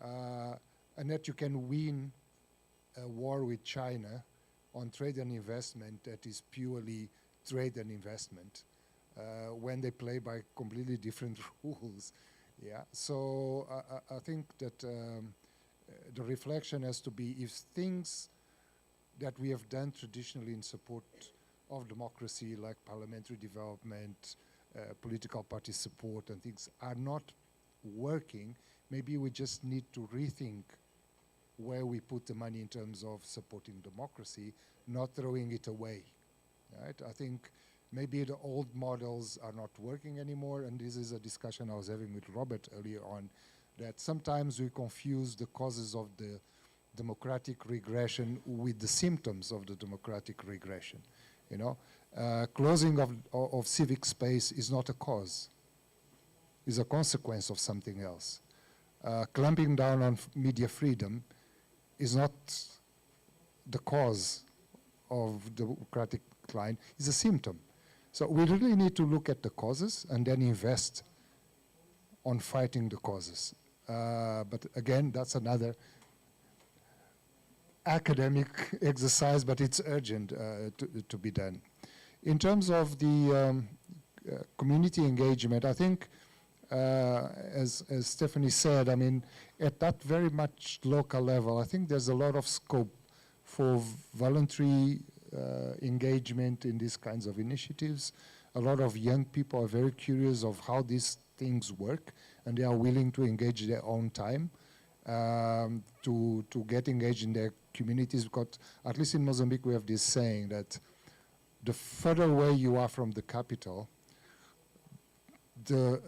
Speaker 6: and that you can win a war with China on trade and investment that is purely trade and investment when they play by completely different rules. Yeah, so I think that the reflection has to be, if things that we have done traditionally in support of democracy, like parliamentary development, political party support and things, are not working, maybe we just need to rethink where we put the money in terms of supporting democracy, not throwing it away. Right? I think maybe the old models are not working anymore, and this is a discussion I was having with Robert earlier on, that sometimes we confuse the causes of the democratic regression with the symptoms of the democratic regression. You know, closing of civic space is not a cause, it's a consequence of something else. Clamping down on media freedom is not the cause of democratic decline, it's a symptom. So we really need to look at the causes and then invest on fighting the causes. But again, that's another academic exercise, but it's urgent to be done. In terms of the community engagement, I think, as Stephanie said, I mean, at that very much local level, I think there's a lot of scope for voluntary engagement in these kinds of initiatives. A lot of young people are very curious of how these things work, and they are willing to engage their own time to get engaged in their communities, because at least in Mozambique we have this saying that the further away you are from the capital, the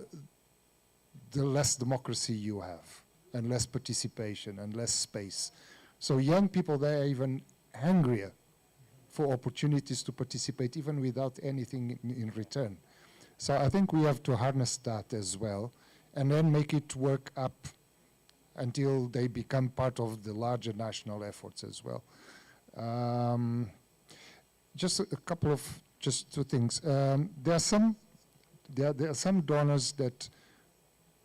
Speaker 6: less democracy you have, and less participation and less space. So young people, they are even hungrier for opportunities to participate, even without anything in return. So I think we have to harness that as well, and then make it work up until they become part of the larger national efforts as well. Just a couple of, just two things. There are some donors that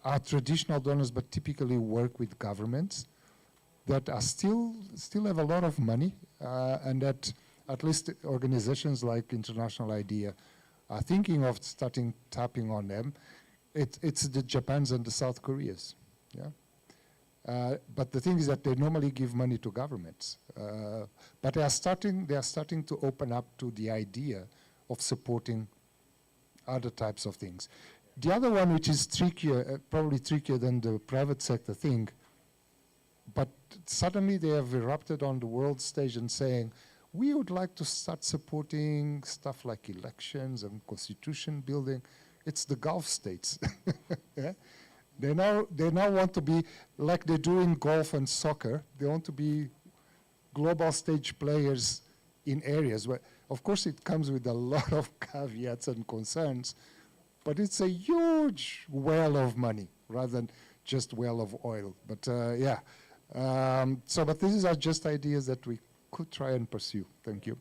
Speaker 6: are traditional donors, but typically work with governments that are still have a lot of money, and that at least organizations like International IDEA are thinking of starting tapping on them. It's the Japans and the South Koreas, yeah. But the thing is that they normally give money to governments, but they are starting to open up to the idea of supporting other types of things. The other one, which is trickier, probably trickier than the private sector thing, but suddenly they have erupted on the world stage and saying, we would like to start supporting stuff like elections and constitution building. It's the Gulf states. Yeah? They now want to be, like they do in golf and soccer, they want to be global stage players in areas where, of course, it comes with a lot of caveats and concerns, but it's a huge well of money rather than just well of oil. But yeah, but these are just ideas that we could try and pursue. Thank you.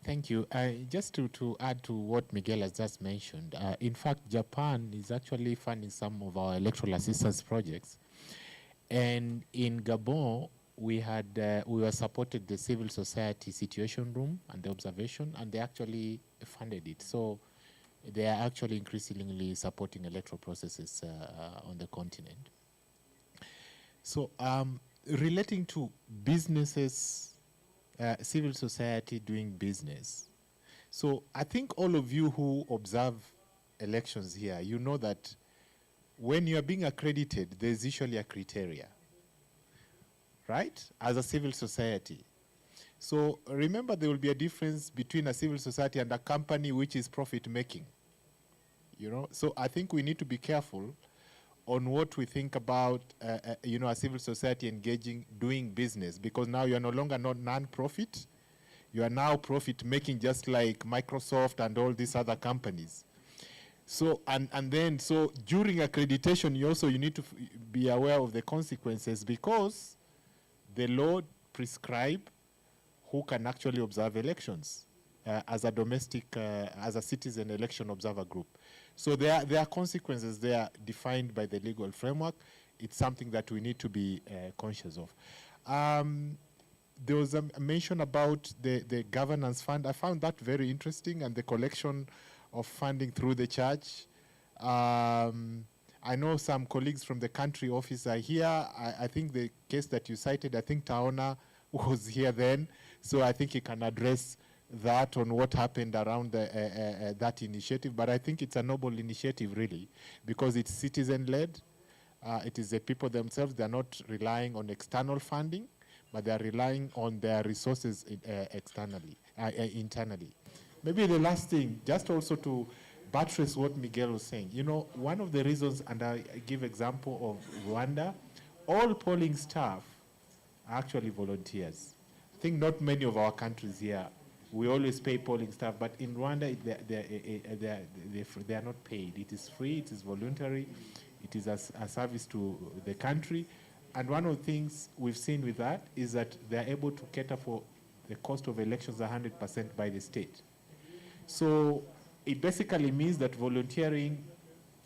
Speaker 7: Thank you. Just to add to what Miguel has just mentioned, in fact, Japan is actually funding some of our electoral assistance projects. And in Gabon, we were supported the civil society situation room and the observation, and they actually funded it. So they are actually increasingly supporting electoral processes on the continent. So relating to businesses, civil society doing business. So I think all of you who observe elections here, you know that when you are being accredited, there's usually a criteria, right? As a civil society. So remember, there will be a difference between a civil society and a company which is profit-making. You know, so I think we need to be careful on what we think about, you know, a civil society engaging, doing business, because now you are no longer not non-profit. You are now profit-making, just like Microsoft and all these other companies. So, and then, so during accreditation, you need to be aware of the consequences, because the law prescribe who can actually observe elections as a domestic, as a citizen election observer group. So there are consequences there defined by the legal framework. It's something that we need to be conscious of. There was a mention about the governance fund. I found that very interesting, and the collection of funding through the church. I know some colleagues from the country office are here. I think the case that you cited, I think Taona was here then, so I think he can address that on what happened around that initiative. But I think it's a noble initiative, really, because it's citizen-led. It is the people themselves. They're not relying on external funding, but they're relying on their resources internally. Maybe the last thing, just also to buttress what Miguel was saying. You know, one of the reasons, and I give example of Rwanda, all polling staff are actually volunteers. I think not many of our countries here, we always pay polling staff, but in Rwanda, they are not paid. It is free, it is voluntary, it is a service to the country. And one of the things we've seen with that is that they're able to cater for the cost of elections 100% by the state. So it basically means that volunteering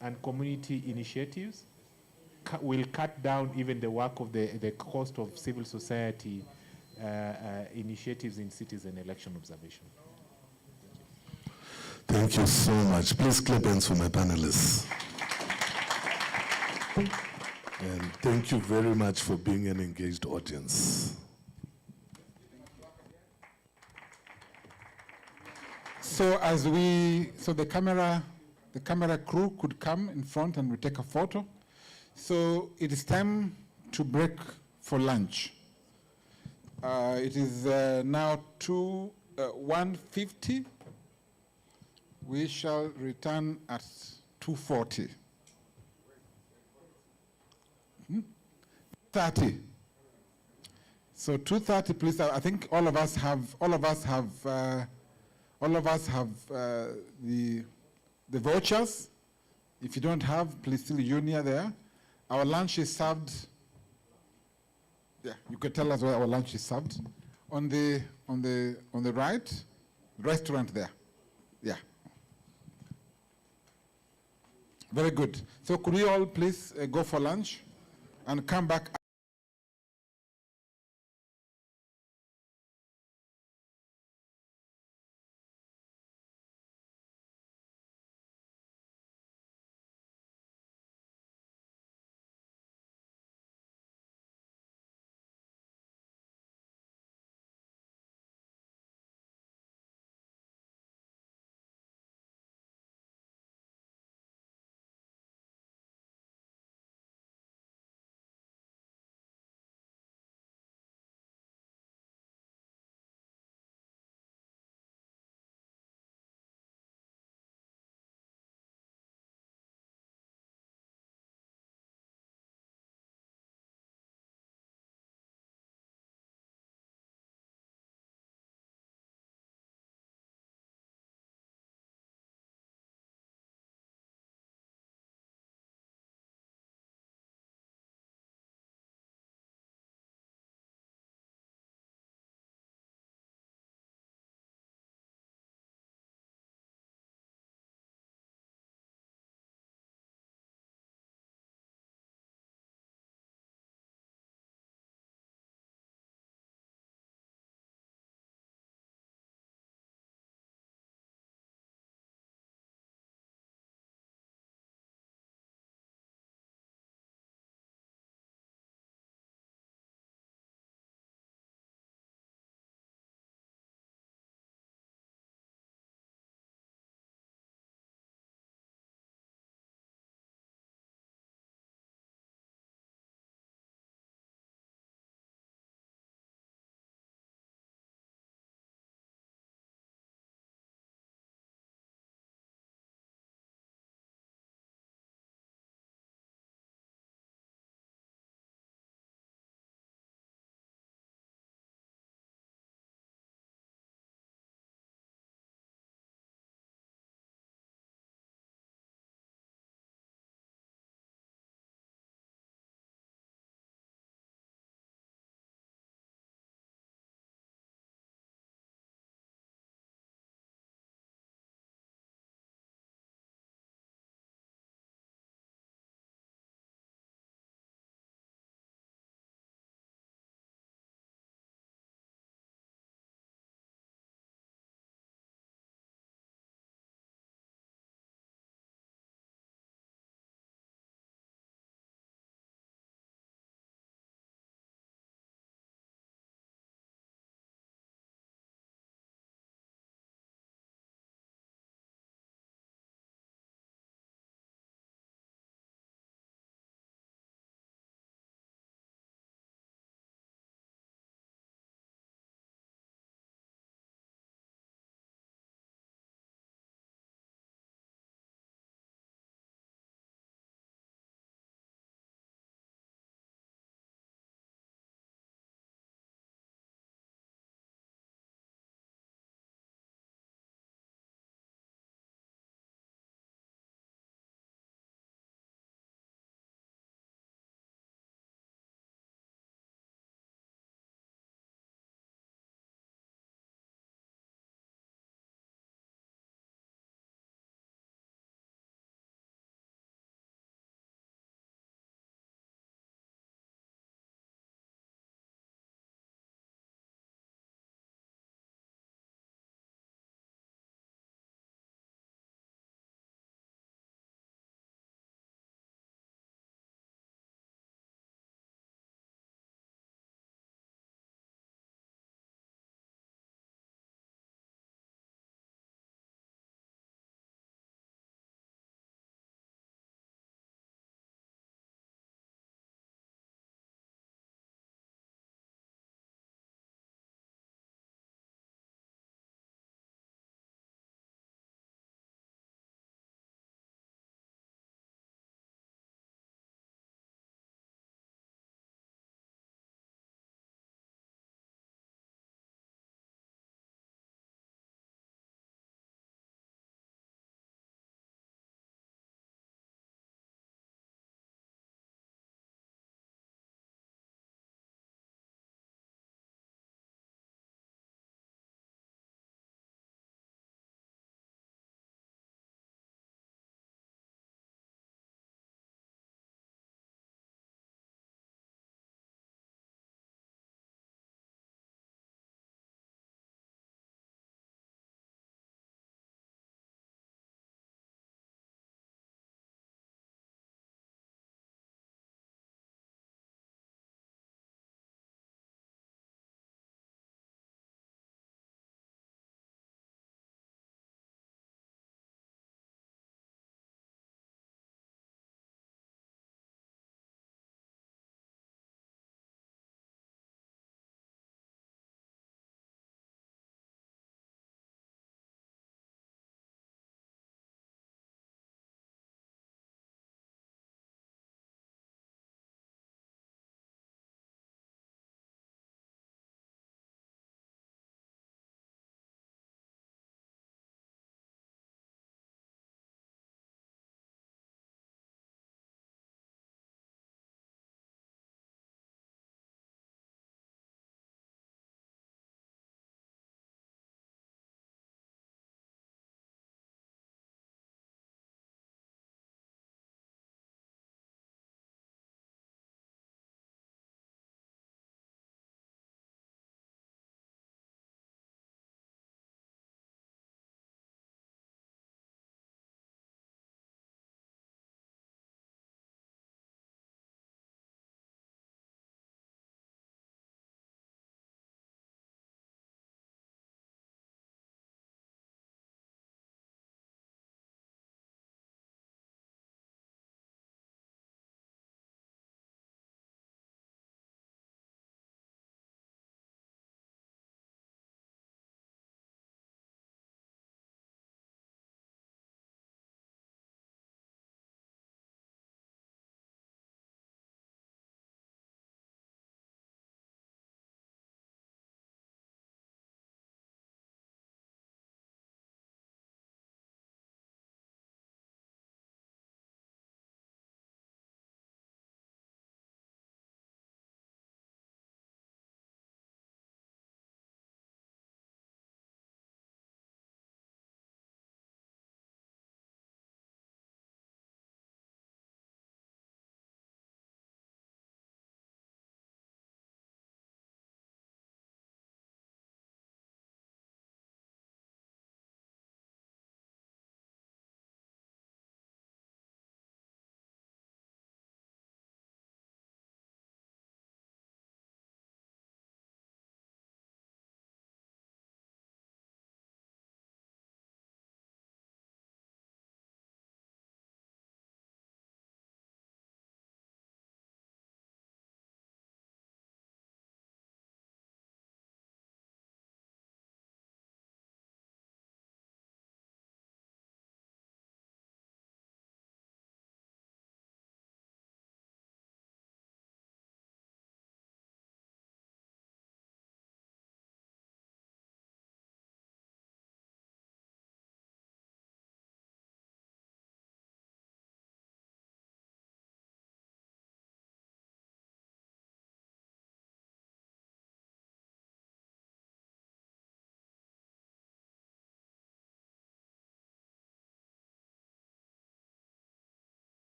Speaker 7: and community initiatives will cut down even the work of the cost of civil society initiatives in citizen election observation.
Speaker 4: Thank you so much. Please clap hands for my panelists. And thank you very much for being an engaged audience.
Speaker 3: So the camera crew could come in front and we take a photo. So it is time to break for lunch. It is now 1:50. We shall return at 2:40. 30. So 2:30, please. I think all of us have the vouchers. If you don't have, please still near there. Our lunch is served. Yeah, you could tell us where our lunch is served. On the right, restaurant there. Yeah. Very good. So could we all please go for lunch and come back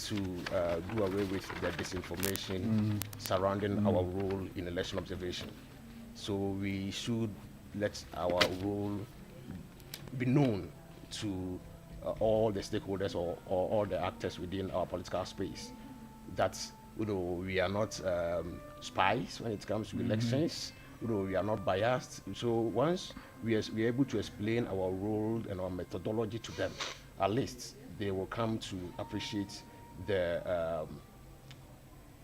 Speaker 17: to do away with the disinformation surrounding our role in election observation. So we should let our role be known to all the stakeholders or all the actors within our political space. That we are not spies when it comes to elections. We are not biased. So once we are able to explain our role and our methodology to them, at least they will come to appreciate the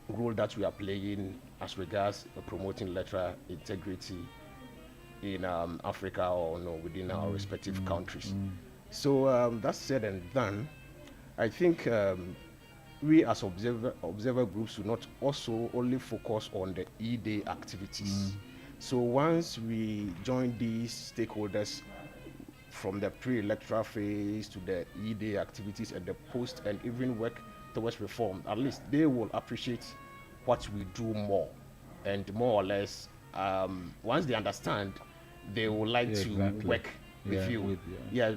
Speaker 17: role that we are playing as regards promoting electoral integrity in Africa or within our respective countries. So that said and done, I think we as observer groups should not also only focus on the E-Day activities. So once we join these stakeholders from the pre-electoral phase to the E-Day activities and the post and even work towards reform, at least they will appreciate what we do more. And more or less, once they understand, they will like to work with you.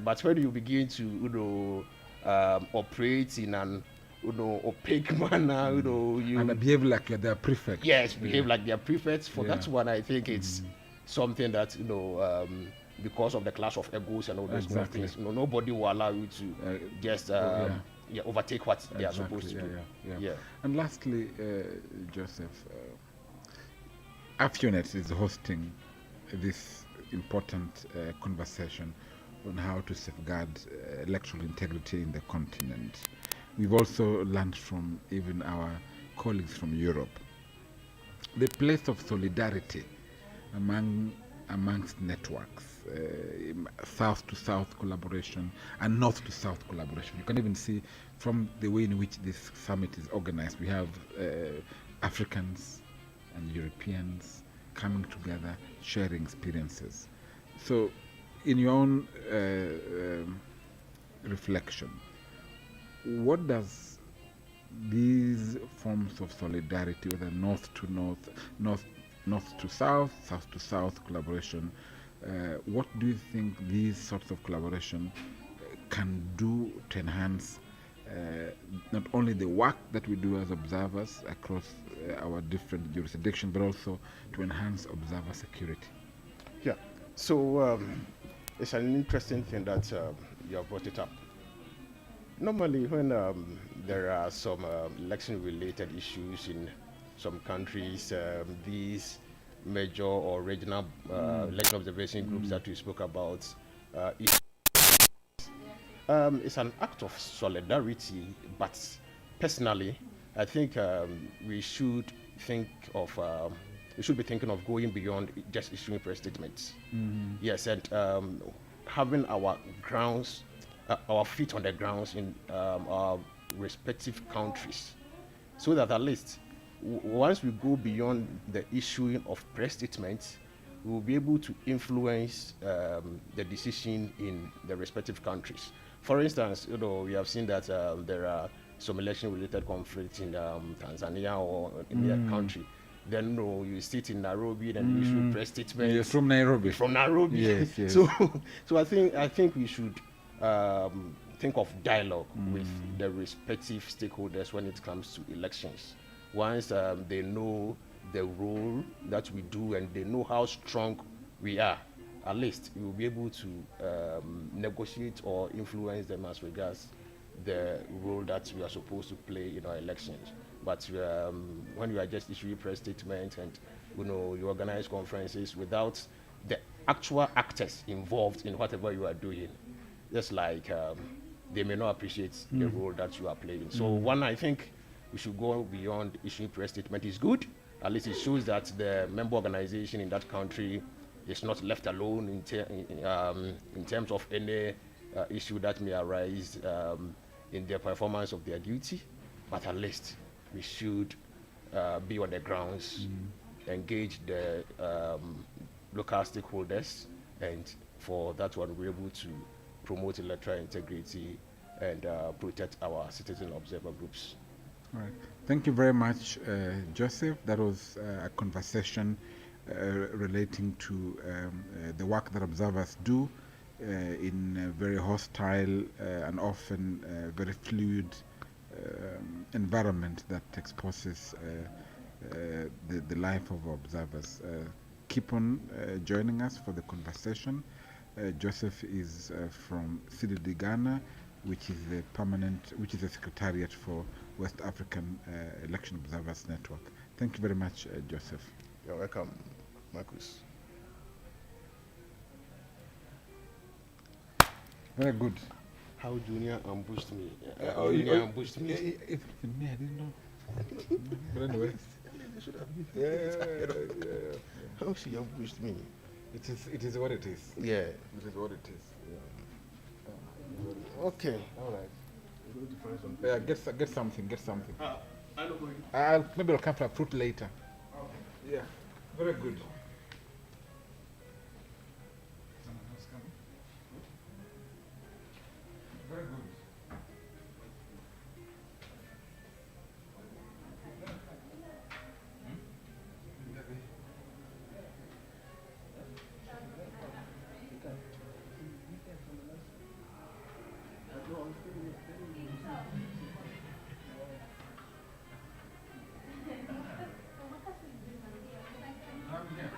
Speaker 17: But when you begin to operate in an opaque manner,
Speaker 3: and behave like they're prefects.
Speaker 17: Yes, behave like they're prefects. For that one, I think it's something that because of the clash of egos and all those things, nobody will allow you to just overtake what they are supposed to do.
Speaker 3: And lastly, Joseph, AfEONet is hosting this important conversation on how to safeguard electoral integrity in the continent. We've also learned from even our colleagues from Europe the place of solidarity amongst networks, south to south collaboration and north to south collaboration. You can even see from the way in which this summit is organized, we have Africans and Europeans coming together, sharing experiences. So in your own reflection, what does these forms of solidarity, whether north to north, north to south, south to south collaboration, what do you think these sorts of collaboration can do to enhance not only the work that we do as observers across our different jurisdictions, but also to enhance observer security?
Speaker 17: Yeah, so it's an interesting thing that you have brought it up. Normally, when there are some election-related issues in some countries, these major or regional election observation groups that we spoke about, it's an act of solidarity, but personally, I think we should think of we should be thinking of going beyond just issuing press statements. Yes, and having our grounds, our feet on the grounds in our respective countries, so that at least once we go beyond the issuing of press statements, we will be able to influence the decision in the respective countries. For instance, we have seen that there are some election-related conflicts in Tanzania or in their country. Then you sit in Nairobi and you issue press statements.
Speaker 3: Yes, from Nairobi.
Speaker 17: From Nairobi.
Speaker 3: Yes, yes.
Speaker 17: So I think we should think of dialogue with the respective stakeholders when it comes to elections. Once they know the role that we do and they know how strong we are, at least we will be able to negotiate or influence them as regards the role that we are supposed to play in our elections. But when you are just issuing press statements and you organize conferences without the actual actors involved in whatever you are doing, just like they may not appreciate the role that you are playing. So one, I think we should go beyond issuing press statement. Is good. At least it shows that the member organization in that country is not left alone in terms of any issue that may arise in their performance of their duty. But at least we should be on the grounds, engage the local stakeholders, and for that one we're able to promote electoral integrity and protect our citizen observer groups.
Speaker 3: All right. Thank you very much, Joseph. That was a conversation relating to the work that observers do in very hostile and often very fluid environment that exposes the life of observers. Keep on joining us for the conversation. Joseph is from CDD Ghana, which is the secretariat for West African Election Observers Network. Thank you very much, Joseph.
Speaker 17: You're welcome, Marcus.
Speaker 3: Very good.
Speaker 17: How Junior ambushed me.
Speaker 3: Junior ambushed me. If me, I didn't know. But anyway.
Speaker 17: They should have given How she ambushed me.
Speaker 3: It is what it is.
Speaker 17: Yeah.
Speaker 3: It is what it is. Yeah.
Speaker 17: Okay.
Speaker 3: All right. Yeah, get something. Maybe I'll come for a fruit later. Okay. Yeah. Very good. Someone else coming? Very good. I'm here.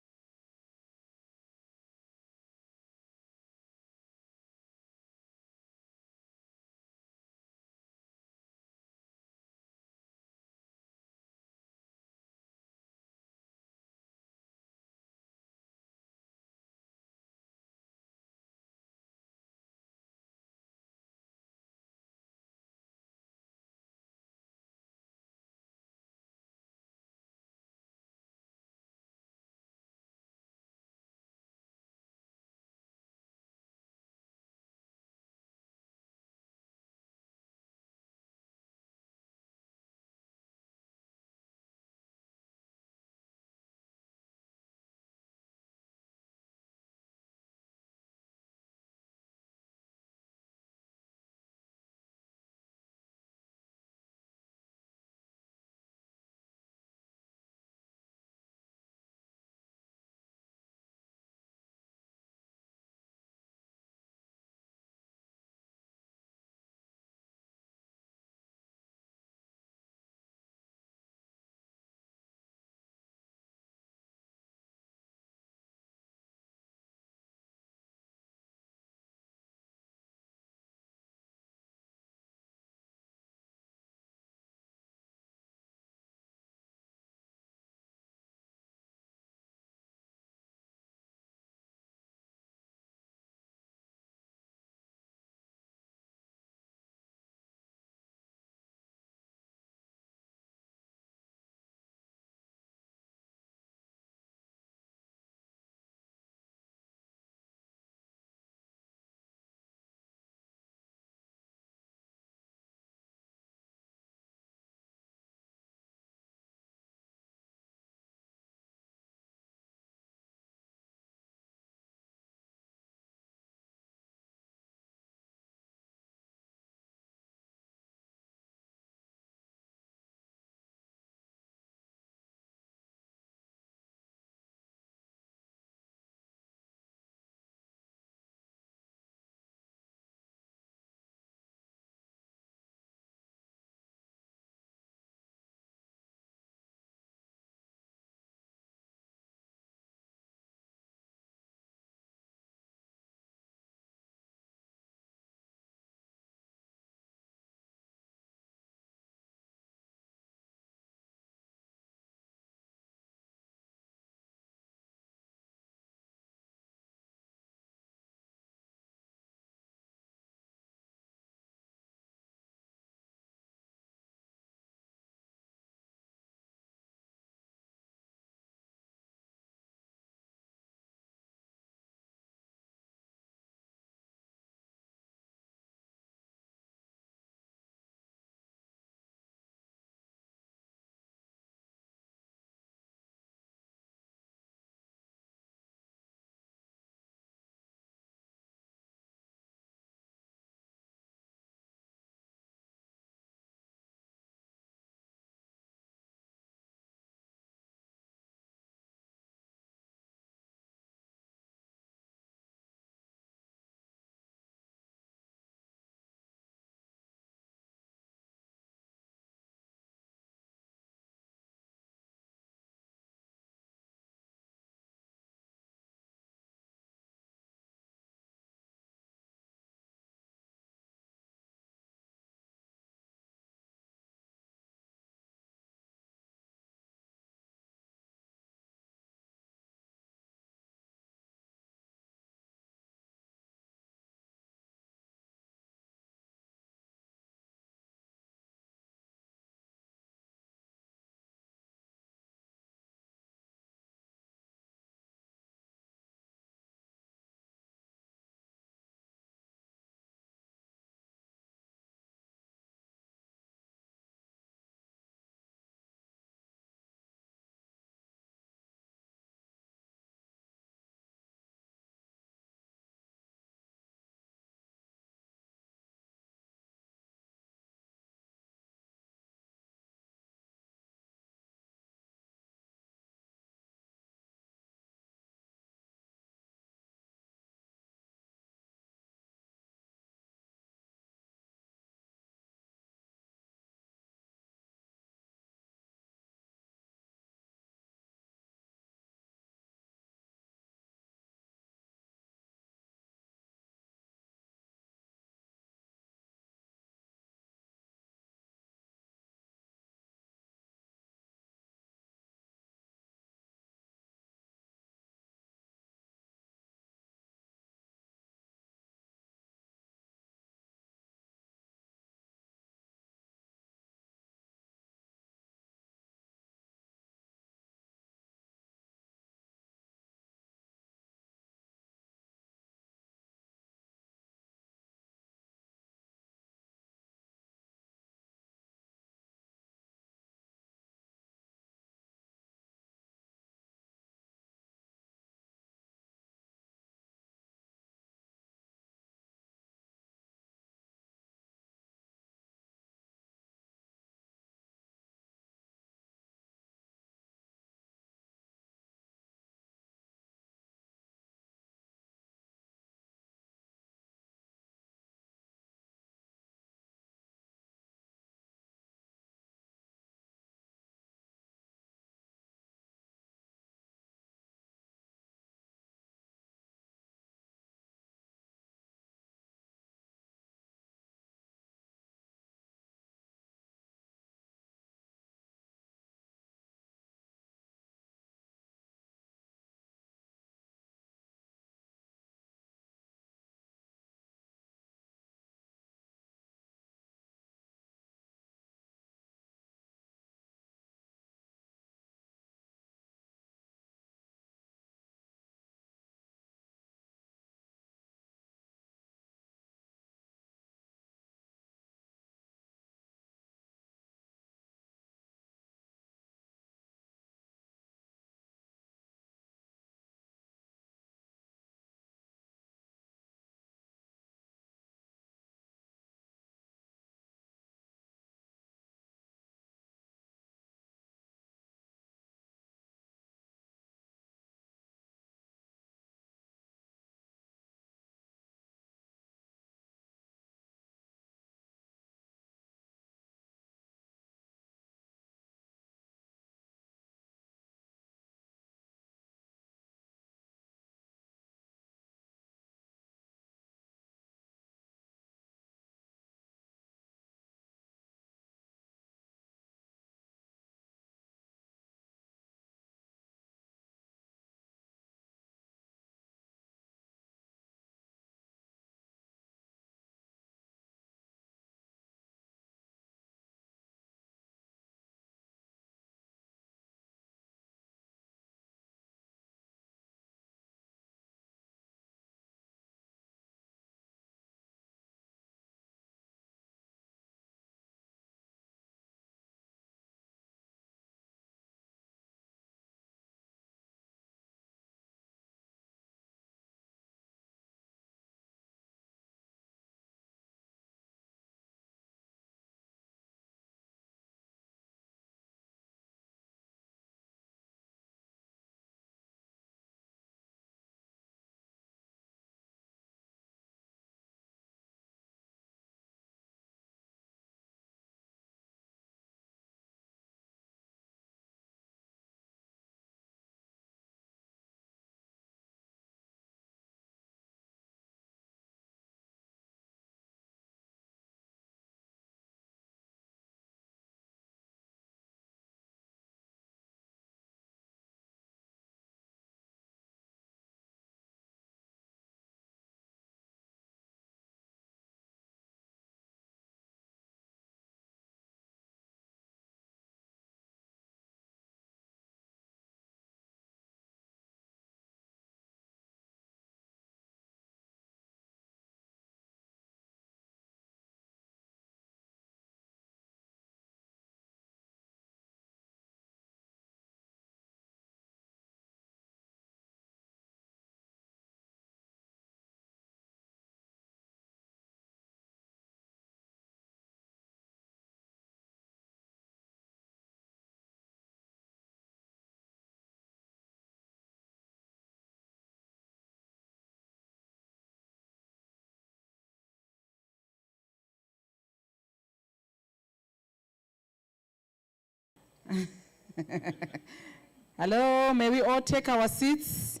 Speaker 13: Hello, may we all take our seats?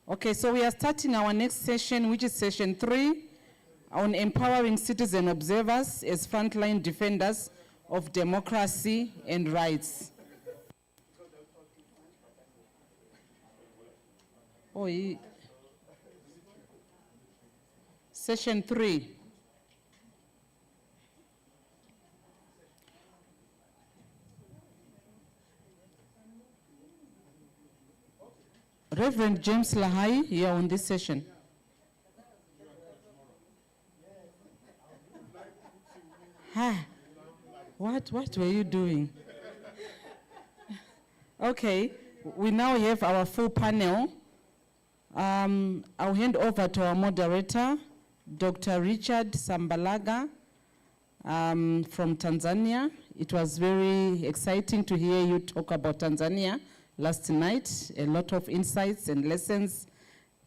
Speaker 13: Okay, so we are starting our next session, which is session 3, on empowering citizen observers as frontline defenders of democracy and rights. Session 3. Reverend James Lahai, you are on this session. What were you doing? Okay, we now have our full panel. I'll hand over to our moderator, Dr. Richard Sambalaga from Tanzania. It was very exciting to hear you talk about Tanzania last night, a lot of insights and lessons.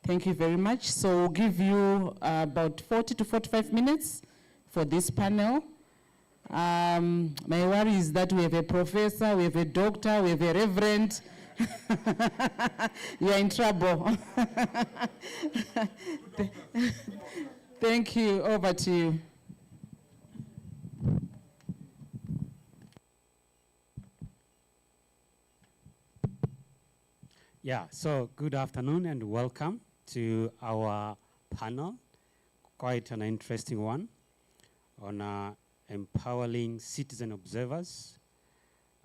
Speaker 13: Thank you very much. So we'll give you about 40 to 45 minutes for this panel. My worry is that we have a professor, we have a doctor, we have a reverend. You're in trouble. Thank you. Over to you.
Speaker 1: Yeah, so good afternoon and welcome to our panel. Quite an interesting one on empowering citizen observers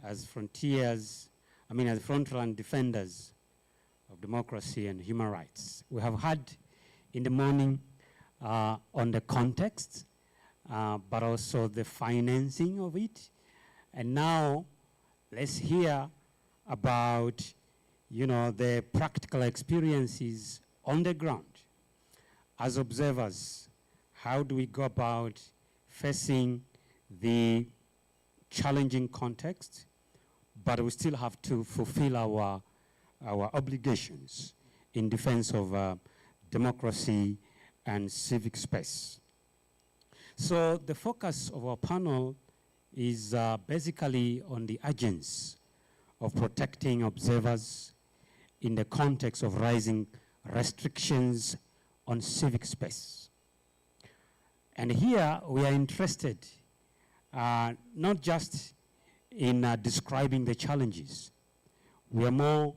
Speaker 1: as frontiers, as frontline defenders of democracy and human rights. We have had in the morning on the context, but also the financing of it. And now let's hear about the practical experiences on the ground. As observers, how do we go about facing the challenging context, but we still have to fulfill our obligations in defense of democracy and civic space. So the focus of our panel is basically on the urgency of protecting observers in the context of rising restrictions on civic space. And here we are interested not just in describing the challenges. We are more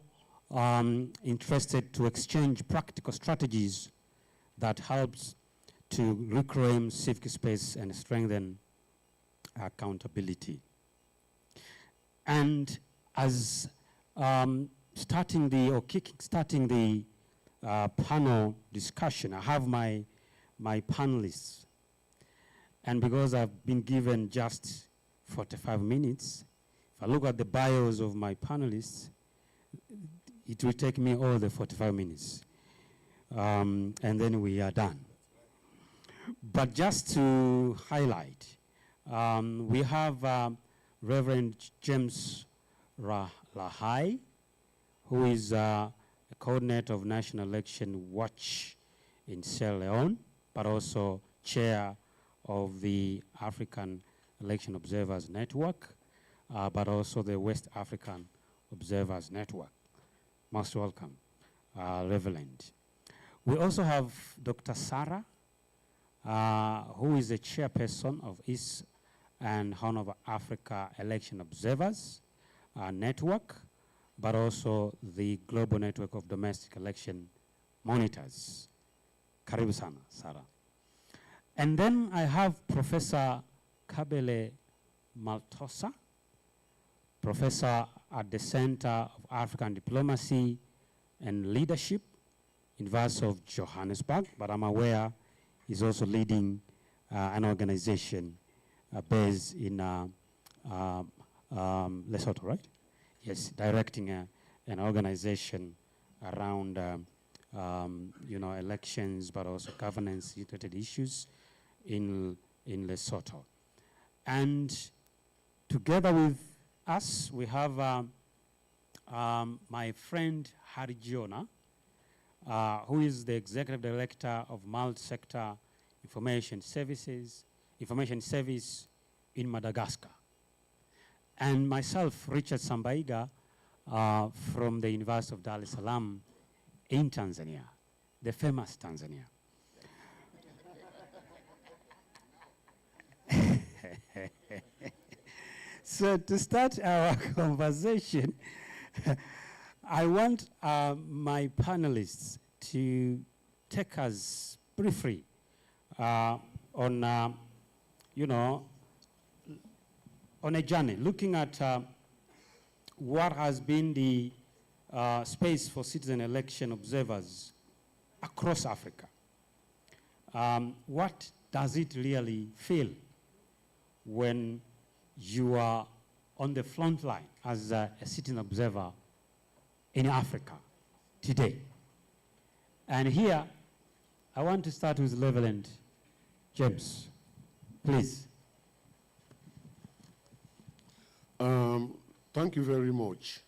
Speaker 1: interested to exchange practical strategies that helps to reclaim civic space and strengthen accountability. And as starting the panel discussion, I have my panelists. And because I've been given just 45 minutes, if I look at the bios of my panelists, it will take me all the 45 minutes. And then we are done. But just to highlight, we have Reverend James Lahai, who is a coordinator of National Election Watch in Sierra Leone, but also chair of the African Election Observers Network, but also the West African Observers Network. Most welcome, Reverend. We also have Dr. Sarah, who is the chairperson of East and Horn of Africa Election Observers Network, but also the Global Network of Domestic Election Monitors. Karibu sana, Sarah. And then I have Professor Kabele Maltosa, professor at the Center of African Diplomacy and Leadership, University of Johannesburg, but I'm aware he's also leading an organization based in Lesotho, right? Yes, directing an organization around elections, but also governance-related issues in Lesotho. And together with us, we have my friend Harry Giona, who is the Executive Director of Multi-Sector information service in Madagascar. And myself, Richard Sambaiga, from the University of Dar es Salaam in Tanzania, the famous Tanzania. So to start our conversation, I want my panelists to take us briefly on, you know, on a journey, looking at what has been the space for citizen election observers across Africa. What does it really feel when you are on the front line as a citizen observer in Africa today? And here, I want to start with Reverend James, please.
Speaker 15: Thank you very much.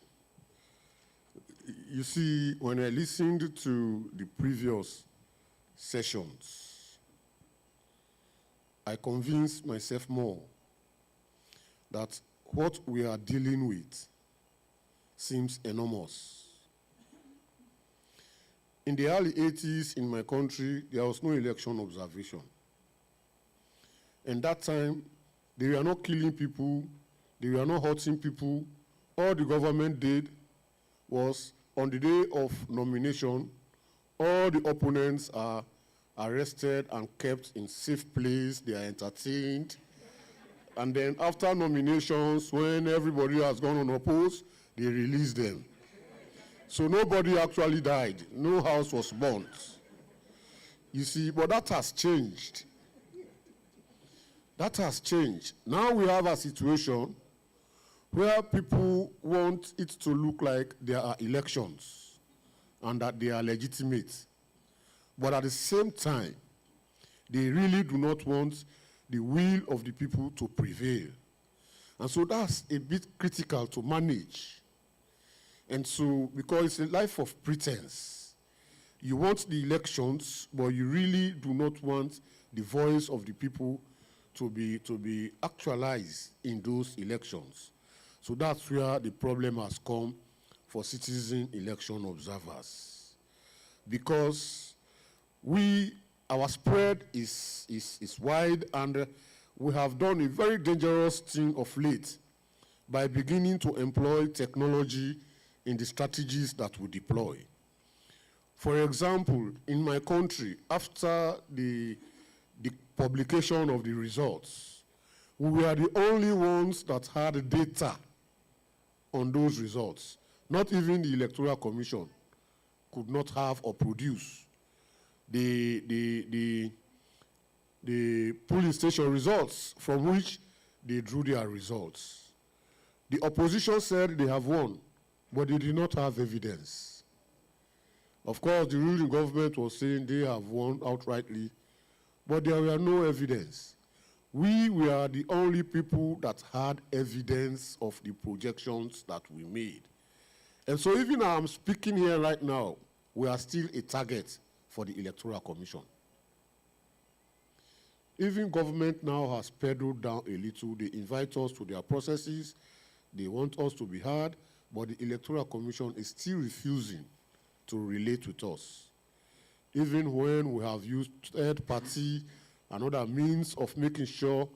Speaker 15: You see, when I listened to the previous sessions, I convinced myself more that what we are dealing with seems enormous. In the early 80s in my country, there was no election observation. And that time, they were not killing people, they were not hurting people. All the government did was, on the day of nomination, all the opponents are arrested and kept in safe place, they are entertained. And then after nominations, when everybody has gone unopposed, they release them. So nobody actually died. No house was burnt. You see, but that has changed. That has changed. Now we have a situation where people want it to look like there are elections and that they are legitimate. But at the same time, they really do not want the will of the people to prevail. And so that's a bit critical to manage. And so, because it's a life of pretense, you want the elections, but you really do not want the voice of the people to be actualized in those elections. So that's where the problem has come for citizen election observers. Because our spread is wide, and we have done a very dangerous thing of late by beginning to employ technology in the strategies that we deploy. For example, in my country, after the publication of the results, we were the only ones that had data on those results. Not even the Electoral Commission could not have or produce the polling station results from which they drew their results. The opposition said they have won, but they did not have evidence. Of course, the ruling government was saying they have won outrightly, but there were no evidence. We were the only people that had evidence of the projections that we made. And so even though I'm speaking here right now, we are still a target for the Electoral Commission. Even government now has pedaled down a little. They invite us to their processes. They want us to be heard, but the Electoral Commission is still refusing to relate with us. Even when we have used third party and other means of making sure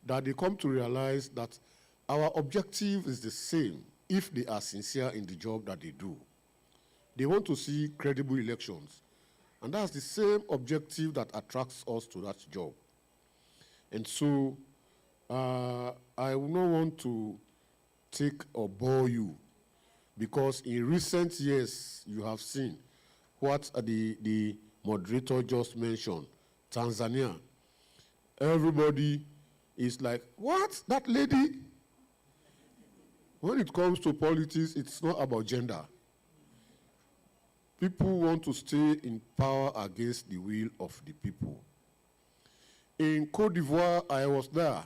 Speaker 15: that they come to realize that our objective is the same if they are sincere in the job that they do. They want to see credible elections. And that's the same objective that attracts us to that job. And so I would not want to take or bore you, because in recent years you have seen what the moderator just mentioned, Tanzania. Everybody is like, what? That lady? When it comes to politics, it's not about gender. People want to stay in power against the will of the people. In Côte d'Ivoire, I was there.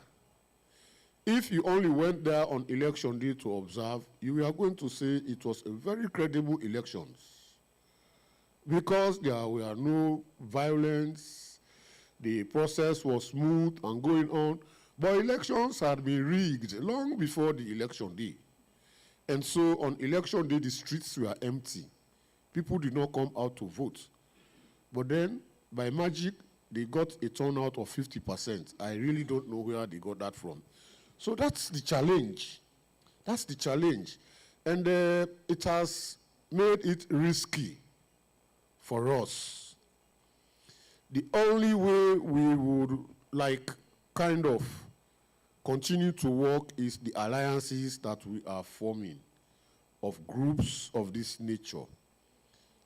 Speaker 15: If you only went there on election day to observe, you are going to say it was a very credible elections, because there were no violence, The process was smooth and going on, but elections had been rigged long before the election day. And so on election day, the streets were empty. People did not come out to vote. But then, by magic, they got a turnout of 50%. I really don't know where they got that from. So that's the challenge. That's the challenge. And it has made it risky for us. The only way we would kind of continue to work is the alliances that we are forming of groups of this nature.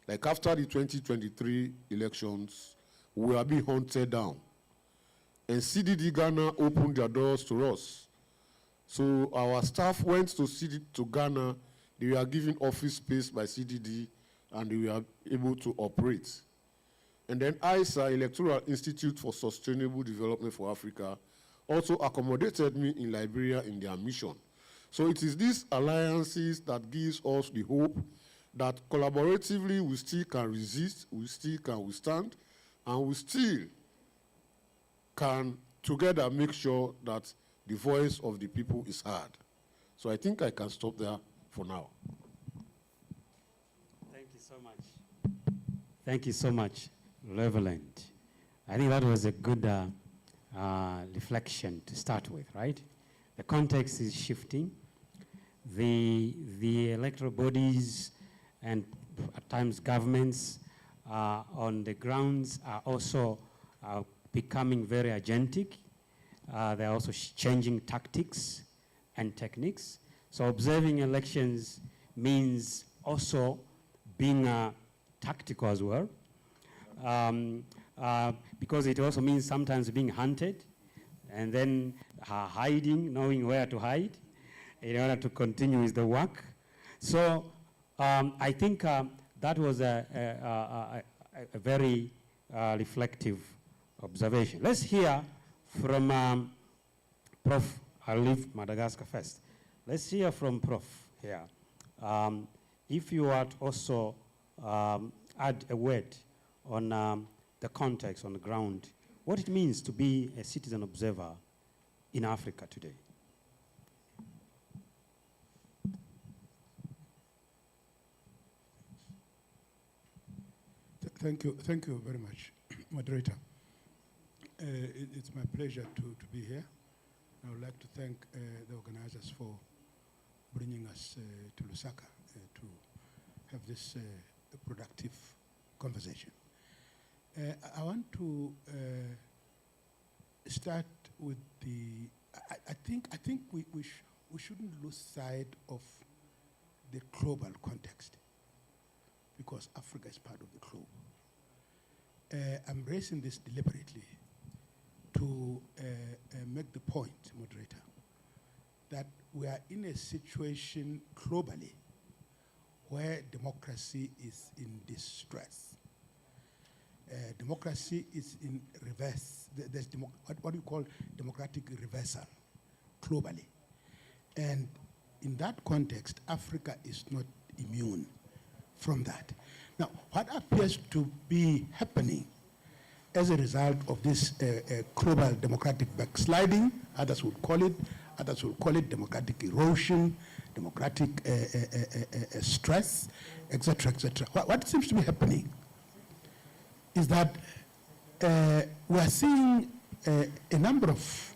Speaker 15: Like after the 2023 elections, we are being hunted down. And CDD Ghana opened their doors to us. So our staff went to Ghana. They were given office space by CDD, and they were able to operate. And then ISA, Electoral Institute for Sustainable Development for Africa, also accommodated me in Liberia in their mission. So it is these alliances that gives us the hope that collaboratively we still can resist, we still can withstand, and we still can together make sure that the voice of the people is heard. So I think I can stop there for now.
Speaker 1: Thank you so much. Thank you so much, Reverend. I think that was a good reflection to start with, right? The context is shifting. The electoral bodies and at times governments on the grounds are also becoming very agentic. They're also changing tactics and techniques. So observing elections means also being tactical as well, because it also means sometimes being hunted and then hiding, knowing where to hide in order to continue with the work. So I think that was a very reflective observation. Let's hear from Prof. I'll leave Madagascar first. Let's hear from Prof. here. If you would also add a word on the context on the ground, what it means to be a citizen observer in Africa today.
Speaker 16: Thank you very much, moderator. It's my pleasure to be here. I would like to thank the organizers for bringing us to Lusaka to have this productive conversation. I want to start with the. I think we shouldn't lose sight of the global context, because Africa is part of the globe. I'm raising this deliberately to make the point, moderator, that we are in a situation globally where democracy is in distress. Democracy is in reverse. There's what we call democratic reversal globally. And in that context, Africa is not immune from that. Now, what appears to be happening as a result of this global democratic backsliding, others would call it democratic erosion, democratic stress, etc., etc. What seems to be happening is that we are seeing a number of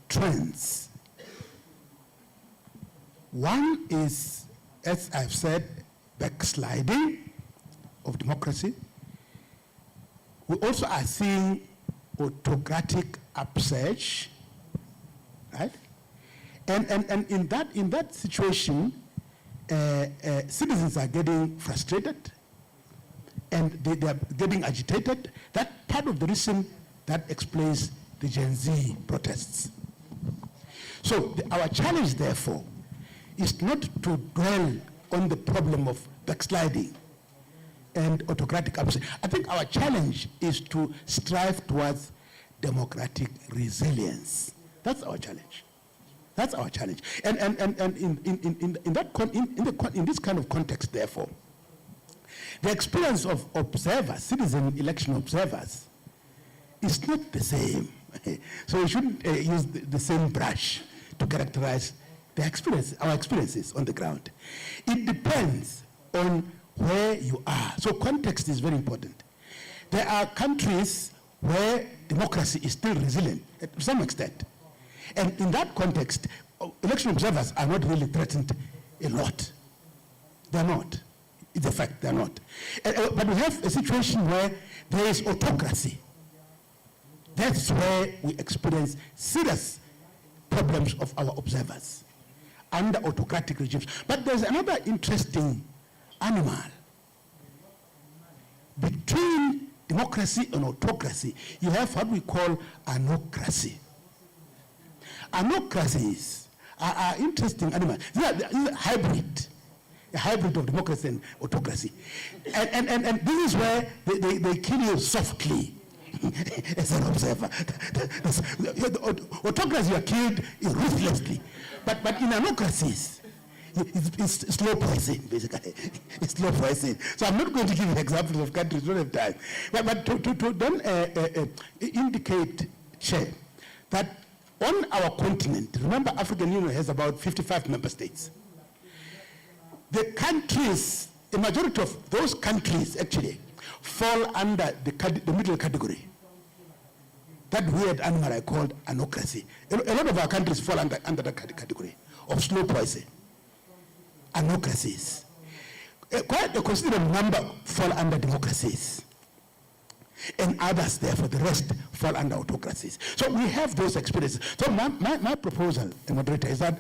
Speaker 16: trends. One is, as I've said, backsliding of democracy. We also are seeing autocratic upsurge, right? And in that situation, citizens are getting frustrated and they are getting agitated. That's part of the reason that explains the Gen Z protests. So our challenge, therefore, is not to dwell on the problem of backsliding and autocratic upsurge. I think our challenge is to strive towards democratic resilience. That's our challenge. That's our challenge. And in this kind of context, therefore, The experience of observers, citizen election observers, is not the same. So we shouldn't use the same brush to characterize the experience, our experiences on the ground. It depends on where you are. So context is very important. There are countries where democracy is still resilient to some extent. And in that context, election observers are not really threatened a lot. They're not. It's a fact, they're not. But we have a situation where there is autocracy. That's where we experience serious problems of our observers under autocratic regimes. But there's another interesting animal. Between democracy and autocracy, you have what we call anocracy. Anocracies are interesting animals. These are hybrid, a hybrid of democracy and autocracy. And this is where they kill you softly as an observer. Autocracy, you are killed ruthlessly. But in anocracies, it's slow poison, basically. It's slow poison. So I'm not going to give you examples of countries, don't have time. But to then indicate, Chair, that on our continent, remember African Union has about 55 member states. The countries, the majority of those countries actually fall under the middle category. That weird animal I called anocracy. A lot of our countries fall under that category of slow poison. Anocracies. Quite a considerable number fall under democracies. And others, therefore, the rest fall under autocracies. So we have those experiences. So my proposal, moderator, is that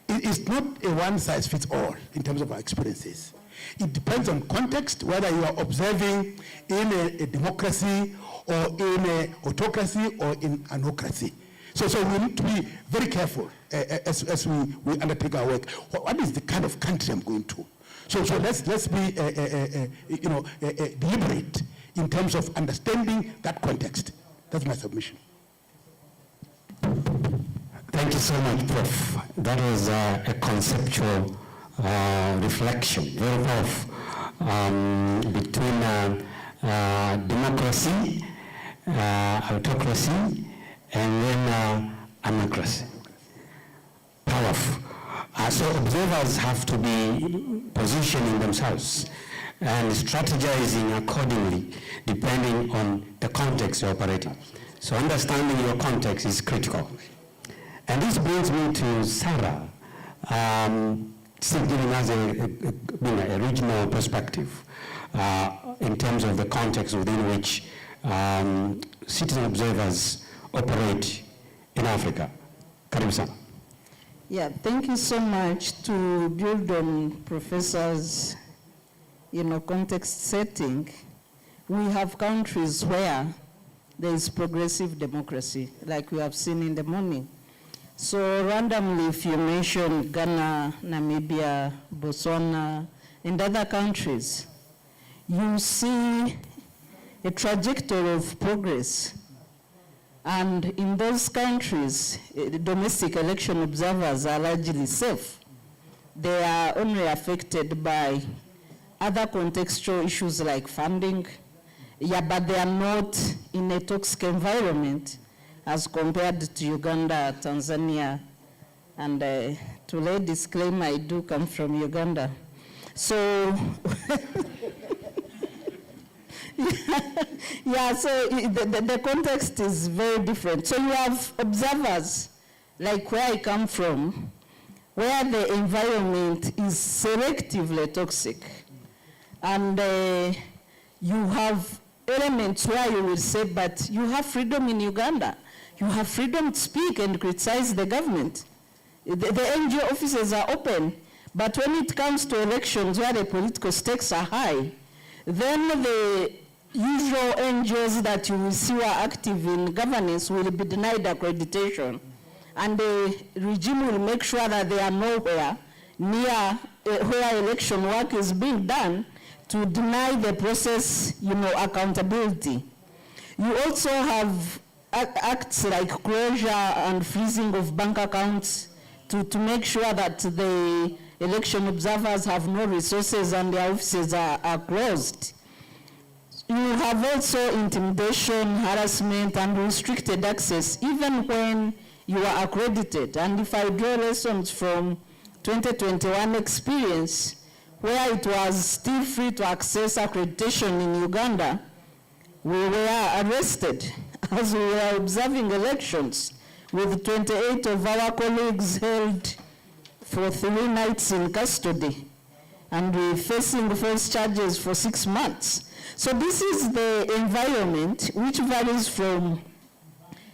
Speaker 16: it is not a one-size-fits-all in terms of our experiences. It depends on context, whether you are observing in a democracy or in an autocracy or in anocracy. So we need to be very careful as we undertake our work. What is the kind of country I'm going to? So let's be deliberate in terms of understanding that context. That's my submission.
Speaker 1: Thank you so much, Prof. That was a conceptual reflection, very powerful, between democracy, autocracy, and then anocracy. Powerful. So observers have to be positioning themselves and strategizing accordingly, depending on the context you're operating. So understanding your context is critical. And this brings me to Sarah, still giving us a regional perspective in terms of the context within which citizen observers operate in Africa. Karibu sana.
Speaker 14: Yeah, thank you so much. To build on Professor's context setting, we have countries where there is progressive democracy, like we have seen in the morning. So randomly, if you mention Ghana, Namibia, Botswana, and other countries, you see a trajectory of progress. And in those countries, domestic election observers are largely safe. They are only affected by other contextual issues like funding, but they are not in a toxic environment as compared to Uganda, Tanzania, and to lay disclaimer, I do come from Uganda. So, yeah, so the context is very different. So you have observers, like where I come from, where the environment is selectively toxic. And you have elements where you will say, but you have freedom in Uganda. You have freedom to speak and criticize the government. The NGO offices are open, but when it comes to elections where the political stakes are high, then the usual NGOs that you will see are active in governance will be denied accreditation. And the regime will make sure that they are nowhere near where election work is being done to deny the process, accountability. You also have acts like closure and freezing of bank accounts to make sure that the election observers have no resources and their offices are closed. You have also intimidation, harassment, and restricted access, even when you are accredited. And if I draw lessons from 2021 experience, where it was still free to access accreditation in Uganda, we were arrested as we were observing elections, with 28 of our colleagues held for 3 nights in custody, and we're facing false charges for 6 months. So this is the environment which varies from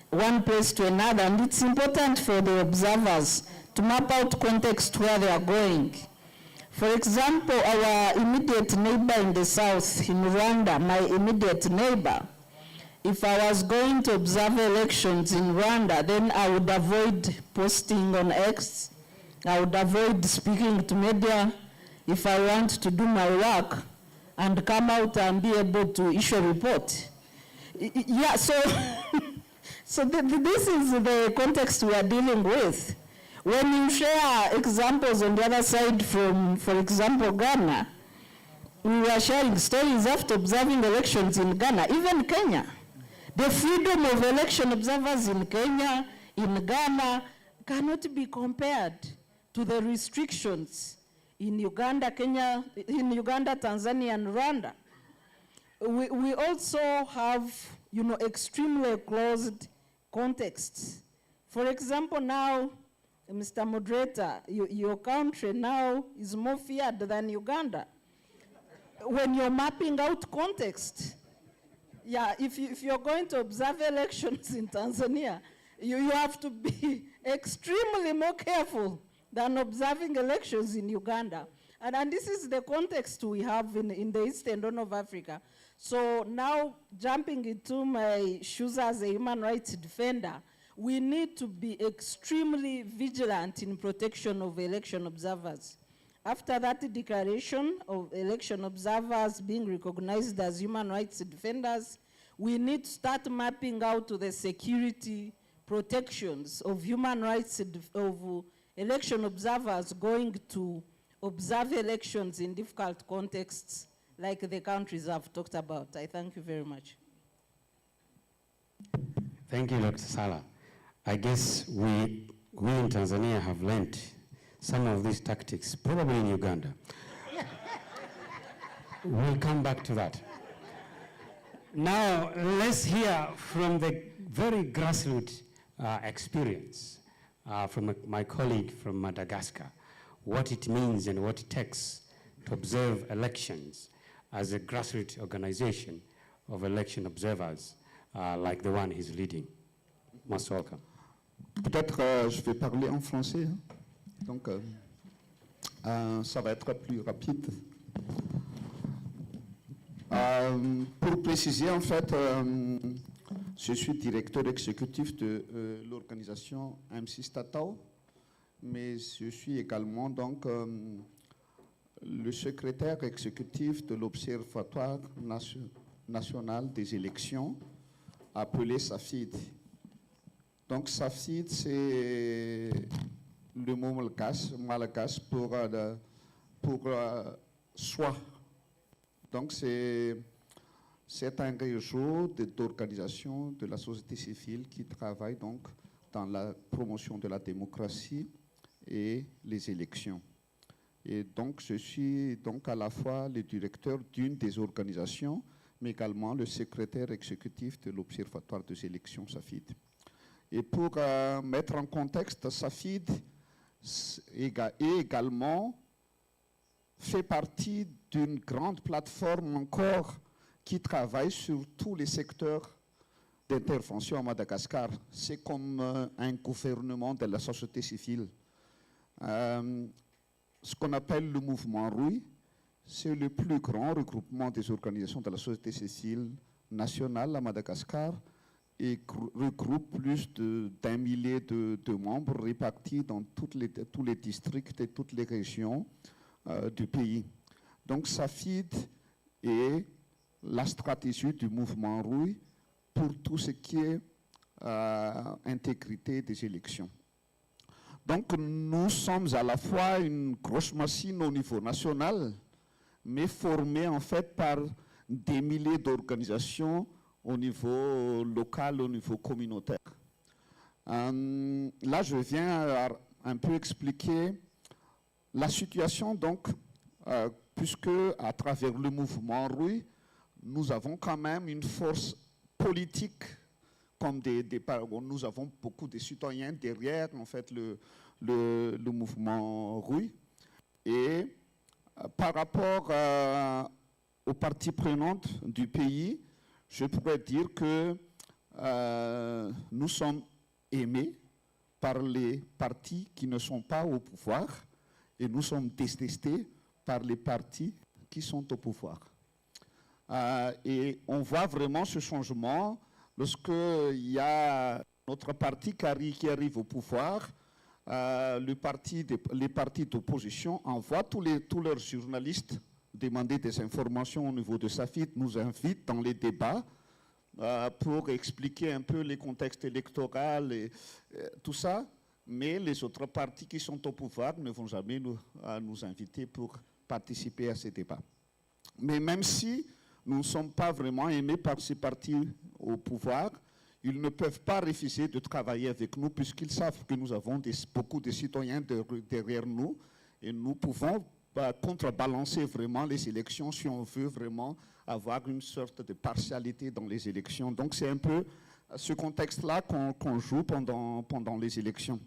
Speaker 14: one place to another, and it's important for the observers to map out context where they are going. For example, our immediate neighbor in the south, in Rwanda, my immediate neighbor, if I was going to observe elections in Rwanda, then I would avoid posting on X, I would avoid speaking to media if I want to do my work and come out and be able to issue a report. Yeah, so, this is the context we are dealing with. When you share examples on the other side from, for example, Ghana, we were sharing stories after observing elections in Ghana, even Kenya. The freedom of election observers in Kenya, in Ghana, cannot be compared to the restrictions in Uganda, Kenya, in Uganda, Tanzania, and Rwanda. We also have, extremely closed contexts. For example, now, Mr. Moderator, your country now is more feared than Uganda. When you're mapping out context, yeah, if you're going to observe elections in Tanzania, you have to be extremely more careful than observing elections in Uganda. And this is the context we have in the Eastern Horn of Africa. So now, jumping into my shoes as a human rights defender, we need to be extremely vigilant in protection of election observers. After that declaration of election observers being recognized as human rights defenders, we need to start mapping out to the security protections of human rights of election observers going to observe elections in difficult contexts like the countries I've talked about. I thank you very much.
Speaker 1: Thank you, Dr. Sala. I guess we in Tanzania have learned some of these tactics, probably in Uganda. We'll come back to that. Now, let's hear from the very grassroots experience from my colleague from Madagascar, what it means and what it takes to observe elections as a grassroots organization of election observers like the one he's leading. Most welcome.
Speaker 24: Peut-être je vais parler en français, hein? Donc ça va être plus rapide. Pour préciser, en fait, je suis directeur exécutif de l'organisation MC Statao, mais je suis également donc le secrétaire exécutif de l'Observatoire national des élections, appelé SAFID. Donc SAFID, c'est le mot malgache pour soi. Donc c'est un réseau d'organisations de la société civile qui travaille donc dans la promotion de la démocratie et les élections. Et donc je suis donc à la fois le directeur d'une des organisations, mais également le secrétaire exécutif de l'Observatoire des élections SAFID. Et pour mettre en contexte, SAFID également fait partie d'une grande plateforme encore qui travaille sur tous les secteurs d'intervention à Madagascar. C'est comme un gouvernement de la société civile. Ce qu'on appelle le mouvement Rouille, c'est le plus grand regroupement des organisations de la société civile nationale à Madagascar et regroupe plus d'1 millier de membres répartis dans tous les districts et toutes les régions du pays. Donc SAFID est la stratégie du mouvement Rouille pour tout ce qui est intégrité des élections. Donc nous sommes à la fois une grosse machine au niveau national, mais formée en fait par des milliers d'organisations au niveau local, au niveau communautaire. Là, je viens un peu expliquer la situation, donc, puisque à travers le mouvement Rui, nous avons quand même une force politique, comme nous avons beaucoup de citoyens derrière, en fait, le mouvement Rui. Et par rapport aux parties prenantes du pays, je pourrais dire que nous sommes aimés par les partis qui ne sont pas au pouvoir et nous sommes détestés par les partis qui sont au pouvoir. Et on voit vraiment ce changement lorsqu'il y a notre parti qui arrive au pouvoir. Les partis d'opposition envoient tous leurs journalistes demander des informations au niveau de SAFIT, nous invitent dans les débats pour expliquer un peu les contextes électoraux et tout ça, mais les autres partis qui sont au pouvoir ne vont jamais nous inviter pour participer à ces débats. Mais même si nous ne sommes pas vraiment aimés par ces partis au pouvoir, ils ne peuvent pas refuser de travailler avec nous puisqu'ils savent que nous avons beaucoup de citoyens derrière nous et nous pouvons contrebalancer vraiment les élections si on veut vraiment avoir une sorte de partialité dans les élections. Donc c'est un peu ce contexte-là qu'on joue pendant les élections.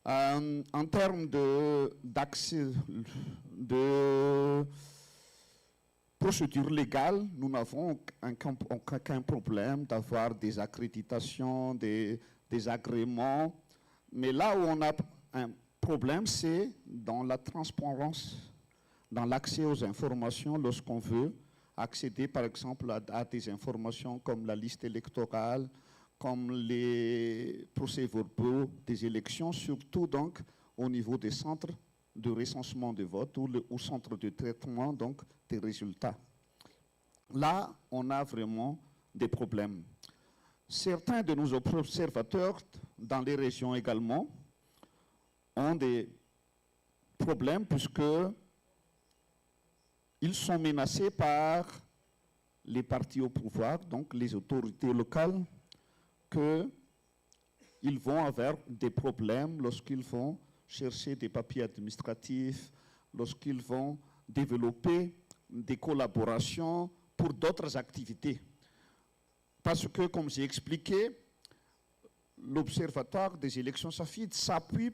Speaker 24: En termes d'accès de procédure légale, nous n'avons aucun problème d'avoir des accréditations, des agréments. Mais là où on a un problème, c'est dans la transparence, dans l'accès aux informations lorsqu'on veut accéder, par exemple, à des informations comme la liste électorale, comme les procès-verbaux des élections, surtout donc au niveau des centres de recensement de vote ou au centre de traitement donc des résultats. Là, on a vraiment des problèmes. Certains de nos observateurs dans les régions également ont des problèmes puisque ils sont menacés par les partis au pouvoir, donc les autorités locales, qu'ils vont avoir des problèmes lorsqu'ils vont chercher des papiers administratifs, lorsqu'ils vont développer des collaborations pour d'autres activités. Parce que, comme j'ai expliqué, l'Observatoire des élections SAFIT s'appuie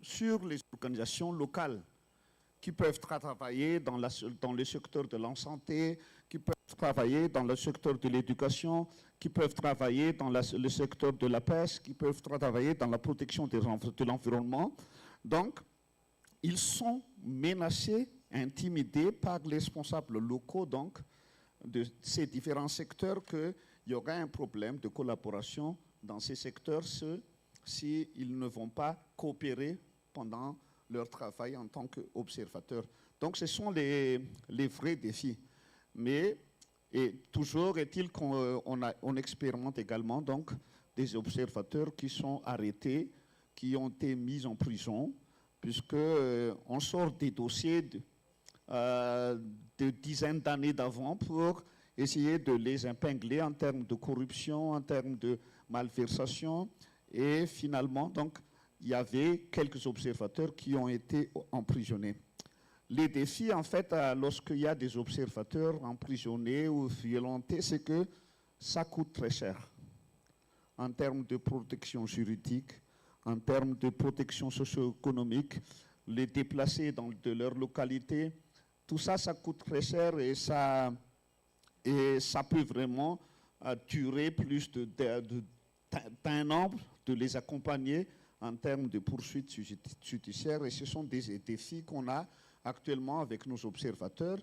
Speaker 24: sur les organisations locales qui peuvent travailler dans le secteur de la santé, qui peuvent travailler dans le secteur de l'éducation, qui peuvent travailler dans le secteur de la pêche, qui peuvent travailler dans la protection de l'environnement. Donc, ils sont menacés, intimidés par les responsables locaux donc, de ces différents secteurs qu'il y aura un problème de collaboration dans ces secteurs s'ils ne vont pas coopérer pendant leur travail en tant qu'observateurs. Donc ce sont les vrais défis. Mais toujours est-il qu'on expérimente également donc, des observateurs qui sont arrêtés, qui ont été mis en prison, puisqu'on sort des dossiers de dizaines d'années d'avant pour essayer de les épingler en termes de corruption, en termes de malversation. Et finalement, donc, il y avait quelques observateurs qui ont été emprisonnés. Les défis, en fait, lorsqu'il y a des observateurs emprisonnés ou violentés, c'est que ça coûte très cher en termes de protection juridique, en termes de protection socio-économique, les déplacer de leur localité. Tout ça, ça coûte très cher et ça peut vraiment durer plus d'un an de les accompagner en termes de poursuites judiciaires. Et ce sont des défis qu'on a actuellement avec nos observateurs.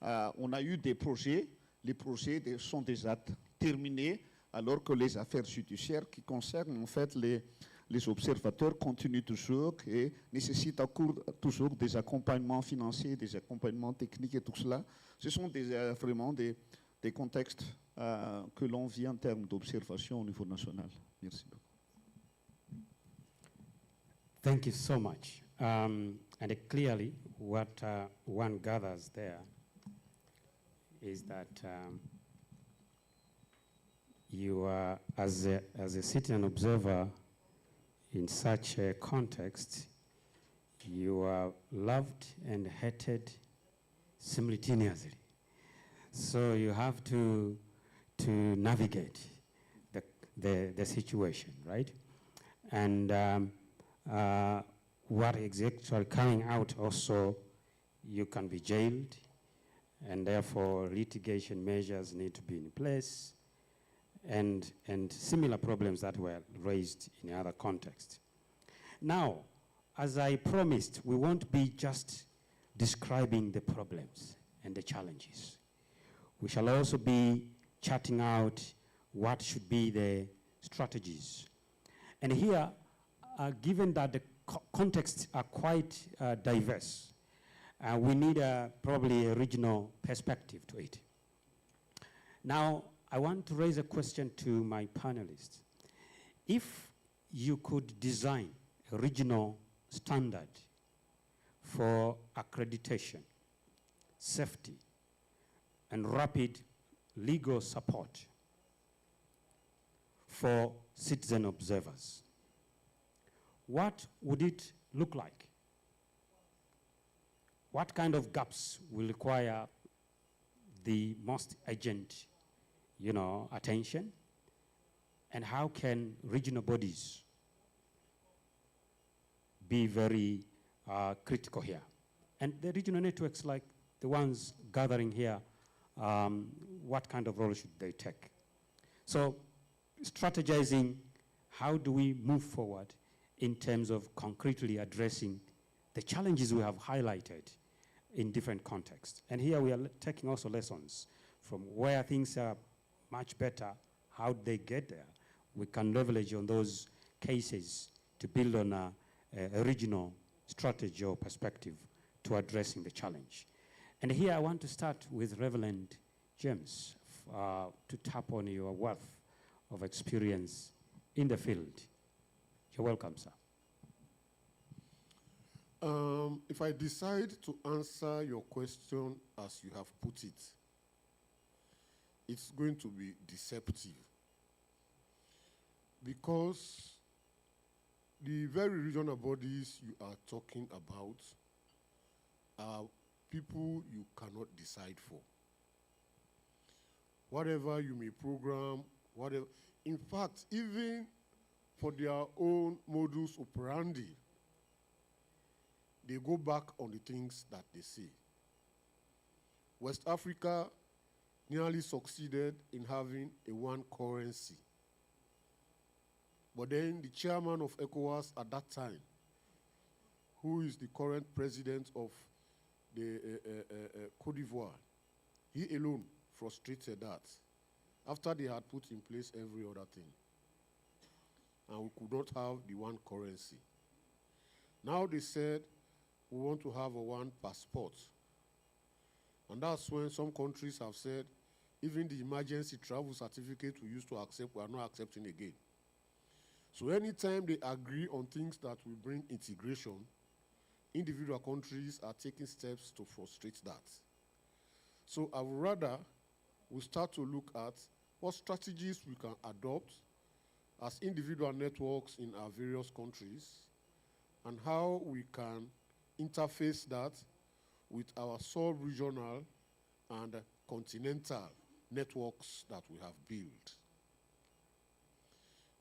Speaker 24: On a eu des projets. Les projets sont déjà terminés, alors que les affaires judiciaires qui concernent en fait les observateurs continuent toujours et nécessitent toujours des accompagnements financiers, des accompagnements techniques et tout cela. Ce sont vraiment des contextes que l'on vit en termes d'observation au niveau national. Merci beaucoup.
Speaker 1: Thank you so much. And clearly, what one gathers there is that you are, as a citizen observer in such a context, you are loved and hated simultaneously. So you have to navigate the situation, right? And what is actually coming out also, you can be jailed, and therefore litigation measures need to be in place, and similar problems that were raised in other contexts. Now, as I promised, we won't be just describing the problems and the challenges. We shall also be charting out what should be the strategies. And here, given that the contexts are quite diverse, we need probably a regional perspective to it. Now, I want to raise a question to my panelists. If you could design a regional standard for accreditation, safety, and rapid legal support for citizen observers, what would it look like? What kind of gaps will require the most urgent, attention? And how can regional bodies be very critical here? And the regional networks like the ones gathering here, what kind of role should they take? So strategizing, how do we move forward in terms of concretely addressing the challenges we have highlighted in different contexts? And here we are taking also lessons from where things are much better, how they get there. We can leverage on those cases to build on a regional strategy or perspective to addressing the challenge. And here I want to start with Reverend James to tap on your wealth of experience in the field. You're welcome, sir.
Speaker 15: If I decide to answer your question as you have put it, it's going to be deceptive, because the very regional bodies you are talking about are people you cannot decide for. Whatever you may program, whatever, in fact, even for their own modus operandi, they go back on the things that they say. West Africa nearly succeeded in having a one currency. But then the chairman of ECOWAS at that time, who is the current president of the Côte d'Ivoire, he alone frustrated that after they had put in place every other thing. And we could not have the one currency. Now they said, we want to have a one passport. And that's when some countries have said, even the emergency travel certificate we used to accept, we are not accepting again. So anytime they agree on things that will bring integration, individual countries are taking steps to frustrate that. So I would rather we start to look at what strategies we can adopt as individual networks in our various countries, and how we can interface that with our sub-regional and continental networks that we have built.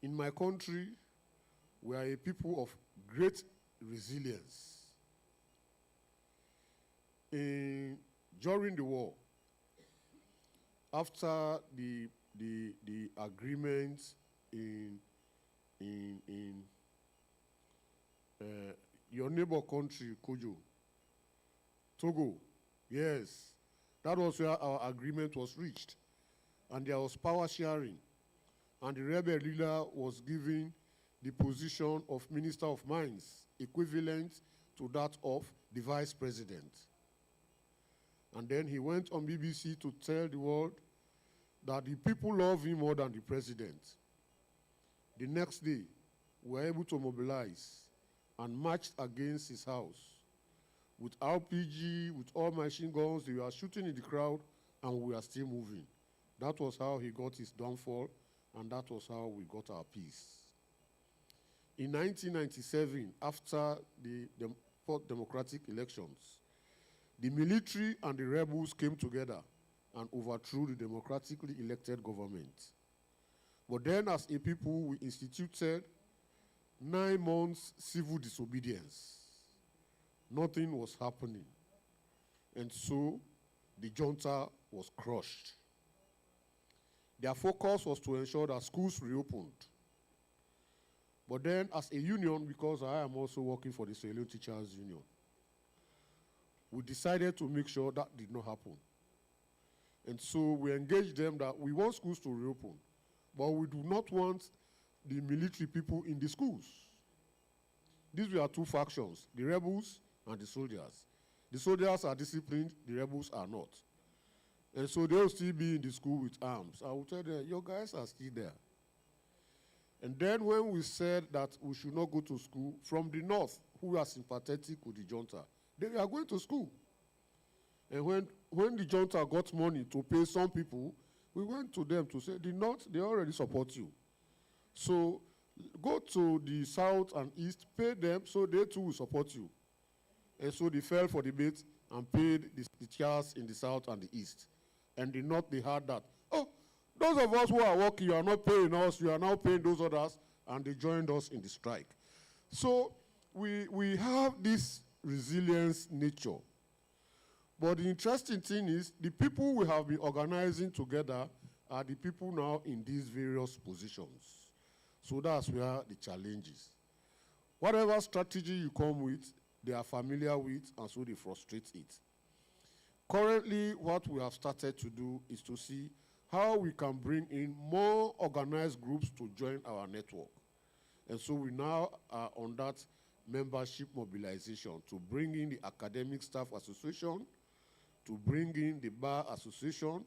Speaker 15: In my country, we are a people of great resilience. During the war, after the agreement in your neighbor country, Kojo, Togo, yes, that was where our agreement was reached. And there was power sharing. And the rebel leader was given the position of Minister of Mines, equivalent to that of the Vice President. And then he went on BBC to tell the world that the people love him more than the president. The next day, we were able to mobilize and marched against his house. With RPG, with all machine guns, they were shooting in the crowd, and we are still moving. That was how he got his downfall, and that was how we got our peace. In 1997, after the fourth democratic elections, the military and the rebels came together and overthrew the democratically elected government. But then, as a people, we instituted 9 months civil disobedience. Nothing was happening. And so the junta was crushed. Their focus was to ensure that schools reopened. But then, as a union, because I am also working for the Sierra Leone Teachers Union, we decided to make sure that did not happen. And so we engaged them that we want schools to reopen, but we do not want the military people in the schools. These were 2 factions, the rebels and the soldiers. The soldiers are disciplined, the rebels are not. And so they'll still be in the school with arms. I will tell them, your guys are still there. And then when we said that we should not go to school, from the north, who are sympathetic with the junta, they are going to school. And when the junta got money to pay some people, we went to them to say, the north, they already support you. So go to the south and east, pay them, so they too will support you. And so they fell for the bait and paid the teachers in the south and the east. And the north, they heard that, oh, those of us who are working, you are not paying us, you are now paying those others, and they joined us in the strike. So we have this resilience nature. But the interesting thing is, the people we have been organizing together are the people now in these various positions. So that's where the challenge is. Whatever strategy you come with, they are familiar with, and so they frustrate it. Currently, what we have started to do is to see how we can bring in more organized groups to join our network. And so we now are on that membership mobilization to bring in the Academic Staff Association, to bring in the Bar Association.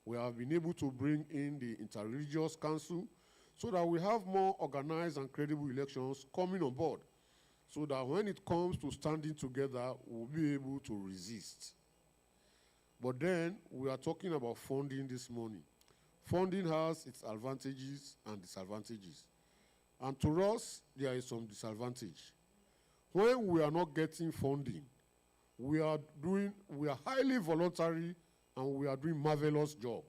Speaker 15: We have been able to bring in the Interreligious Council so that we have more organized and credible elections coming on board, so that when it comes to standing together, we'll be able to resist. But then we are talking about funding this morning. Funding has its advantages and disadvantages. And to us, there is some disadvantage. When we are not getting funding, we are highly voluntary and we are doing marvelous jobs.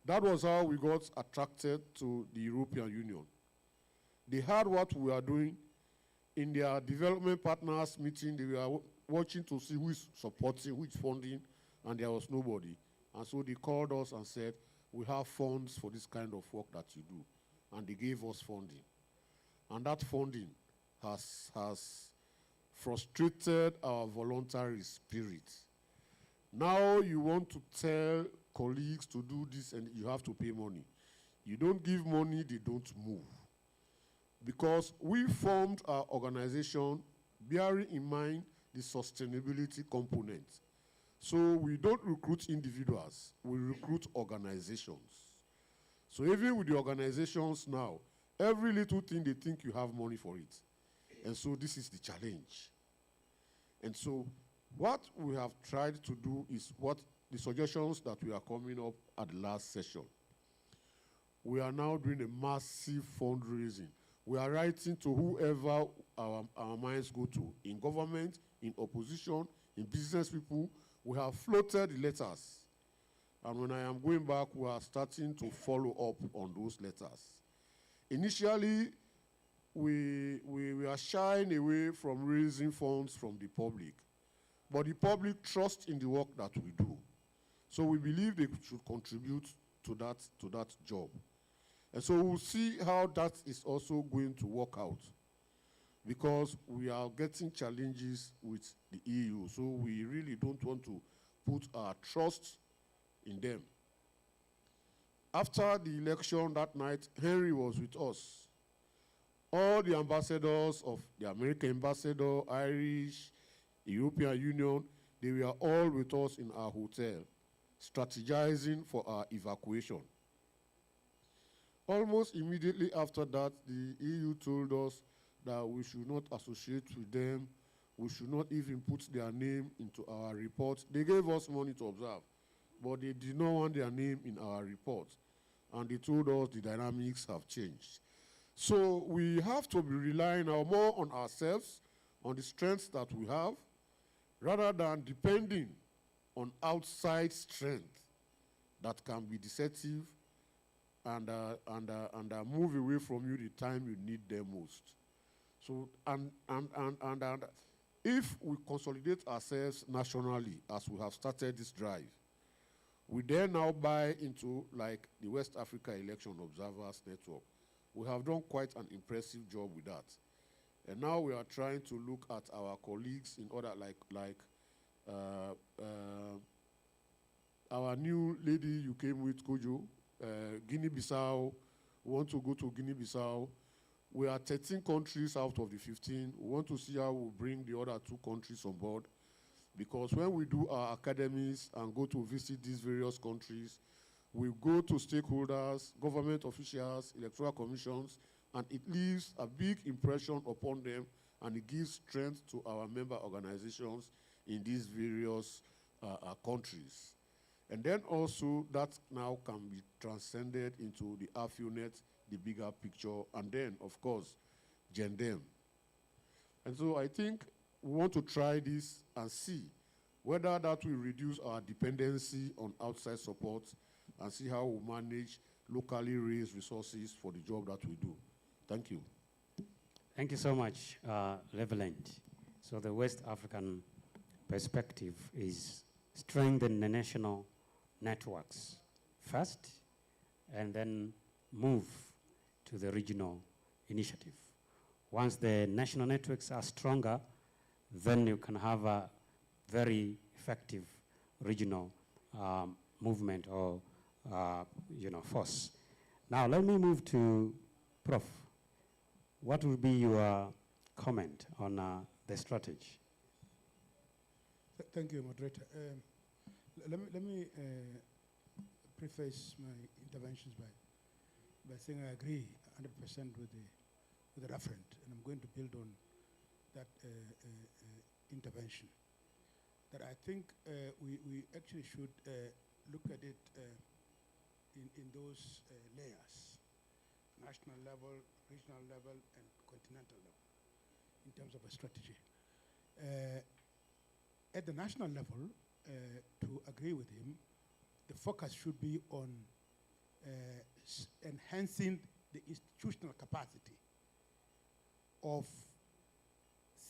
Speaker 15: That was how we got attracted to the European Union. They heard what we are doing. In their development partners meeting, they were watching to see who is supporting, who is funding, and there was nobody. And so they called us and said, we have funds for this kind of work that you do. And they gave us funding. And that funding has frustrated our voluntary spirit. Now you want to tell colleagues to do this and you have to pay money. You don't give money, they don't move. Because we formed our organization bearing in mind the sustainability component. So we don't recruit individuals, we recruit organizations. So even with the organizations now, every little thing they think you have money for it. And so this is the challenge. And so what we have tried to do is what the suggestions that we are coming up at the last session. We are now doing a massive fundraising. We are writing to whoever our minds go to, in government, in opposition, in business people. We have floated the letters. And when I am going back, we are starting to follow up on those letters. Initially, we are shying away from raising funds from the public. But the public trusts in the work that we do. So we believe they should contribute to that job. And so we'll see how that is also going to work out, because we are getting challenges with the EU. So we really don't want to put our trust in them. After the election that night, Henry was with us. All the ambassadors of the American ambassador, Irish, European Union, they were all with us in our hotel, strategizing for our evacuation. Almost immediately after that, the EU told us that we should not associate with them. We should not even put their name into our report. They gave us money to observe, but they did not want their name in our report. And they told us the dynamics have changed. So we have to be relying now more on ourselves, on the strengths that we have, rather than depending on outside strength that can be deceptive and move away from you the time you need them most. So, and if we consolidate ourselves nationally, as we have started this drive, we then now buy into like the West Africa Election Observers Network. We have done quite an impressive job with that. And now we are trying to look at our colleagues in order, our new lady you came with, Kojo, Guinea-Bissau. We want to go to Guinea-Bissau. We are 13 countries out of the 15. We want to see how we bring the other 2 countries on board. Because when we do our academies and go to visit these various countries, we go to stakeholders, government officials, electoral commissions, and it leaves a big impression upon them, and it gives strength to our member organizations in these various countries. And then also that now can be transcended into the AfEONet, the bigger picture, and then, of course, GenDem. And so I think we want to try this and see whether that will reduce our dependency on outside support and see how we manage locally raised resources for the job that we do. Thank you.
Speaker 1: Thank you so much, Reverend. So the West African perspective is strengthen the national networks first and then move to the regional initiative. Once the national networks are stronger, then you can have a very effective regional movement or force. Now let me move to Prof. What will be your comment on the strategy?
Speaker 16: Thank you, moderator. Let me preface my interventions by saying I agree 100% with the referent, and I'm going to build on that intervention. That I think we actually should look at it in those layers: national level, regional level, and continental level, in terms of a strategy. At the national level, to agree with him, the focus should be on enhancing the institutional capacity of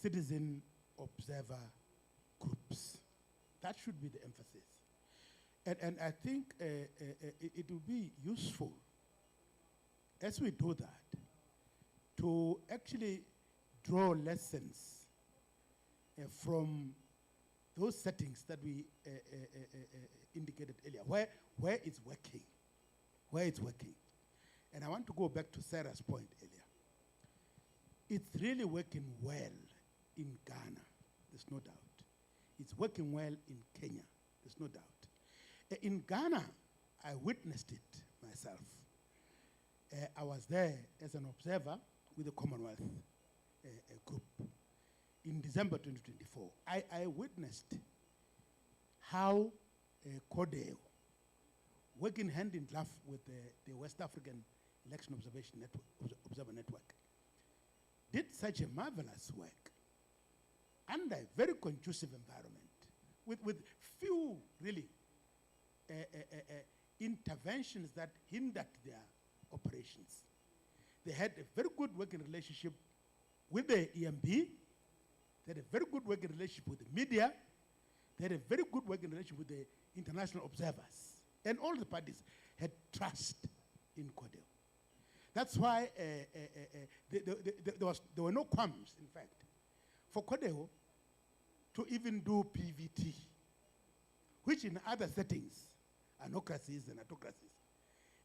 Speaker 16: citizen observer groups. That should be the emphasis. And I think it will be useful, as we do that, to actually draw lessons from those settings that we indicated earlier, where it's working, And I want to go back to Sarah's point earlier. It's really working well in Ghana, there's no doubt. It's working well in Kenya, there's no doubt. In Ghana, I witnessed it myself. I was there as an observer with the Commonwealth group in December 2024. I witnessed how CODEO, working hand in glove with the West African Election Observer Network, did such a marvelous work under a very conducive environment with few, really, interventions that hindered their operations. They had a very good working relationship with the EMB. They had a very good working relationship with the media. They had a very good working relationship with the international observers. And all the parties had trust in CODEO. That's why there were no qualms, in fact, for CODEO to even do PVT, which in other settings, anocracies and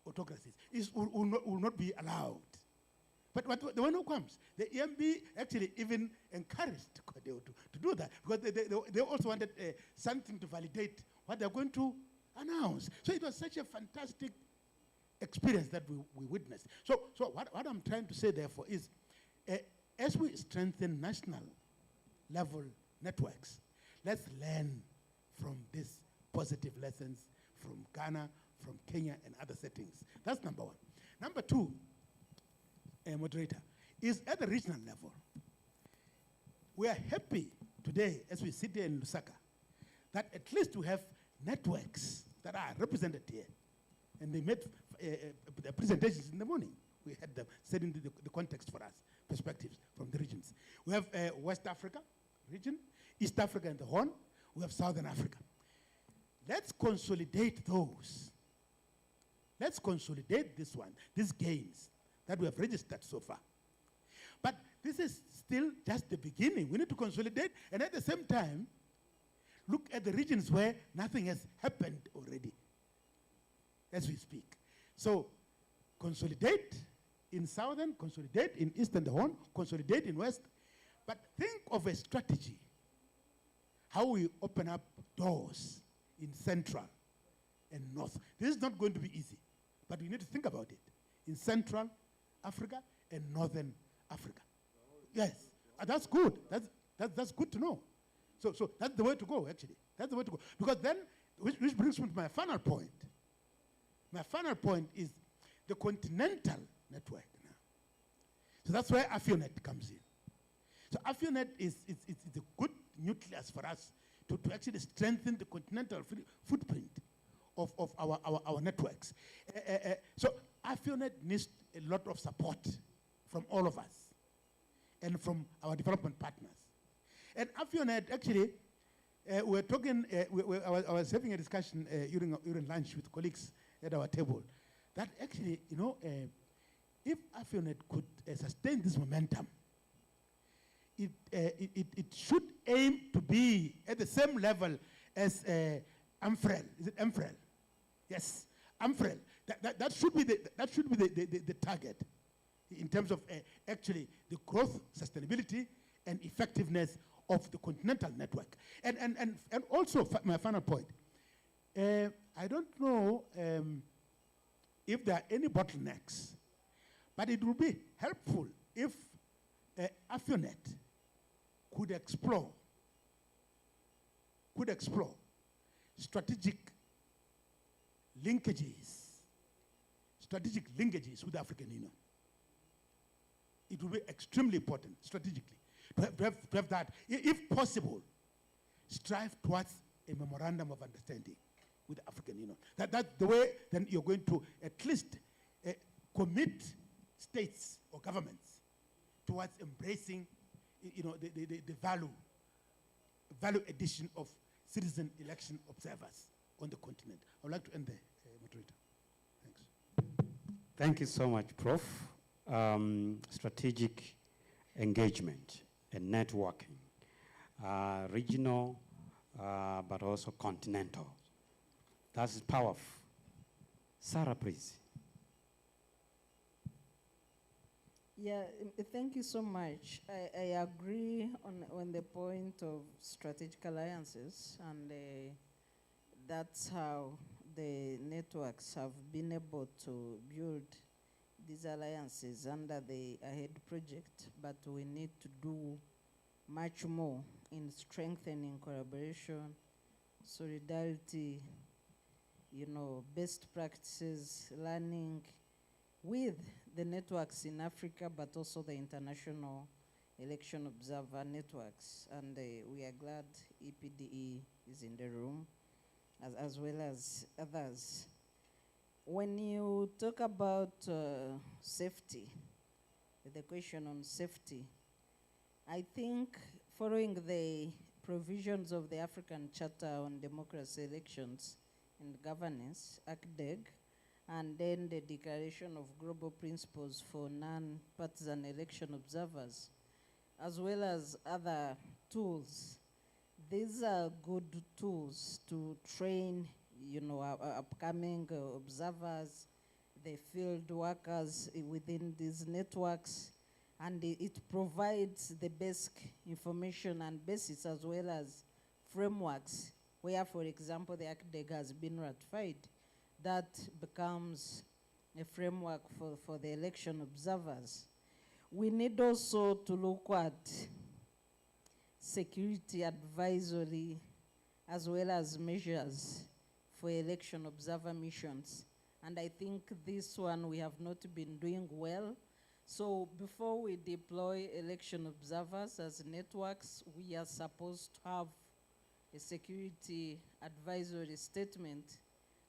Speaker 16: autocracies, will not be allowed. But there were no qualms. The EMB actually even encouraged CODEO to do that, because they also wanted something to validate what they're going to announce. So it was such a fantastic experience that we witnessed. So what I'm trying to say, therefore, is as we strengthen national level networks, let's learn from these positive lessons from Ghana, from Kenya, and other settings. That's number one. Number two, moderator, is at the regional level. We are happy today, as we sit here in Lusaka, that at least we have networks that are represented here. And they made presentations in the morning. We had them setting the context for us, perspectives from the regions. We have West Africa region, East Africa and the Horn. We have Southern Africa. Let's consolidate those. Let's consolidate this one, these gains that we have registered so far. But this is still just the beginning. We need to consolidate, and at the same time, look at the regions where nothing has happened already as we speak. So consolidate in Southern, consolidate in East and the Horn, consolidate in West, but think of a strategy, how we open up doors in Central and North. This is not going to be easy, but we need to think about it in Central Africa and Northern Africa. Yes, that's good. That's good to know. So that's the way to go, actually. That's the way to go. Because then, which brings me to my final point. My final point is the continental network now. So that's where AfEONet comes in. So AfEONet is a good nucleus for us to actually strengthen the continental footprint of our networks. So AfEONet needs a lot of support from all of us and from our development partners. And AfEONet, actually, we're talking, I was having a discussion during lunch with colleagues at our table, that actually, if AfEONet could sustain this momentum, it should aim to be at the same level as AmFREL. Is it AmFREL? Yes, AmFREL. That should be the target in terms of actually the growth, sustainability, and effectiveness of the continental network. And also, my final point, I don't know if there are any bottlenecks, but it would be helpful if AfEONet could explore strategic linkages with the African Union. It will be extremely important strategically to have that. If possible, strive towards a memorandum of understanding with the African Union. That's the way then you're going to at least commit states or governments towards embracing the value addition of citizen election observers on the continent. I would like to end there, moderator. Thanks.
Speaker 1: Thank you so much, Prof. Strategic engagement and networking, regional, but also continental. That's powerful. Sarah, please.
Speaker 14: Yeah, thank you so much. I agree on the point of strategic alliances, and that's how the networks have been able to build these alliances under the AHEAD project, but we need to do much more in strengthening collaboration, solidarity, best practices, learning with the networks in Africa, but also the international election observer networks. And we are glad EPDE is in the room, as well as others. When you talk about safety, the question on safety, I think following the provisions of the African Charter on Democracy, Elections and Governance, ACDEG, and then the Declaration of Global Principles for Non-Partisan Election Observers, as well as other tools. These are good tools to train, upcoming observers, the field workers within these networks, and it provides the basic information and basis as well as frameworks where, for example, the ACDEG has been ratified. That becomes a framework for the election observers. we need also to look at security advisory as well as measures for election observer missions. And I think this one we have not been doing well. So before we deploy election observers as networks, we are supposed to have a security advisory statement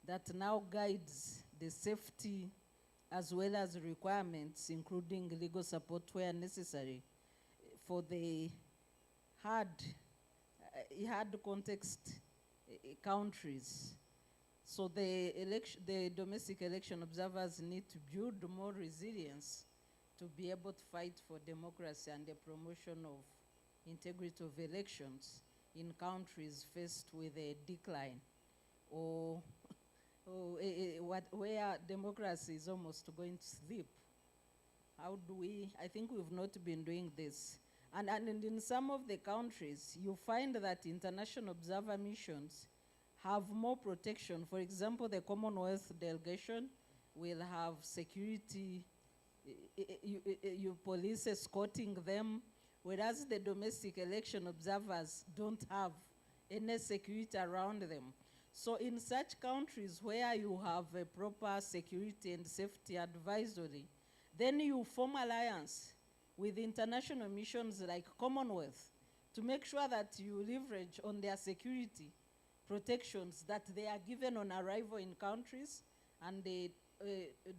Speaker 14: that now guides the safety as well as requirements, including legal support where necessary for the hard context countries. So the domestic election observers need to build more resilience to be able to fight for democracy and the promotion of integrity of elections in countries faced with a decline or where democracy is almost going to sleep. How do we, I think we've not been doing this. And in some of the countries, you find that international observer missions have more protection. For example, the Commonwealth delegation will have security, you police escorting them, whereas the domestic election observers don't have any security around them. So in such countries where you have a proper security and safety advisory, then you form alliance with international missions like Commonwealth to make sure that you leverage on their security protections that they are given on arrival in countries and the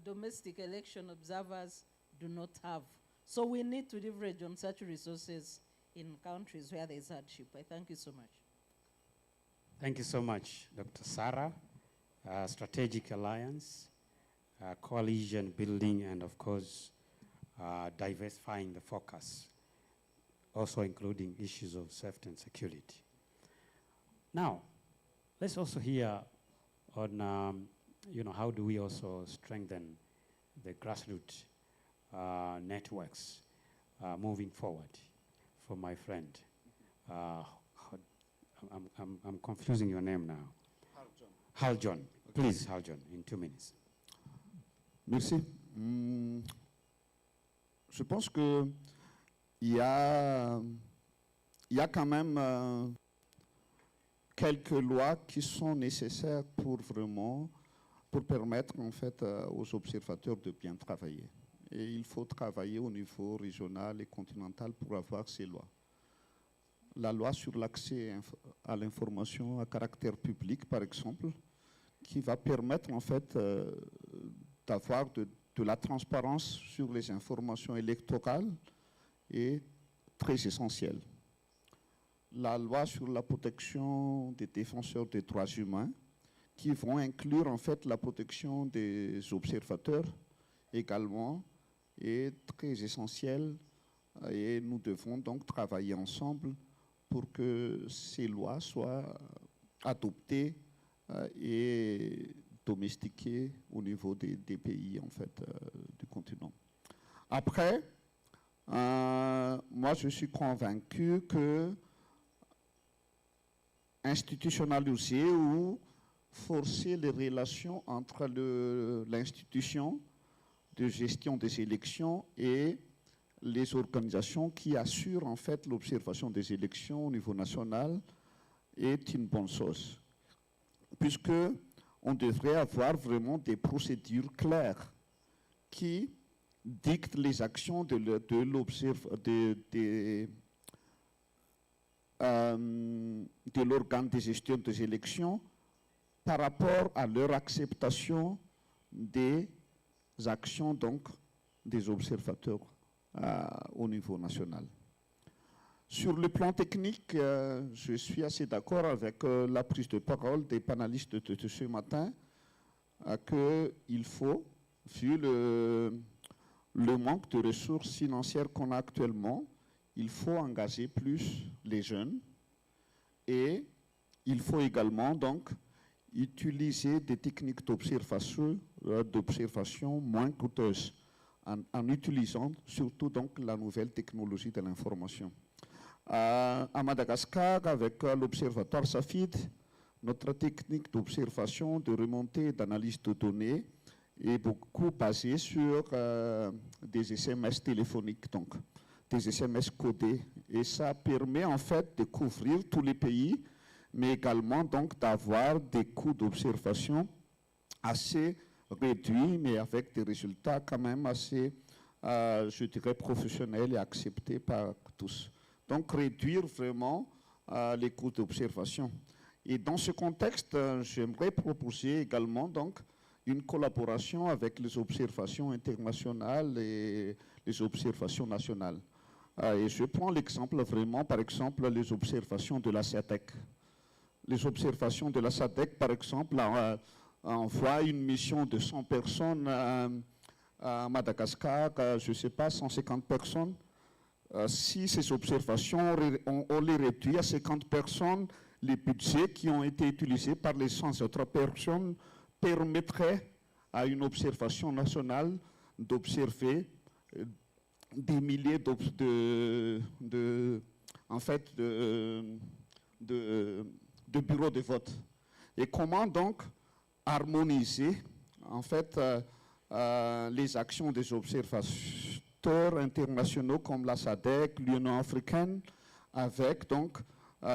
Speaker 14: domestic election observers do not have. So we need to leverage on such resources in countries where there is hardship. I thank you so much.
Speaker 1: Thank you so much, Dr. Sarah. Strategic alliance, coalition building, and of course, diversifying the focus, also including issues of safety and security. Now, let's also hear on, how do we also strengthen the grassroots networks moving forward for my friend. I'm confusing your name now. Haljon. Please, Haljon, in 2 minutes.
Speaker 24: Merci. Je pense que il y a quand même quelques lois qui sont nécessaires pour permettre en fait aux observateurs de bien travailler. Et il faut travailler au niveau régional et continental pour avoir ces lois. La loi sur l'accès à l'information à caractère public, par exemple, qui va permettre en fait d'avoir de la transparence sur les informations électorales est très essentielle. La loi sur la protection des défenseurs des droits humains, qui vont inclure en fait la protection des observateurs également, est très essentielle et nous devons donc travailler ensemble pour que ces lois soient adoptées et domestiquées au niveau des pays en fait, du continent. Après, moi je suis convaincu que institutionnaliser ou forcer les relations entre l'institution de gestion des élections et les organisations qui assurent en fait l'observation des élections au niveau national est une bonne chose, puisque on devrait avoir vraiment des procédures claires qui dictent les actions de l'organe de gestion des élections par rapport à leur acceptation des actions donc des observateurs au niveau national. Sur le plan technique, je suis assez d'accord avec la prise de parole des panélistes de ce matin, qu'il faut, vu le manque de ressources financières qu'on a actuellement, il faut engager plus les jeunes et il faut également donc utiliser des techniques d'observation moins coûteuses en utilisant surtout donc la nouvelle technologie de l'information. À Madagascar, avec l'observatoire SAFID, notre technique d'observation, de remontée et d'analyse de données est beaucoup basé sur des SMS téléphoniques, donc des SMS codés. Et ça permet en fait de couvrir tous les pays, mais également donc d'avoir des coûts d'observation assez réduits, mais avec des résultats quand même assez, je dirais, professionnels et acceptés par tous. Donc réduire vraiment les coûts d'observation. Et dans ce contexte, j'aimerais proposer également donc une collaboration avec les observations internationales et les observations nationales. Et je prends l'exemple vraiment, par exemple, les observations de la SADC. Les observations de la SADC, par exemple, envoient une mission de 100 personnes à Madagascar, je ne sais pas, 150 personnes. Si ces observations, on les réduit à 50 personnes, les budgets qui ont été utilisés par les 100 autres personnes permettraient à une observation nationale d'observer des milliers de bureaux de vote. Et comment donc harmoniser en fait les actions des observateurs internationaux comme la SADC, l'Union africaine, avec donc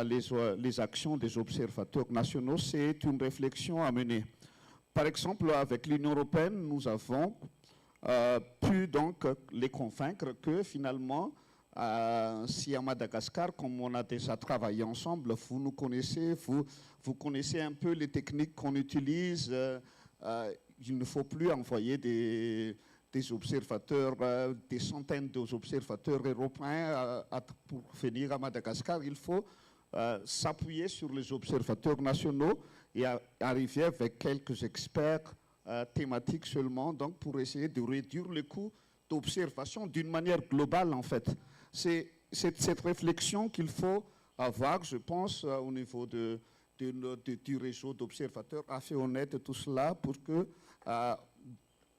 Speaker 24: les actions des observateurs nationaux? C'est une réflexion à mener. Par exemple, avec l'Union européenne, nous avons pu donc les convaincre que finalement, si à Madagascar, comme on a déjà travaillé ensemble, vous nous connaissez, vous connaissez un peu les techniques qu'on utilise, il ne faut plus envoyer des observateurs, des centaines d'observateurs européens pour venir à Madagascar. Il faut s'appuyer sur les observateurs nationaux et arriver avec quelques experts thématiques seulement, donc pour essayer de réduire le coût d'observation d'une manière globale en fait. C'est cette réflexion qu'il faut avoir, je pense, au niveau du réseau d'observateurs AfEONet et tout cela, pour que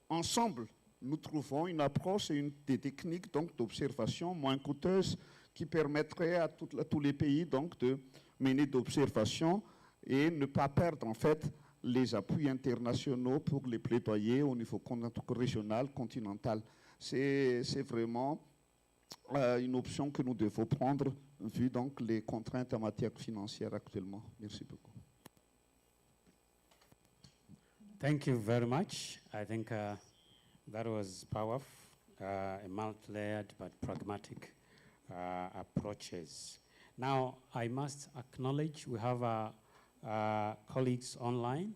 Speaker 24: ensemble nous trouvons une approche et des techniques donc d'observation moins coûteuses qui permettraient à tous les pays donc de mener d'observation et ne pas perdre en fait les appuis internationaux pour les plaidoyer au niveau régional, continental. C'est vraiment une option que nous devons prendre vu donc les contraintes en matière financière actuellement. Merci beaucoup.
Speaker 1: Thank you very much. I think that was powerful, a multi-layered but pragmatic approaches. Now, I must acknowledge we have colleagues online.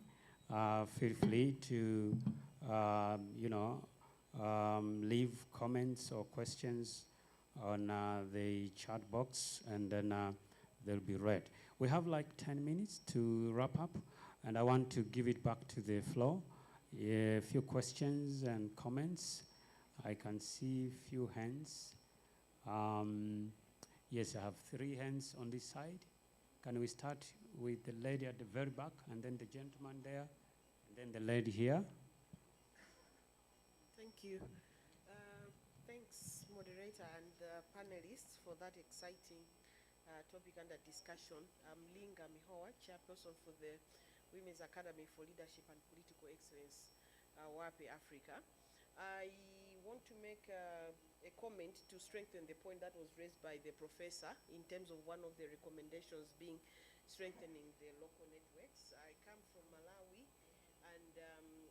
Speaker 1: Feel free to, leave comments or questions on the chat box, and then they'll be read. We have like 10 minutes to wrap up, and I want to give it back to the floor. A few questions and comments. I can see a few hands. Yes, I have 3 hands on this side. Can we start with the lady at the very back, and then the gentleman there, and then the lady here?
Speaker 18: Thank you. Thanks, moderator and panelists, for that exciting topic under discussion. I'm Linga Mihoa, chairperson for the Women's Academy for Leadership and Political Excellence, WAPE Africa. I want to make a comment to strengthen the point that was raised by the professor in terms of one of the recommendations being strengthening the local networks. I come from Malawi, and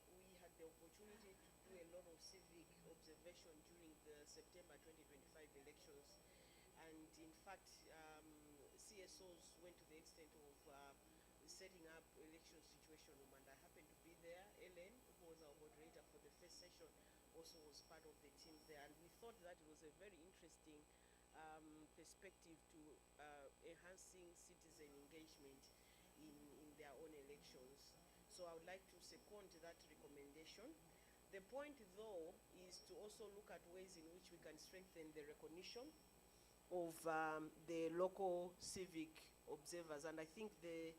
Speaker 18: we had the opportunity to do a lot of civic observation during the September 2025 elections. And in fact, CSOs went to the extent of setting up election situation room, and I happened to be there. Ellen, who was our moderator for the first session, also was part of the team there, and we thought that it was a very interesting perspective to enhancing citizen engagement in their own elections. So I would like to second that recommendation. The point, though, is to also look at ways in which we can strengthen the recognition of the local civic observers, and I think the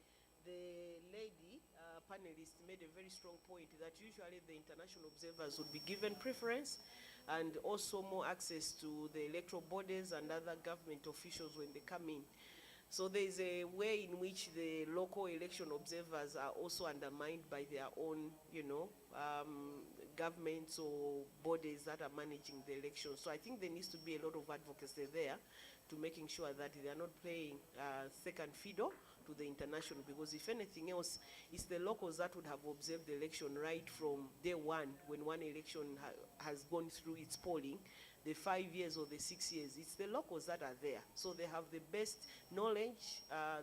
Speaker 18: lady panelist made a very strong point that usually the international observers would be given preference and also more access to the electoral bodies and other government officials when they come in. So there is a way in which the local election observers are also undermined by their own, governments or bodies that are managing the elections. So I think there needs to be a lot of advocacy there to making sure that they are not playing second fiddle to the international, because if anything else, it's the locals that would have observed the election right from day one, when one election has gone through its polling, the 5 years or the 6 years. It's the locals that are there. So they have the best knowledge,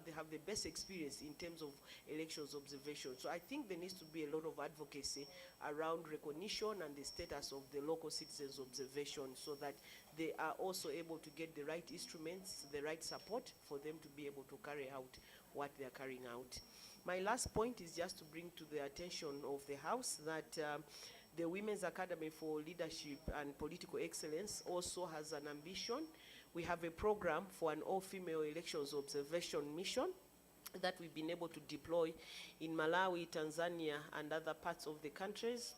Speaker 18: they have the best experience in terms of elections observation. So I think there needs to be a lot of advocacy around recognition and the status of the local citizens' observation, so that they are also able to get the right instruments, the right support for them to be able to carry out what they are carrying out. My last point is just to bring to the attention of the House that the Women's Academy for Leadership and Political Excellence also has an ambition. We have a program for an all-female elections observation mission that we've been able to deploy in Malawi, Tanzania, and other parts of the countries,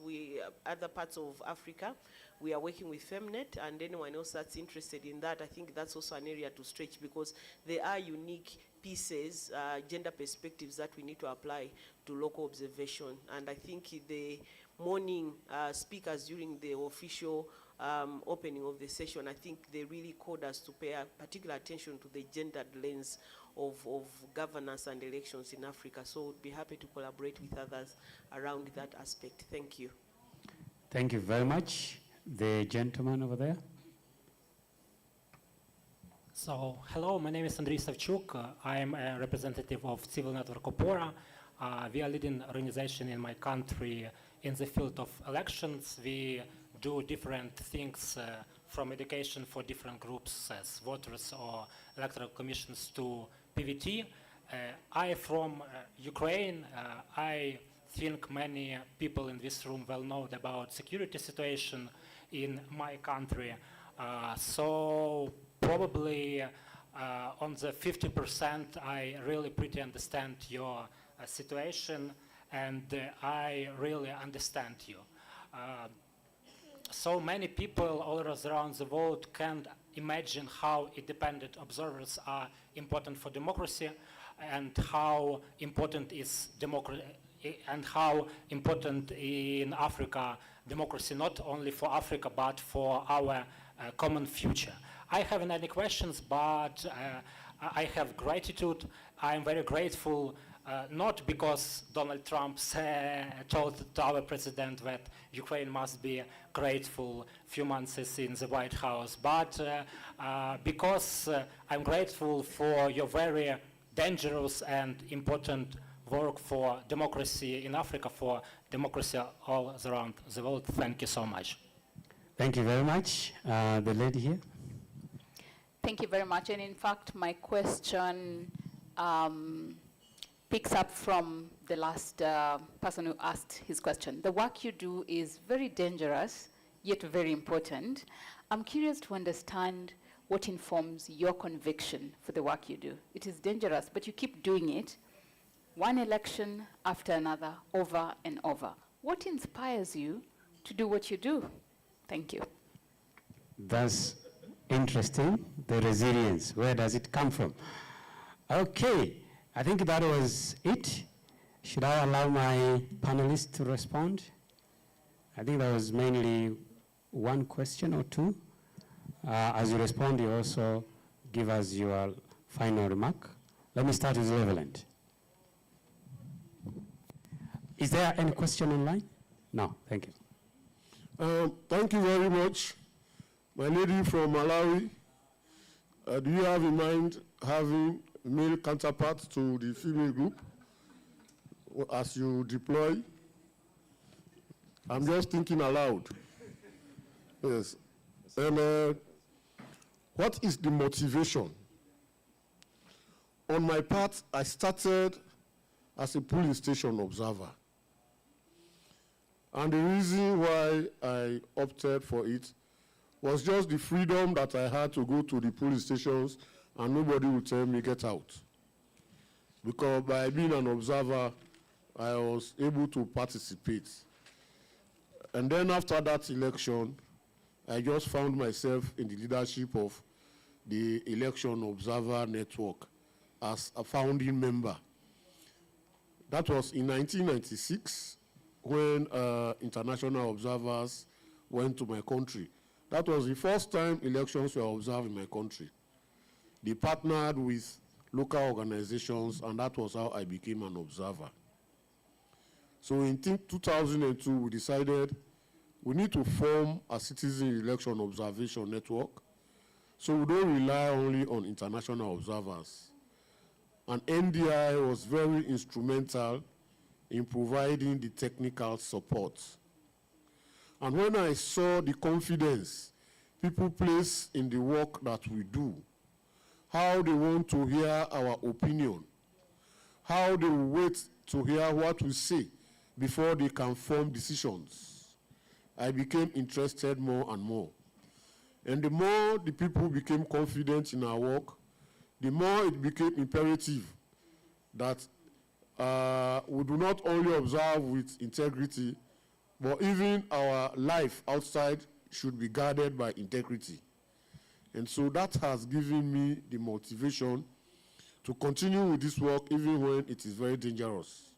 Speaker 18: other parts of Africa. We are working with AfEONet, and anyone else that's interested in that, I think that's also an area to stretch, because there are unique pieces, gender perspectives that we need to apply to local observation. And I think the morning speakers during the official opening of the session, I think they really called us to pay particular attention to the gendered lens of governance and elections in Africa. So we'd be happy to collaborate with others around that aspect. Thank you.
Speaker 1: Thank you very much. The gentleman over there.
Speaker 19: So, hello, my name is Andriy Savchuk. I am a representative of Civil Network Opora. We are leading organization in my country in the field of elections. We do different things from education for different groups as voters or electoral commissions to PVT. I from Ukraine. I think many people in this room well know about security situation in my country. So probably on the 50%, I really pretty understand your situation, and I really understand you. So many people all around the world can't imagine how independent observers are important for democracy, and how important is democracy, and how important in Africa democracy, not only for Africa but for our common future. I haven't any questions, but I have gratitude. I'm very grateful, not because Donald Trump told our president that Ukraine must be grateful few months in the White House, but because I'm grateful for your very dangerous and important work for democracy in Africa, for democracy all around the world. Thank you so much.
Speaker 1: Thank you very much. The lady here.
Speaker 20: Thank you very much. And in fact, my question picks up from the last person who asked his question. The work you do is very dangerous, yet very important. I'm curious to understand what informs your conviction for the work you do. It is dangerous, but you keep doing it, one election after another, over and over. What inspires you to do what you do? Thank you.
Speaker 1: That's interesting, the resilience. Where does it come from? Okay, I think that was it. Should I allow my panelists to respond? I think that was mainly one question or two. As you respond, you also give us your final remark. Let me start with Leveland. Is there any question online? No, thank you.
Speaker 15: Thank you very much. My lady from Malawi, do you have in mind having male counterparts to the female group as you deploy? I'm just thinking aloud. Yes. And what is the motivation? On my part, I started as a police station observer. And the reason why I opted for it was just the freedom that I had to go to the police stations and nobody would tell me, get out. Because by being an observer, I was able to participate. And then after that election, I just found myself in the leadership of the Election Observer Network as a founding member. That was in 1996. when international observers went to my country. That was the first time elections were observed in my country. They partnered with local organizations, and that was how I became an observer. So in 2002, we decided we need to form a citizen election observation network, so we don't rely only on international observers. And NDI was very instrumental in providing the technical support. And when I saw the confidence people place in the work that we do, how they want to hear our opinion, how they wait to hear what we say before they can form decisions, I became interested more and more. And the more the people became confident in our work, the more it became imperative that we do not only observe with integrity, but even our life outside should be guarded by integrity. And so that has given me the motivation to continue with this work even when it is very dangerous.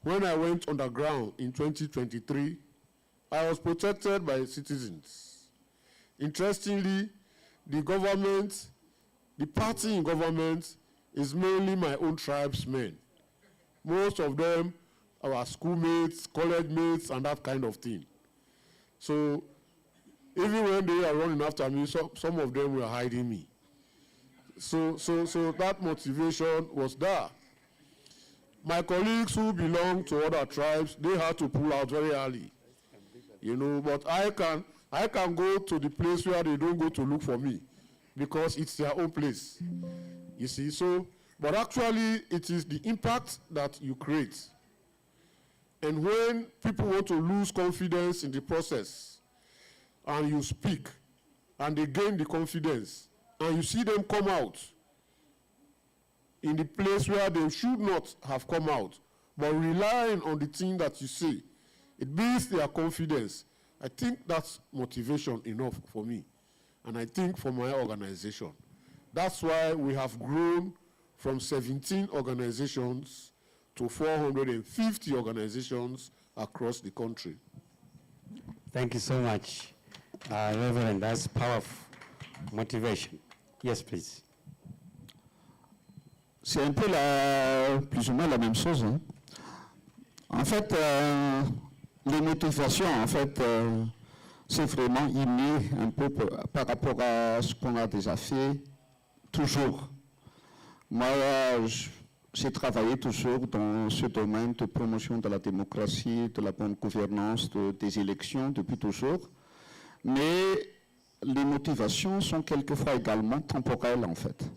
Speaker 15: When I went underground in 2023, I was protected by citizens. Interestingly, the government, the party in government is mainly my own tribesmen. Most of them are our schoolmates, college mates, and that kind of thing. So even when they are running after me, some of them were hiding me. So that motivation was there. My colleagues who belong to other tribes, they had to pull out very early. You know, but I can go to the place where they don't go to look for me because it's their own place. You see, so, but actually it is the impact that you create. And when people want to lose confidence in the process, and you speak, and they gain the confidence, and you see them come out in the place where they should not have come out, but relying on the thing that you say, it builds their confidence. I think that's motivation enough for me, and I think for my organization. That's why we have grown from 17 organizations to 450 organizations across the country.
Speaker 1: Thank you so much, Reverend. That's powerful motivation. Yes, please.
Speaker 24: C'est un peu plus ou moins la même chose. Hein. En fait, les motivations, en fait, c'est vraiment inné un peu par rapport à ce qu'on a déjà fait, toujours. Moi, j'ai travaillé toujours dans ce domaine de promotion de la démocratie, de la bonne gouvernance des élections depuis toujours. Mais les motivations sont quelquefois également temporelles, en fait.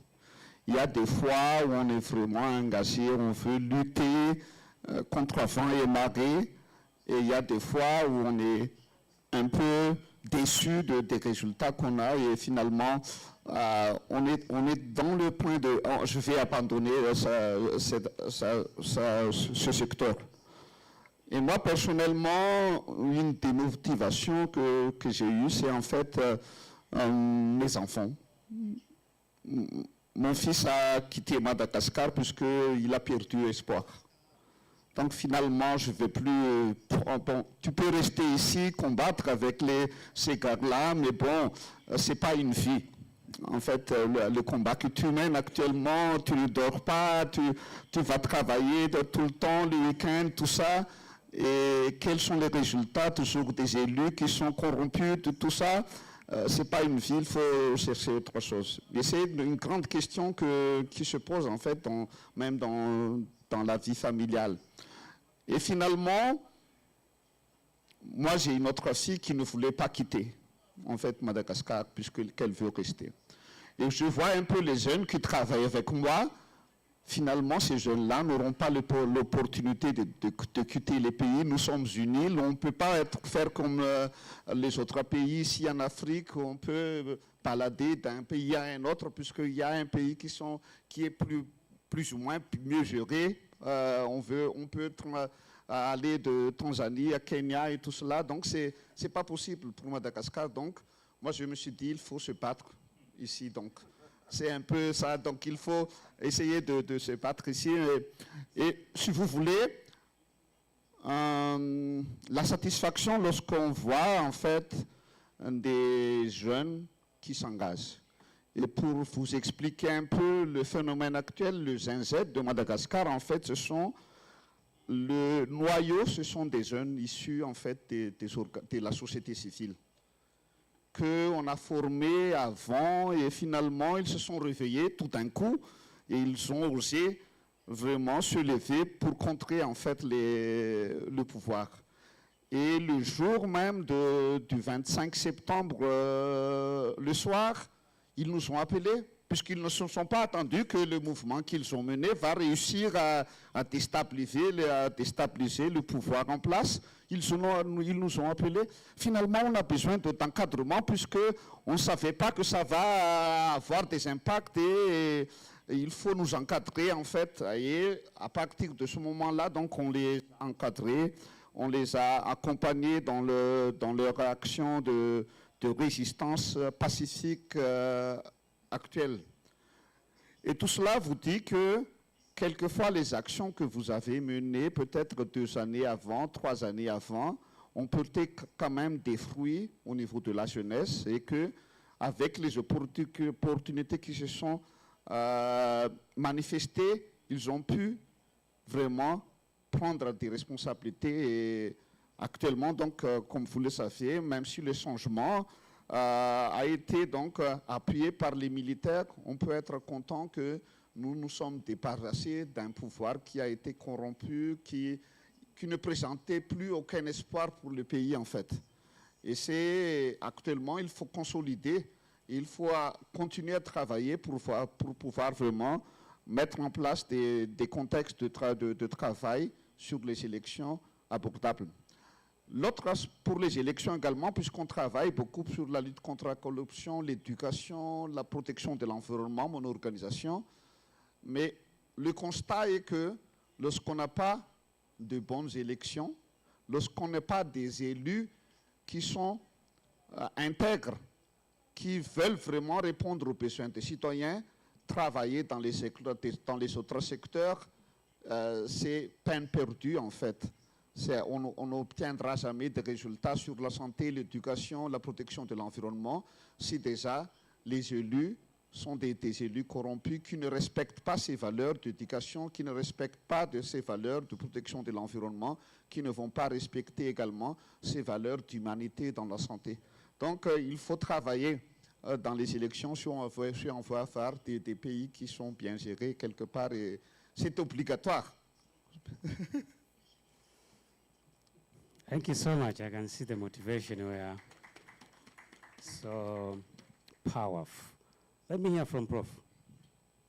Speaker 24: Il y a des fois où on est vraiment engagé, on veut lutter contre vent et marée, et il y a des fois où on est un peu déçu des résultats qu'on a, et finalement, on est dans le point de « je vais abandonner ce secteur ». Et moi, personnellement, une des motivations que j'ai eues, c'est en fait mes enfants. Mon fils a quitté Madagascar puisqu'il a perdu espoir. Donc finalement, je ne vais plus... Bon, tu peux rester ici, combattre avec ces gars-là, mais bon, ce n'est pas une vie. En fait, le combat que tu mènes actuellement, tu ne dors pas, tu vas travailler tout le temps, le week-end, tout ça. Et quels sont les résultats toujours des élus qui sont corrompus, tout ça? Ce n'est pas une vie, il faut chercher autre chose. Et c'est une grande question qui se pose en fait, même dans la vie familiale. Et finalement, moi j'ai une autre fille qui ne voulait pas quitter, en fait, Madagascar, puisqu'elle veut rester. Et je vois un peu les jeunes qui travaillent avec moi. Finalement, ces jeunes-là n'auront pas l'opportunité de quitter les pays. Nous sommes unis, on ne peut pas faire comme les autres pays ici en Afrique, où on peut balader d'un pays à un autre, puisqu'il y a un pays qui est plus ou moins mieux géré. On peut aller de Tanzanie à Kenya et tout cela, donc c'est pas possible pour Madagascar. Donc, moi je me suis dit, il faut se battre ici, donc. C'est un peu ça, donc il faut essayer de se battre ici. Et si vous voulez, la satisfaction lorsqu'on voit en fait des jeunes qui s'engagent. Et pour vous expliquer un peu le phénomène actuel, le ZNZ de Madagascar, en fait, le noyau, ce sont des jeunes issus en fait de la société civile qu'on a formés avant et finalement ils se sont réveillés tout d'un coup et ils ont osé vraiment se lever pour contrer en fait le pouvoir. Et le jour même du 25 septembre, le soir, ils nous ont appelés, puisqu'ils ne se sont pas attendus que le mouvement qu'ils ont mené va réussir à déstabiliser le pouvoir en place. Ils nous ont appelés. Finalement, on a besoin d'encadrement, puisqu'on ne savait pas que ça va avoir des impacts et il faut nous encadrer, en fait. Et à partir de ce moment-là, donc, on les a encadrés, on les a accompagnés dans leur action de résistance pacifique actuelle. Et tout cela vous dit que quelquefois les actions que vous avez menées, peut-être 2 années avant, 3 années avant, ont porté quand même des fruits au niveau de la jeunesse et que avec les opportunités qui se sont manifestées, ils ont pu vraiment prendre des responsabilités. Et actuellement, donc, comme vous le savez, même si le changement a été donc appuyé par les militaires, on peut être content que nous nous sommes débarrassés d'un pouvoir qui a été corrompu, qui ne présentait plus aucun espoir pour le pays en fait. Et c'est actuellement, il faut consolider, il faut continuer à travailler pour pouvoir vraiment mettre en place des contextes de travail sur les élections abordables. L'autre, pour les élections également, puisqu'on travaille beaucoup sur la lutte contre la corruption, l'éducation, la protection de l'environnement, mon organisation. Mais le constat est que lorsqu'on n'a pas de bonnes élections, lorsqu'on n'a pas des élus qui sont intègres, qui veulent vraiment répondre aux besoins des citoyens, travailler dans les autres secteurs, c'est peine perdue en fait. On n'obtiendra jamais de résultats sur la santé, l'éducation, la protection de l'environnement, si déjà les élus sont des élus corrompus qui ne respectent pas ces valeurs d'éducation, qui ne respectent pas ces valeurs de protection de l'environnement, qui ne vont pas respecter également ces valeurs d'humanité dans la santé. Donc il faut travailler dans les élections si on veut avoir des pays qui sont bien gérés quelque part, et c'est obligatoire.
Speaker 1: Thank you so much. I can see the motivation where so powerful. Let me hear from Prof.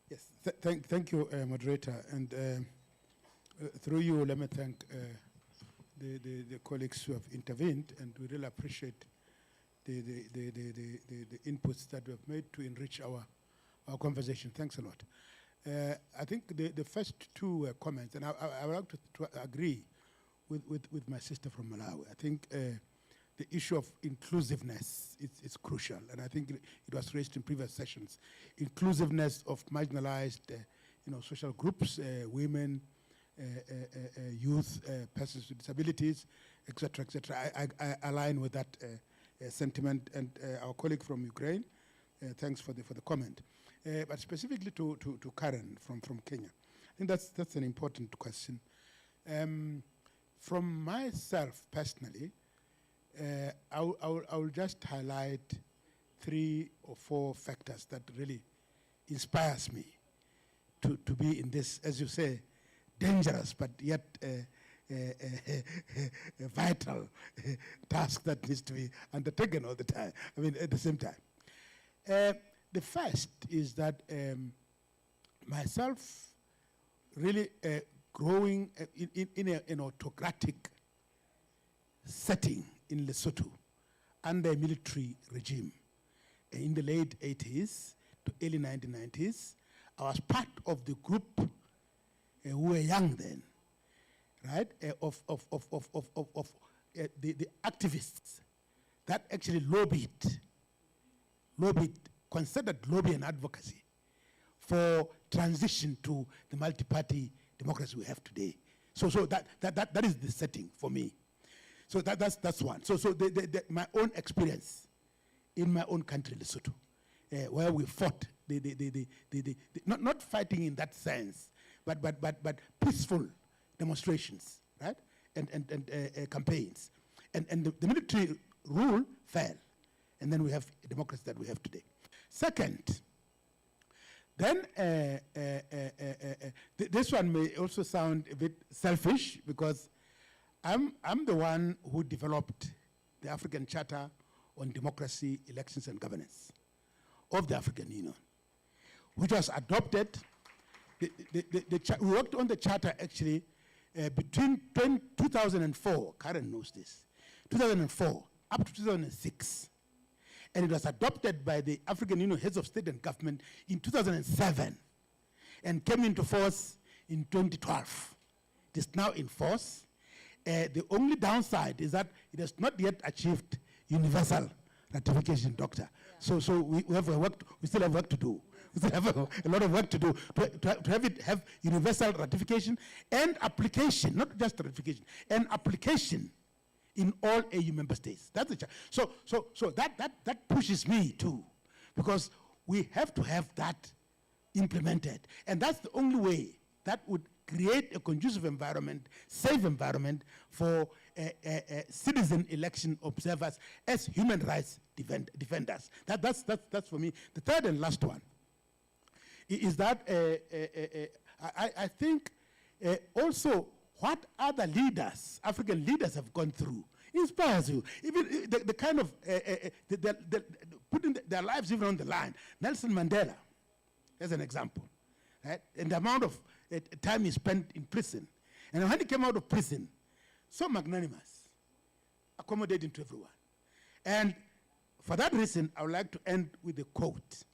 Speaker 16: Yes, thank you, moderator. And through you, let me thank the colleagues who have intervened, and we really appreciate the inputs that we have made to enrich our conversation. Thanks a lot. I think the first 2 comments, and I would like to agree with my sister from Malawi. I think the issue of inclusiveness is crucial, and I think it was raised in previous sessions. Inclusiveness of marginalized, social groups, women, youth, persons with disabilities, etc., etc. I align with that sentiment, and our colleague from Ukraine, thanks for the comment. But specifically to Karen from Kenya, I think that's an important question. From myself personally, I will just highlight 3 or 4 factors that really inspires me to be in this, as you say, dangerous but yet a vital task that needs to be undertaken all the time. I mean, at the same time. The first is that myself really growing in an autocratic setting in Lesotho under a military regime in the late 80s to early 1990s. I was part of the group who were young then, right, of the activists that actually lobbied, considered lobby and advocacy for transition to the multi-party democracy we have today. So that is the setting for me. So that's one. So my own experience in my own country, Lesotho, where we fought not fighting in that sense, but peaceful demonstrations, right? And campaigns, and the military rule fell, and then we have a democracy that we have today. Second, then this one may also sound a bit selfish, because I'm the one who developed the African Charter on Democracy, Elections and Governance of the African Union, which was adopted. We worked on the charter actually between 2004, Karen knows this, 2004 up to 2006. And it was adopted by the African Union Heads of State and Government in 2007 and came into force in 2012. It is now in force. The only downside is that it has not yet achieved universal ratification, Doctor. Yeah. So we still have work to do. We still have a lot of work to do to have it have universal ratification and application, not just ratification, and application in all AU member states. That's the so that pushes me too, because we have to have that implemented, and that's the only way that would create a conducive environment, safe environment for citizen election observers as human rights defenders. That's for me. The third and last one is that I think also what other leaders, African leaders, have gone through inspires you. Even the kind of putting their lives even on the line. Nelson Mandela, as an example, right? And the amount of time he spent in prison, and when he came out of prison, so magnanimous, accommodating to everyone. And for that reason, I would like to end with a quote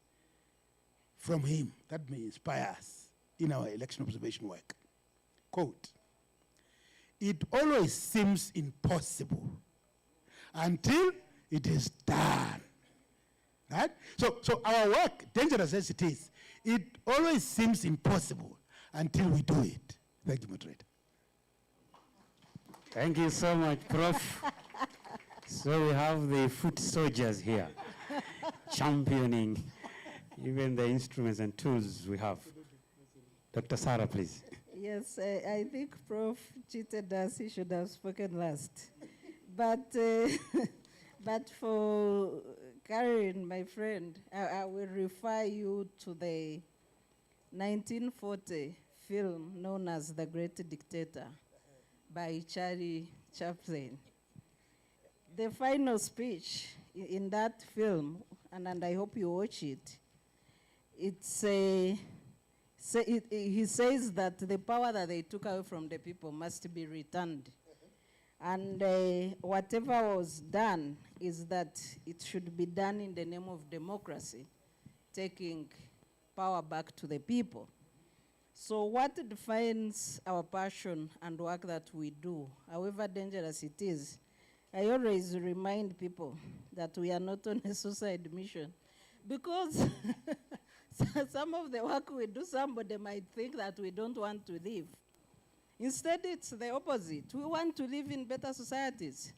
Speaker 16: from him that may inspire us in our election observation work. Quote, "It always seems impossible until it is done." Right? So our work, dangerous as it is, it always seems impossible until we do it. Thank you, moderator.
Speaker 1: Thank you so much, Prof. So we have the foot soldiers here, championing even the instruments and tools we have. Dr. Sarah, please.
Speaker 14: Yes, I think Prof cheated us. He should have spoken last. But for Karen, my friend, I will refer you to the 1940 film known as The Great Dictator by Charlie Chaplin. The final speech in that film, and I hope you watch it, he says that the power that they took away from the people must be returned. And whatever was done is that it should be done in the name of democracy, taking power back to the people. So what defines our passion and work that we do, however dangerous it is, I always remind people that we are not on a suicide mission, because some of the work we do, somebody might think that we don't want to live. Instead, it's the opposite. We want to live in better societies.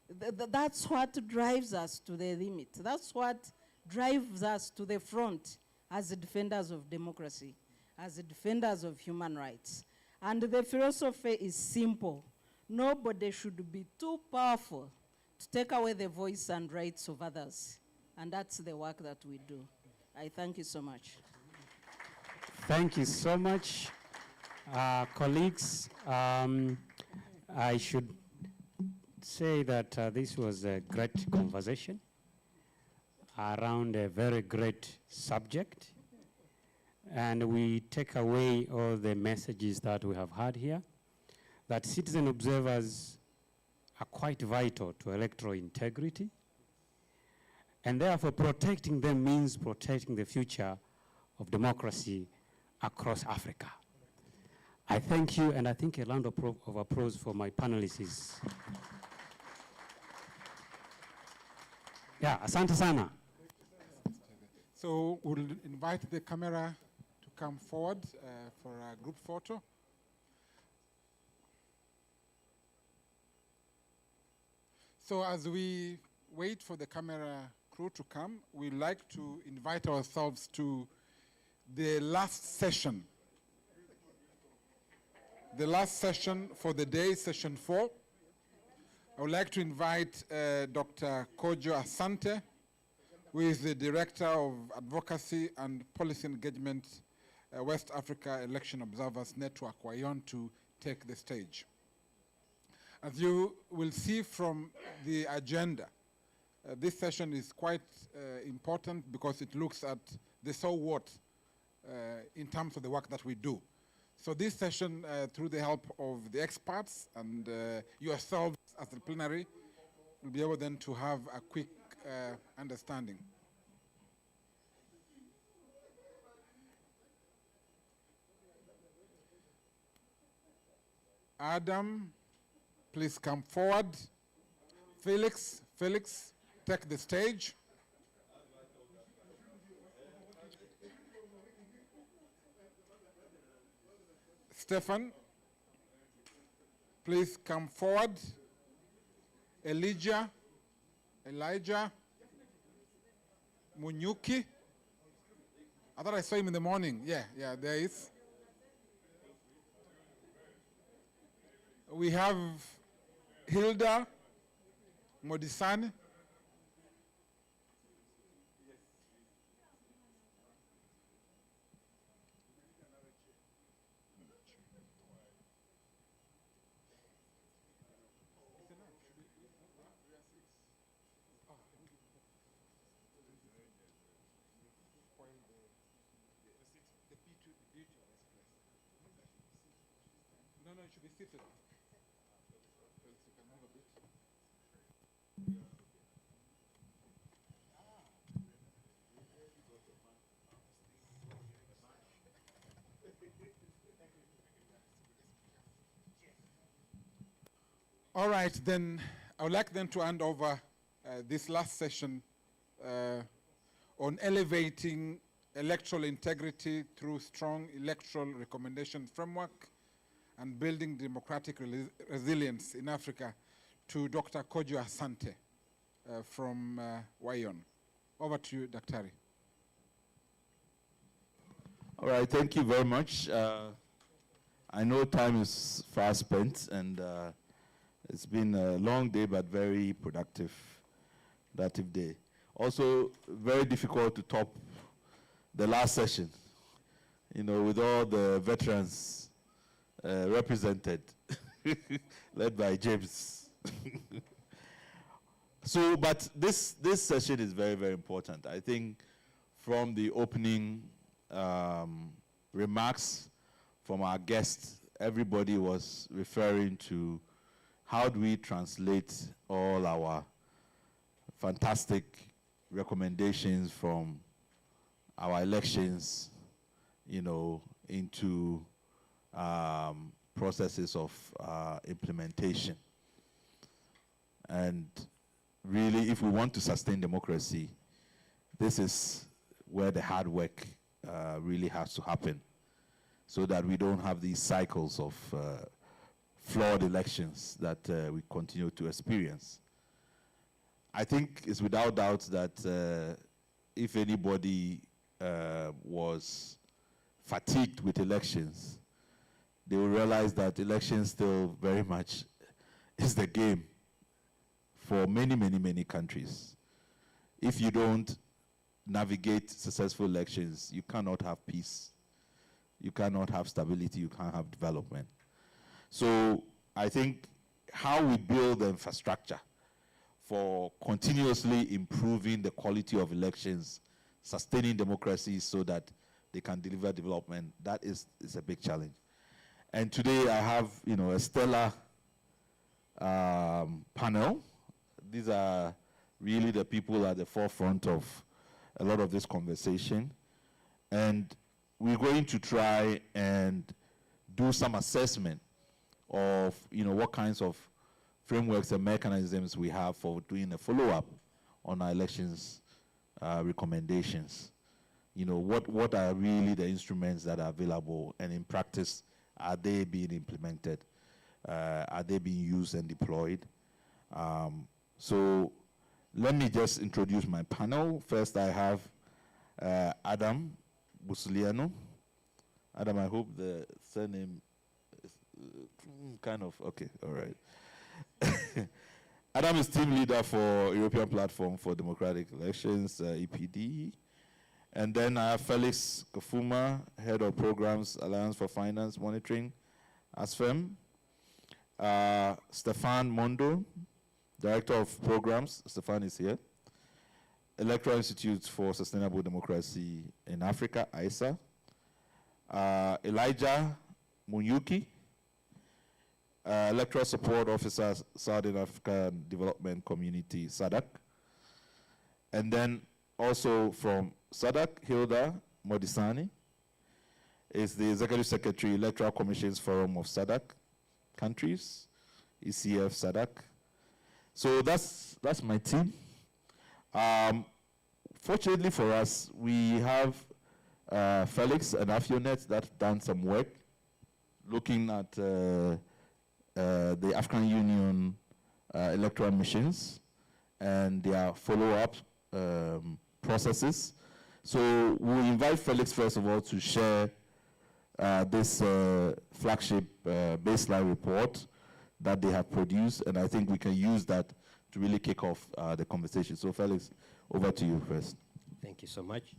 Speaker 14: That's what drives us to the limit. That's what drives us to the front as the defenders of democracy, as the defenders of human rights. And the philosophy is simple. Nobody should be too powerful to take away the voice and rights of others. And that's the work that we do. I thank you so much.
Speaker 1: Thank you so much. Colleagues, I should say that this was a great conversation around a very great subject. And we take away all the messages that we have had here, that citizen observers are quite vital to electoral integrity. And therefore, protecting them means protecting the future of democracy across Africa. I thank you, and I think a round of applause for my panelists is... Yeah, asante sana.
Speaker 3: So we'll invite the camera to come forward for a group photo. So as we wait for the camera crew to come, we'd like to invite ourselves to the last session. The last session for the day, session 4. I would like to invite Dr. Kojo Asante, who is the Director of Advocacy and Policy Engagement, West Africa Election Observers Network, WAYON, to take the stage. As you will see from the agenda, this session is quite important because it looks at the so what in terms of the work that we do. So this session, through the help of the experts and yourselves as the plenary, will be able then to have a quick understanding. Adam, please come forward. Felix, take the stage. Stefan, please come forward. Elijah, Munyuki. I thought I saw him in the morning. Yeah, there is. We have Hilda Modisane. No, it should be seated. All right, then I would like then to hand over this last session on elevating electoral integrity through strong electoral recommendation framework and building democratic resilience in Africa to Dr. Kojo Asante from WAYON. Over to you, Dr.
Speaker 2: All right, thank you very much. I know time is fast spent, and it's been a long day, but very productive day. Also, very difficult to top the last session, with all the veterans represented, led by James. So, but this session is very, very important. I think from the opening remarks from our guests, everybody was referring to how do we translate all our fantastic recommendations from our elections, into processes of implementation. And really, if we want to sustain democracy, this is where the hard work really has to happen, so that we don't have these cycles of flawed elections that we continue to experience. I think it's without doubt that if anybody was fatigued with elections, they will realize that elections still very much is the game for many, many, many countries. If you don't navigate successful elections, you cannot have peace, you cannot have stability, you can't have development. So I think how we build the infrastructure for continuously improving the quality of elections, sustaining democracy so that they can deliver development, that is a big challenge. And today I have, a stellar panel. These are really the people at the forefront of a lot of this conversation. And we're going to try and do some assessment of, what kinds of frameworks and mechanisms we have for doing a follow-up on our elections recommendations. What are really the instruments that are available, and in practice, are they being implemented? Are they being used and deployed? So let me just introduce my panel. First, I have Adam Busliano. Adam, I hope the surname is kind of, okay, all right. Adam is team leader for European Platform for Democratic Elections, EPD. And then I have Felix Kafuma, head of programs, Alliance for Finance Monitoring, ASFEM. Stefan Mondo, director of programs. Stefan is here. Electoral Institute for Sustainable Democracy in Africa, ISA. Elijah Munyuki, Electoral Support Officer, Southern African Development Community, SADC. And then also from SADC, Hilda Modisani is the Executive Secretary, Electoral Commissions Forum of SADC countries, ECF SADC. So that's my team. Fortunately for us, we have Felix and AfEONet that have done some work looking at the African Union electoral missions and their follow-up processes. So we'll invite Felix, first of all, to share this flagship baseline report that they have produced, and I think we can use that to really kick off the conversation. So Felix, over to you first.
Speaker 5: Thank you so much.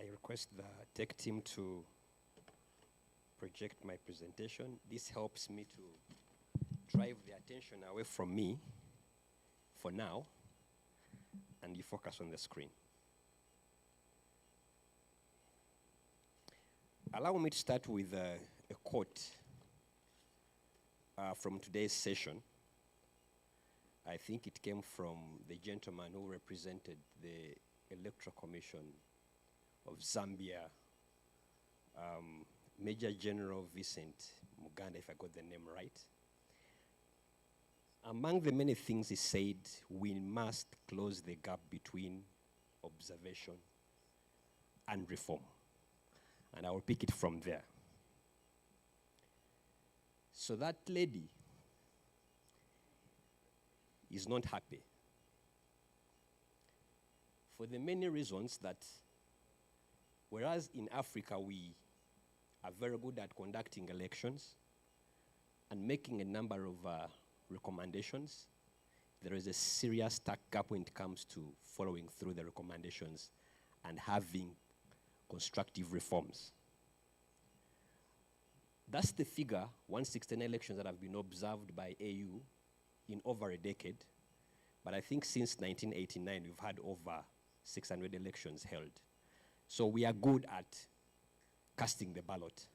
Speaker 5: I request the tech team to project my presentation. This helps me to drive the attention away from me for now, and you focus on the screen. Allow me to start with a quote from today's session. I think it came from the gentleman who represented the Electoral Commission of Zambia, Major General Vincent Muganda, if I got the name right. Among the many things he said, we must close the gap between observation and reform. And I will pick it from there. So that lady is not happy for the many reasons that whereas in Africa we are very good at conducting elections and making a number of recommendations, there is a serious gap when it comes to following through the recommendations and having constructive reforms. That's the figure, 169 elections that have been observed by AU in over a decade. But I think since 1989, we've had over 600 elections held. So we are good at casting the ballot.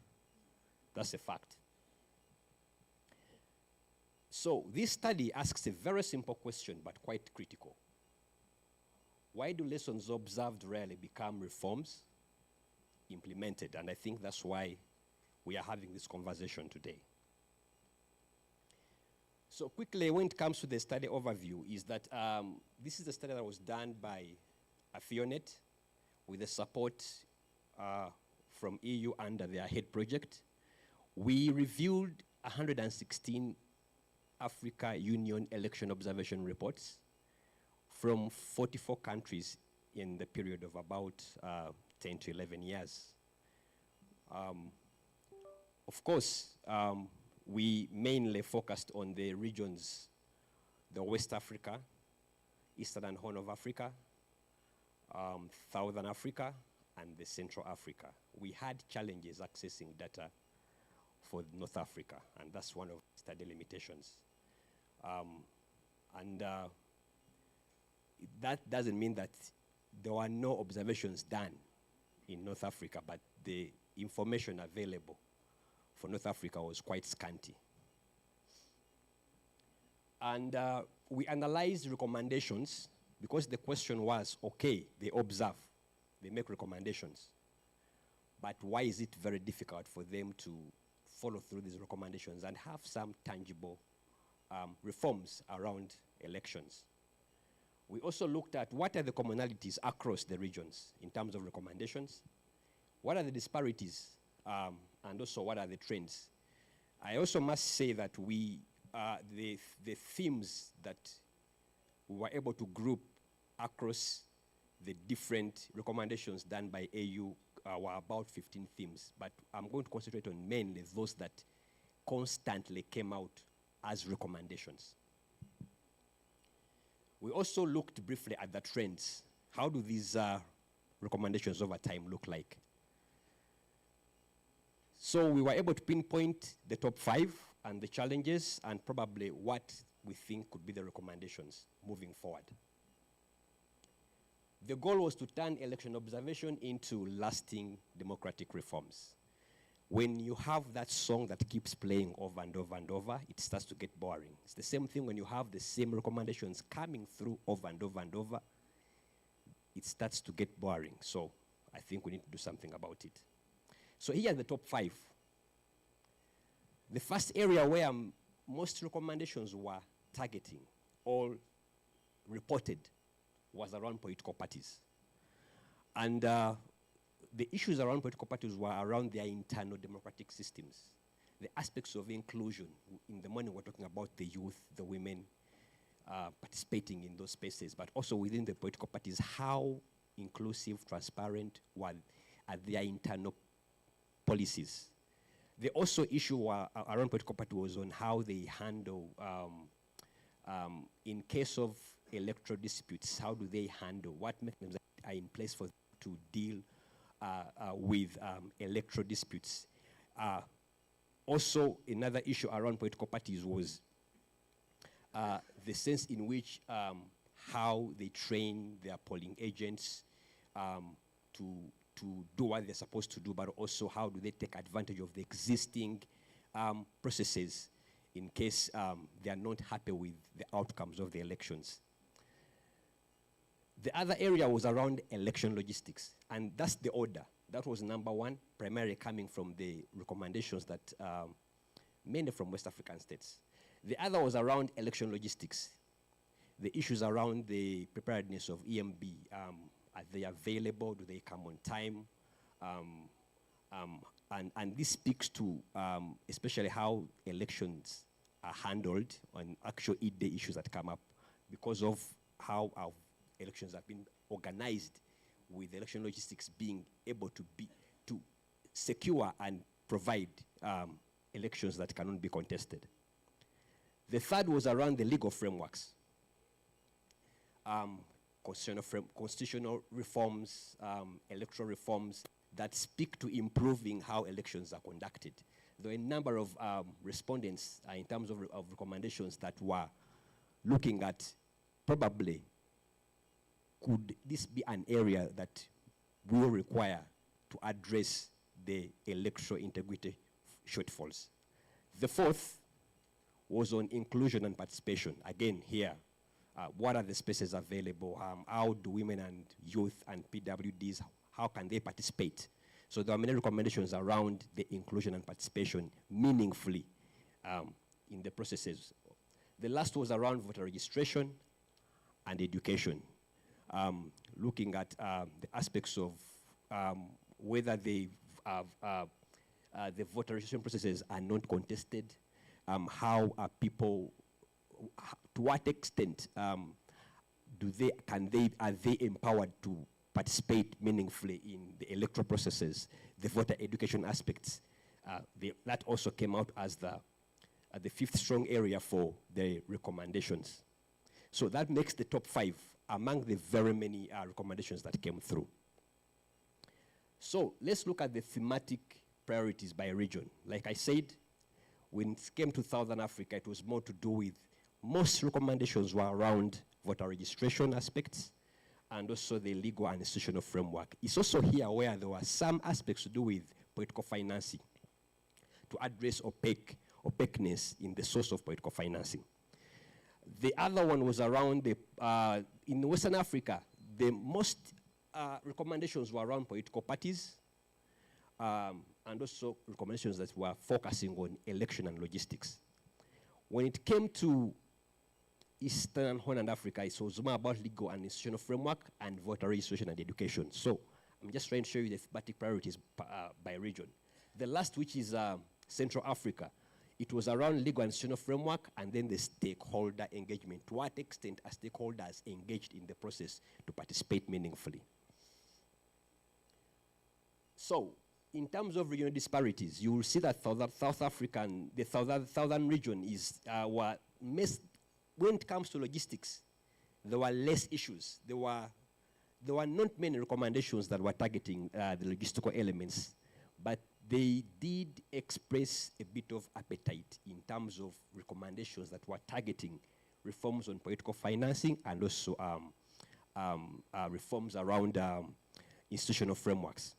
Speaker 5: That's a fact. So this study asks a very simple question, but quite critical. Why do lessons observed rarely become reforms implemented? And I think that's why we are having this conversation today. So quickly, when it comes to the study overview, is that this is a study that was done by AfEONet with the support from EU under their HEAD project. We reviewed 116 Africa Union election observation reports from 44 countries in the period of about 10 to 11 years. Of course, we mainly focused on the regions, the West Africa, Eastern Horn of Africa, Southern Africa, and the Central Africa. We had challenges accessing data for North Africa, and that's one of the study limitations. That doesn't mean that there were no observations done in North Africa, but the information available for North Africa was quite scanty. And we analyzed recommendations because the question was, okay, they observe, they make recommendations, but why is it very difficult for them to follow through these recommendations and have some tangible reforms around elections? We also looked at what are the commonalities across the regions in terms of recommendations, what are the disparities, and also what are the trends. I also must say that the themes that we were able to group across the different recommendations done by AU were about 15 themes, but I'm going to concentrate on mainly those that constantly came out as recommendations. We also looked briefly at the trends. How do these recommendations over time look like? So we were able to pinpoint the top 5 and the challenges and probably what we think could be the recommendations moving forward. The goal was to turn election observation into lasting democratic reforms. When you have that song that keeps playing over and over and over, it starts to get boring. It's the same thing when you have the same recommendations coming through over and over and over, it starts to get boring. So I think we need to do something about it. So here are the top 5. The first area where most recommendations were targeting or reported was around political parties. And the issues around political parties were around their internal democratic systems, the aspects of inclusion. In the morning, we're talking about the youth, the women participating in those spaces, but also within the political parties, how inclusive, transparent are their internal policies. The also issue around political parties was on how they handle, in case of electoral disputes, how do they handle, what mechanisms are in place for to deal with electoral disputes. Also, another issue around political parties was the sense in which how they train their polling agents to do what they're supposed to do, but also how do they take advantage of the existing processes in case they are not happy with the outcomes of the elections. The other area was around election logistics, and that's the order. That was number 1, primarily coming from the recommendations that mainly from West African states. The other was around election logistics, the issues around the preparedness of EMB. Are they available? Do they come on time? And this speaks to especially how elections are handled on actual E-Day issues that come up because of how our elections have been organized, with election logistics being able to secure and provide elections that cannot be contested. The third was around the legal frameworks. Constitutional reforms, electoral reforms that speak to improving how elections are conducted. There were a number of respondents in terms of recommendations that were looking at probably could this be an area that will require to address the electoral integrity shortfalls. The fourth was on inclusion and participation. Again, here, what are the spaces available? How do women and youth and PWDs, how can they participate? So there are many recommendations around the inclusion and participation meaningfully in the processes. The last was around voter registration and education, looking at the aspects of whether the voter registration processes are not contested, how are people, to what extent are they empowered to participate meaningfully in the electoral processes, the voter education aspects. That also came out as the fifth strong area for the recommendations. So that makes the top 5 among the very many recommendations that came through. So let's look at the thematic priorities by region. Like I said, when it came to Southern Africa, it was more to do with, most recommendations were around voter registration aspects and also the legal and institutional framework. It's also here where there were some aspects to do with political financing to address opaqueness in the source of political financing. The other one was around in Western Africa, the most recommendations were around political parties and also recommendations that were focusing on election and logistics. When it came to Eastern Horn and Africa is also more about legal and institutional framework and voter registration and education. So I'm just trying to show you the thematic priorities by region. The last, which is Central Africa, it was around legal and institutional framework and then the stakeholder engagement. To what extent are stakeholders engaged in the process to participate meaningfully? So, in terms of regional disparities, you will see that South African, the southern region is, when it comes to logistics, there were less issues. There were not many recommendations that were targeting the logistical elements, but they did express a bit of appetite in terms of recommendations that were targeting reforms on political financing and also reforms around institutional frameworks.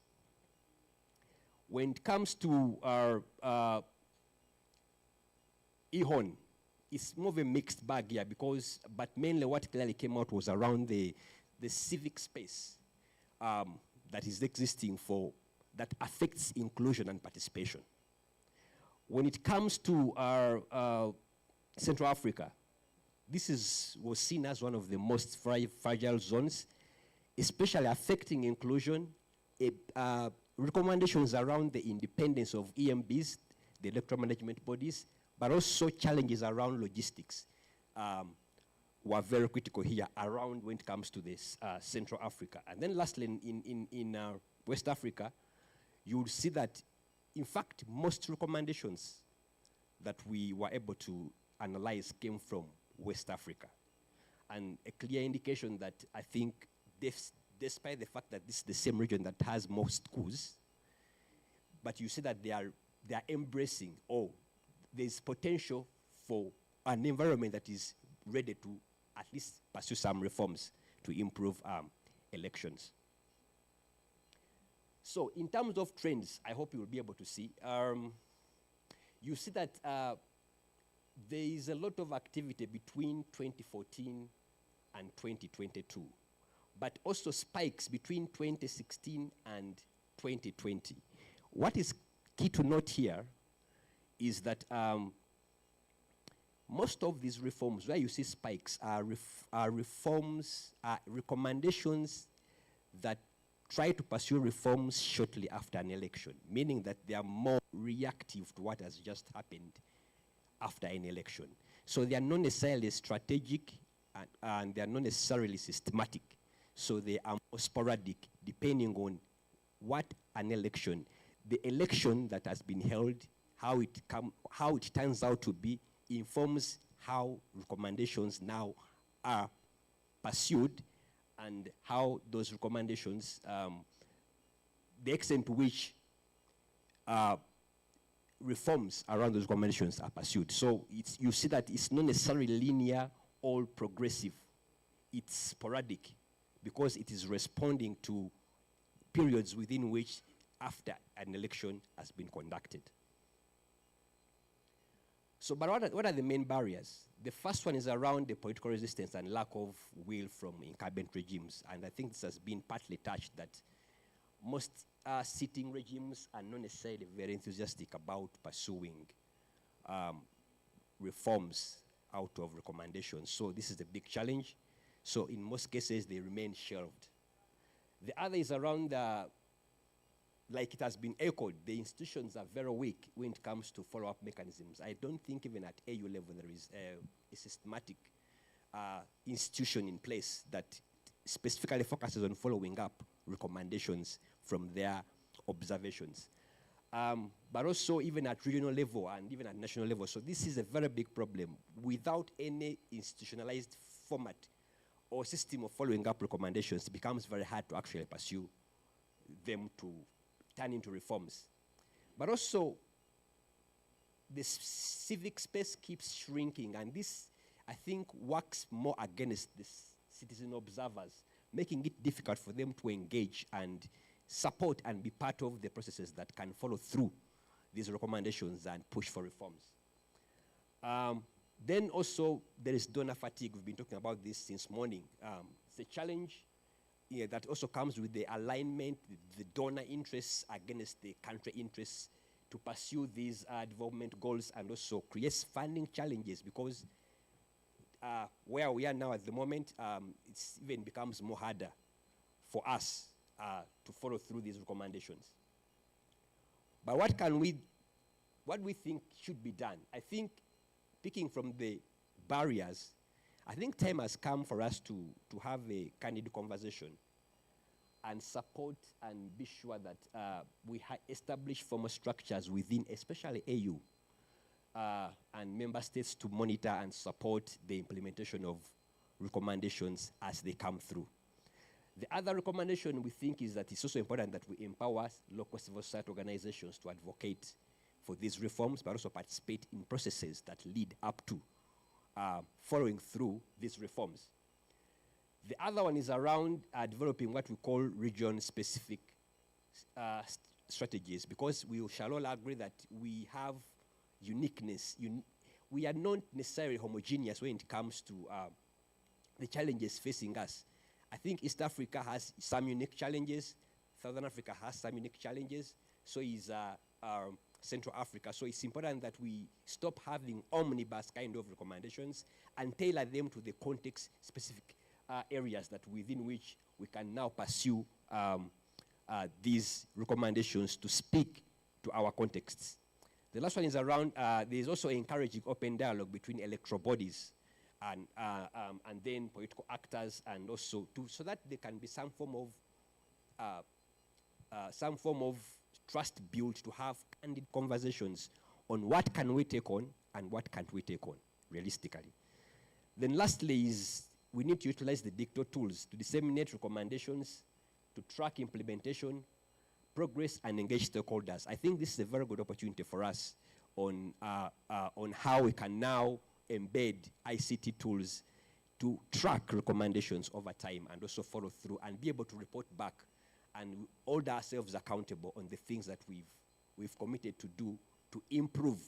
Speaker 5: When it comes to our EHON, it's more of a mixed bag here but mainly what clearly came out was around the civic space that is existing that affects inclusion and participation. When it comes to our Central Africa, this was seen as one of the most fragile zones, especially affecting inclusion, recommendations around the independence of EMBs, the electoral management bodies, but also challenges around logistics were very critical here around when it comes to this Central Africa. And then lastly, in West Africa, you will see that, in fact, most recommendations that we were able to analyze came from West Africa. And a clear indication that I think despite the fact that this is the same region that has most coups, but you see that they are embracing, there's potential for an environment that is ready to at least pursue some reforms to improve elections. So in terms of trends, I hope you will be able to see, you see that there is a lot of activity between 2014 and 2022, but also spikes between 2016 and 2020. What is key to note here is that most of these reforms, where you see spikes, are recommendations that try to pursue reforms shortly after an election, meaning that they are more reactive to what has just happened after an election. So they are not necessarily strategic and they are not necessarily systematic. So they are more sporadic depending on what an election, the election that has been held, how it turns out to be, informs how recommendations now are pursued and how those recommendations, the extent to which reforms around those recommendations are pursued. So you see that it's not necessarily linear or progressive. It's sporadic because it is responding to periods within which after an election has been conducted. So, but what are the main barriers? The first one is around the political resistance and lack of will from incumbent regimes. And I think this has been partly touched that most sitting regimes are not necessarily very enthusiastic about pursuing reforms out of recommendations. So this is a big challenge. So in most cases, they remain shelved. The other is around like it has been echoed, the institutions are very weak when it comes to follow-up mechanisms. I don't think even at AU level there is a systematic institution in place that specifically focuses on following up recommendations from their observations. But also even at regional level and even at national level. So this is a very big problem. Without any institutionalized format or system of following up recommendations, it becomes very hard to actually pursue them to turn into reforms. But also, the civic space keeps shrinking, and this, I think, works more against the citizen observers, making it difficult for them to engage and support and be part of the processes that can follow through these recommendations and push for reforms. Then also, there is donor fatigue. We've been talking about this since morning. It's a challenge that also comes with the alignment, the donor interests against the country interests to pursue these development goals, and also creates funding challenges because where we are now at the moment, it even becomes more harder for us to follow through these recommendations. But what we think should be done, I think, picking from the barriers, I think time has come for us to have a candid conversation and support and be sure that we establish formal structures within, especially AU, and member states to monitor and support the implementation of recommendations as they come through. The other recommendation we think is that it's also important that we empower local civil society organizations to advocate for these reforms, but also participate in processes that lead up to following through these reforms. The other one is around developing what we call region-specific strategies, because we shall all agree that we have uniqueness. We are not necessarily homogeneous when it comes to the challenges facing us. I think East Africa has some unique challenges. Southern Africa has some unique challenges. So is Central Africa. So it's important that we stop having omnibus kind of recommendations and tailor them to the context-specific areas that within which we can now pursue these recommendations to speak to our contexts. The last one is around, there's also encouraging open dialogue between electoral bodies and then political actors, and also so that there can be some form of trust built to have candid conversations on what can we take on and what can't we take on realistically. Then lastly is we need to utilize the digital tools to disseminate recommendations, to track implementation, progress, and engage stakeholders. I think this is a very good opportunity for us on how we can now embed ICT tools to track recommendations over time and also follow through and be able to report back and hold ourselves accountable on the things that we've committed to do to improve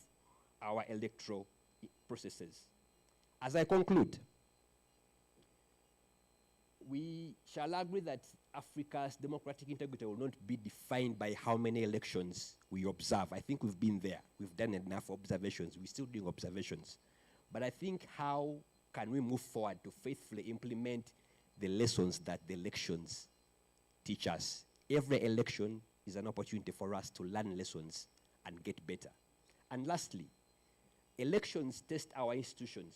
Speaker 5: our electoral processes. As I conclude, we shall agree that Africa's democratic integrity will not be defined by how many elections we observe. I think we've been there. We've done enough observations. We're still doing observations. But I think how can we move forward to faithfully implement the lessons that the elections teach us? Every election is an opportunity for us to learn lessons and get better. And lastly, elections test our institutions.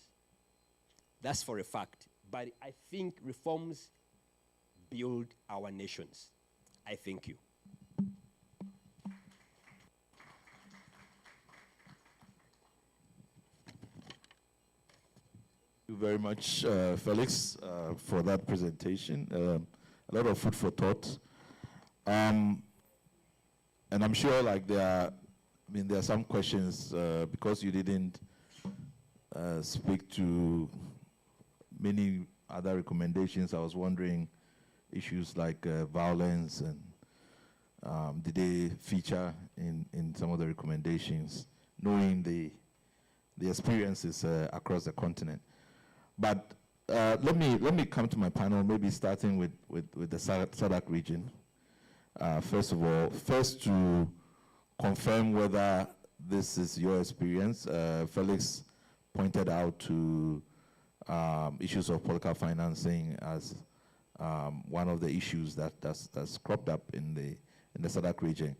Speaker 5: That's for a fact. But I think reforms build our nations. I thank you.
Speaker 2: Thank you very much, Felix, for that presentation. A lot of food for thought. And I'm sure like there are some questions because you didn't speak to many other recommendations. I was wondering issues like violence and did they feature in some of the recommendations, knowing the experiences across the continent. But let me come to my panel, maybe starting with the SADC region. First of all, to confirm whether this is your experience. Felix pointed out to issues of political financing as one of the issues that's cropped up in the SADC region.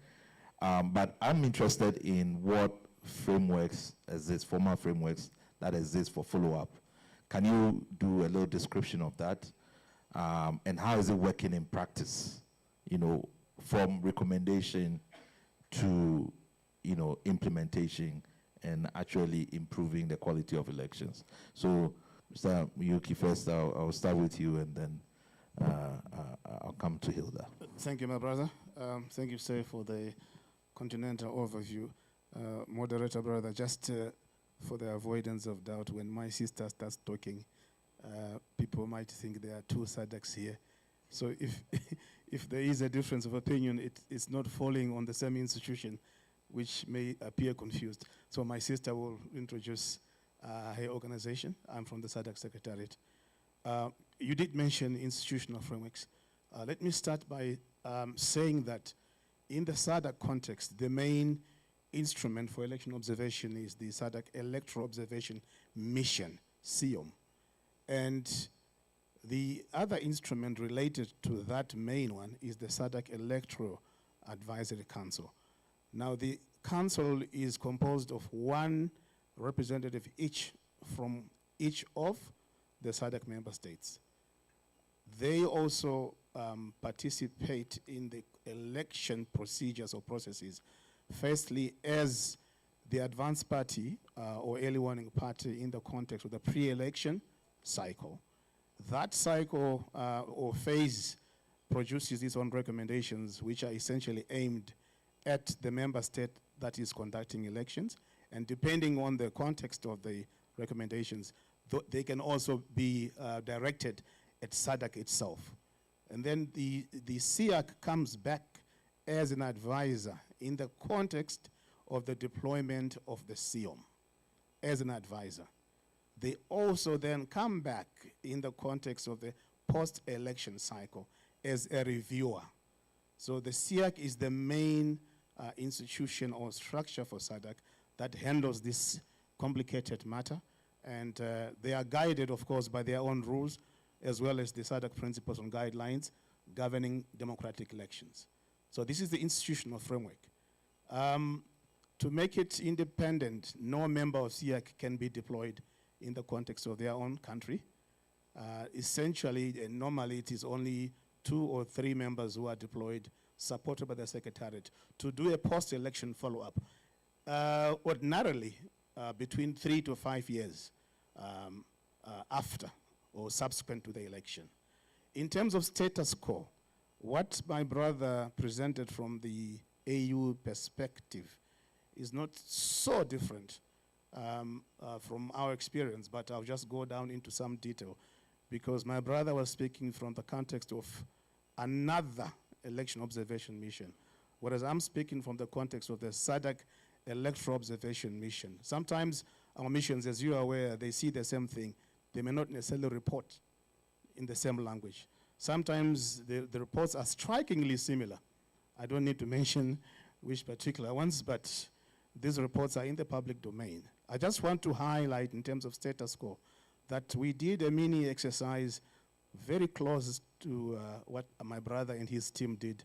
Speaker 2: But I'm interested in what frameworks exist, formal frameworks that exist for follow-up. Can you do a little description of that? And how is it working in practice? You know, from recommendation to, you know, implementation and actually improving the quality of elections. So, Mr. Miyuki, first I'll start with you, and then I'll come to Hilda.
Speaker 8: Thank you, my brother. Thank you, sir, for the continental overview. Moderator, brother, just for the avoidance of doubt, when my sister starts talking, people might think there are two SADCs here. So if there is a difference of opinion, it's not falling on the same institution, which may appear confused. So my sister will introduce her organization. I'm from the SADC Secretariat. You did mention institutional frameworks. Let me start by saying that in the SADC context, the main instrument for election observation is the SADC Electoral Observation Mission, SEOM. And the other instrument related to that main one is the SADC Electoral Advisory Council. Now, the council is composed of one representative each from each of the SADC member states. They also participate in the election procedures or processes. Firstly, as the advanced party or early warning party in the context of the pre-election cycle. That cycle or phase produces its own recommendations, which are essentially aimed at the member state that is conducting elections. And depending on the context of the recommendations, they can also be directed at SADC itself. And then the SEAC comes back as an advisor in the context of the deployment of the SEOM as an advisor. They also then come back in the context of the post-election cycle as a reviewer. So the SEAC is the main institution or structure for SADC that handles this complicated matter. And they are guided, of course, by their own rules, as well as the SADC principles and guidelines governing democratic elections. So this is the institutional framework. To make it independent, no member of SEAC can be deployed in the context of their own country. Essentially, and normally it is only 2 or 3 members who are deployed, supported by the Secretariat, to do a post-election follow-up. Ordinarily, between 3 to 5 years after or subsequent to the election. In terms of status quo, what my brother presented from the AU perspective is not so different from our experience, but I'll just go down into some detail because my brother was speaking from the context of another election observation mission, whereas I'm speaking from the context of the SADC Electoral Observation Mission. Sometimes our missions, as you are aware, they see the same thing. They may not necessarily report in the same language. Sometimes the reports are strikingly similar. I don't need to mention which particular ones, but these reports are in the public domain. I just want to highlight in terms of status quo that we did a mini exercise very close to what my brother and his team did,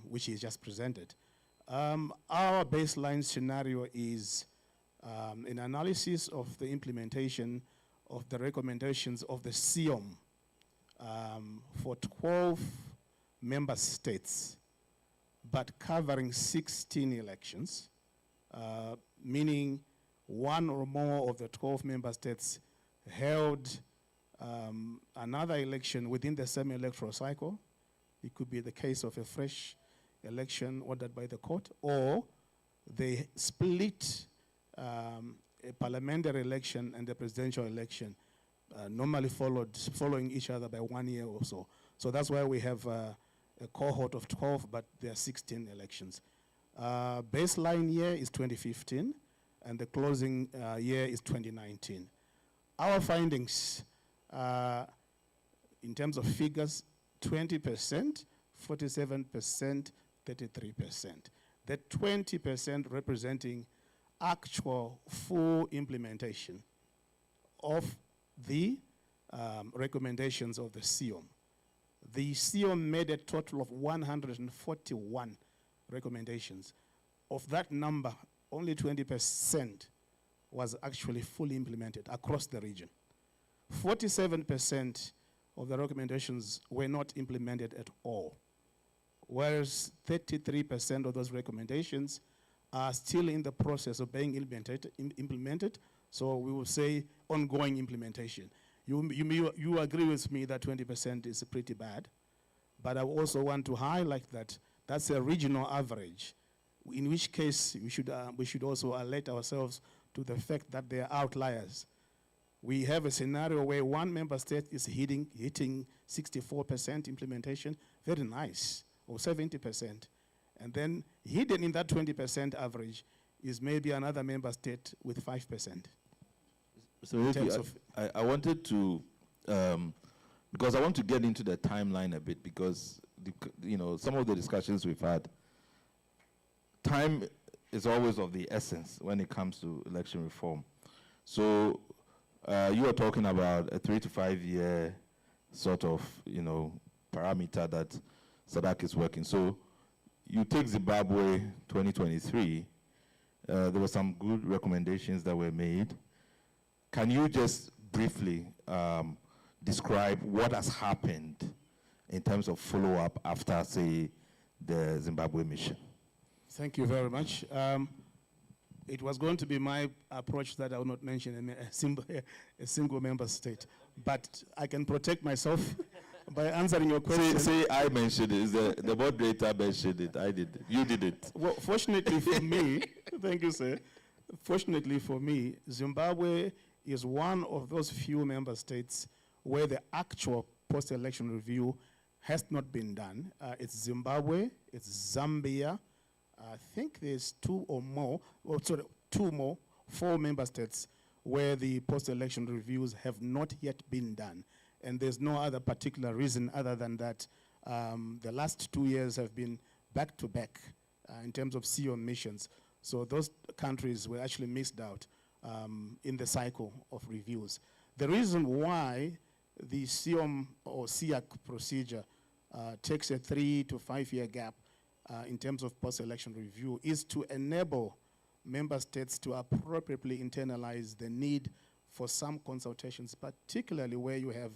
Speaker 8: which he just presented. Our baseline scenario is an analysis of the implementation of the recommendations of the SEOM for 12 member states, but covering 16 elections, meaning 1 or more of the 12 member states held another election within the same electoral cycle. It could be the case of a fresh election ordered by the court, or they split a parliamentary election and a presidential election, normally following each other by 1 year or so. So that's why we have a cohort of 12, but there are 16 elections. Baseline year is 2015, and the closing year is 2019. Our findings, in terms of figures, 20%, 47%, 33%. The 20% representing actual full implementation of the recommendations of the SEOM. The SEOM made a total of 141 recommendations. Of that number, only 20% was actually fully implemented across the region. 47% of the recommendations were not implemented at all, whereas 33% of those recommendations are still in the process of being implemented, so we will say ongoing implementation. You agree with me that 20% is pretty bad, but I also want to highlight that that's a regional average, in which case we should also alert ourselves to the fact that there are outliers. We have a scenario where one member state is hitting 64% implementation, very nice, or 70%. And then hidden in that 20% average is maybe another member state with 5%.
Speaker 2: So I wanted to, because I want to get into the timeline a bit, because some of the discussions we've had, time is always of the essence when it comes to election reform. So you were talking about a 3 to 5 year sort of, parameter that SADC is working. So you take Zimbabwe 2023, there were some good recommendations that were made. Can you just briefly describe what has happened in terms of follow-up after, say, the Zimbabwe mission?
Speaker 8: Thank you very much. It was going to be my approach that I will not mention a single member state, but I can protect myself by answering your question.
Speaker 2: Say I mentioned it. The moderator mentioned it. I did it. You did it.
Speaker 8: Well, fortunately for me, thank you, sir. Fortunately for me, Zimbabwe is one of those few member states where the actual post-election review has not been done. It's Zimbabwe, it's Zambia. I think there's two more, 4 member states where the post-election reviews have not yet been done. And there's no other particular reason other than that the last 2 years have been back-to-back in terms of CEOM missions. So those countries were actually missed out in the cycle of reviews. The reason why the CEOM or SEAC procedure takes a 3 to 5 year gap in terms of post-election review is to enable member states to appropriately internalize the need for some consultations, particularly where you have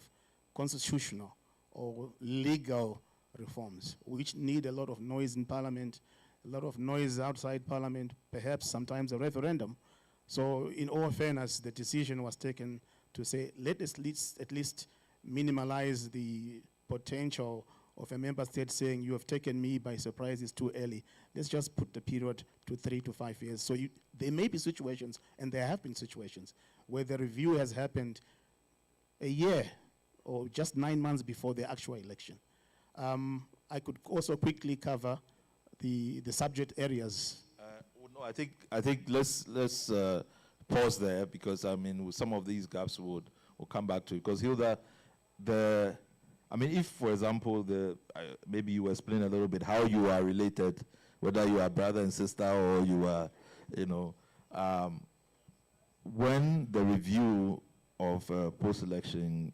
Speaker 8: constitutional or legal reforms, which need a lot of noise in Parliament, a lot of noise outside Parliament, perhaps sometimes a referendum. So in all fairness, the decision was taken to say, let us at least minimize the potential of a member state saying, you have taken me by surprise, it's too early. Let's just put the period to 3 to 5 years. So there may be situations, and there have been situations, where the review has happened a year or just 9 months before the actual election. I could also quickly cover the subject areas.
Speaker 2: No, I think let's pause there, because I mean some of these gaps we'll come back to, because Hilda, if, for example, maybe you explain a little bit how you are related, whether you are brother and sister or you are, when the review of post-election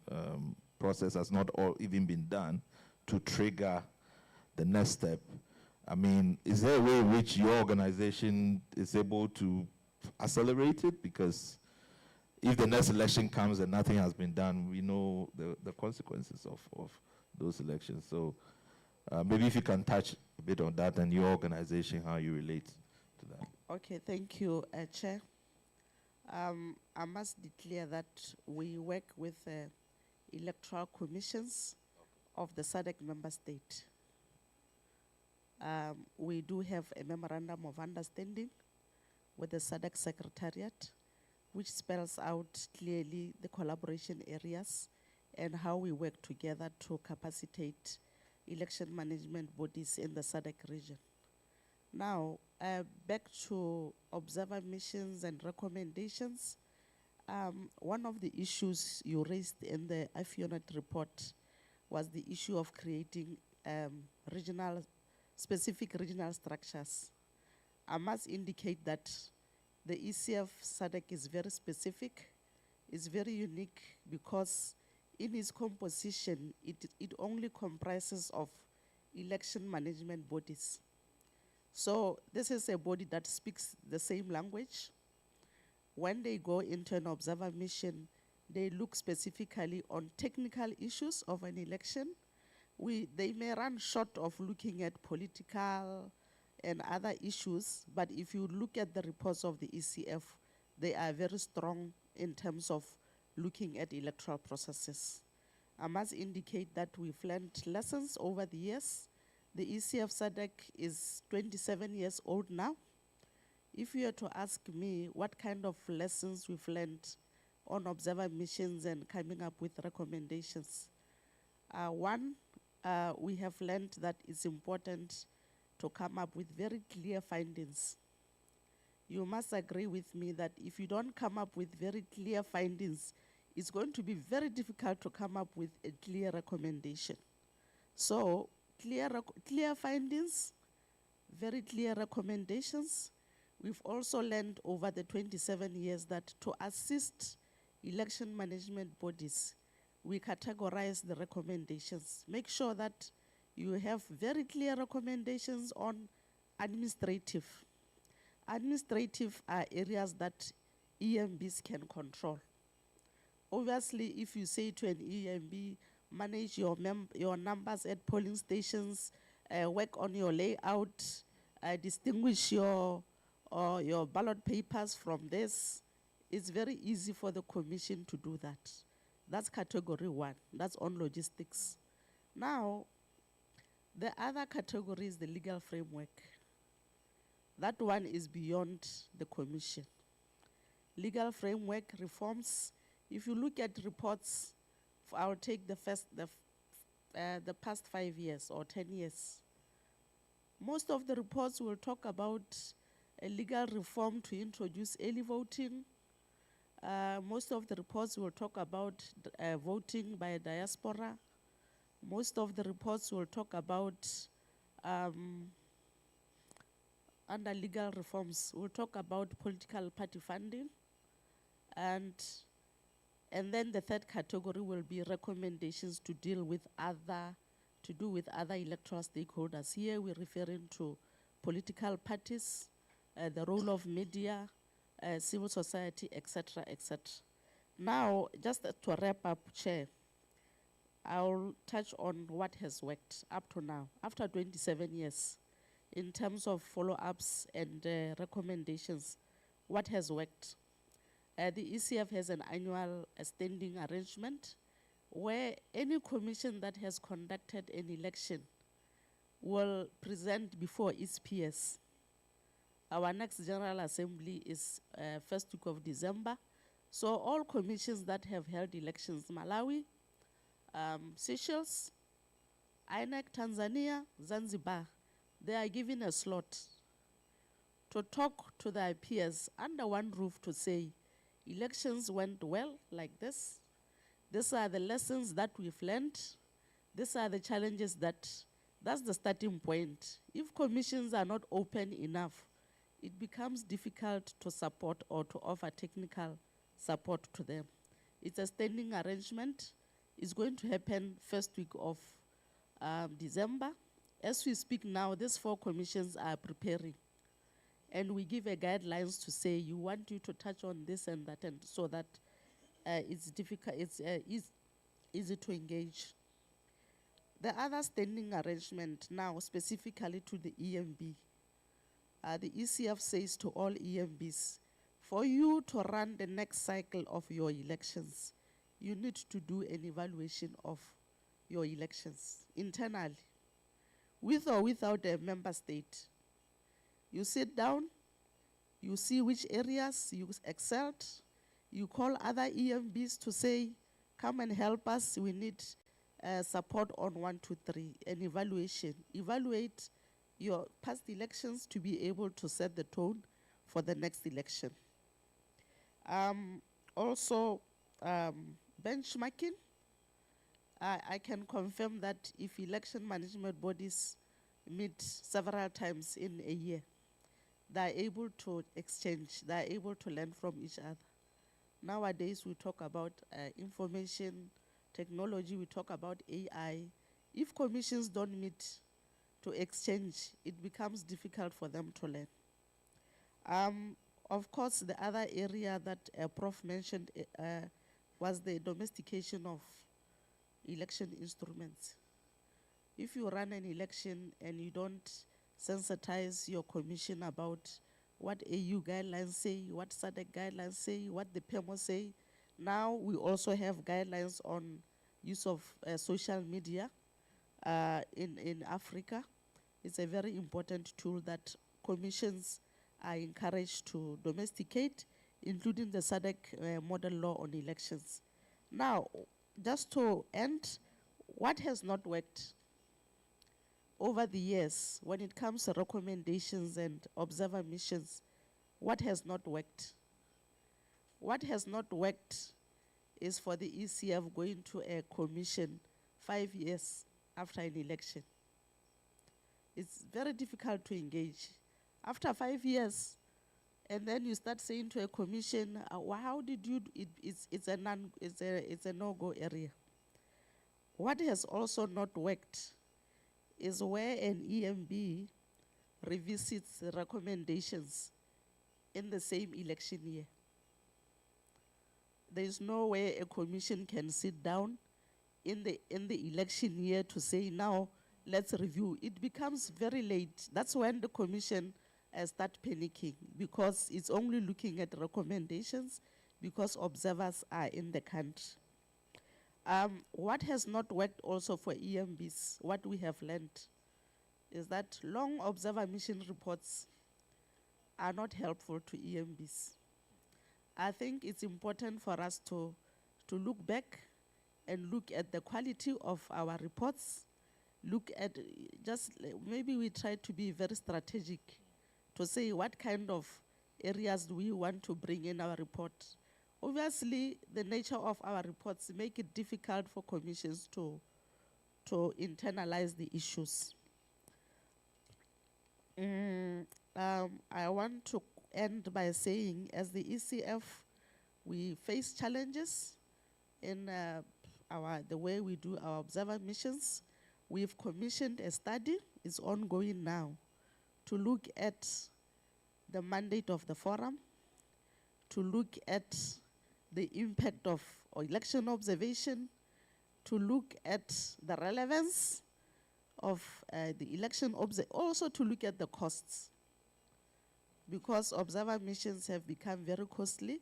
Speaker 2: process has not even been done to trigger the next step, is there a way in which your organization is able to accelerate it? Because if the next election comes and nothing has been done, we know the consequences of those elections. So maybe if you can touch a bit on that and your organization, how you relate to that.
Speaker 14: Okay, thank you, Chair. I must declare that we work with electoral commissions of the SADC member state. We do have a memorandum of understanding with the SADC Secretariat, which spells out clearly the collaboration areas and how we work together to capacitate election management bodies in the SADC region. Now, back to observer missions and recommendations. One of the issues you raised in the AfEONet report was the issue of creating specific regional structures. I must indicate that the ECF SADC is very specific, it's very unique, because in its composition, it only comprises of election management bodies. So this is a body that speaks the same language. When they go into an observer mission, they look specifically on technical issues of an election. They may run short of looking at political and other issues, but if you look at the reports of the ECF, they are very strong in terms of looking at electoral processes. I must indicate that we've learned lessons over the years. The ECF SADC is 27 years old now. If you were to ask me what kind of lessons we've learned on observer missions and coming up with recommendations, we have learned that it's important to come up with very clear findings. You must agree with me that if you don't come up with very clear findings, it's going to be very difficult to come up with a clear recommendation. So clear findings, very clear recommendations. We've also learned over the 27 years that to assist election management bodies, we categorize the recommendations. Make sure that you have very clear recommendations on administrative. Administrative are areas that EMBs can control. Obviously, if you say to an EMB, manage your numbers at polling stations, work on your layout, distinguish your ballot papers from this, it's very easy for the commission to do that. That's category 1, that's on logistics. Now, the other category is the legal framework. That one is beyond the commission. Legal framework reforms, if you look at reports, I'll take the past 5 years or 10 years. Most of the reports will talk about a legal reform to introduce early voting. Most of the reports will talk about voting by diaspora. Most of the reports will talk about, under legal reforms, we'll talk about political party funding. And then the third category will be recommendations to deal with other electoral stakeholders. Here we're referring to political parties, the role of media, civil society, etc., etc. Now, just to wrap up, Chair, I'll touch on what has worked up to now, after 27 years, in terms of follow-ups and recommendations, what has worked. The ECF has an annual standing arrangement where any commission that has conducted an election will present before its peers. Our next General Assembly is first week of December. So all commissions that have held elections, Malawi, Seychelles, INEC, Tanzania, Zanzibar, they are given a slot to talk to their peers under one roof to say, elections went well like this. These are the lessons that we've learned. These are the challenges that's the starting point. If commissions are not open enough, it becomes difficult to support or to offer technical support to them. It's a standing arrangement. It's going to happen first week of December. As we speak now, these 4 commissions are preparing. And we give a guidelines to say, you want you to touch on this and that, and so that it's difficult, it's easy to engage. The other standing arrangement now, specifically to the EMB, the ECF says to all EMBs, for you to run the next cycle of your elections, you need to do an evaluation of your elections internally, with or without a member state. You sit down, you see which areas you excelled, you call other EMBs to say, come and help us, we need support on 1, 2, 3, an evaluation. Evaluate your past elections to be able to set the tone for the next election. Also, benchmarking. I can confirm that if election management bodies meet several times in a year, they are able to exchange, they are able to learn from each other. Nowadays, we talk about information technology, we talk about AI. If commissions don't meet to exchange, it becomes difficult for them to learn. Of course, the other area that Prof mentioned was the domestication of election instruments. If you run an election and you don't sensitize your commission about what AU guidelines say, what SADC guidelines say, what the PEMO say, now we also have guidelines on use of social media in Africa. It's a very important tool that commissions are encouraged to domesticate, including the SADC model law on elections. Now, just to end, what has not worked over the years when it comes to recommendations and observer missions? What has not worked? What has not worked is for the ECF going to a commission 5 years after an election. It's very difficult to engage. After 5 years, And then you start saying to a commission, well, how did you, it's a no-go area. What has also not worked is where an EMB revisits recommendations in the same election year. There is no way a commission can sit down in the election year to say, now let's review. It becomes very late. That's when the commission start panicking, because it's only looking at recommendations because observers are in the country. What has not worked also for EMBs, what we have learned, is that long observer mission reports are not helpful to EMBs. I think it's important for us to look back and look at the quality of our reports, look at maybe we try to be very strategic to say what kind of areas do we want to bring in our report. Obviously, the nature of our reports make it difficult for commissions to internalize the issues. I want to end by saying, as the ECF, we face challenges in the way we do our observer missions. We've commissioned a study, it's ongoing now, to look at the mandate of the forum, to look at the impact of election observation, to look at the relevance of the election, also to look at the costs. Because observer missions have become very costly,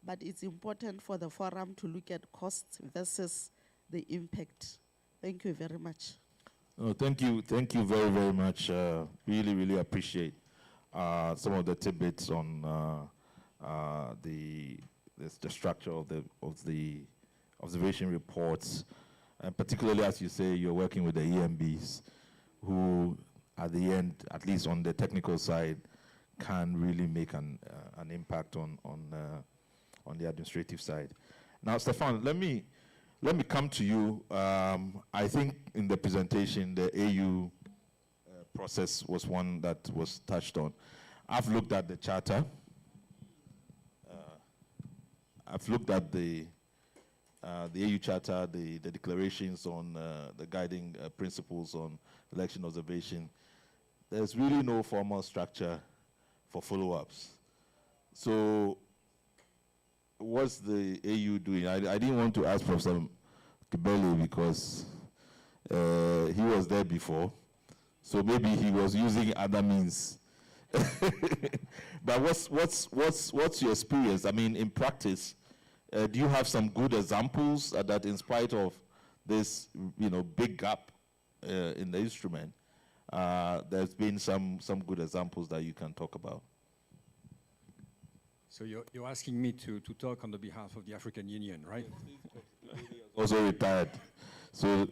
Speaker 14: but it's important for the forum to look at costs versus the impact. Thank you very much.
Speaker 2: Oh, thank you very, very much. Really, really appreciate some of the tidbits on the structure of the observation reports, and particularly, as you say, you're working with the EMBs, who, at the end, at least on the technical side, can really make an impact on the administrative side. Now, Stefan, let me come to you. I think in the presentation, the AU process was one that was touched on. I've looked at the charter. I've looked at the AU charter, the declarations on the guiding principles on election observation. There's really no formal structure for follow-ups. So what's the AU doing? I didn't want to ask Professor Kibele because he was there before, so maybe he was using other means. But what's your experience? I mean, in practice, do you have some good examples that, in spite of this, big gap in the instrument, there's been some good examples that you can talk about?
Speaker 12: So you're asking me to talk on the behalf of the African Union, right?
Speaker 2: Also retired, so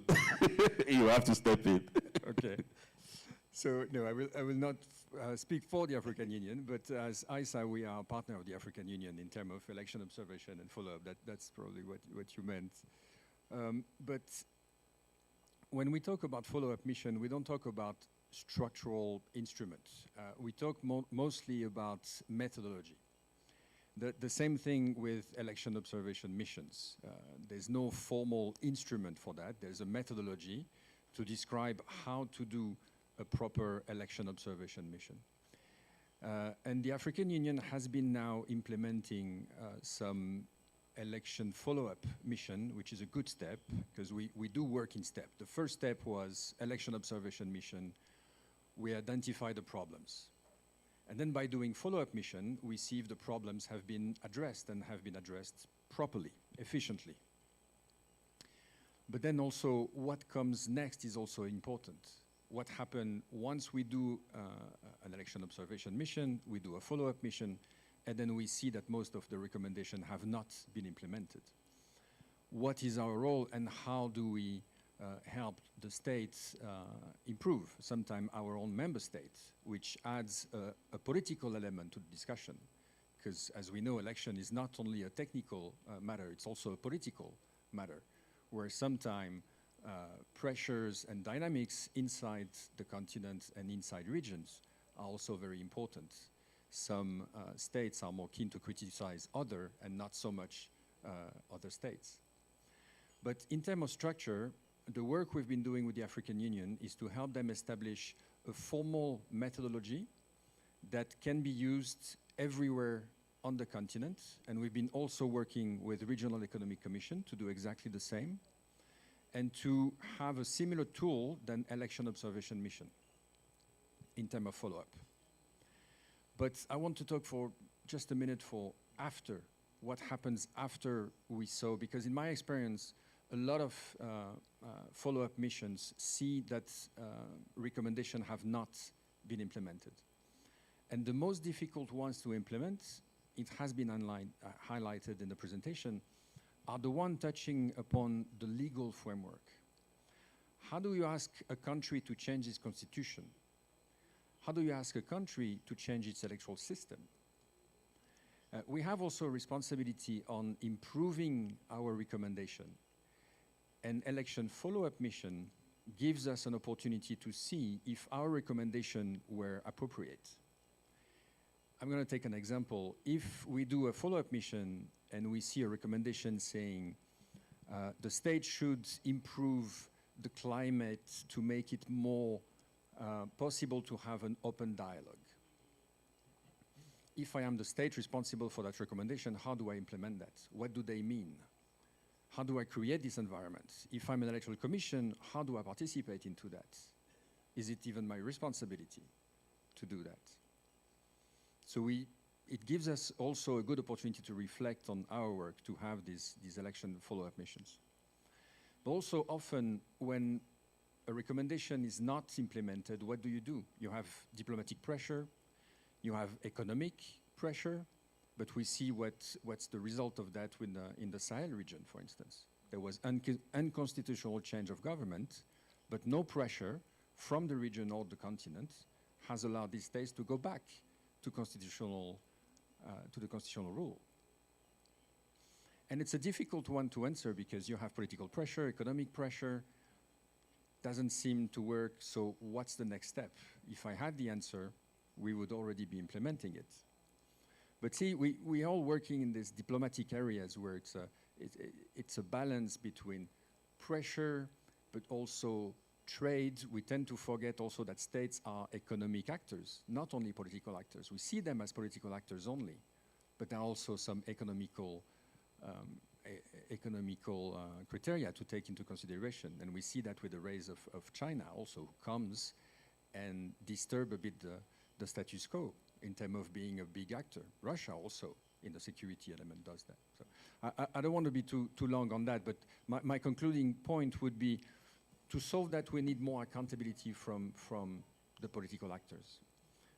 Speaker 2: you have to step in.
Speaker 12: Okay. So no, I will not speak for the African Union, but as ISA, we are a partner of the African Union in terms of election observation and follow-up. That's probably what you meant. But when we talk about follow-up mission, we don't talk about structural instruments. We talk mostly about methodology. The same thing with election observation missions. There's no formal instrument for that. There's a methodology to describe how to do a proper election observation mission. And the African Union has been now implementing some election follow-up mission, which is a good step, because we do work in step. The first step was election observation mission. We identify the problems. And then by doing follow-up mission, we see if the problems have been addressed and have been addressed properly, efficiently. But then also what comes next is also important. What happens once we do an election observation mission, we do a follow-up mission, and then we see that most of the recommendations have not been implemented. What is our role and how do we help the states improve, sometimes our own member states, which adds a political element to the discussion. Because as we know, election is not only a technical matter, it's also a political matter, where sometimes pressures and dynamics inside the continent and inside regions are also very important. some states are more keen to criticize other and not so much other states. But in terms of structure, the work we've been doing with the African Union is to help them establish a formal methodology that can be used everywhere on the continent. And we've been also working with Regional Economic Commission to do exactly the same, and to have a similar tool than election observation mission in terms of follow-up. But I want to talk for just a minute for after, what happens after we saw, because in my experience, a lot of follow-up missions see that recommendations have not been implemented. And the most difficult ones to implement, it has been highlighted in the presentation, are the one touching upon the legal framework. How do you ask a country to change its constitution? How do you ask a country to change its electoral system? We have also a responsibility on improving our recommendation. An election follow-up mission gives us an opportunity to see if our recommendation were appropriate. I'm going to take an example. If we do a follow-up mission and we see a recommendation saying the state should improve the climate to make it more possible to have an open dialogue. If I am the state responsible for that recommendation, how do I implement that? What do they mean? How do I create this environment? If I'm an electoral commission, how do I participate into that? Is it even my responsibility to do that? So it gives us also a good opportunity to reflect on our work, to have these election follow-up missions. But also often when a recommendation is not implemented, what do? You have diplomatic pressure, you have economic pressure, but we see what's the result of that in the Sahel region, for instance. There was unconstitutional change of government, but no pressure from the region or the continent has allowed these states to go back to the constitutional rule. And it's a difficult one to answer because you have political pressure, economic pressure, doesn't seem to work, so what's the next step? If I had the answer, we would already be implementing it. But see, we all working in these diplomatic areas where it's a balance between pressure, but also trade. We tend to forget also that states are economic actors, not only political actors. We see them as political actors only, but there are also some economical criteria to take into consideration. And we see that with the rise of China also, who comes and disturb a bit the status quo in terms of being a big actor. Russia also, in the security element, does that. So I don't want to be too long on that, but my concluding point would be to solve that, we need more accountability from the political actors.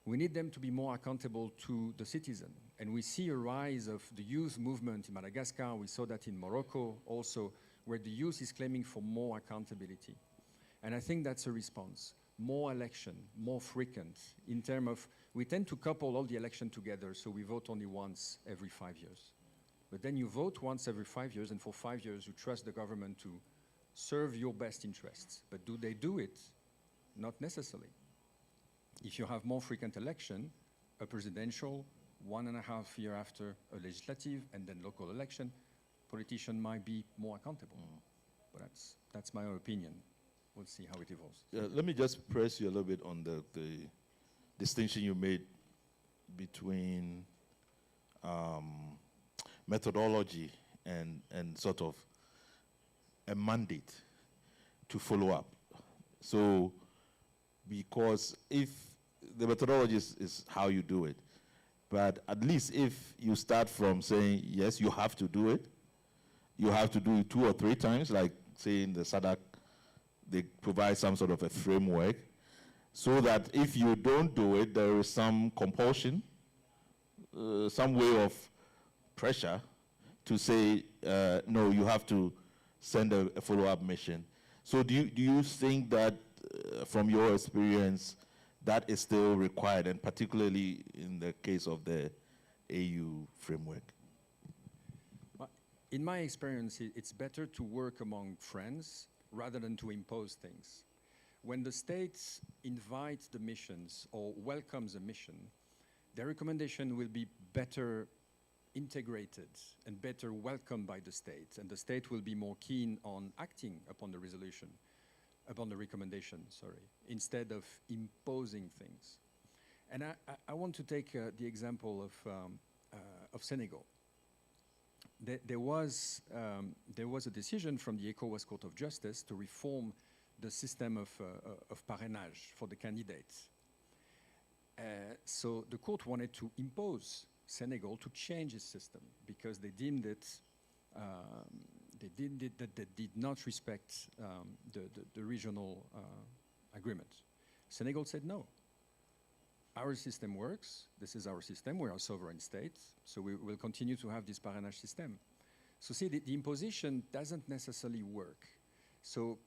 Speaker 12: We need them to be more accountable to the citizen. And we see a rise of the youth movement in Madagascar. We saw that in Morocco also, where the youth is claiming for more accountability. And I think that's a response. More election, more frequent, in terms of, we tend to couple all the election together, so we vote only once every 5 years. But then you vote once every 5 years, and for 5 years you trust the government to serve your best interests. But do they do it? Not necessarily. If you have more frequent election, a presidential, 1.5 years after a legislative, and then local election, politician might be more accountable. But that's my own opinion. We'll see how it evolves.
Speaker 2: Yeah, let me just press you a little bit on the distinction you made between methodology and sort of a mandate to follow up. So, because if the methodology is how you do it, but at least if you start from saying, yes, you have to do it, you have to do it 2 or 3 times, like say in the SADC, they provide some sort of a framework, so that if you don't do it, there is some compulsion, some way of pressure to say, no, you have to send a follow-up mission. So do you think that, from your experience, that is still required, and particularly in the case of the AU framework?
Speaker 12: In my experience, it's better to work among friends rather than to impose things. When the states invite the missions or welcomes a mission, their recommendation will be better integrated and better welcomed by the state, and the state will be more keen on acting upon the resolution, upon the recommendation, sorry, instead of imposing things. And I want to take the example of Senegal. There was a decision from the ECOWAS Court of Justice to reform the system of parrainage for the candidates. So the court wanted to impose Senegal to change its system because they deemed it, that they did not respect the regional agreement. Senegal said no. Our system works. This is our system. We are a sovereign state, so we will continue to have this parrainage system. So see, the imposition doesn't necessarily work. So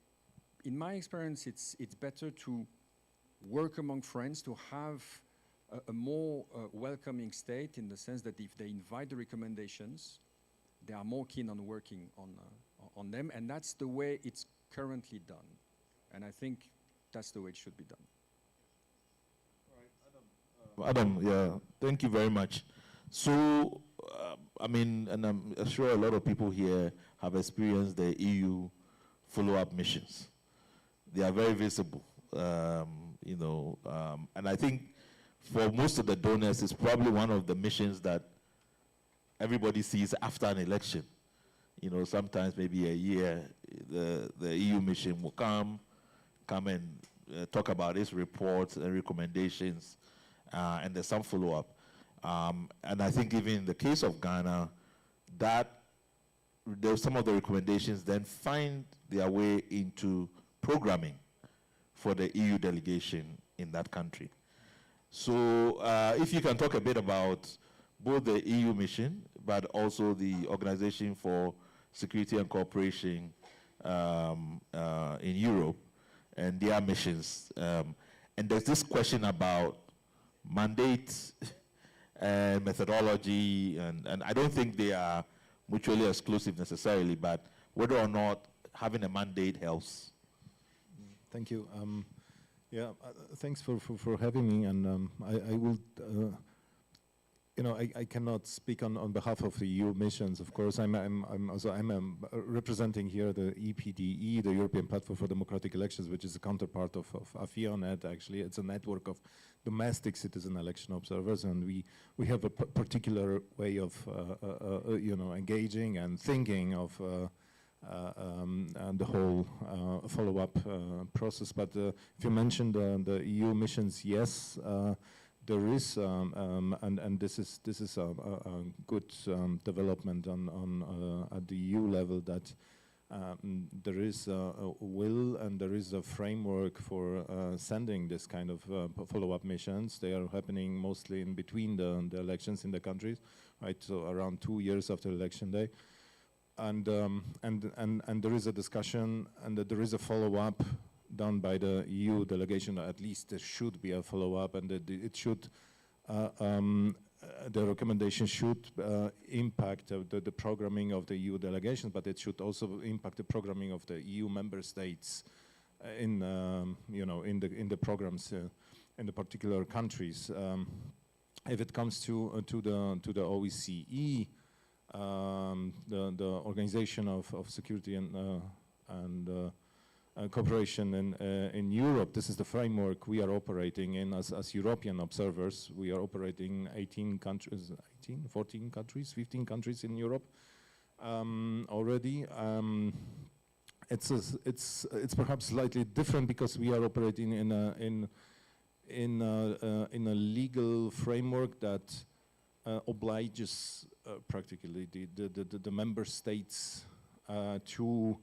Speaker 12: in my experience, it's better to work among friends, to have a more welcoming state in the sense that if they invite the recommendations, they are more keen on working on them, and that's the way it's currently done. And I think that's the way it should be done.
Speaker 2: Adam, yeah, thank you very much. So, I mean, and I'm sure a lot of people here have experienced the EU follow-up missions. They are very visible, you know, and I think for most of the donors, it's probably one of the missions that everybody sees after an election. You know, sometimes maybe a year, the EU mission will come and talk about its reports and recommendations, and there's some follow-up. And I think even in the case of Ghana, that some of the recommendations then find their way into programming for the EU delegation in that country. So if you can talk a bit about both the EU mission, but also the Organization for Security and Cooperation in Europe and their missions. And there's this question about mandate and methodology, and I don't think they are mutually exclusive necessarily, but whether or not having a mandate helps.
Speaker 9: Thank you. Yeah, thanks for having me, and I will, you know, I cannot speak on behalf of the EU missions. Of course, I'm representing here the EPDE, the European Platform for Democratic Elections, which is a counterpart of AfEONet. Actually, it's a network of domestic citizen election observers, and we have a particular way of you know, engaging and thinking of and the whole follow-up process. But if you mentioned the EU missions, yes, there is, and this is a good development on at the EU level, that there is a will and there is a framework for sending this kind of follow-up missions. They are happening mostly in between the elections in the countries, right? So around 2 years after election day. And there is a discussion, and there is a follow-up done by the EU delegation. At least there should be a follow-up, and it should, the recommendation should impact the programming of the EU delegation, but it should also impact the programming of the EU member states in, you know, in the programs in the particular countries. If it comes to the OSCE. The Organization of Security and Cooperation in Europe, this is the framework we are operating in as European observers. We are operating 18 countries, 14 countries, 15 countries in Europe already. It's perhaps slightly different because we are operating in a legal framework that obliges practically the member states to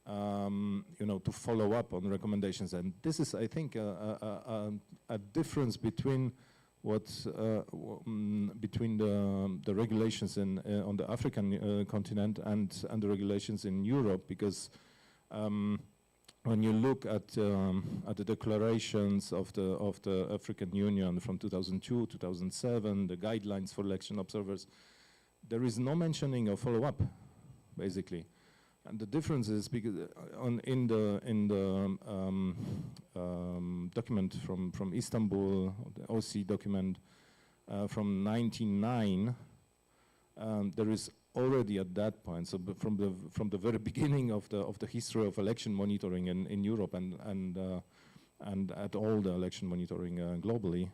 Speaker 9: you know, to follow up on recommendations, and this is, I think, a difference between what between the regulations on the African continent and the regulations in Europe, because when you look at the declarations of the African Union from 2002, 2007, the guidelines for election observers, there is no mentioning of follow-up, basically. And the difference is because in the document from Istanbul, the OC document, from 1999, there is already at that point, so from the very beginning of the history of election monitoring in Europe and at all the election monitoring globally,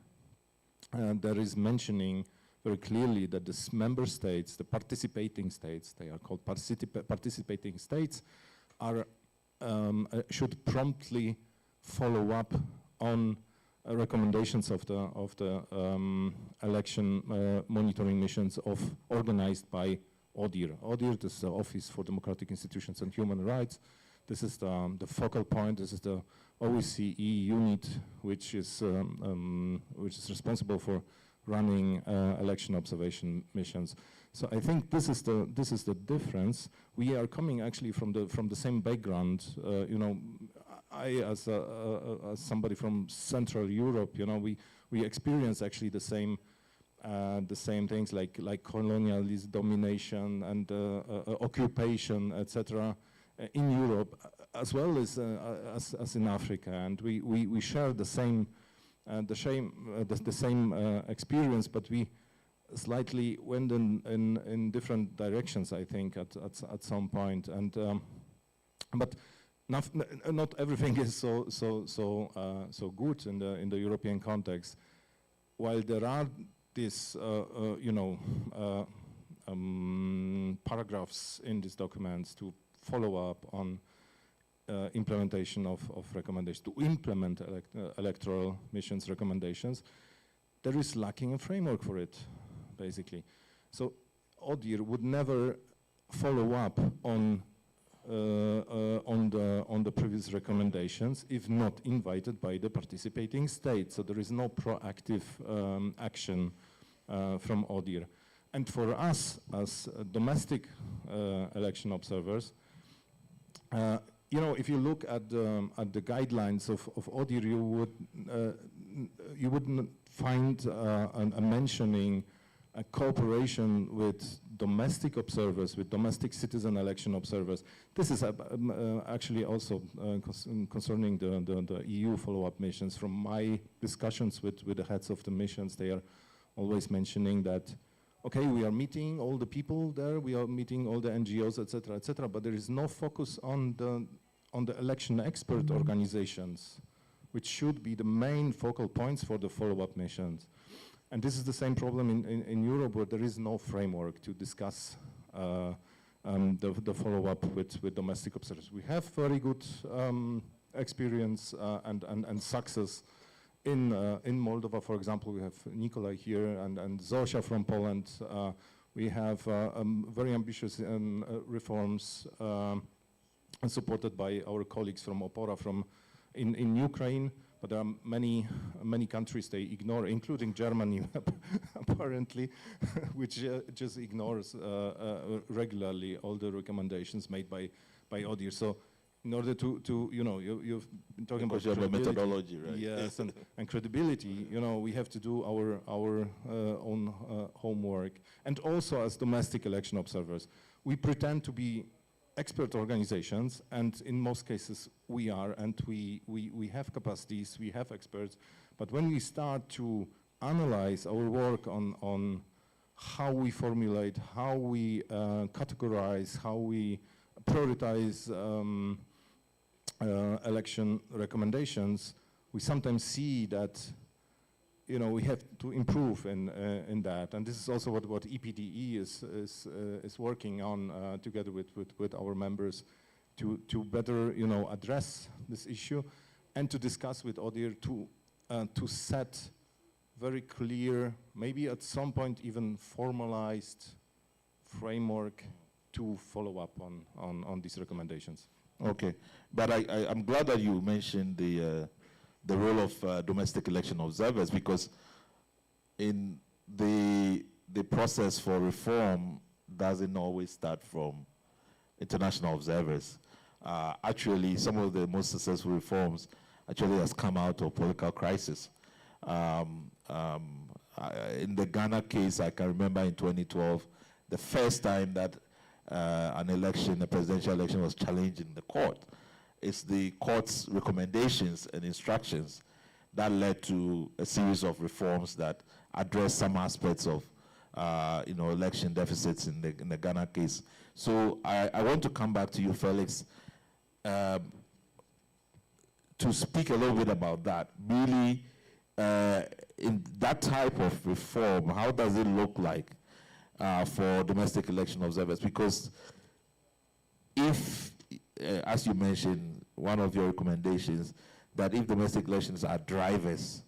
Speaker 9: there is mentioning very clearly that the member states, the participating states, they are called participating states, are should promptly follow up on recommendations of the election monitoring missions organized by ODIHR. ODIHR, this is the Office for Democratic Institutions and Human Rights. This is the focal point. This is the OSCE unit, which is responsible for running election observation missions. So I think this is the difference. We are coming actually from the same background. You know, I as somebody from Central Europe, you know, we experience actually the same things like colonialism, domination, and occupation, etc. In Europe, as well as in Africa, and we share the same experience, but we slightly went in different directions, I think, at some point, and but not everything is so good in the European context. While there are these paragraphs in these documents to follow up on implementation of recommendations, to implement electoral missions recommendations, there is lacking a framework for it, basically. So ODIHR would never follow up on the previous recommendations if not invited by the participating states. So there is no proactive action from ODIHR. And for us as domestic election observers, you know, if you look at the guidelines of ODIHR, you wouldn't find a mentioning a cooperation with domestic observers, with domestic citizen election observers. This is actually also concerning the EU follow-up missions. From my discussions with the heads of the missions, they are always mentioning that, okay, we are meeting all the people there, we are meeting all the NGOs, etc., but there is no focus on the election expert organizations, which should be the main focal points for the follow-up missions. And this is the same problem in Europe, where there is no framework to discuss the follow-up with domestic observers. We have very good experience and success in Moldova, for example. We have Nikolai here and Zosia from Poland. We have very ambitious reforms supported by our colleagues from Opora in Ukraine. But there are many countries they ignore, including Germany, apparently, which just ignores regularly all the recommendations made by ODIHR. So, in order to you know, you've been talking about
Speaker 2: the methodology, right?
Speaker 9: Yes, and credibility. You know, we have to do our own homework, and also as domestic election observers, we pretend to be expert organizations, and in most cases we are, and we have capacities, we have experts, but when we start to analyze our work on how we formulate, how we categorize, how we prioritize election recommendations, we sometimes see that, you know, we have to improve in that, and this is also what EPDE is working on together with our members to better, you know, address this issue, and to discuss with ODIHR to set very clear, maybe at some point even formalized framework to follow up on these recommendations.
Speaker 2: Okay, but I'm glad that you mentioned the role of domestic election observers, because in the process for reform doesn't always start from international observers. Actually, some of the most successful reforms actually has come out of political crisis. In the Ghana case, I can remember in 2012, the first time that a presidential election was challenged in the court. It's the court's recommendations and instructions that led to a series of reforms that address some aspects of election deficits in the Ghana case. So I want to come back to you, Felix, to speak a little bit about that. Really, in that type of reform, how does it look like for domestic election observers? Because if, as you mentioned, one of your recommendations, that if domestic elections are drivers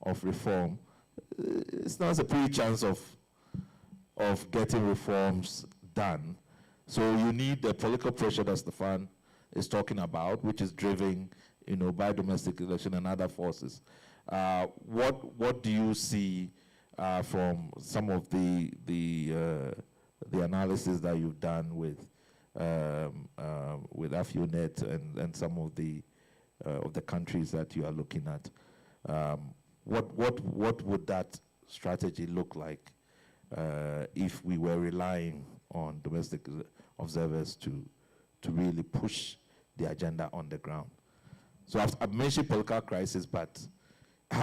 Speaker 2: of reform, it's not a pretty chance of getting reforms done. So you need the political pressure that Stefan is talking about, which is driven, by domestic election and other forces. What do you see from some of the analysis that you've done with AfEONet and some of the countries that you are looking at? What would that strategy look like if we were relying on domestic observers to really push the agenda on the ground? So I've mentioned political crisis, but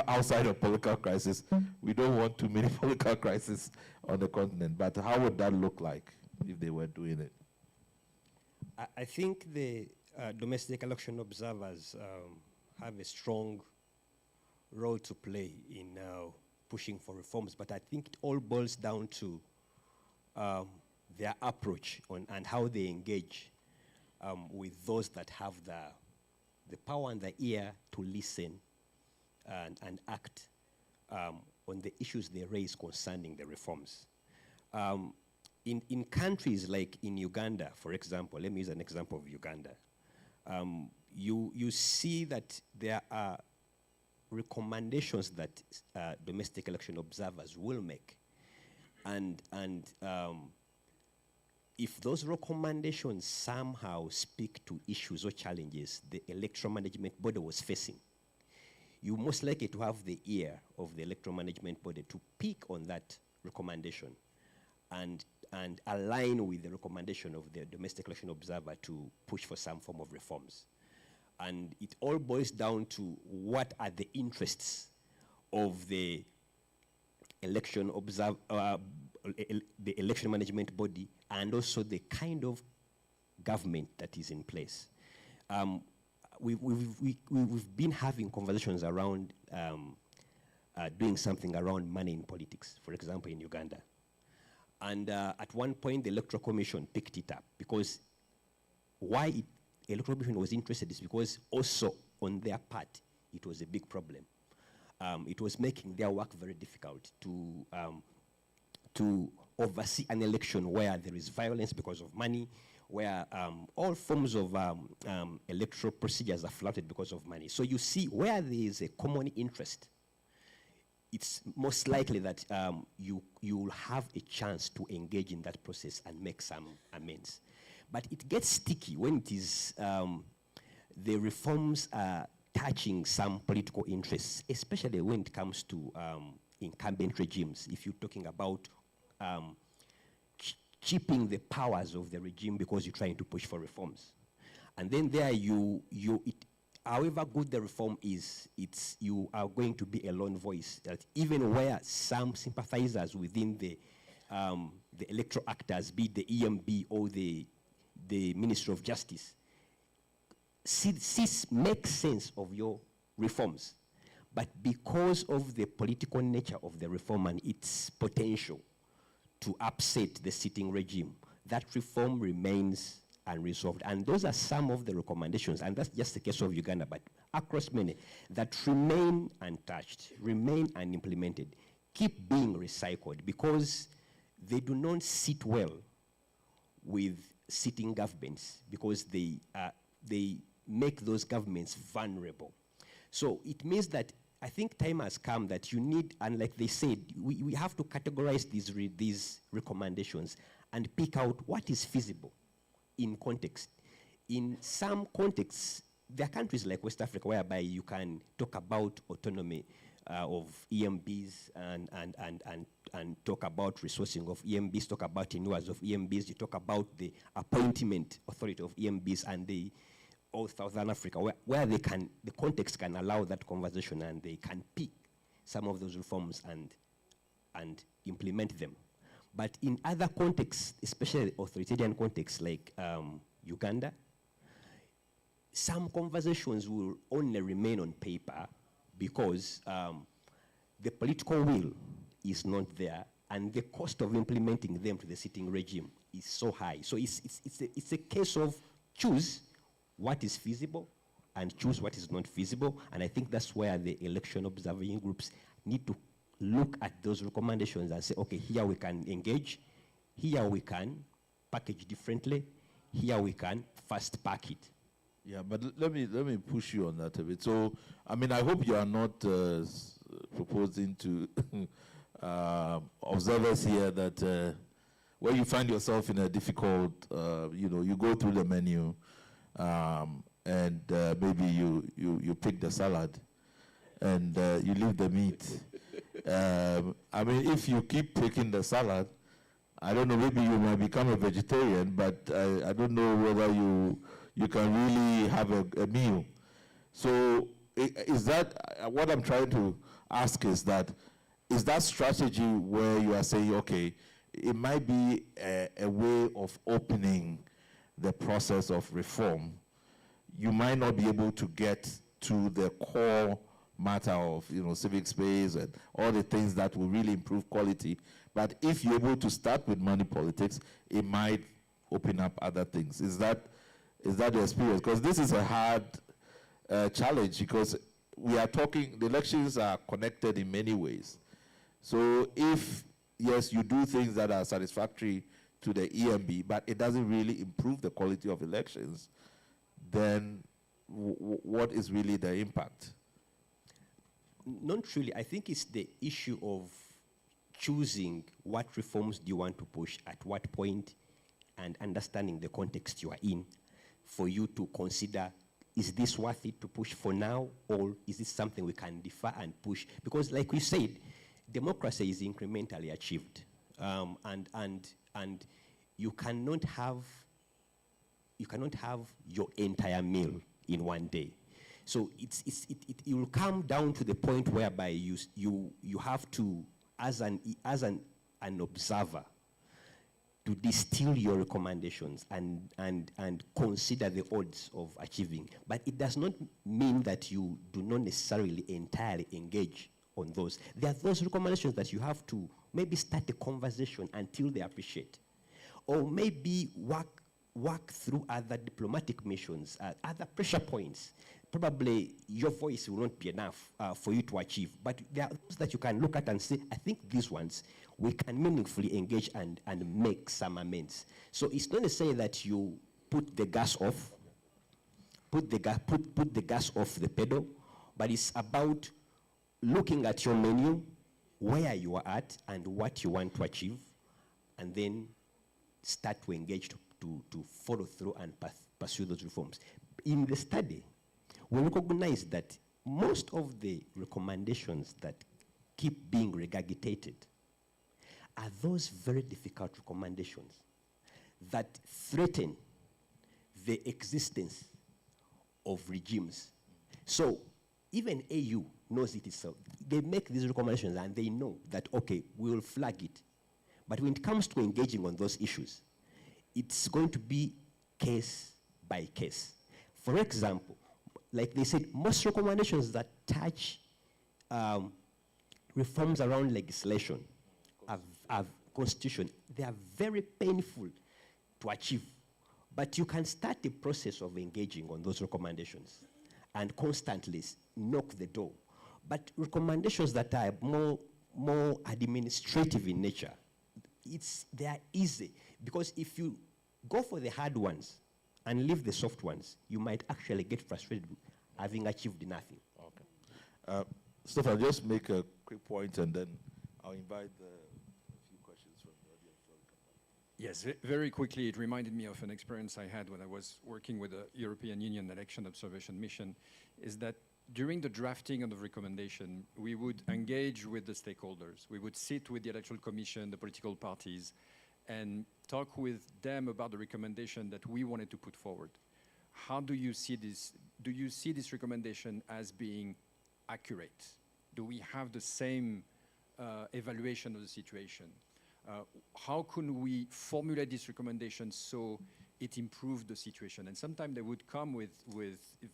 Speaker 2: outside of political crisis, we don't want too many political crises on the continent. But how would that look like if they were doing it?
Speaker 5: I think the domestic election observers have a strong role to play in pushing for reforms, but I think it all boils down to their approach and how they engage with those that have the power and the ear to listen and act on the issues they raise concerning the reforms. In countries like in Uganda, for example, let me use an example of Uganda. You see that there are recommendations that domestic election observers will make. And if those recommendations somehow speak to issues or challenges the electoral management body was facing, you most likely to have the ear of the electoral management body to pick on that recommendation and align with the recommendation of the domestic election observer to push for some form of reforms. And it all boils down to what are the interests of the election the election management body, and also the kind of government that is in place. We've been having conversations around doing something around money in politics, for example, in Uganda. And at one point, the Electoral Commission picked it up, because why the Electoral Commission was interested is because also on their part, it was a big problem. It was making their work very difficult to oversee an election where there is violence because of money, where all forms of electoral procedures are flouted because of money. So you see, where there is a common interest, it's most likely that you will have a chance to engage in that process and make some amends. But it gets sticky when it is the reforms are touching some political interests, especially when it comes to incumbent regimes. If you're talking about chipping the powers of the regime because you're trying to push for reforms. And then there however good the reform is, you are going to be a lone voice, that even where some sympathizers within the electoral actors, be it the EMB or the Ministry of Justice, make sense of your reforms. But because of the political nature of the reform and its potential to upset the sitting regime, that reform remains unresolved. And those are some of the recommendations, and that's just the case of Uganda, but across many, that remain untouched, remain unimplemented, keep being recycled, because they do not sit well with sitting governments, because they make those governments vulnerable. So it means that I think time has come that you need, and like they said, we have to categorize these recommendations and pick out what is feasible in context. In some contexts, there are countries like West Africa whereby you can talk about autonomy of EMBs and talk about resourcing of EMBs, talk about renewals of EMBs, you talk about the appointment authority of EMBs and all Southern Africa, where the context can allow that conversation and they can pick some of those reforms and and implement them. But in other contexts, especially authoritarian contexts like Uganda, some conversations will only remain on paper because the political will is not there, and the cost of implementing them to the sitting regime is so high. So it's a case of choose what is feasible and choose what is not feasible, and I think that's where the election observing groups need to look at those recommendations and say, okay, here we can engage, here we can package differently, here we can fast pack it.
Speaker 2: Yeah, but let me push you on that a bit. So, I mean, I hope you are not proposing to observers here that where you find yourself in a difficult, you go through the menu and maybe you pick the salad and you leave the meat. I mean, if you keep picking the salad, I don't know, maybe you might become a vegetarian, but I don't know whether you can really have a meal. So is that, what I'm trying to ask is that strategy where you are saying, okay, it might be a way of opening the process of reform. You might not be able to get to the core matter of civic space and all the things that will really improve quality. But if you're able to start with money politics, it might open up other things. Is that the experience? Because this is a hard challenge, because we are talking, the elections are connected in many ways. So if, yes, you do things that are satisfactory to the EMB, but it doesn't really improve the quality of elections, then what is really the impact?
Speaker 5: Not really. I think it's the issue of choosing what reforms do you want to push at what point, and understanding the context you are in for you to consider, is this worth it to push for now, or is this something we can defer and push? Because like we said, democracy is incrementally achieved, and you cannot have your entire meal in one day. So it will come down to the point whereby you have to, as an observer, to distill your recommendations and consider the odds of achieving. But it does not mean that you do not necessarily entirely engage on those. There are those recommendations that you have to maybe start a conversation until they appreciate, or maybe work through other diplomatic missions, other pressure points. Probably your voice will not be enough for you to achieve, but there are those that you can look at and say, I think these ones we can meaningfully engage and make some amends. So it's not necessarily that you put the gas off, put the gas off the pedal, but it's about looking at your menu, where you are at and what you want to achieve, and then start to engage to follow through and pursue those reforms. In the study, we recognize that most of the recommendations that keep being regurgitated are those very difficult recommendations that threaten the existence of regimes. So even AU knows it itself. They make these recommendations and they know that, okay, we will flag it. But when it comes to engaging on those issues, it's going to be case by case. For example, like they said, most recommendations that touch reforms around legislation, constitution, they are very painful to achieve. But you can start the process of engaging on those recommendations and constantly knock the door. But recommendations that are more administrative in nature, they are easy, because if you go for the hard ones and leave the soft ones, you might actually get frustrated having achieved nothing.
Speaker 2: Okay. Stefan, just make a quick point and then I'll invite a few questions from the audience.
Speaker 12: Yes, very quickly, it reminded me of an experience I had when I was working with the European Union Election Observation Mission, is that during the drafting of the recommendation, we would engage with the stakeholders. We would sit with the Electoral Commission, the political parties, and talk with them about the recommendation that we wanted to put forward. How do you see this? Do you see this recommendation as being accurate? Do we have the same evaluation of the situation. How can we formulate these recommendations so it improved the situation? And sometimes they would come with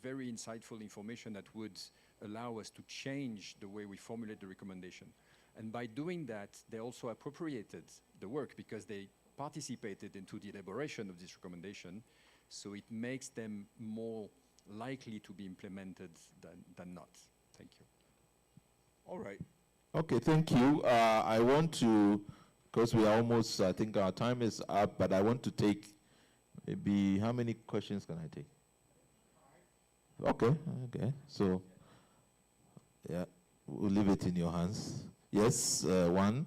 Speaker 12: very insightful information that would allow us to change the way we formulate the recommendation. And by doing that, they also appropriated the work because they participated into the elaboration of this recommendation, so it makes them more likely to be implemented than not. Thank you.
Speaker 2: All right. Okay, thank you. I want to, because we are almost, I think our time is up, but I want to take maybe, how many questions can I take? Okay, okay. So, yeah, we'll leave it in your hands. Yes, one.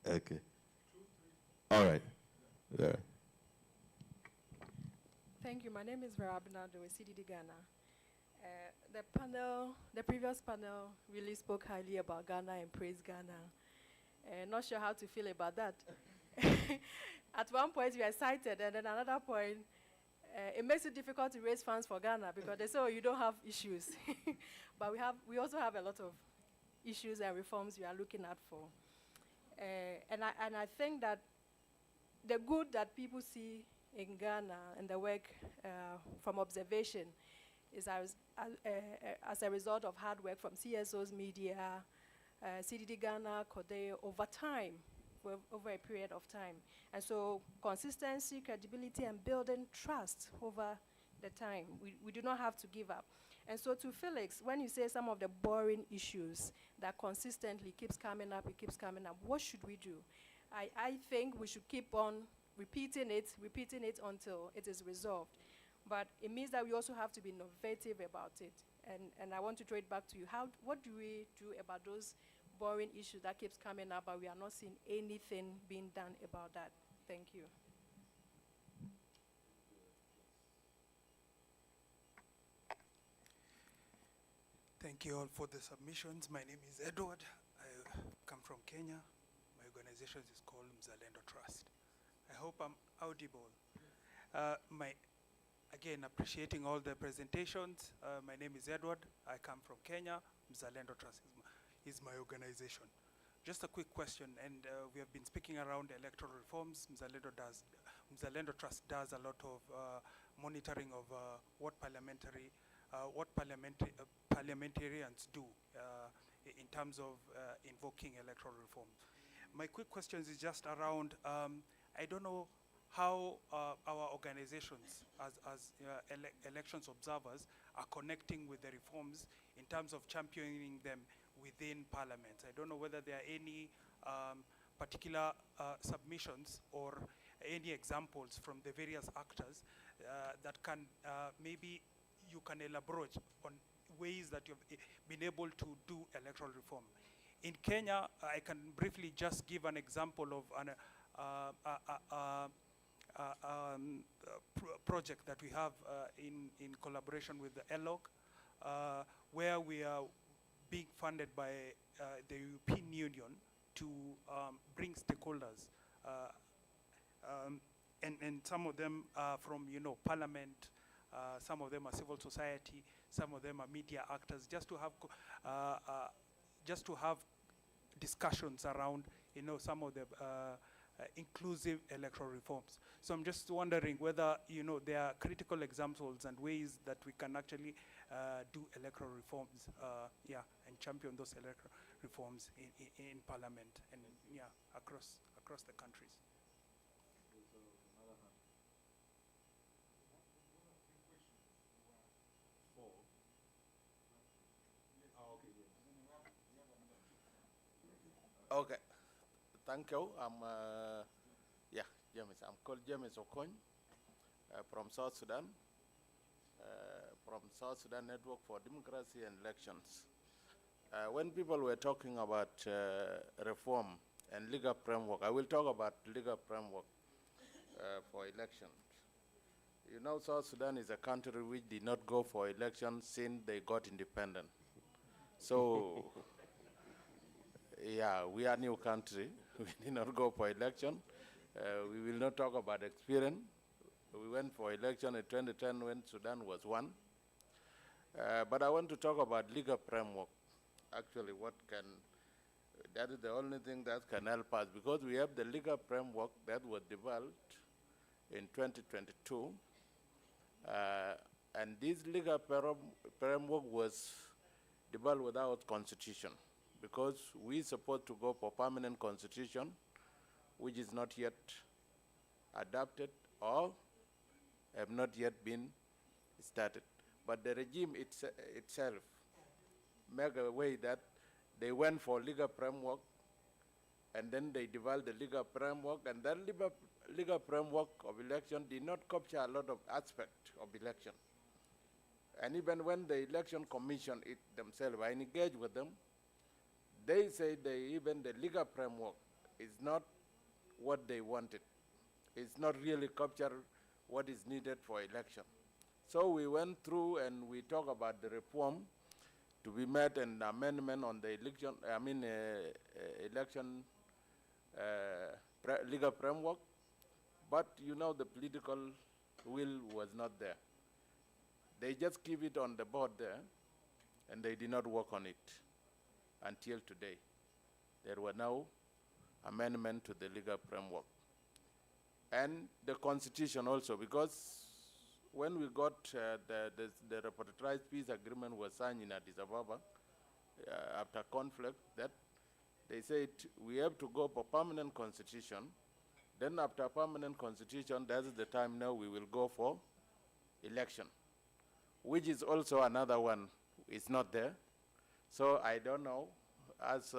Speaker 2: Okay. All right. Yeah.
Speaker 11: Thank you. My name is Vera Abinado with CDD Ghana. The previous panel really spoke highly about Ghana and praised Ghana. Not sure how to feel about that. At one point we are cited, and then another point, it makes it difficult to raise funds for Ghana because they say, oh, you don't have issues. But we also have a lot of issues and reforms we are looking at for. And I think that the good that people see in Ghana and the work from observation is as a result of hard work from CSOs, media, CDD Ghana, Kodeo, over time, over a period of time. And so consistency, credibility, and building trust over the time. We do not have to give up. And so to Felix, when you say some of the boring issues that consistently keeps coming up, what should we do? I think we should keep on repeating it until it is resolved. But it means that we also have to be innovative about it. And I want to throw it back to you. What do we do about those boring issues that keeps coming up, but we are not seeing anything being done about that? Thank you.
Speaker 21: Thank you all for the submissions. My name is Edward. I come from Kenya. My organization is called Mzalendo Trust. I hope I'm audible. Again, appreciating all the presentations. My name is Edward. I come from Kenya. Mzalendo Trust is my organization. Just a quick question, and we have been speaking around electoral reforms. Mzalendo Trust does a lot of monitoring of what parliamentarians do in terms of invoking electoral reform. My quick question is just around, I don't know how our organizations as elections observers are connecting with the reforms in terms of championing them within parliament. I don't know whether there are any particular submissions or any examples from the various actors that can maybe you can elaborate on ways that you've been able to do electoral reform. In Kenya, I can briefly just give an example of an project that we have in collaboration with the ELOG, where we are being funded by the European Union to bring stakeholders, and some of them are from Parliament, some of them are civil society, some of them are media actors, just to have discussions around some of the inclusive electoral reforms. So I'm just wondering whether there are critical examples and ways that we can actually do electoral reforms, and champion those electoral reforms in Parliament and across the countries.
Speaker 22: Okay, thank you. James. I'm called James Okony from South Sudan, from South Sudan Network for Democracy and Elections. When people were talking about reform and legal framework, I will talk about legal framework for elections. South Sudan is a country which did not go for elections since they got independent. So, yeah, we are a new country. We did not go for election. We will not talk about experience. We went for election in 2010 when Sudan was won. But I want to talk about legal framework. Actually, that is the only thing that can help us, because we have the legal framework that was developed in 2022. And this legal framework was developed without constitution, because we're supposed to go for permanent constitution, which is not yet adopted or have not yet been started. But the regime itself make a way that they went for legal framework, and then they developed the legal framework, and that legal framework of election did not capture a lot of aspects of election. And even when the election commission themselves, I engaged with them, they say even the legal framework is not what they wanted. It's not really capture what is needed for election. So we went through and we talked about the reform to be made, an amendment on the election, election legal framework, but you know the political will was not there. They just keep it on the board there, and they did not work on it until today. There were no amendment to the legal framework. And the constitution also, because when we got the repertorized peace agreement was signed in Addis Ababa after conflict, that they said we have to go for permanent constitution. Then after permanent constitution, that's the time now we will go for election, which is also another one. It's not there. So I don't know, as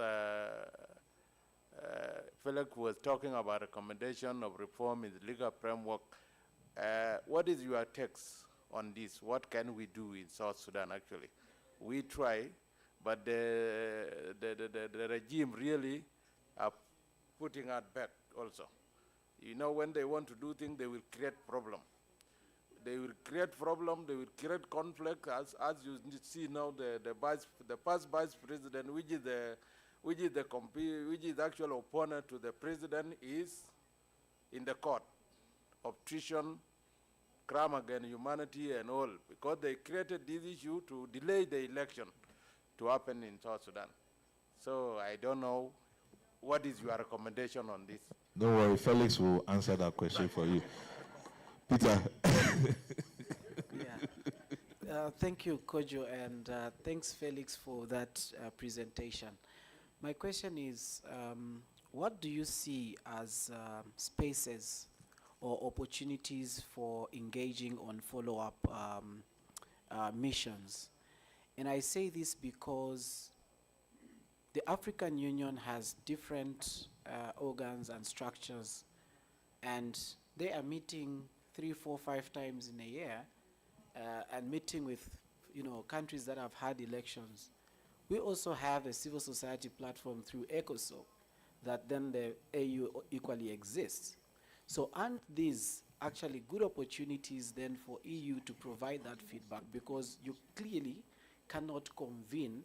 Speaker 22: Felix was talking about recommendation of reform in the legal framework, what is your text on this? What can we do in South Sudan, actually? We try, but the regime really are putting us back also. You know, when they want to do things, they will create problem. They will create problem, they will create conflict, as you see now, the past vice president, which is actual opponent to the president, is in the court of treason, crime against humanity and all, because they created this issue to delay the election to happen in South Sudan. So I don't know, what is your recommendation on this?
Speaker 2: Don't worry, Felix will answer that question for you. Peter.
Speaker 6: Thank you, Kojo, and thanks, Felix, for that presentation. My question is, what do you see as spaces or opportunities for engaging on follow-up missions? And I say this because the African Union has different organs and structures, and they are meeting 3, 4, 5 times in a year, and meeting with countries that have had elections. We also have a civil society platform through ECOSOC that then the AU equally exists. So aren't these actually good opportunities then for EU to provide that feedback, because you clearly cannot convene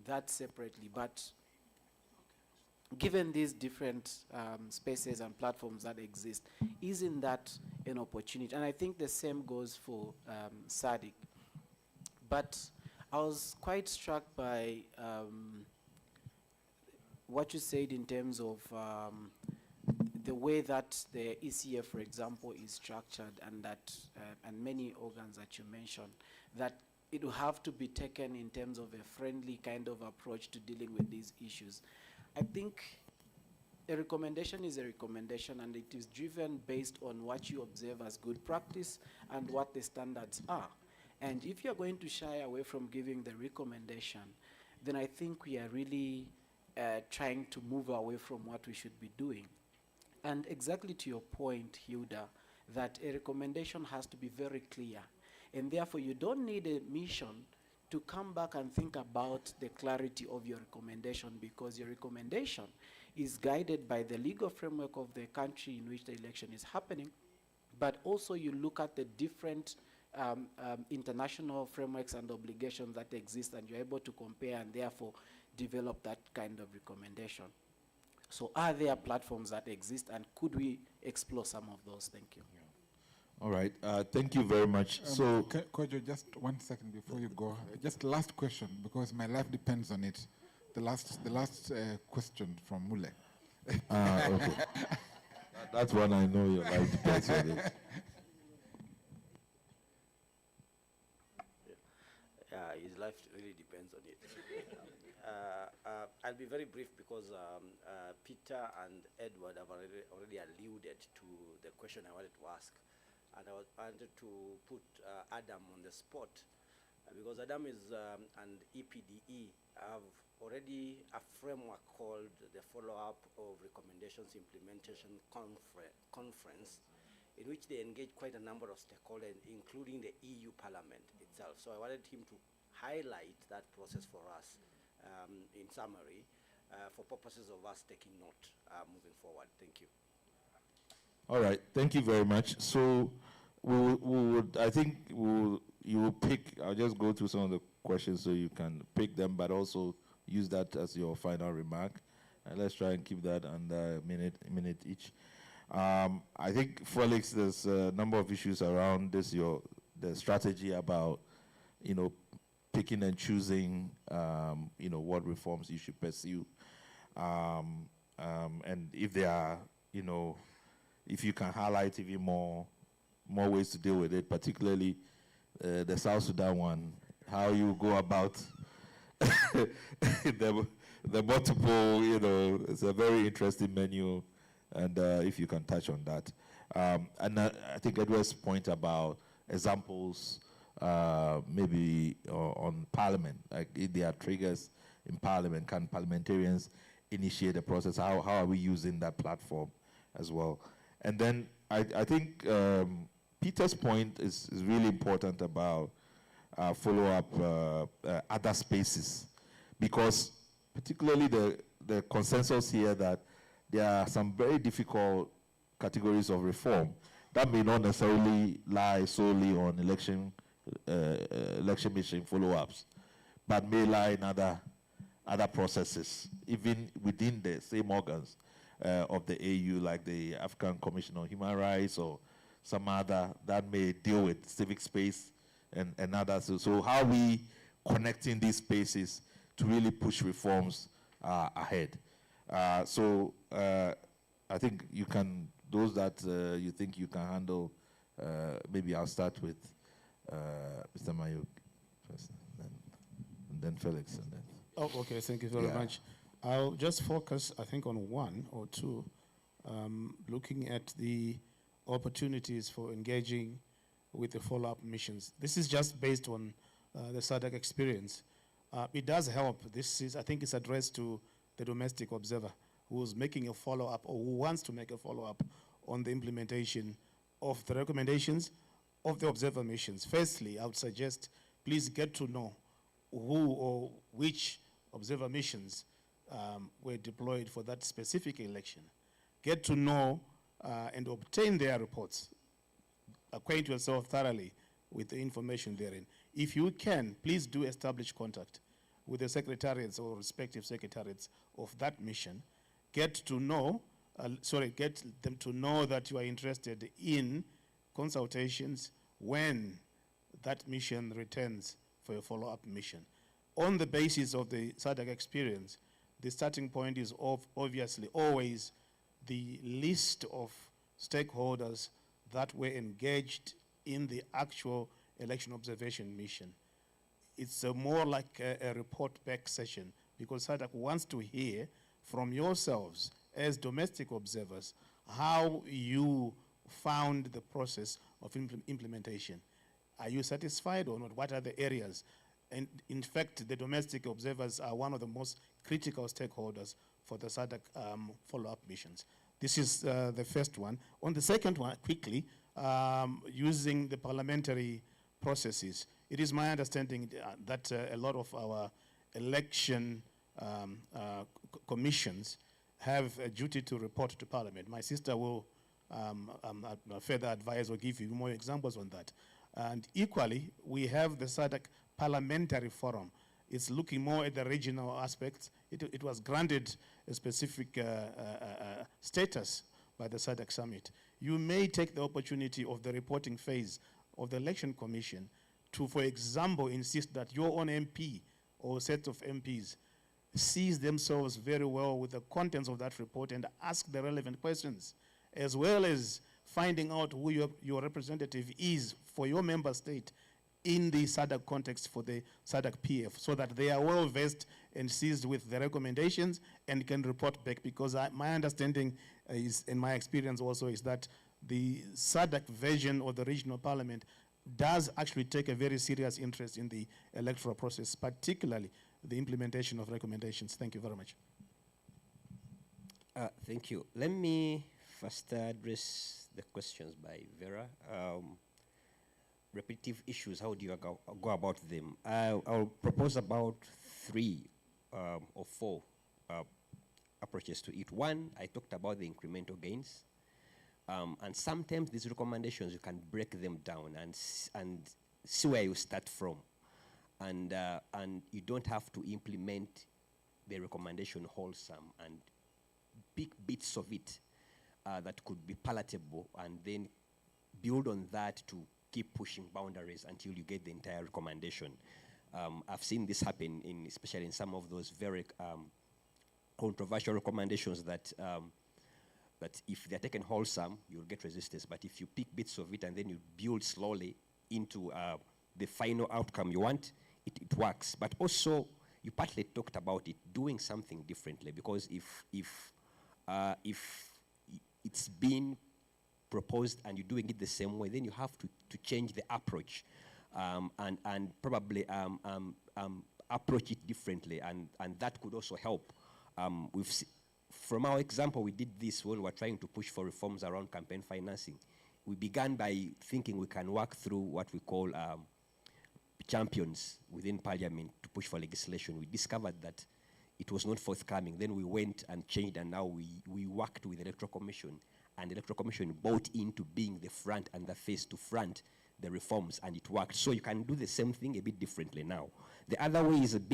Speaker 6: that separately, but given these different spaces and platforms that exist, isn't that an opportunity? And I think the same goes for SADC. But I was quite struck by what you said in terms of the way that the ECF, for example, is structured, and that and many organs that you mentioned, that it will have to be taken in terms of a friendly kind of approach to dealing with these issues. I think a recommendation is a recommendation, and it is driven based on what you observe as good practice and what the standards are. And if you're going to shy away from giving the recommendation, then I think we are really trying to move away from what we should be doing. And exactly to your point, Hilda, that a recommendation has to be very clear. And therefore, you don't need a mission to come back and think about the clarity of your recommendation, because your recommendation is guided by the legal framework of the country in which the election is happening, but also you look at the different international frameworks and obligations that exist, and you're able to compare and therefore develop that kind of recommendation. So are there platforms that exist, and could we explore some of those? Thank you.
Speaker 2: All right, thank you very much. So,
Speaker 3: Kojo, just 1 second before you go. Just last question, because my life depends on it. The last question from Mule.
Speaker 2: Okay. That's one I know your life depends on it.
Speaker 4: His life really depends on it. I'll be very brief because Peter and Edward have already alluded to the question I wanted to ask. And I wanted to put Adam on the spot because Adam is and EPDE have already a framework called the Follow-up of Recommendations Implementation Conference, in which they engage quite a number of stakeholders, including the EU Parliament itself. So I wanted him to highlight that process for us in summary, for purposes of us taking note moving forward. Thank you.
Speaker 2: All right, thank you very much. So I think you will pick, I'll just go through some of the questions so you can pick them, but also use that as your final remark. And let's try and keep that under a minute each. I think, Felix, there's a number of issues around this, the strategy about, picking and choosing, what reforms you should pursue. And if there are, if you can highlight even more ways to deal with it, particularly the South Sudan one, how you go about the multiple, it's a very interesting menu, and if you can touch on that. And I think Edward's point about examples, maybe on Parliament, like if there are triggers in Parliament, can parliamentarians initiate the process? How are we using that platform as well? And then I think Peter's point is really important about follow-up other spaces, because particularly the consensus here that there are some very difficult categories of reform that may not necessarily lie solely on election mission follow-ups, but may lie in other processes, even within the same organs of the AU, like the African Commission on Human Rights or some other that may deal with civic space and others. So how are we connecting these spaces to really push reforms ahead? So I think you can, those that you think you can handle, maybe I'll start with Mr. Mayuk first, and then Felix. And then.
Speaker 8: Oh, okay, thank you very much. I'll just focus, I think, on one or two, looking at the opportunities for engaging with the follow-up missions. This is just based on the SADC experience. It does help. This is, I think it's addressed to the domestic observer who's making a follow-up or who wants to make a follow-up on the implementation of the recommendations of the observer missions. Firstly, I would suggest please get to know who or which observer missions were deployed for that specific election. Get to know and obtain their reports. Acquaint yourself thoroughly with the information therein. If you can, please do establish contact with the secretariats or respective secretariats of that mission. Get to know, get them to know that you are interested in consultations when that mission returns for a follow-up mission. On the basis of the SADC experience, the starting point is obviously always the list of stakeholders that were engaged in the actual election observation mission. It's more like a report back session, because SADC wants to hear from yourselves as domestic observers how you found the process of implementation. Are you satisfied or not? What are the areas? And in fact, the domestic observers are one of the most critical stakeholders for the SADC follow-up missions. This is the first one. On the second one, quickly, using the parliamentary processes, it is my understanding that a lot of our election commissions have a duty to report to Parliament. My sister will further advise or give you more examples on that. And equally, we have the SADC Parliamentary Forum, it's looking more at the regional aspects. It was granted a specific status by the SADC summit. You may take the opportunity of the reporting phase of the Election Commission to, for example, insist that your own MP or set of MPs sees themselves very well with the contents of that report and ask the relevant questions, as well as finding out who your representative is for your member state in the SADC context for the SADC PF, so that they are well versed and seized with the recommendations and can report back, because my understanding is, and my experience also, is that the SADC version of the regional parliament does actually take a very serious interest in the electoral process, particularly the implementation of recommendations. Thank you very much.
Speaker 5: Thank you. Let me first address the questions by Vera. Repetitive issues, how do you go about them? I'll propose about 3 or 4 approaches to it. One, I talked about the incremental gains. And sometimes these recommendations, you can break them down and see where you start from. And you don't have to implement the recommendation wholesome, and pick bits of it that could be palatable, and then build on that to keep pushing boundaries until you get the entire recommendation. I've seen this happen, especially in some of those very controversial recommendations that if they're taken wholesome, you'll get resistance. But if you pick bits of it and then you build slowly into the final outcome you want, it works. But also, you partly talked about it doing something differently, because if it's been proposed and you're doing it the same way, then you have to change the approach and probably approach it differently, and that could also help. From our example, we did this when we were trying to push for reforms around campaign financing. We began by thinking we can work through what we call champions within parliament to push for legislation. We discovered that it was not forthcoming. Then we went and changed, and now we worked with the Electoral Commission, and the Electoral Commission bought into being the front and the face to front the reforms, and it worked. So you can do the same thing a bit differently now. The other way is it's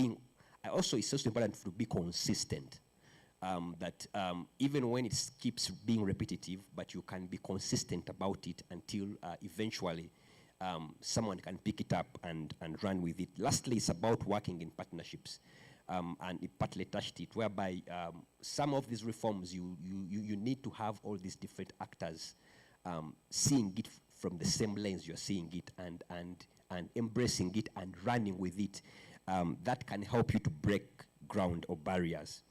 Speaker 5: also important to be consistent. Even when it keeps being repetitive, but you can be consistent about it until eventually someone can pick it up and run with it. Lastly, it's about working in partnerships. And it partly touched it, whereby some of these reforms, you need to have all these different actors seeing it from the same lens you're seeing it, and embracing it and running with it. That can help you to break ground or barriers.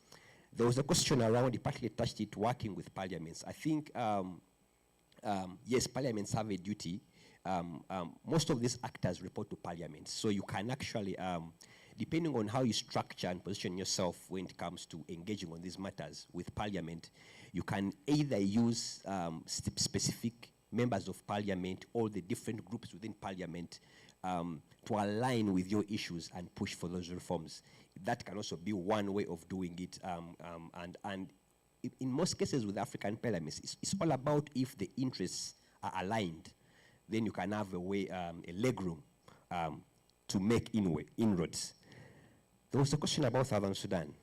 Speaker 5: There was a question around, it partly touched it, working with parliaments. I think, yes, parliaments have a duty. Most of these actors report to parliaments, so you can actually, depending on how you structure and position yourself when it comes to engaging on these matters with parliament, you can either use specific members of parliament or the different groups within parliament to align with your issues and push for those reforms. That can also be one way of doing it. And in most cases with African parliaments, it's all about if the interests are aligned, then you can have a way, a legroom to make inroads. There was a question about Southern Sudan.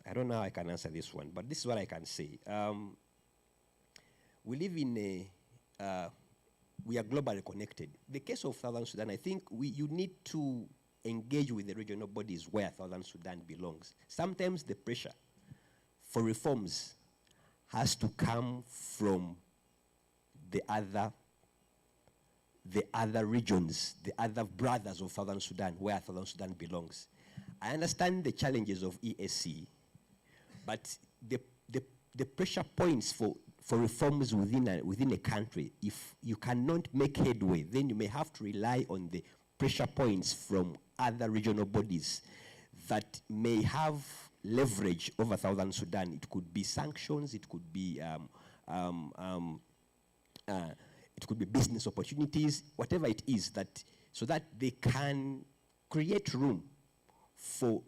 Speaker 5: I don't know how I can answer this one, but this is what I can say. We live in we are globally connected. The case of Southern Sudan, I think you need to engage with the regional bodies where Southern Sudan belongs. Sometimes the pressure for reforms has to come from the other regions, the other brothers of Southern Sudan, where Southern Sudan belongs. I understand the challenges of EAC, but the pressure points for reforms within a country, if you cannot make headway, then you may have to rely on the pressure points from other regional bodies that may have leverage over Southern Sudan. It could be sanctions, it could be business opportunities, whatever it is, so that they can create room for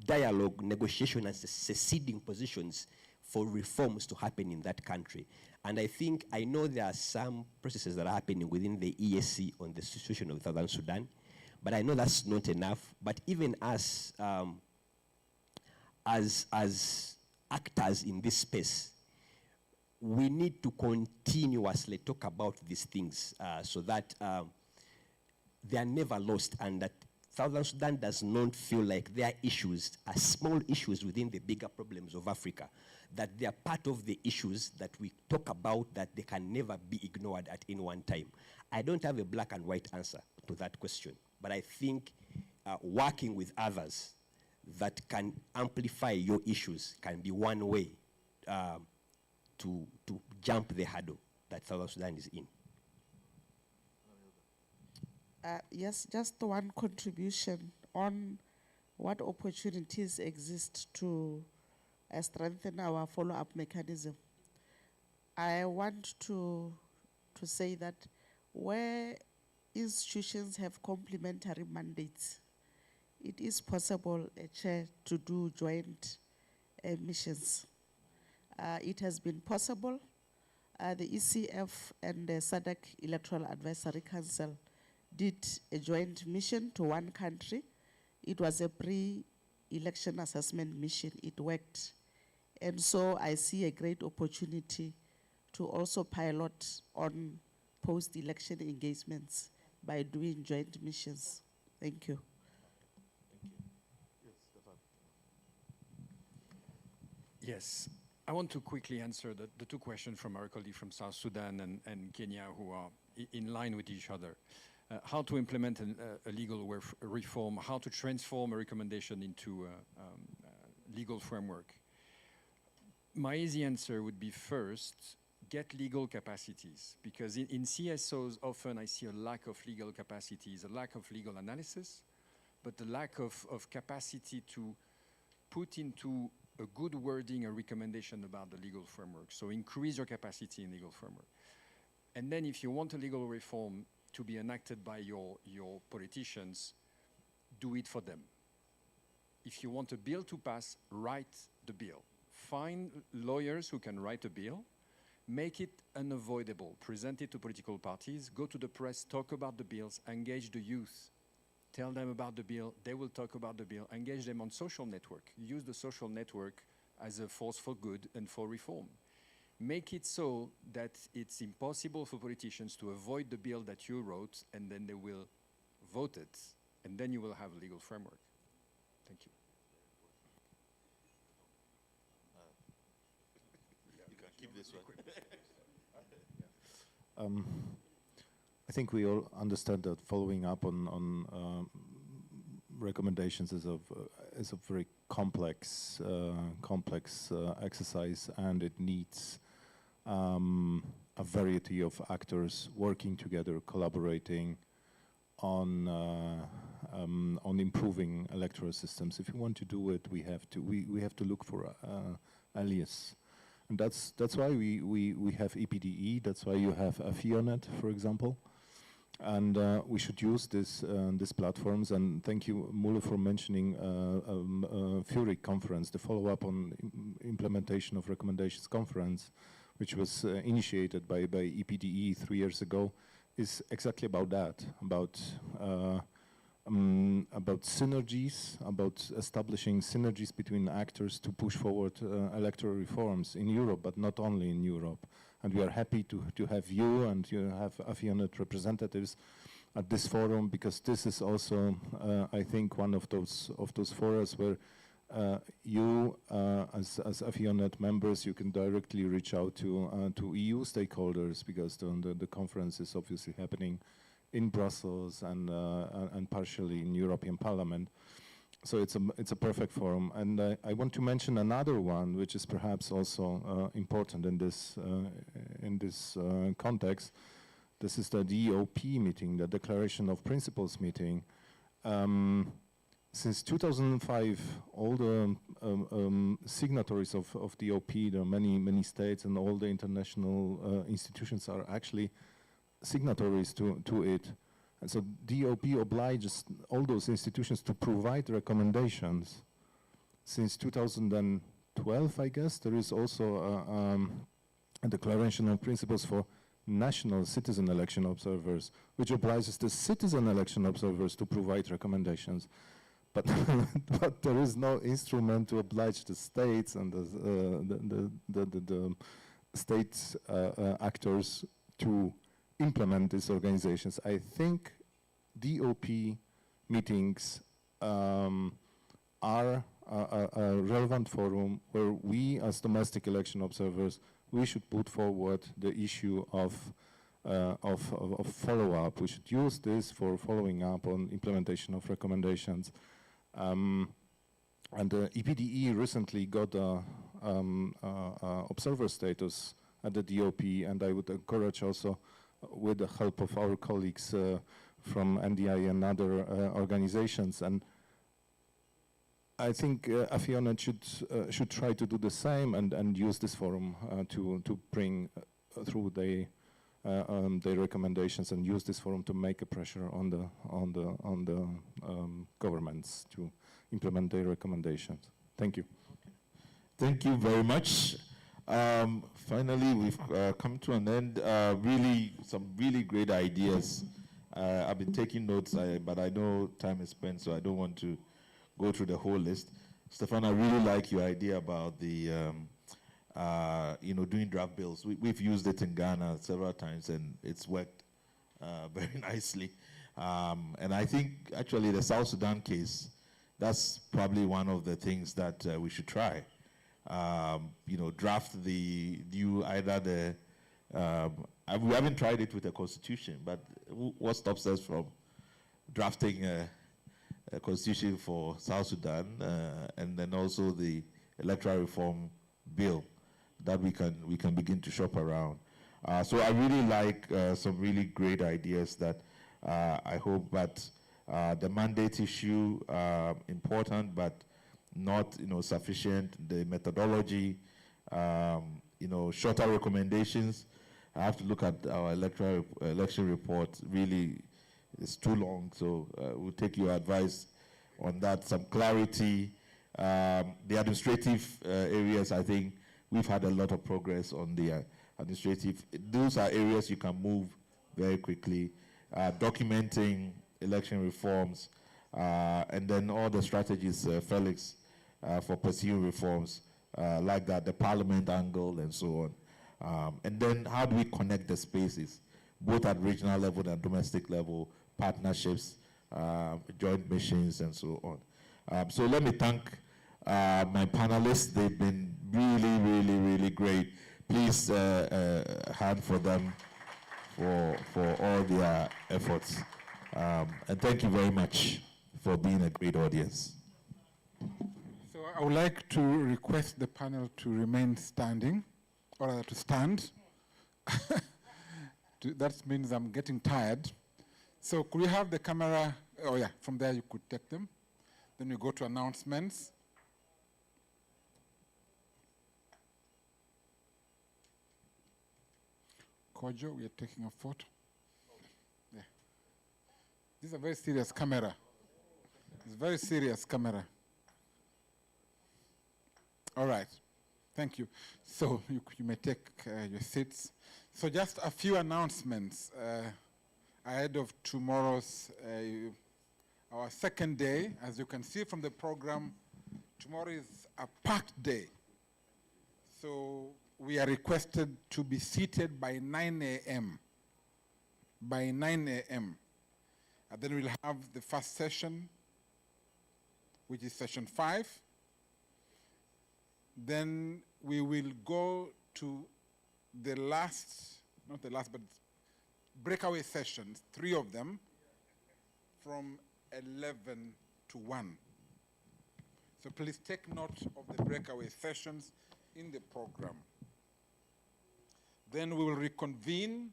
Speaker 5: dialogue, negotiation, and seceding positions for reforms to happen in that country. And I know there are some processes that are happening within the EAC on the situation of Southern Sudan, But I know that's not enough. But even us, as actors in this space, we need to continuously talk about these things so that they are never lost, and that Southern Sudan does not feel like their issues are small issues within the bigger problems of Africa, that they are part of the issues that we talk about, that they can never be ignored at any one time. I don't have a black and white answer to that question, but I think working with others that can amplify your issues can be one way to jump the hurdle that South Sudan is in.
Speaker 7: Yes, just one contribution on what opportunities exist to strengthen our follow-up mechanism. I want to say that where institutions have complementary mandates, it is possible, Chair, to do joint missions. It has been possible. The ECF and the SADC Electoral Advisory Council did a joint mission to one country. It was a pre-election assessment mission. It worked. And so I see a great opportunity to also pilot on post-election engagements by doing joint missions. Thank you.
Speaker 12: Yes, I want to quickly answer the two questions from our colleague from South Sudan and Kenya, who are in line with each other. How to implement a legal reform, how to transform a recommendation into a legal framework. My easy answer would be, first, get legal capacities, because in CSOs often I see a lack of legal capacities, a lack of legal analysis, but the lack of capacity to put into a good wording, a recommendation about the legal framework. So increase your capacity in legal framework. And then if you want a legal reform to be enacted by your politicians, do it for them. If you want a bill to pass, write the bill. Find lawyers who can write a bill, make it unavoidable, present it to political parties, go to the press, talk about the bills, engage the youth, tell them about the bill, they will talk about the bill, engage them on social network, use the social network as a force for good and for reform. Make it so that it's impossible for politicians to avoid the bill that you wrote, and then they will vote it, and then you will have a legal framework. Thank you.
Speaker 2: You can keep this one.
Speaker 9: I think we all understand that following up on recommendations is a very complex exercise, and it needs a variety of actors working together, collaborating on improving electoral systems. If we want to do it, we have to look for allies, and that's why we have EPDE. That's why you have AfEONet, for example. And we should use these platforms. And thank you, Mule, for mentioning FURIC conference, the follow-up on implementation of recommendations conference, which was initiated by EPDE 3 years ago, is exactly about that, about synergies, about establishing synergies between actors to push forward electoral reforms in Europe, but not only in Europe. And we are happy to have you and you have AfEONet representatives at this forum, because this is also, I think, one of those forums where you, as AfEONet members, you can directly reach out to EU stakeholders, because the conference is obviously happening in Brussels and partially in European Parliament. So it's a perfect forum. And I want to mention another one, which is perhaps also important in this context. This is the DOP meeting, the Declaration of Principles meeting. Since 2005, all the signatories of DOP, there are many states, and all the international institutions are actually signatories to it. And so DOP obliges all those institutions to provide recommendations. Since 2012, I guess, there is also a declaration of principles for national citizen election observers, which obliges the citizen election observers to provide recommendations. But, but there is no instrument to oblige the states and the state actors to implement these organizations. I think DOP meetings are a relevant forum where we, as domestic election observers, we should put forward the issue of follow-up. We should use this for following up on implementation of recommendations. And the EPDE recently got observer status at the DOP, and I would encourage also, with the help of our colleagues from NDI and other organizations, and I think AfEONet should try to do the same and use this forum to bring through their recommendations, and use this forum to make a pressure on the governments to implement their recommendations. Thank you.
Speaker 2: Thank you very much. Finally, we've come to an end. Really, some really great ideas. I've been taking notes, but I know time is spent, so I don't want to go through the whole list. Stefan, I really like your idea about the, doing draft bills. We've used it in Ghana several times, and it's worked very nicely. And I think, actually, the South Sudan case, that's probably one of the things that we should try. Draft the new, either the, we haven't tried it with the constitution, but what stops us from drafting a constitution for South Sudan, and then also the electoral reform bill that we can begin to shop around. So I really like some really great ideas that I hope that the mandate issue, important, but not sufficient. The methodology, shorter recommendations. I have to look at our election report. Really, it's too long, so we'll take your advice on that. Some clarity. The administrative areas, I think we've had a lot of progress on the administrative. Those are areas you can move very quickly. Documenting election reforms, and then all the strategies, Felix, for pursuing reforms like that, the parliament angle and so on. And then how do we connect the spaces, both at regional level and domestic level, partnerships, joint missions, and so on. So let me thank my panelists. They've been really, really, really great. Please hand for them for all their efforts. And thank you very much for being a great audience.
Speaker 3: So I would like to request the panel to remain standing, or rather to stand. That means I'm getting tired. So could we have the camera? Oh yeah, from there you could take them. Then we go to announcements. Kojo, we are taking a photo. Yeah. This is a very serious camera. It's a very serious camera. All right. Thank you. So you may take your seats. So just a few announcements ahead of tomorrow's, our second day. As you can see from the program, tomorrow is a packed day. So we are requested to be seated by 9 a.m. By 9 a.m. And then we'll have the first session, which is session 5. Then we will go to the last, not the last, but breakaway sessions, 3 of them, from 11 to 1. So please take note of the breakaway sessions in the program. Then we will reconvene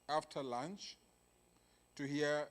Speaker 3: after lunch to hear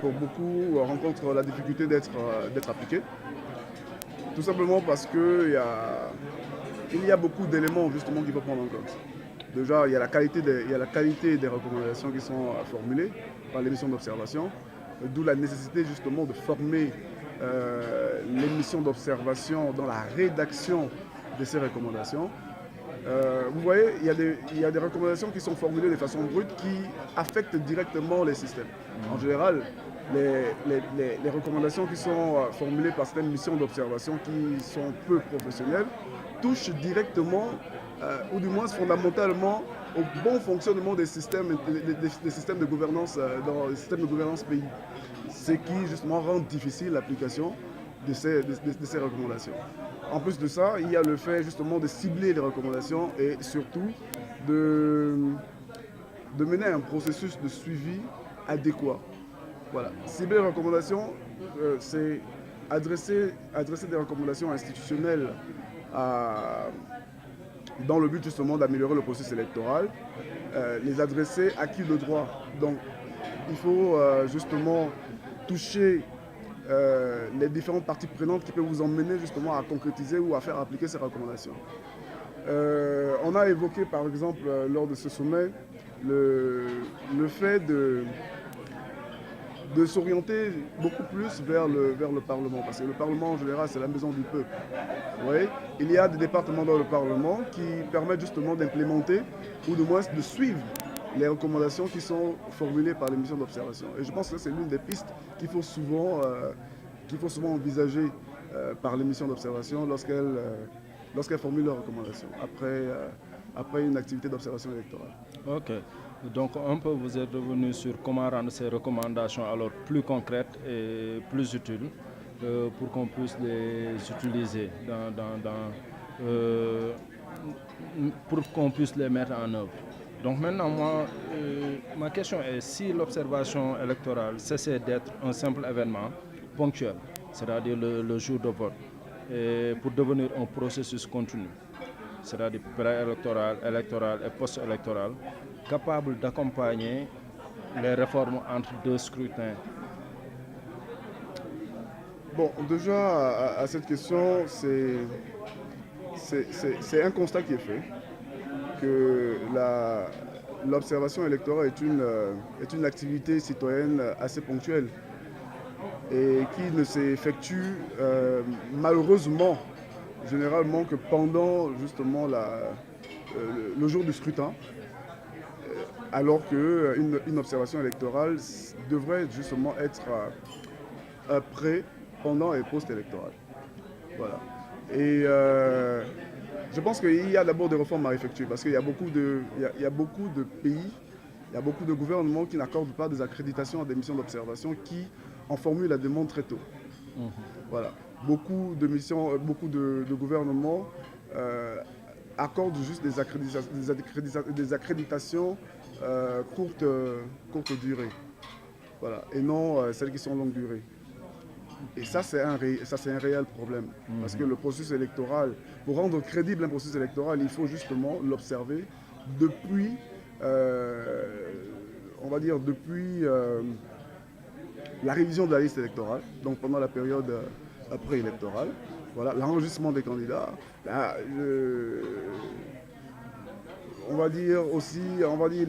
Speaker 10: pour beaucoup, rencontrent la difficulté d'être appliquées. Tout simplement parce qu'il y a beaucoup d'éléments justement qu'il faut prendre en compte. Déjà, il y a la qualité des recommandations qui sont formulées par les missions d'observation, d'où la nécessité justement de former les missions d'observation dans la rédaction de ces recommandations. Vous voyez, il y a des recommandations qui sont formulées de façon brute qui affectent directement les systèmes. En général, les recommandations qui sont formulées par certaines missions d'observation qui sont peu professionnelles touchent directement, ou du moins fondamentalement, au bon fonctionnement des systèmes de gouvernance dans les systèmes de gouvernance pays. Ce qui justement rend difficile l'application de ces recommandations. En plus de ça, il y a le fait justement de cibler les recommandations et surtout de mener un processus de suivi adéquat. Voilà. Cibler les recommandations, c'est adresser des recommandations institutionnelles dans le but justement d'améliorer le processus électoral, les adresser à qui de droit. Donc il faut justement toucher les différentes parties prenantes qui peuvent vous emmener justement à concrétiser ou à faire appliquer ces recommandations. On a évoqué par exemple lors de ce sommet le fait de s'orienter beaucoup plus vers le Parlement, parce que le Parlement en général c'est la maison du peuple. Oui, il y a des départements dans le Parlement qui permettent justement d'implémenter ou de moins de suivre les recommandations qui sont formulées par les missions d'observation. Et je pense que c'est l'une des pistes qu'il faut souvent envisager par les missions d'observation lorsqu'elles formulent leurs recommandations après une activité d'observation électorale.
Speaker 13: Ok. Donc un peu vous êtes revenu sur comment rendre ces recommandations alors plus concrètes et plus utiles pour qu'on puisse les utiliser pour qu'on puisse les mettre en œuvre. Donc maintenant, ma question est, si l'observation électorale cessait d'être un simple événement ponctuel, c'est-à-dire le jour de vote, et pour devenir un processus continu, c'est-à-dire pré-électoral, électoral et post-électoral, capable d'accompagner les réformes entre deux scrutins?
Speaker 10: Bon, déjà, à cette question, c'est un constat qui est fait, que l'observation électorale est une activité citoyenne assez ponctuelle et qui ne s'effectue malheureusement, généralement, que pendant justement le jour du scrutin, alors qu'une observation électorale devrait justement être pré, pendant et post-électorale. Voilà. Et je pense qu'il y a d'abord des réformes à effectuer parce qu'il y a beaucoup de pays, il y a beaucoup de gouvernements qui n'accordent pas des accréditations à des missions d'observation qui en formulent la demande très tôt. Voilà. Beaucoup de gouvernements accordent juste des accréditations courte durée. Voilà. Et non celles qui sont longue durée. Et ça, c'est un réel problème. Parce que le processus électoral, pour rendre crédible un processus électoral, il faut justement l'observer depuis, on va dire, depuis la révision de la liste électorale, donc pendant la période préélectorale, voilà, l'enregistrement des candidats, on va dire aussi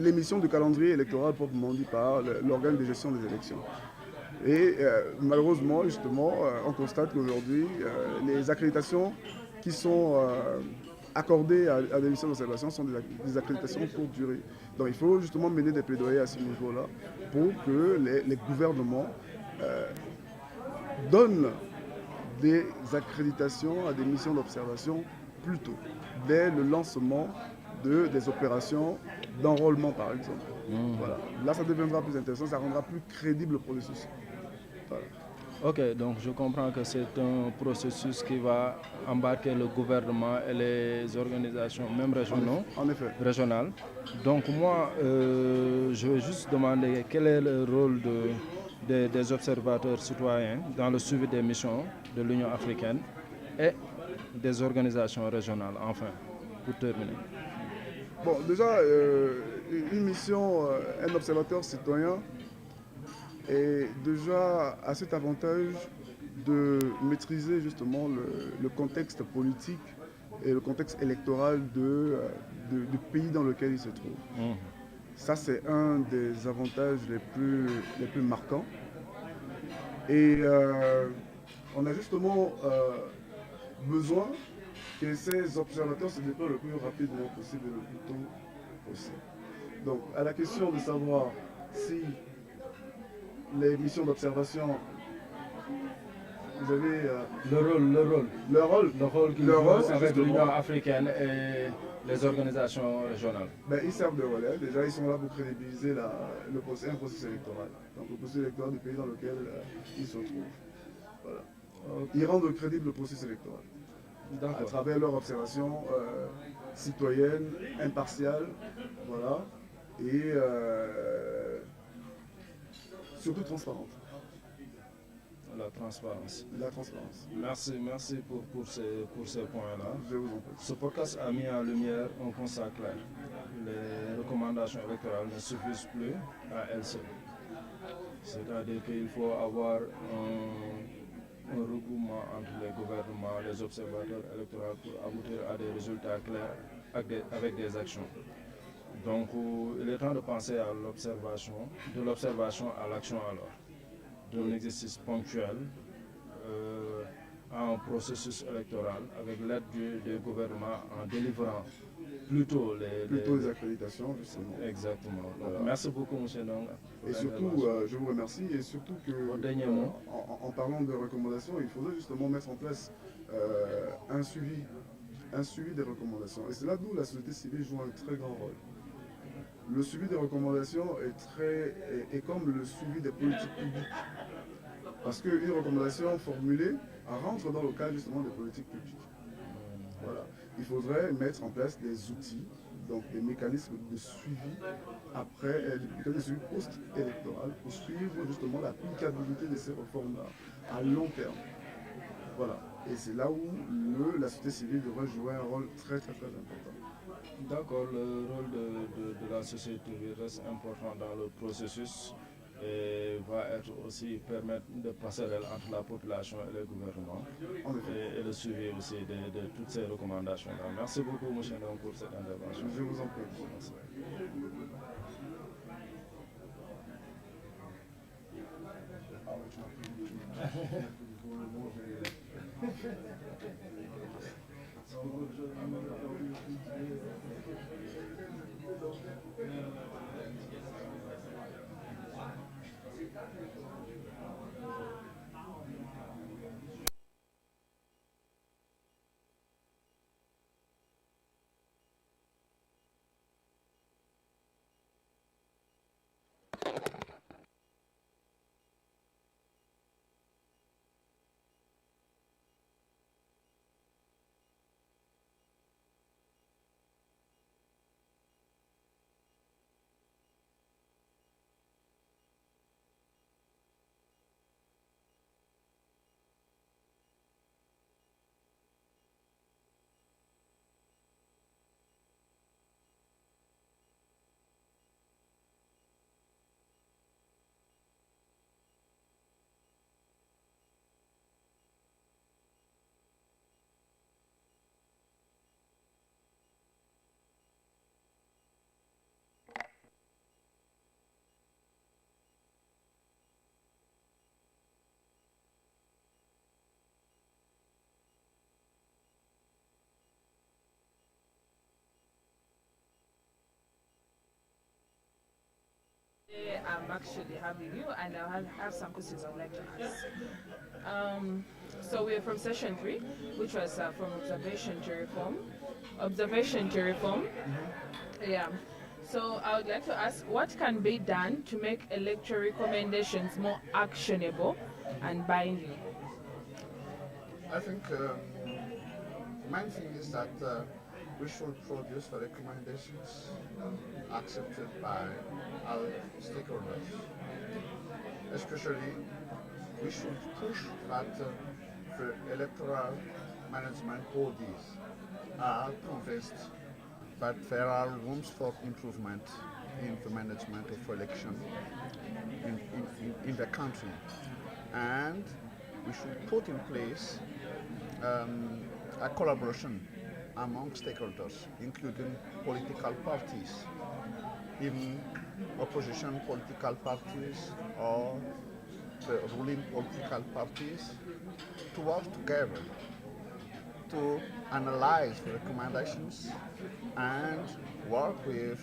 Speaker 10: l'émission du calendrier électoral proprement dit par l'organe de gestion des élections. Et malheureusement, justement, on constate qu'aujourd'hui, les accréditations qui sont accordées à des missions d'observation sont des accréditations courte durée. Donc il faut justement mener des plaidoyers à ce niveau-là pour que les gouvernements donnent des accréditations à des missions d'observation plus tôt, dès le lancement des opérations d'enrôlement, par exemple. Voilà. Là, ça deviendra plus intéressant, ça rendra plus crédible le processus. Voilà.
Speaker 13: Ok, donc je comprends que c'est un processus qui va embarquer le gouvernement et les organisations, même régionales. Donc moi, je vais juste demander quel est le rôle des observateurs citoyens dans le suivi des missions de l'Union africaine et des organisations régionales, enfin, pour terminer.
Speaker 10: Bon, déjà, une mission, un observateur citoyen,
Speaker 3: est déjà à cet avantage de maîtriser justement le contexte politique et le contexte électoral du pays dans lequel il se trouve. Ça, c'est un des avantages les plus marquants. Et on a justement besoin que ces observateurs se déploient le plus rapidement possible et le plus tôt possible. Donc, à la question de savoir si les missions d'observation, vous avez...
Speaker 13: Le rôle qu'ils jouent avec l'Union africaine et les organisations régionales.
Speaker 3: Ben, ils servent de relais. Déjà, ils sont là pour crédibiliser un processus électoral. Donc, le processus électoral du pays dans lequel ils se trouvent. Voilà. Ils rendent crédible le processus électoral. À travers leur observation citoyenne, impartiale, voilà, et surtout transparente.
Speaker 13: La transparence.
Speaker 3: La transparence.
Speaker 13: Merci pour ces points-là.
Speaker 3: Je vous en prie.
Speaker 13: Ce podcast a mis en lumière un constat clair. Les recommandations électorales ne suffisent plus à elles seules. C'est-à-dire qu'il faut avoir un regroupement entre les gouvernements, les observateurs électoraux pour aboutir à des résultats clairs avec des actions. Donc il est temps de penser à l'observation, de l'observation à l'action alors, d'un exercice ponctuel à un processus électoral avec l'aide du gouvernement en délivrant plutôt les
Speaker 3: accréditations, justement.
Speaker 13: Exactement.
Speaker 3: Voilà.
Speaker 13: Merci beaucoup, M. Ndonga.
Speaker 3: Et surtout, je vous remercie, et surtout que, en parlant de recommandations, il faudrait justement mettre en place un suivi des recommandations. Et c'est là d'où la société civile joue un très grand rôle. Le suivi des recommandations est comme le suivi des politiques publiques. Parce qu'une recommandation formulée rentre dans le cadre justement des politiques publiques. Voilà. Il faudrait mettre en place des outils, donc des mécanismes de suivi après, des mécanismes de suivi post-électoral pour suivre justement l'applicabilité de ces réformes-là à long terme. Voilà. Et c'est là où la société civile devrait jouer un rôle très très très important.
Speaker 13: D'accord, le rôle de la société civile reste important dans le processus et va être aussi permettre de passerelle entre la population et le gouvernement et le suivi aussi de toutes ces recommandations. Merci beaucoup, M. Ndong, pour cette intervention.
Speaker 3: Je vous en prie.
Speaker 13: Merci.
Speaker 17: I'm actually having you, and I have some questions I'd like to ask. So we're from session 3, which was from observation to reform. Yeah. So I would like to ask, what can be done to make electoral recommendations more actionable and binding?
Speaker 24: I think the main thing is that we should produce the recommendations accepted by all stakeholders. Especially, we should push that the electoral management bodies are convinced that there are rooms for improvement in the management of election in the country. And we should put in place a collaboration among stakeholders, including political parties, even opposition political parties or the ruling political parties, to work together to analyze the recommendations and work with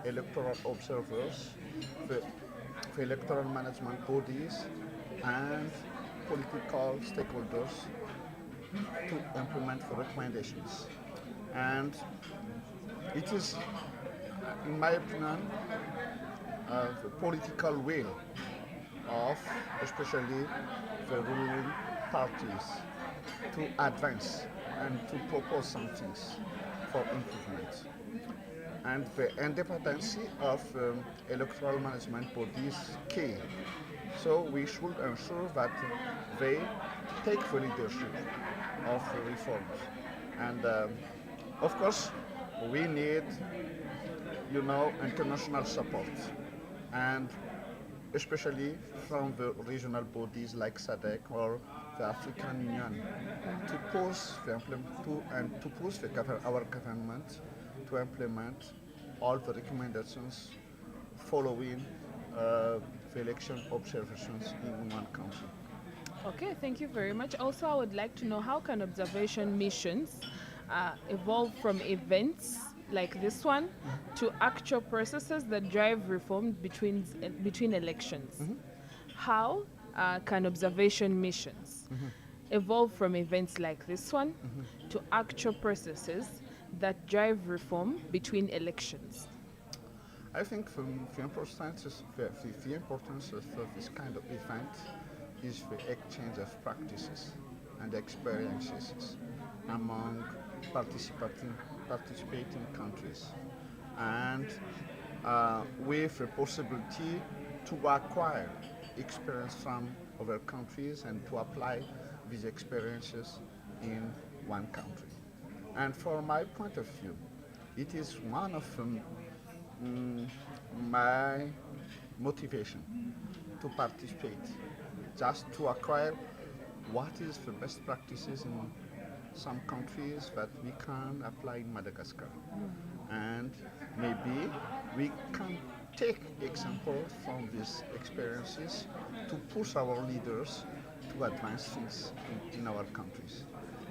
Speaker 24: electoral observers, the electoral management bodies, and political stakeholders to implement the recommendations. And it is, in my opinion, the political will of especially the ruling parties to advance and to propose some things for improvement. And the independence of electoral management bodies is key. So we should ensure that they take the leadership of the reforms. And of course, we need, international support, and especially from the regional bodies like SADC or the African Union, to push our government to implement all the recommendations following the election observations in one country.
Speaker 17: Okay, thank you very much. Also, I would like to know, how can observation missions evolve from events like this one to actual processes that drive reform between elections?
Speaker 24: Mm-hmm.
Speaker 17: How can observation missions evolve from events like this one to actual processes that drive reform between elections?
Speaker 24: I think the importance of this kind of event is the exchange of practices and experiences among participating countries, and with the possibility to acquire experience from other countries and to apply these experiences in one country. And from my point of view, it is one of my motivation to participate, just to acquire what is the best practices in some countries that we can apply in Madagascar. And maybe we can take examples from these experiences to push our leaders to advance things in our countries.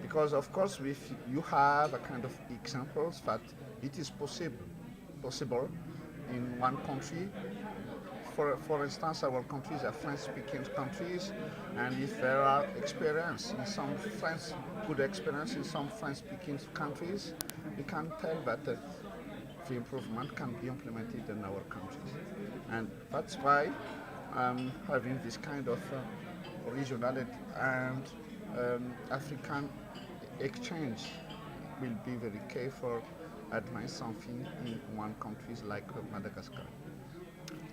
Speaker 24: Because of course, if you have a kind of examples that it is possible in one country. For instance, our countries are French-speaking countries, and if there are good experience in some French-speaking countries, we can tell that the improvement can be implemented in our countries. And that's why having this kind of regional and African exchange will be very key for advance something in one country like Madagascar.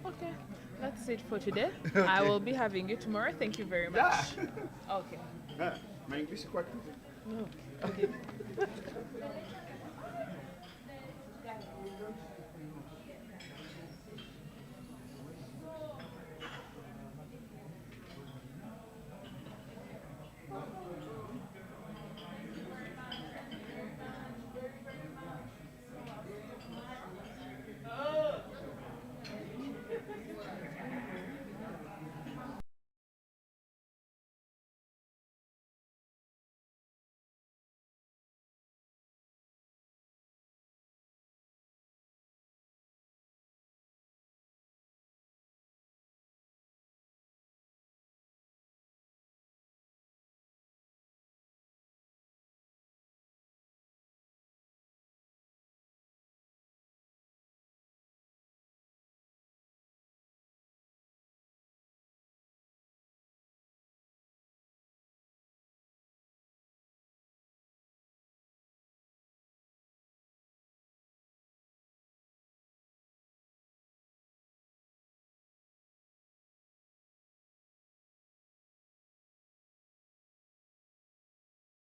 Speaker 17: Okay, that's it for today.
Speaker 24: Okay.
Speaker 17: I will be having you tomorrow. Thank you very much.
Speaker 24: Yeah.
Speaker 17: Okay.
Speaker 24: My English is quite good.
Speaker 17: No. Okay.